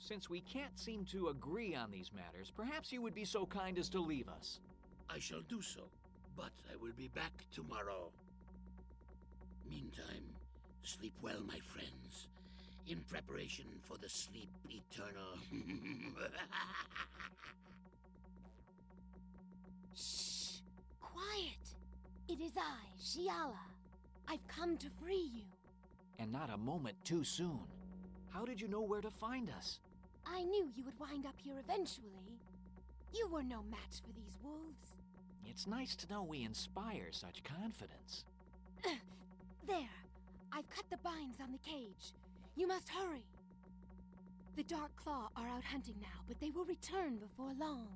Since we can't seem to agree on these matters, perhaps you would be so kind as to leave us. I shall do so, but I will be back tomorrow. Meantime, sleep well, my friends, in preparation for the sleep eternal. Shh! Quiet! It is I, Shiala. I've come to free you. And not a moment too soon. How did you know where to find us? I knew you would wind up here eventually. You were no match for these wolves. It's nice to know we inspire such confidence. There. I've cut the binds on the cage. You must hurry. The Dark Claw are out hunting now, but they will return before long.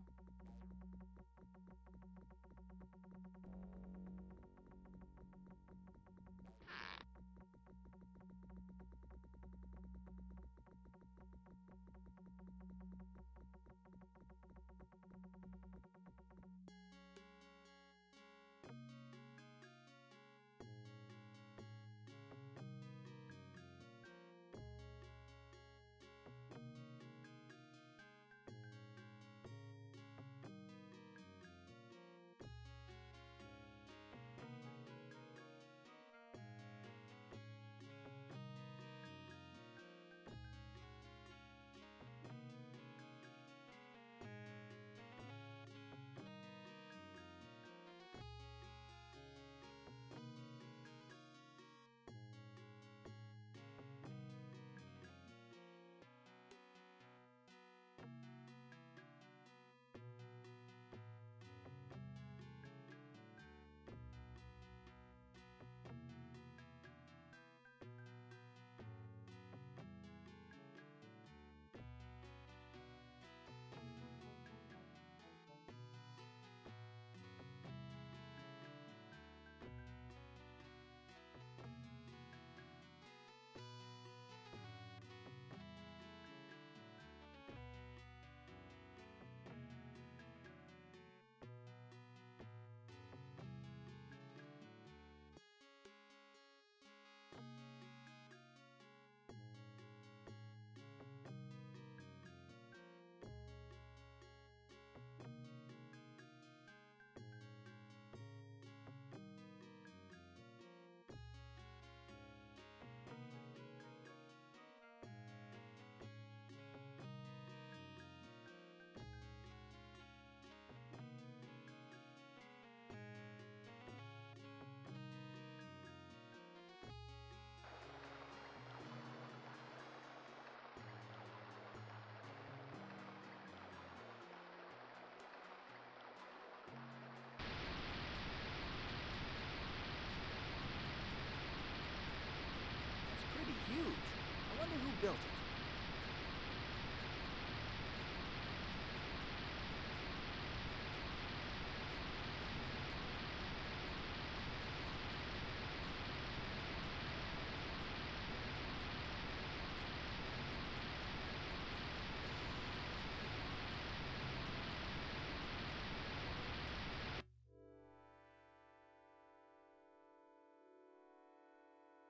built it.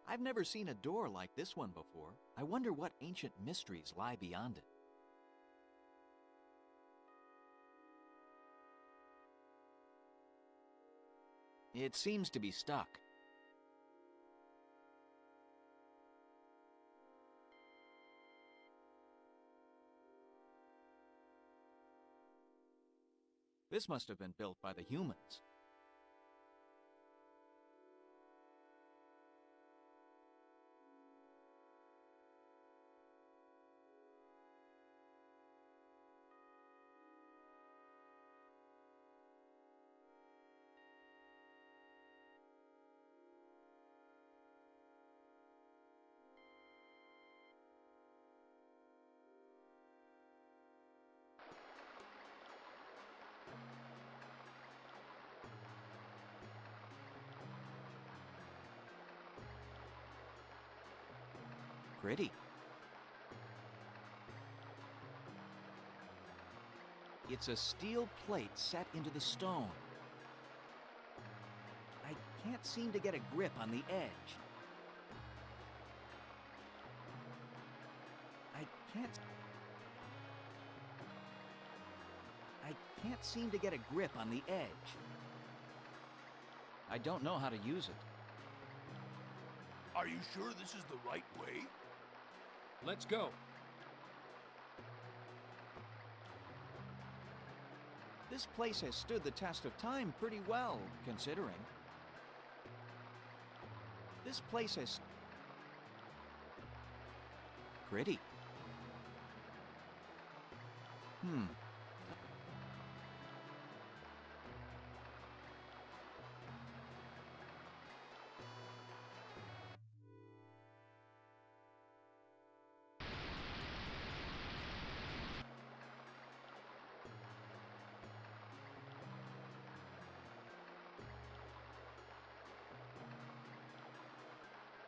I've never seen a door like this one before. I wonder what ancient mysteries lie beyond it. It seems to be stuck. This must have been built by the humans. Pretty. It's a steel plate set into the stone. I can't seem to get a grip on the edge. I can't seem to get a grip on the edge. I don't know how to use it. Are you sure this is the right way? Let's go. This place has stood the test of time pretty well, considering. This place has... Pretty.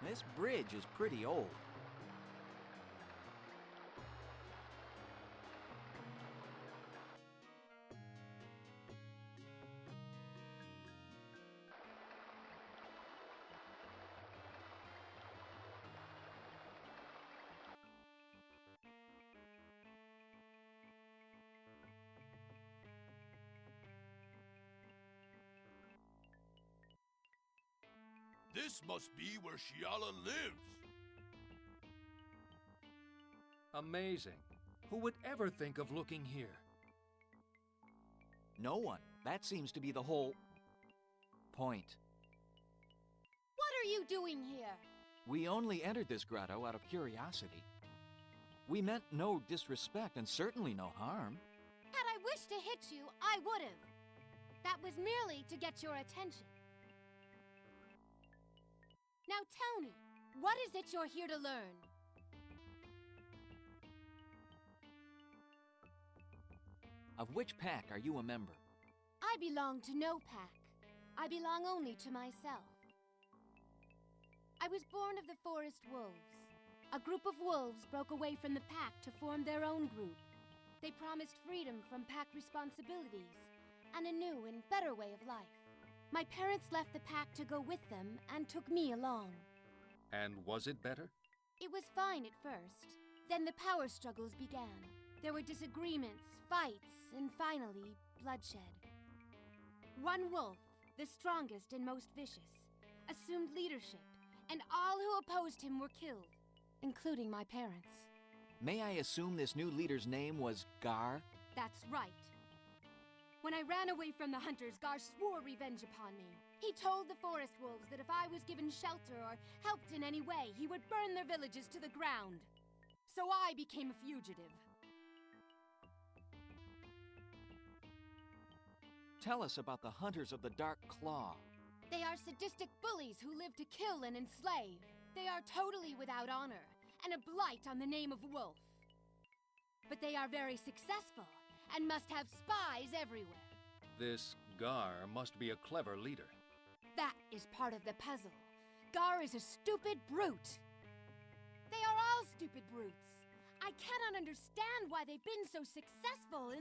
This bridge is pretty old. This must be where Shiala lives. Amazing. Who would ever think of looking here? No one. That seems to be the whole point. What are you doing here? We only entered this grotto out of curiosity. We meant no disrespect and certainly no harm. Had I wished to hit you, I would have. That was merely to get your attention. Now tell me, what is it you're here to learn? Of which pack are you a member? I belong to no pack. I belong only to myself. I was born of the forest wolves. A group of wolves broke away from the pack to form their own group. They promised freedom from pack responsibilities and a new and better way of life. My parents left the pack to go with them and took me along. And was it better? It was fine at first. Then the power struggles began. There were disagreements, fights, and finally, bloodshed. One wolf, the strongest and most vicious, assumed leadership, and all who opposed him were killed, including my parents. May I assume this new leader's name was Gar? That's right. When I ran away from the hunters, Gar swore revenge upon me. He told the forest wolves that if I was given shelter or helped in any way, he would burn their villages to the ground. So I became a fugitive. Tell us about the Hunters of the Dark Claw. They are sadistic bullies who live to kill and enslave. They are totally without honor, and a blight on the name of Wolf. But they are very successful and must have spies everywhere. This Gar must be a clever leader. That is part of the puzzle. Gar is a stupid brute. They are all stupid brutes. I cannot understand why they've been so successful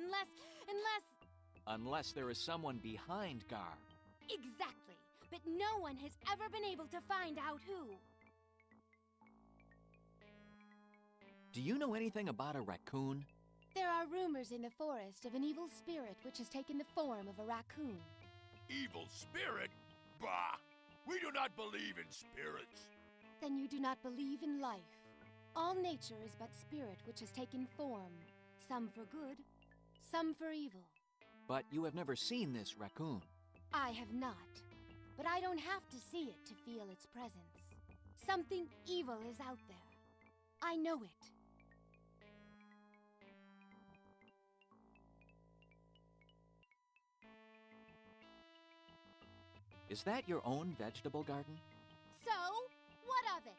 Unless there is someone behind Gar. Exactly. But no one has ever been able to find out who. Do you know anything about a raccoon? There are rumors in the forest of an evil spirit which has taken the form of a raccoon. Evil spirit? Bah! We do not believe in spirits. Then you do not believe in life. All nature is but spirit which has taken form, some for good, some for evil. But you have never seen this raccoon. I have not, but I don't have to see it to feel its presence. Something evil is out there. I know it. Is that your own vegetable garden? So, what of it?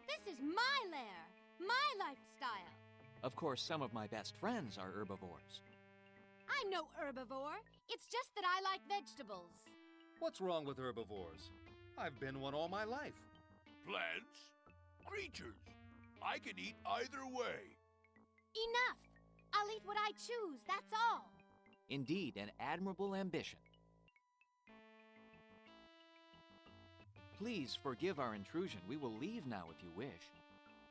This is my lair, my lifestyle. Of course, some of my best friends are herbivores. I'm no herbivore. It's just that I like vegetables. What's wrong with herbivores? I've been one all my life. Plants? Creatures? I can eat either way. Enough! I'll eat what I choose, that's all. Indeed, an admirable ambition. Please forgive our intrusion. We will leave now if you wish.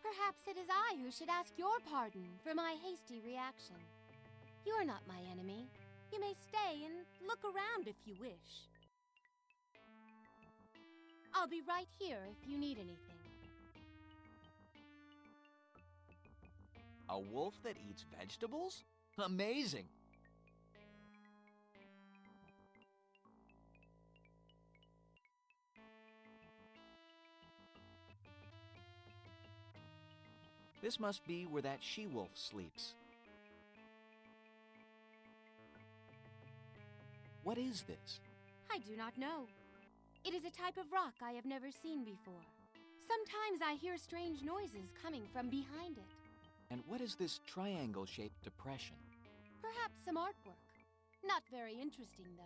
Perhaps it is I who should ask your pardon for my hasty reaction. You are not my enemy. You may stay and look around if you wish. I'll be right here if you need anything. A wolf that eats vegetables? Amazing! This must be where that she-wolf sleeps. What is this? I do not know. It is a type of rock I have never seen before. Sometimes I hear strange noises coming from behind it. And what is this triangle-shaped depression? Perhaps some artwork. Not very interesting, though.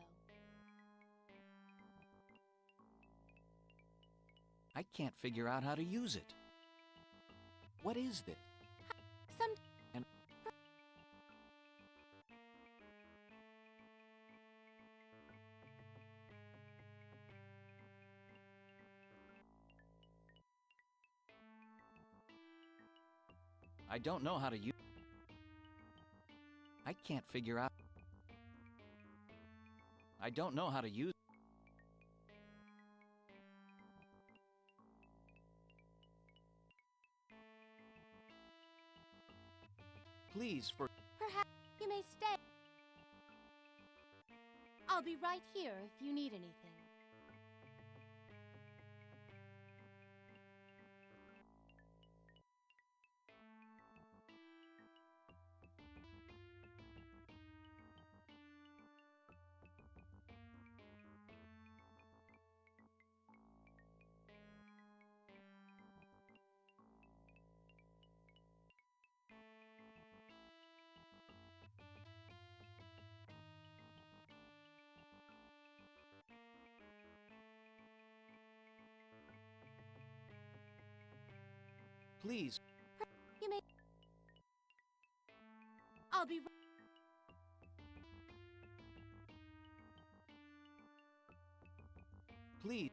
I can't figure out how to use it. What is this? Some... And... I don't know how to use... I can't figure out... I don't know how to use... Please, for... Perhaps you may stay. I'll be right here if you need anything. Please. You may... I'll be... Please.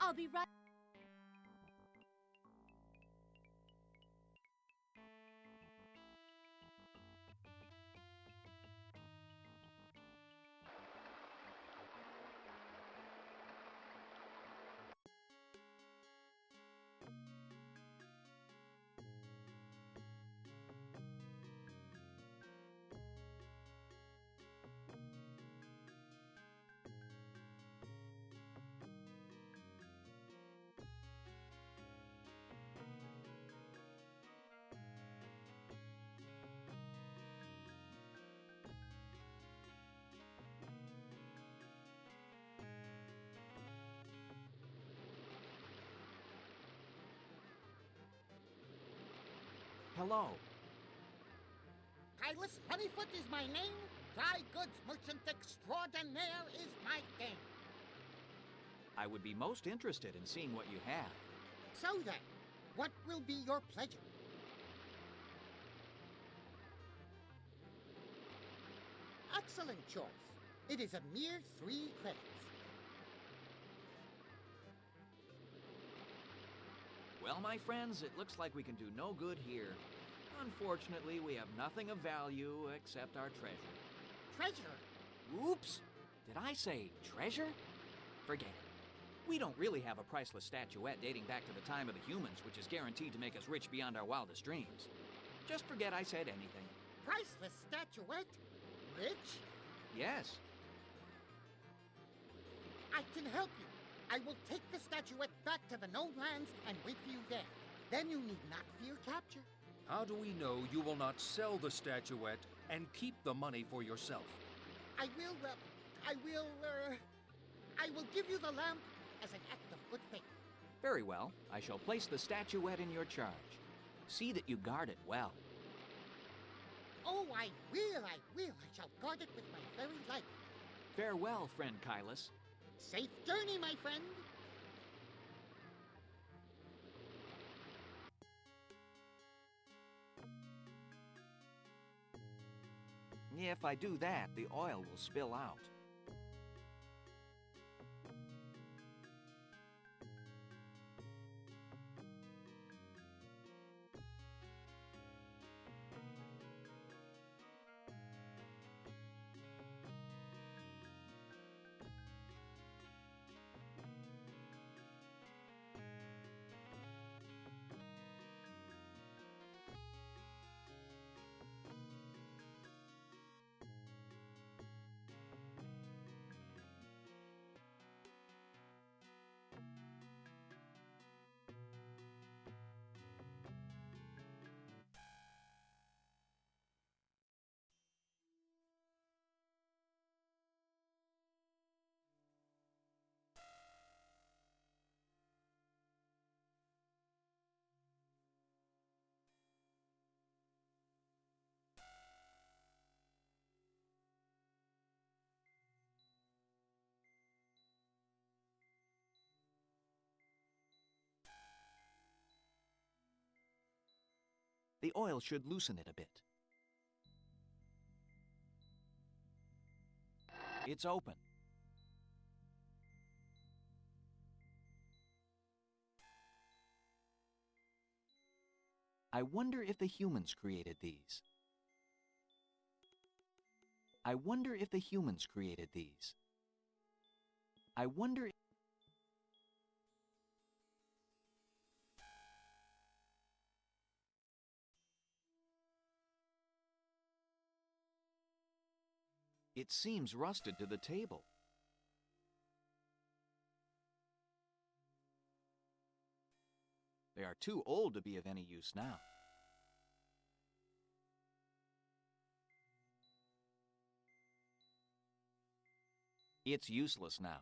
I'll be right... Hello. Kylus Honeyfoot is my name. Dry goods merchant extraordinaire is my game. I would be most interested in seeing what you have. So then, what will be your pleasure? Excellent choice. It is a mere 3 credits. Well, my friends, it looks like we can do no good here. Unfortunately, we have nothing of value except our treasure. Treasure? Oops! Did I say treasure? Forget it. We don't really have a priceless statuette dating back to the time of the humans, which is guaranteed to make us rich beyond our wildest dreams. Just forget I said anything. Priceless statuette? Rich? Yes. I can help you. I will take the statuette back to the known lands and wait for you there. Then you need not fear capture. How do we know you will not sell the statuette and keep the money for yourself? I will give you the lamp as an act of good faith. Very well. I shall place the statuette in your charge. See that you guard it well. Oh, I will. I shall guard it with my very life. Farewell, friend Kylus. Safe journey, my friend. If I do that, the oil will spill out. The oil should loosen it a bit. It's open. I wonder if the humans created these. I wonder if the humans created these. I wonder if... It seems rusted to the table. They are too old to be of any use now. It's useless now.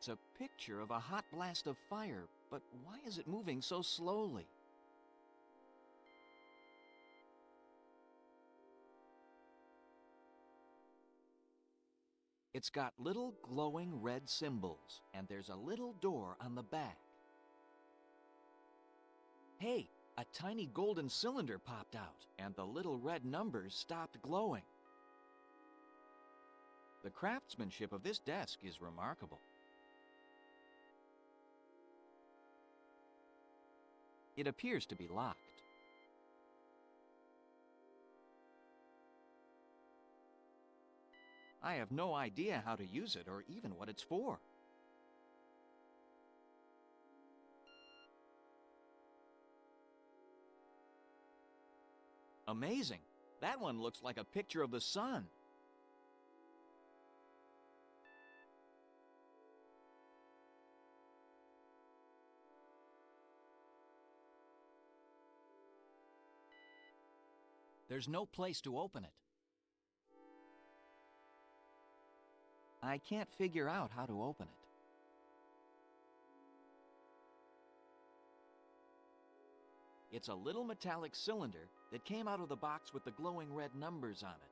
It's a picture of a hot blast of fire, but why is it moving so slowly? It's got little glowing red symbols, and there's a little door on the back. Hey, a tiny golden cylinder popped out, and the little red numbers stopped glowing. The craftsmanship of this desk is remarkable. It appears to be locked. I have no idea how to use it or even what it's for. Amazing! That one looks like a picture of the sun. There's no place to open it. I can't figure out how to open it. It's a little metallic cylinder that came out of the box with the glowing red numbers on it.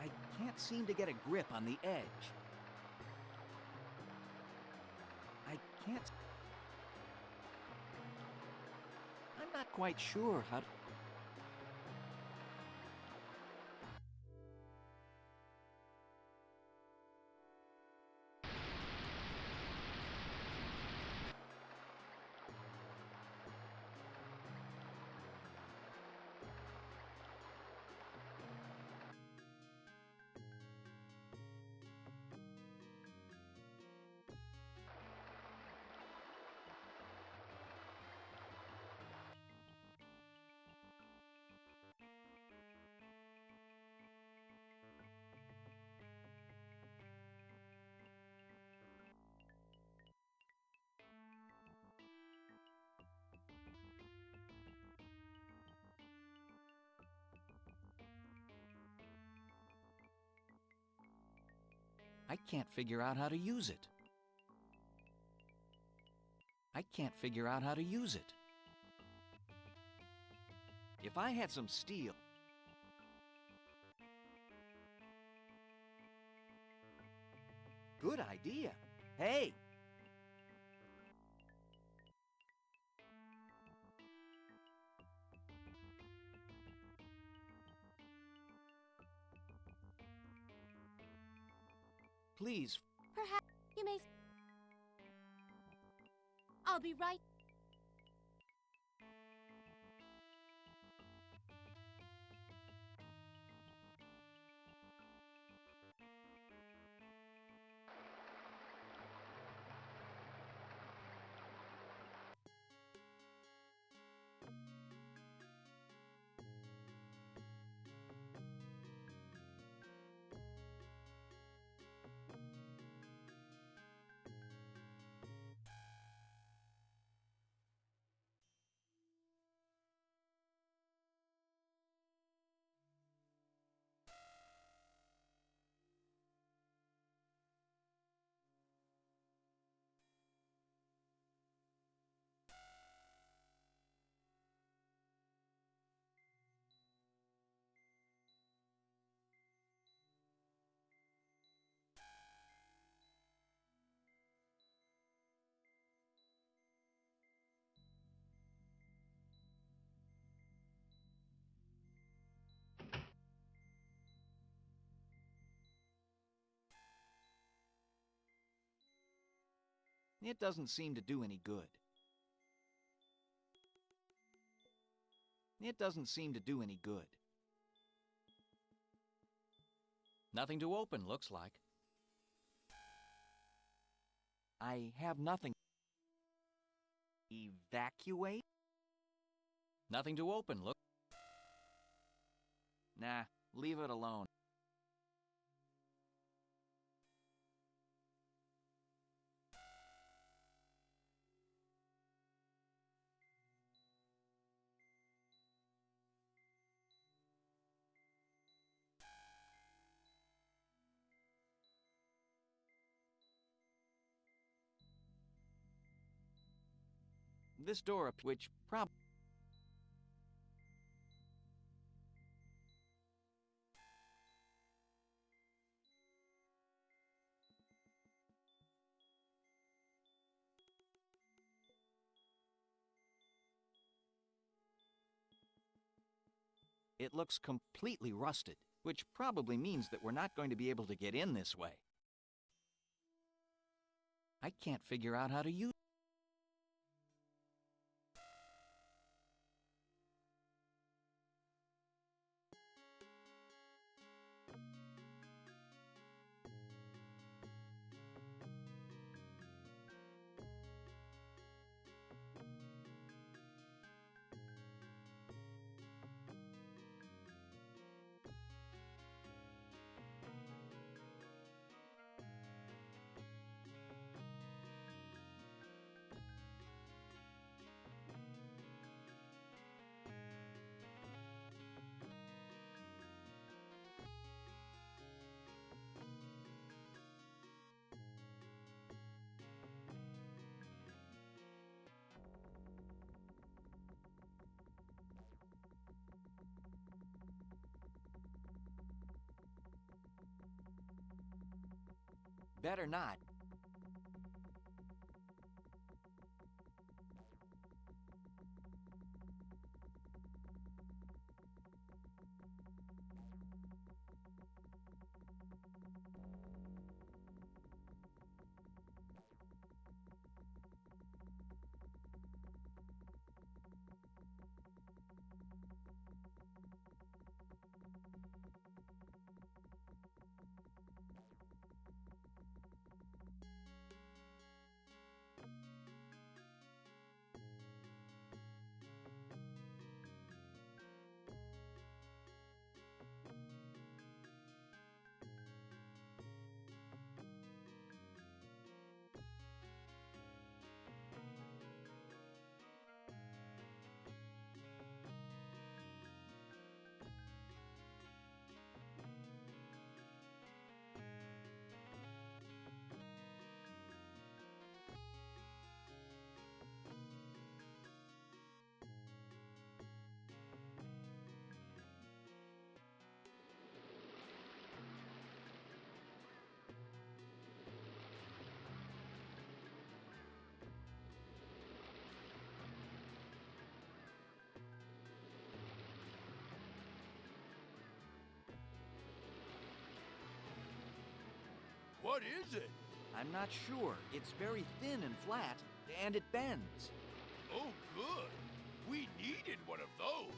I can't seem to get a grip on the edge. I can't... I'm not quite sure how to... I can't figure out how to use it. I can't figure out how to use it. If I had some steel... Good idea. Hey! Please. Perhaps you may... I'll be right... It doesn't seem to do any good. It doesn't seem to do any good. Nothing to open, looks like. I have nothing. Evacuate? Nothing to open, look. Nah, leave it alone. This door, which probably... It looks completely rusted, which probably means that we're not going to be able to get in this way. I can't figure out how to use it. Better not. What is it? I'm not sure. It's very thin and flat, and it bends. Oh, good. We needed one of those.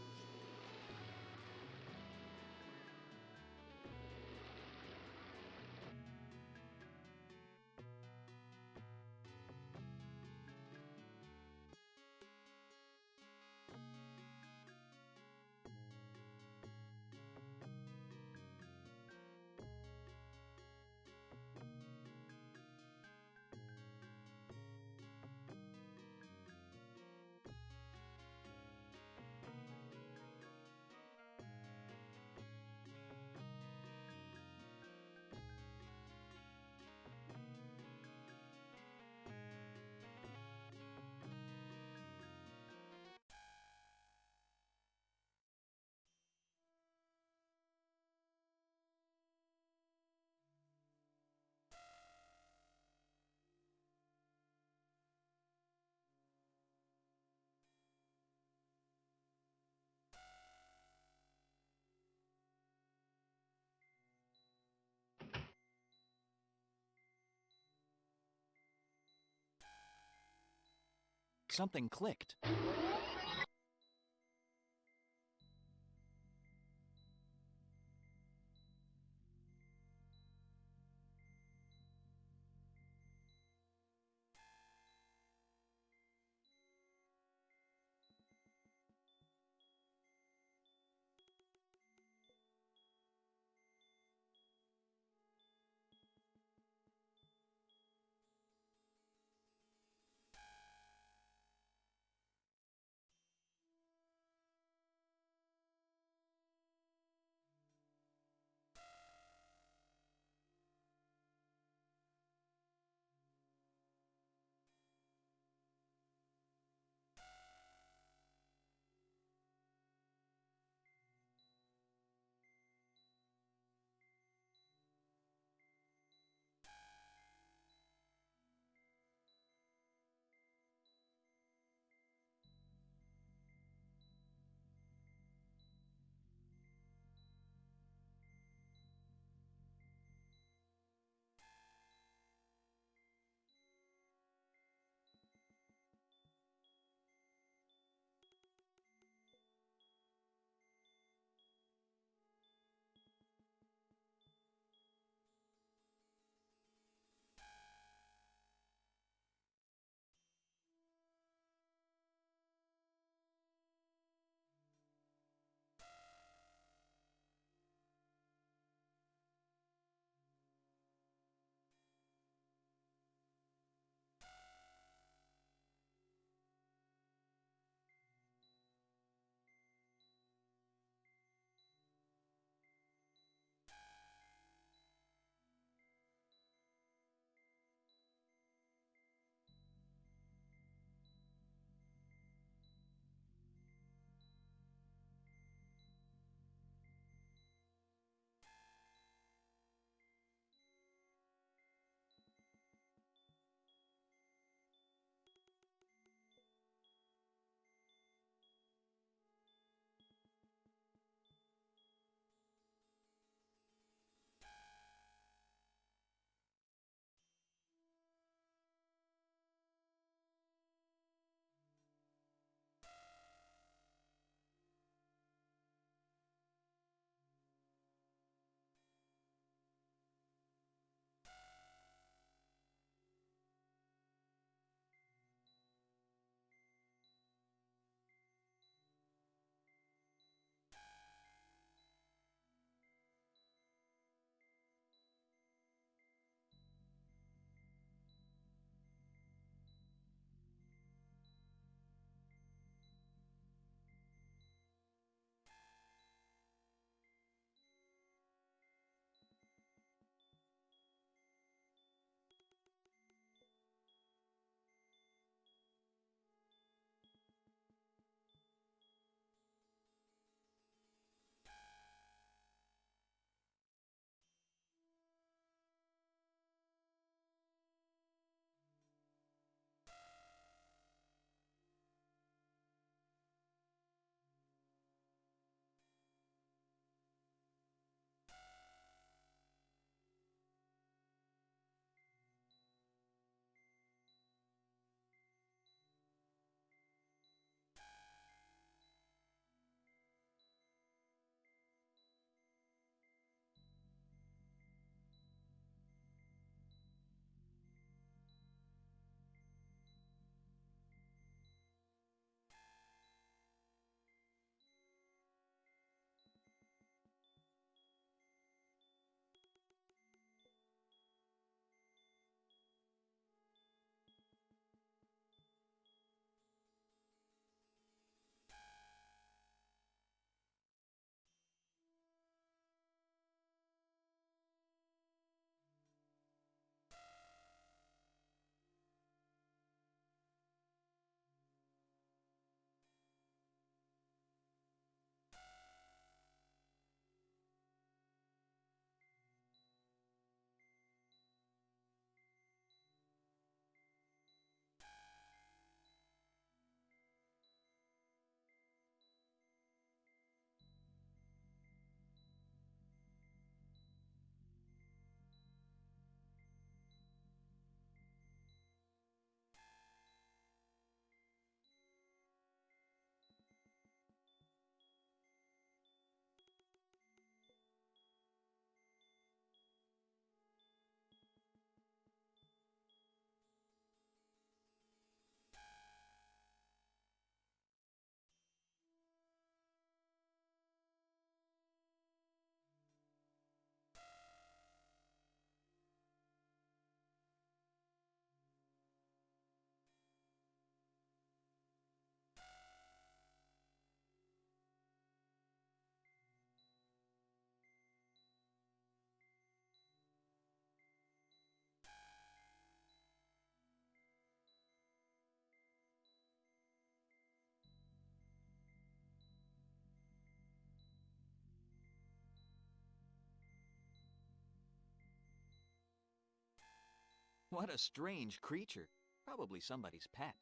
like something clicked. What a strange creature. Probably somebody's pet.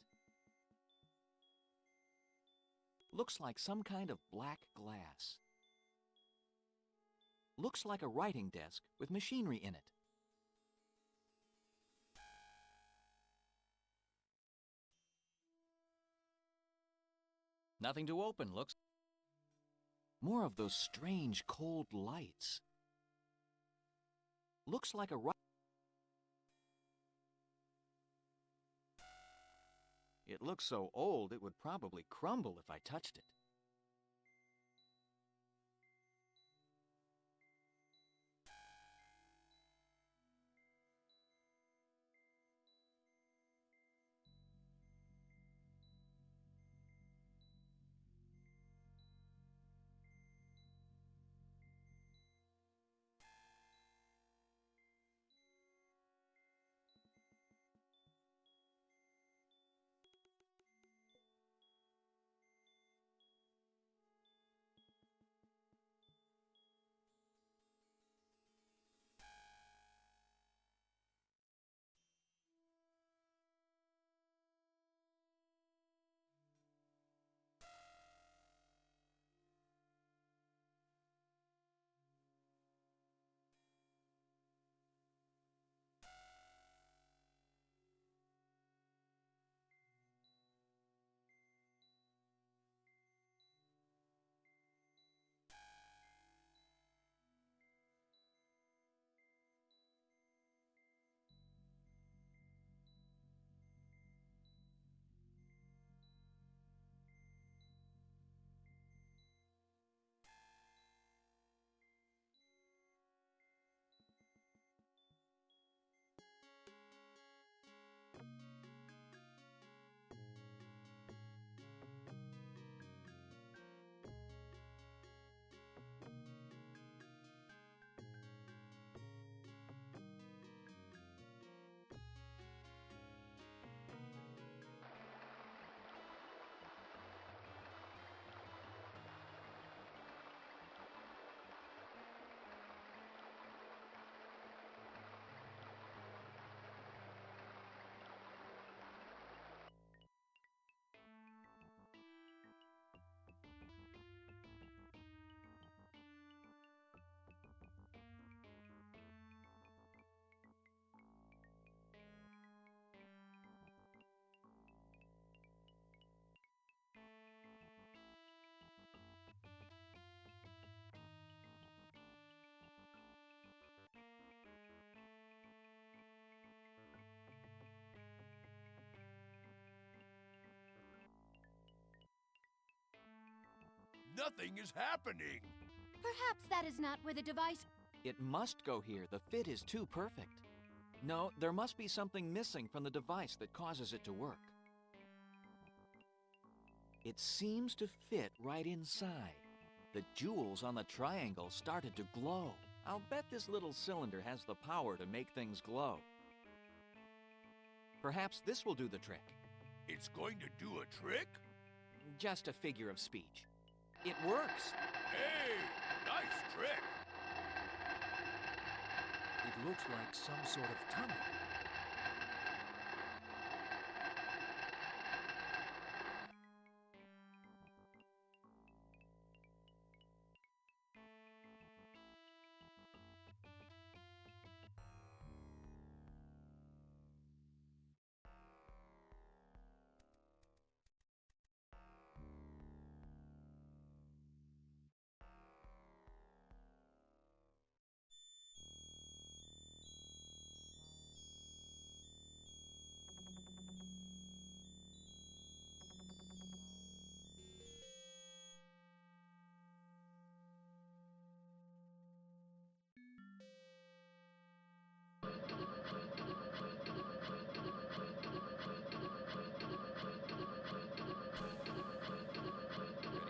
Looks like some kind of black glass. Looks like a writing desk with machinery in it. Nothing to open, looks. More of those strange cold lights. Looks like a It looks so old it would probably crumble if I touched it. Nothing is happening. Perhaps that is not where the device... It must go here. The fit is too perfect. No, there must be something missing from the device that causes it to work. It seems to fit right inside. The jewels on the triangle started to glow. I'll bet this little cylinder has the power to make things glow. Perhaps this will do the trick. It's going to do a trick? Just a figure of speech. It works. Hey, nice trick. It looks like some sort of tunnel.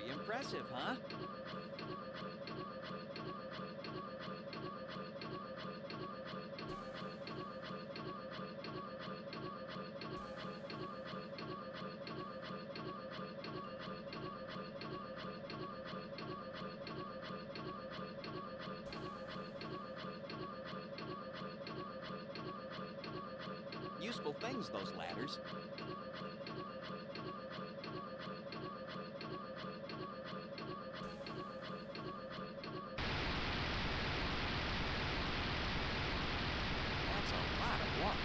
Pretty impressive, huh? useful things, those ladders. That's a lot of water.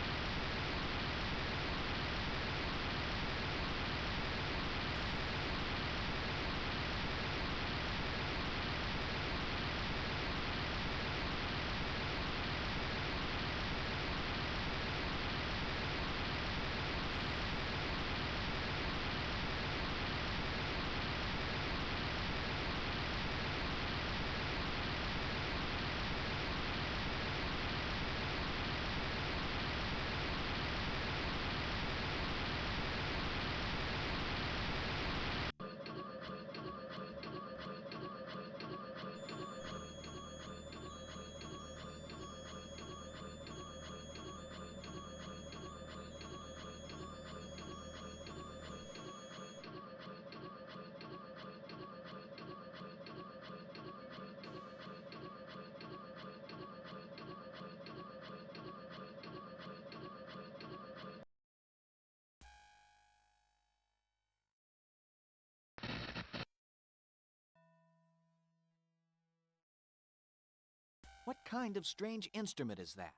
What kind of strange instrument is that?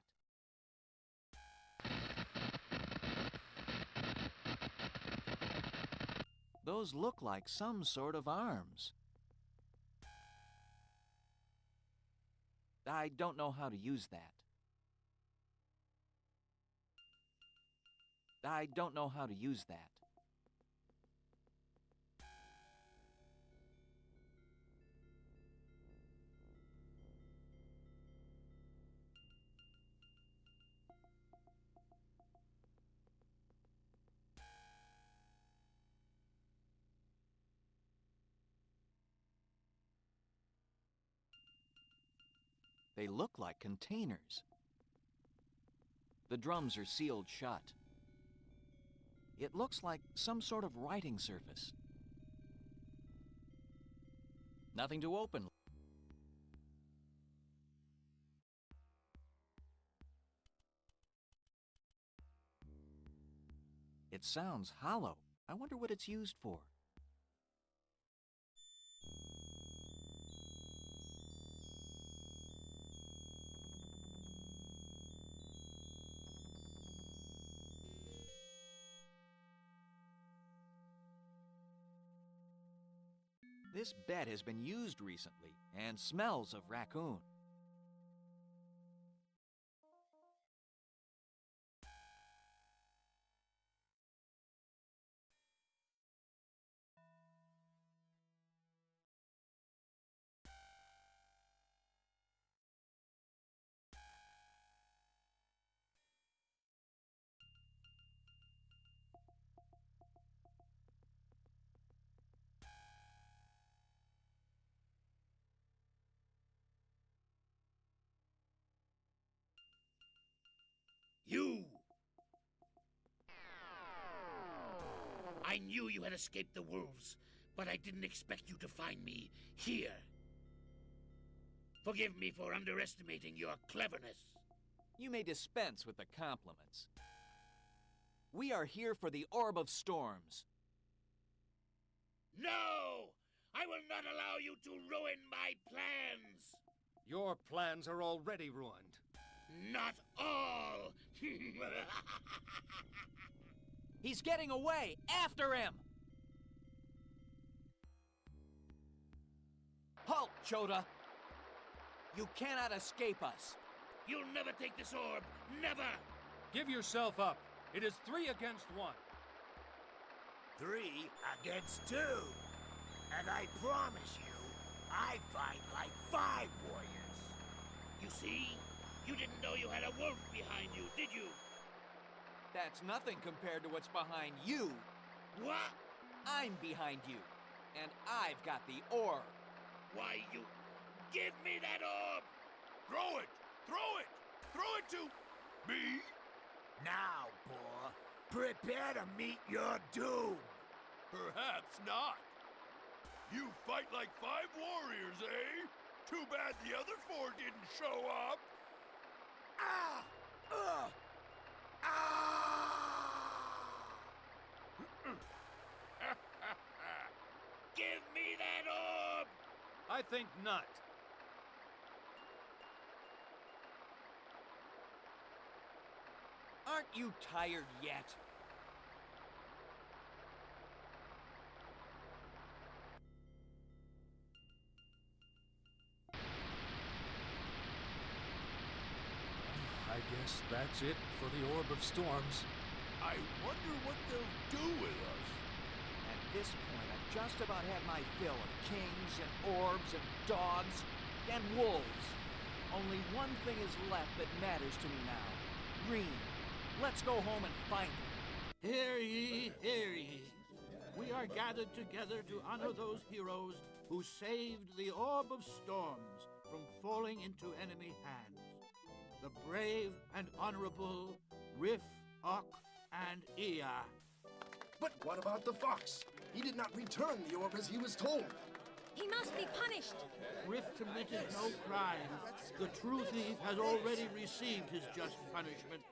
Those look like some sort of arms. I don't know how to use that. I don't know how to use that. They look like containers. The drums are sealed shut. It looks like some sort of writing surface. Nothing to open. It sounds hollow. I wonder what it's used for. This bed has been used recently and smells of raccoon. You! I knew you had escaped the wolves, but I didn't expect you to find me here. Forgive me for underestimating your cleverness. You may dispense with the compliments. We are here for the Orb of Storms. No! I will not allow you to ruin my plans! Your plans are already ruined. Not all! He's getting away! After him! Halt, Chota! You cannot escape us! You'll never take this orb! Never! Give yourself up. It is 3 against 1. 3 against 2. And I promise you, I fight like 5 warriors. You see? You didn't know you had a wolf behind you, did you? That's nothing compared to what's behind you. What? I'm behind you, and I've got the orb. Why, you... Give me that orb! Throw it! Throw it! Throw it to... me? Now, boy, prepare to meet your doom. Perhaps not. You fight like 5 warriors, eh? Too bad the other 4 didn't show up. Ah! Ah! I think not. Aren't you tired yet? I guess that's it for the Orb of Storms. I wonder what they'll do with us. At this point, I've just about had my fill of kings and orbs and dogs and wolves. Only one thing is left that matters to me now. Green. Let's go home and find him. Hear ye, hear ye. We are gathered together to honor those heroes who saved the Orb of Storms from falling into enemy hands. The brave and honorable Riff, Ock, and Ea. But what about the fox? He did not return the orb as he was told. He must be punished. Riff committed no crime. The true thief has already received his just punishment.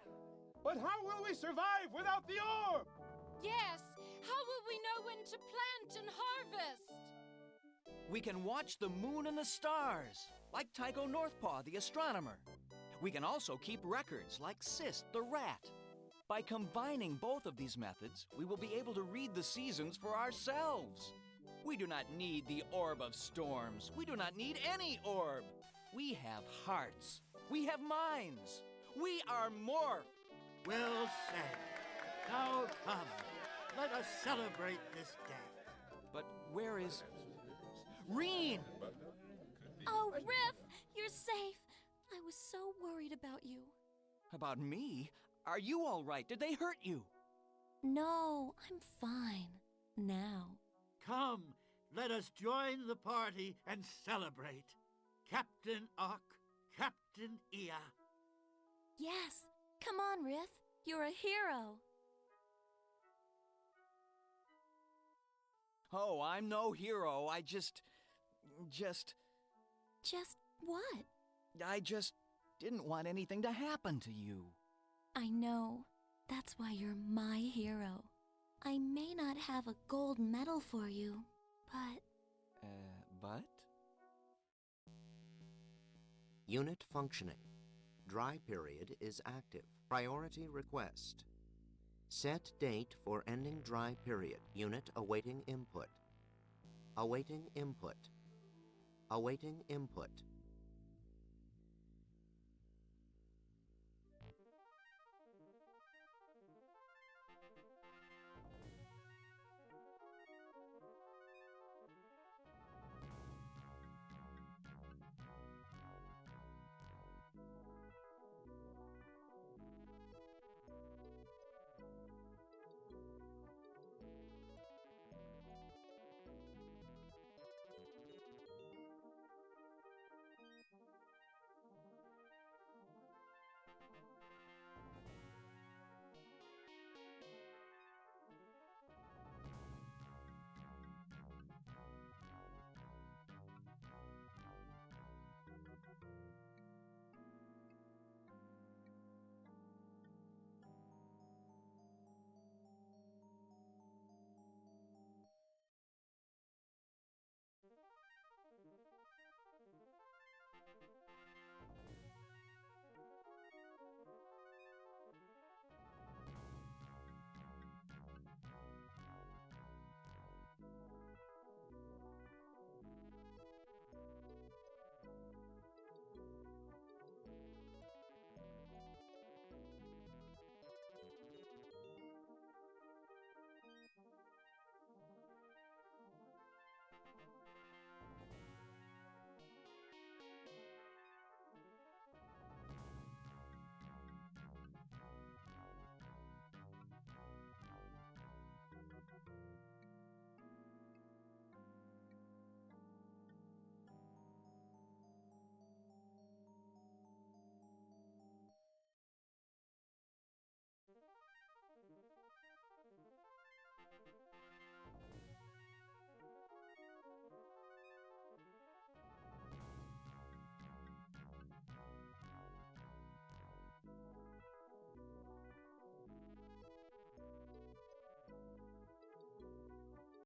But how will we survive without the orb? Yes, how will we know when to plant and harvest? We can watch the moon and the stars, like Tycho Northpaw, the astronomer. We can also keep records, like Sist, the rat. By combining both of these methods, we will be able to read the seasons for ourselves. We do not need the Orb of Storms. We do not need any orb. We have hearts. We have minds. We are Morph. Well said. Now come, let us celebrate this day. But where is Reen? Oh, Riff, you're safe. I was so worried about you. About me? Are you all right? Did they hurt you? No, I'm fine. Now. Come, let us join the party and celebrate. Captain Ock, Captain Ea. Yes, come on, Riff. You're a hero. Oh, I'm no hero. I just... Just what? I just didn't want anything to happen to you. I know. That's why you're my hero. I may not have a gold medal for you, but... But? Unit functioning. Dry period is active. Priority request. Set date for ending dry period. Unit awaiting input. Awaiting input. Awaiting input.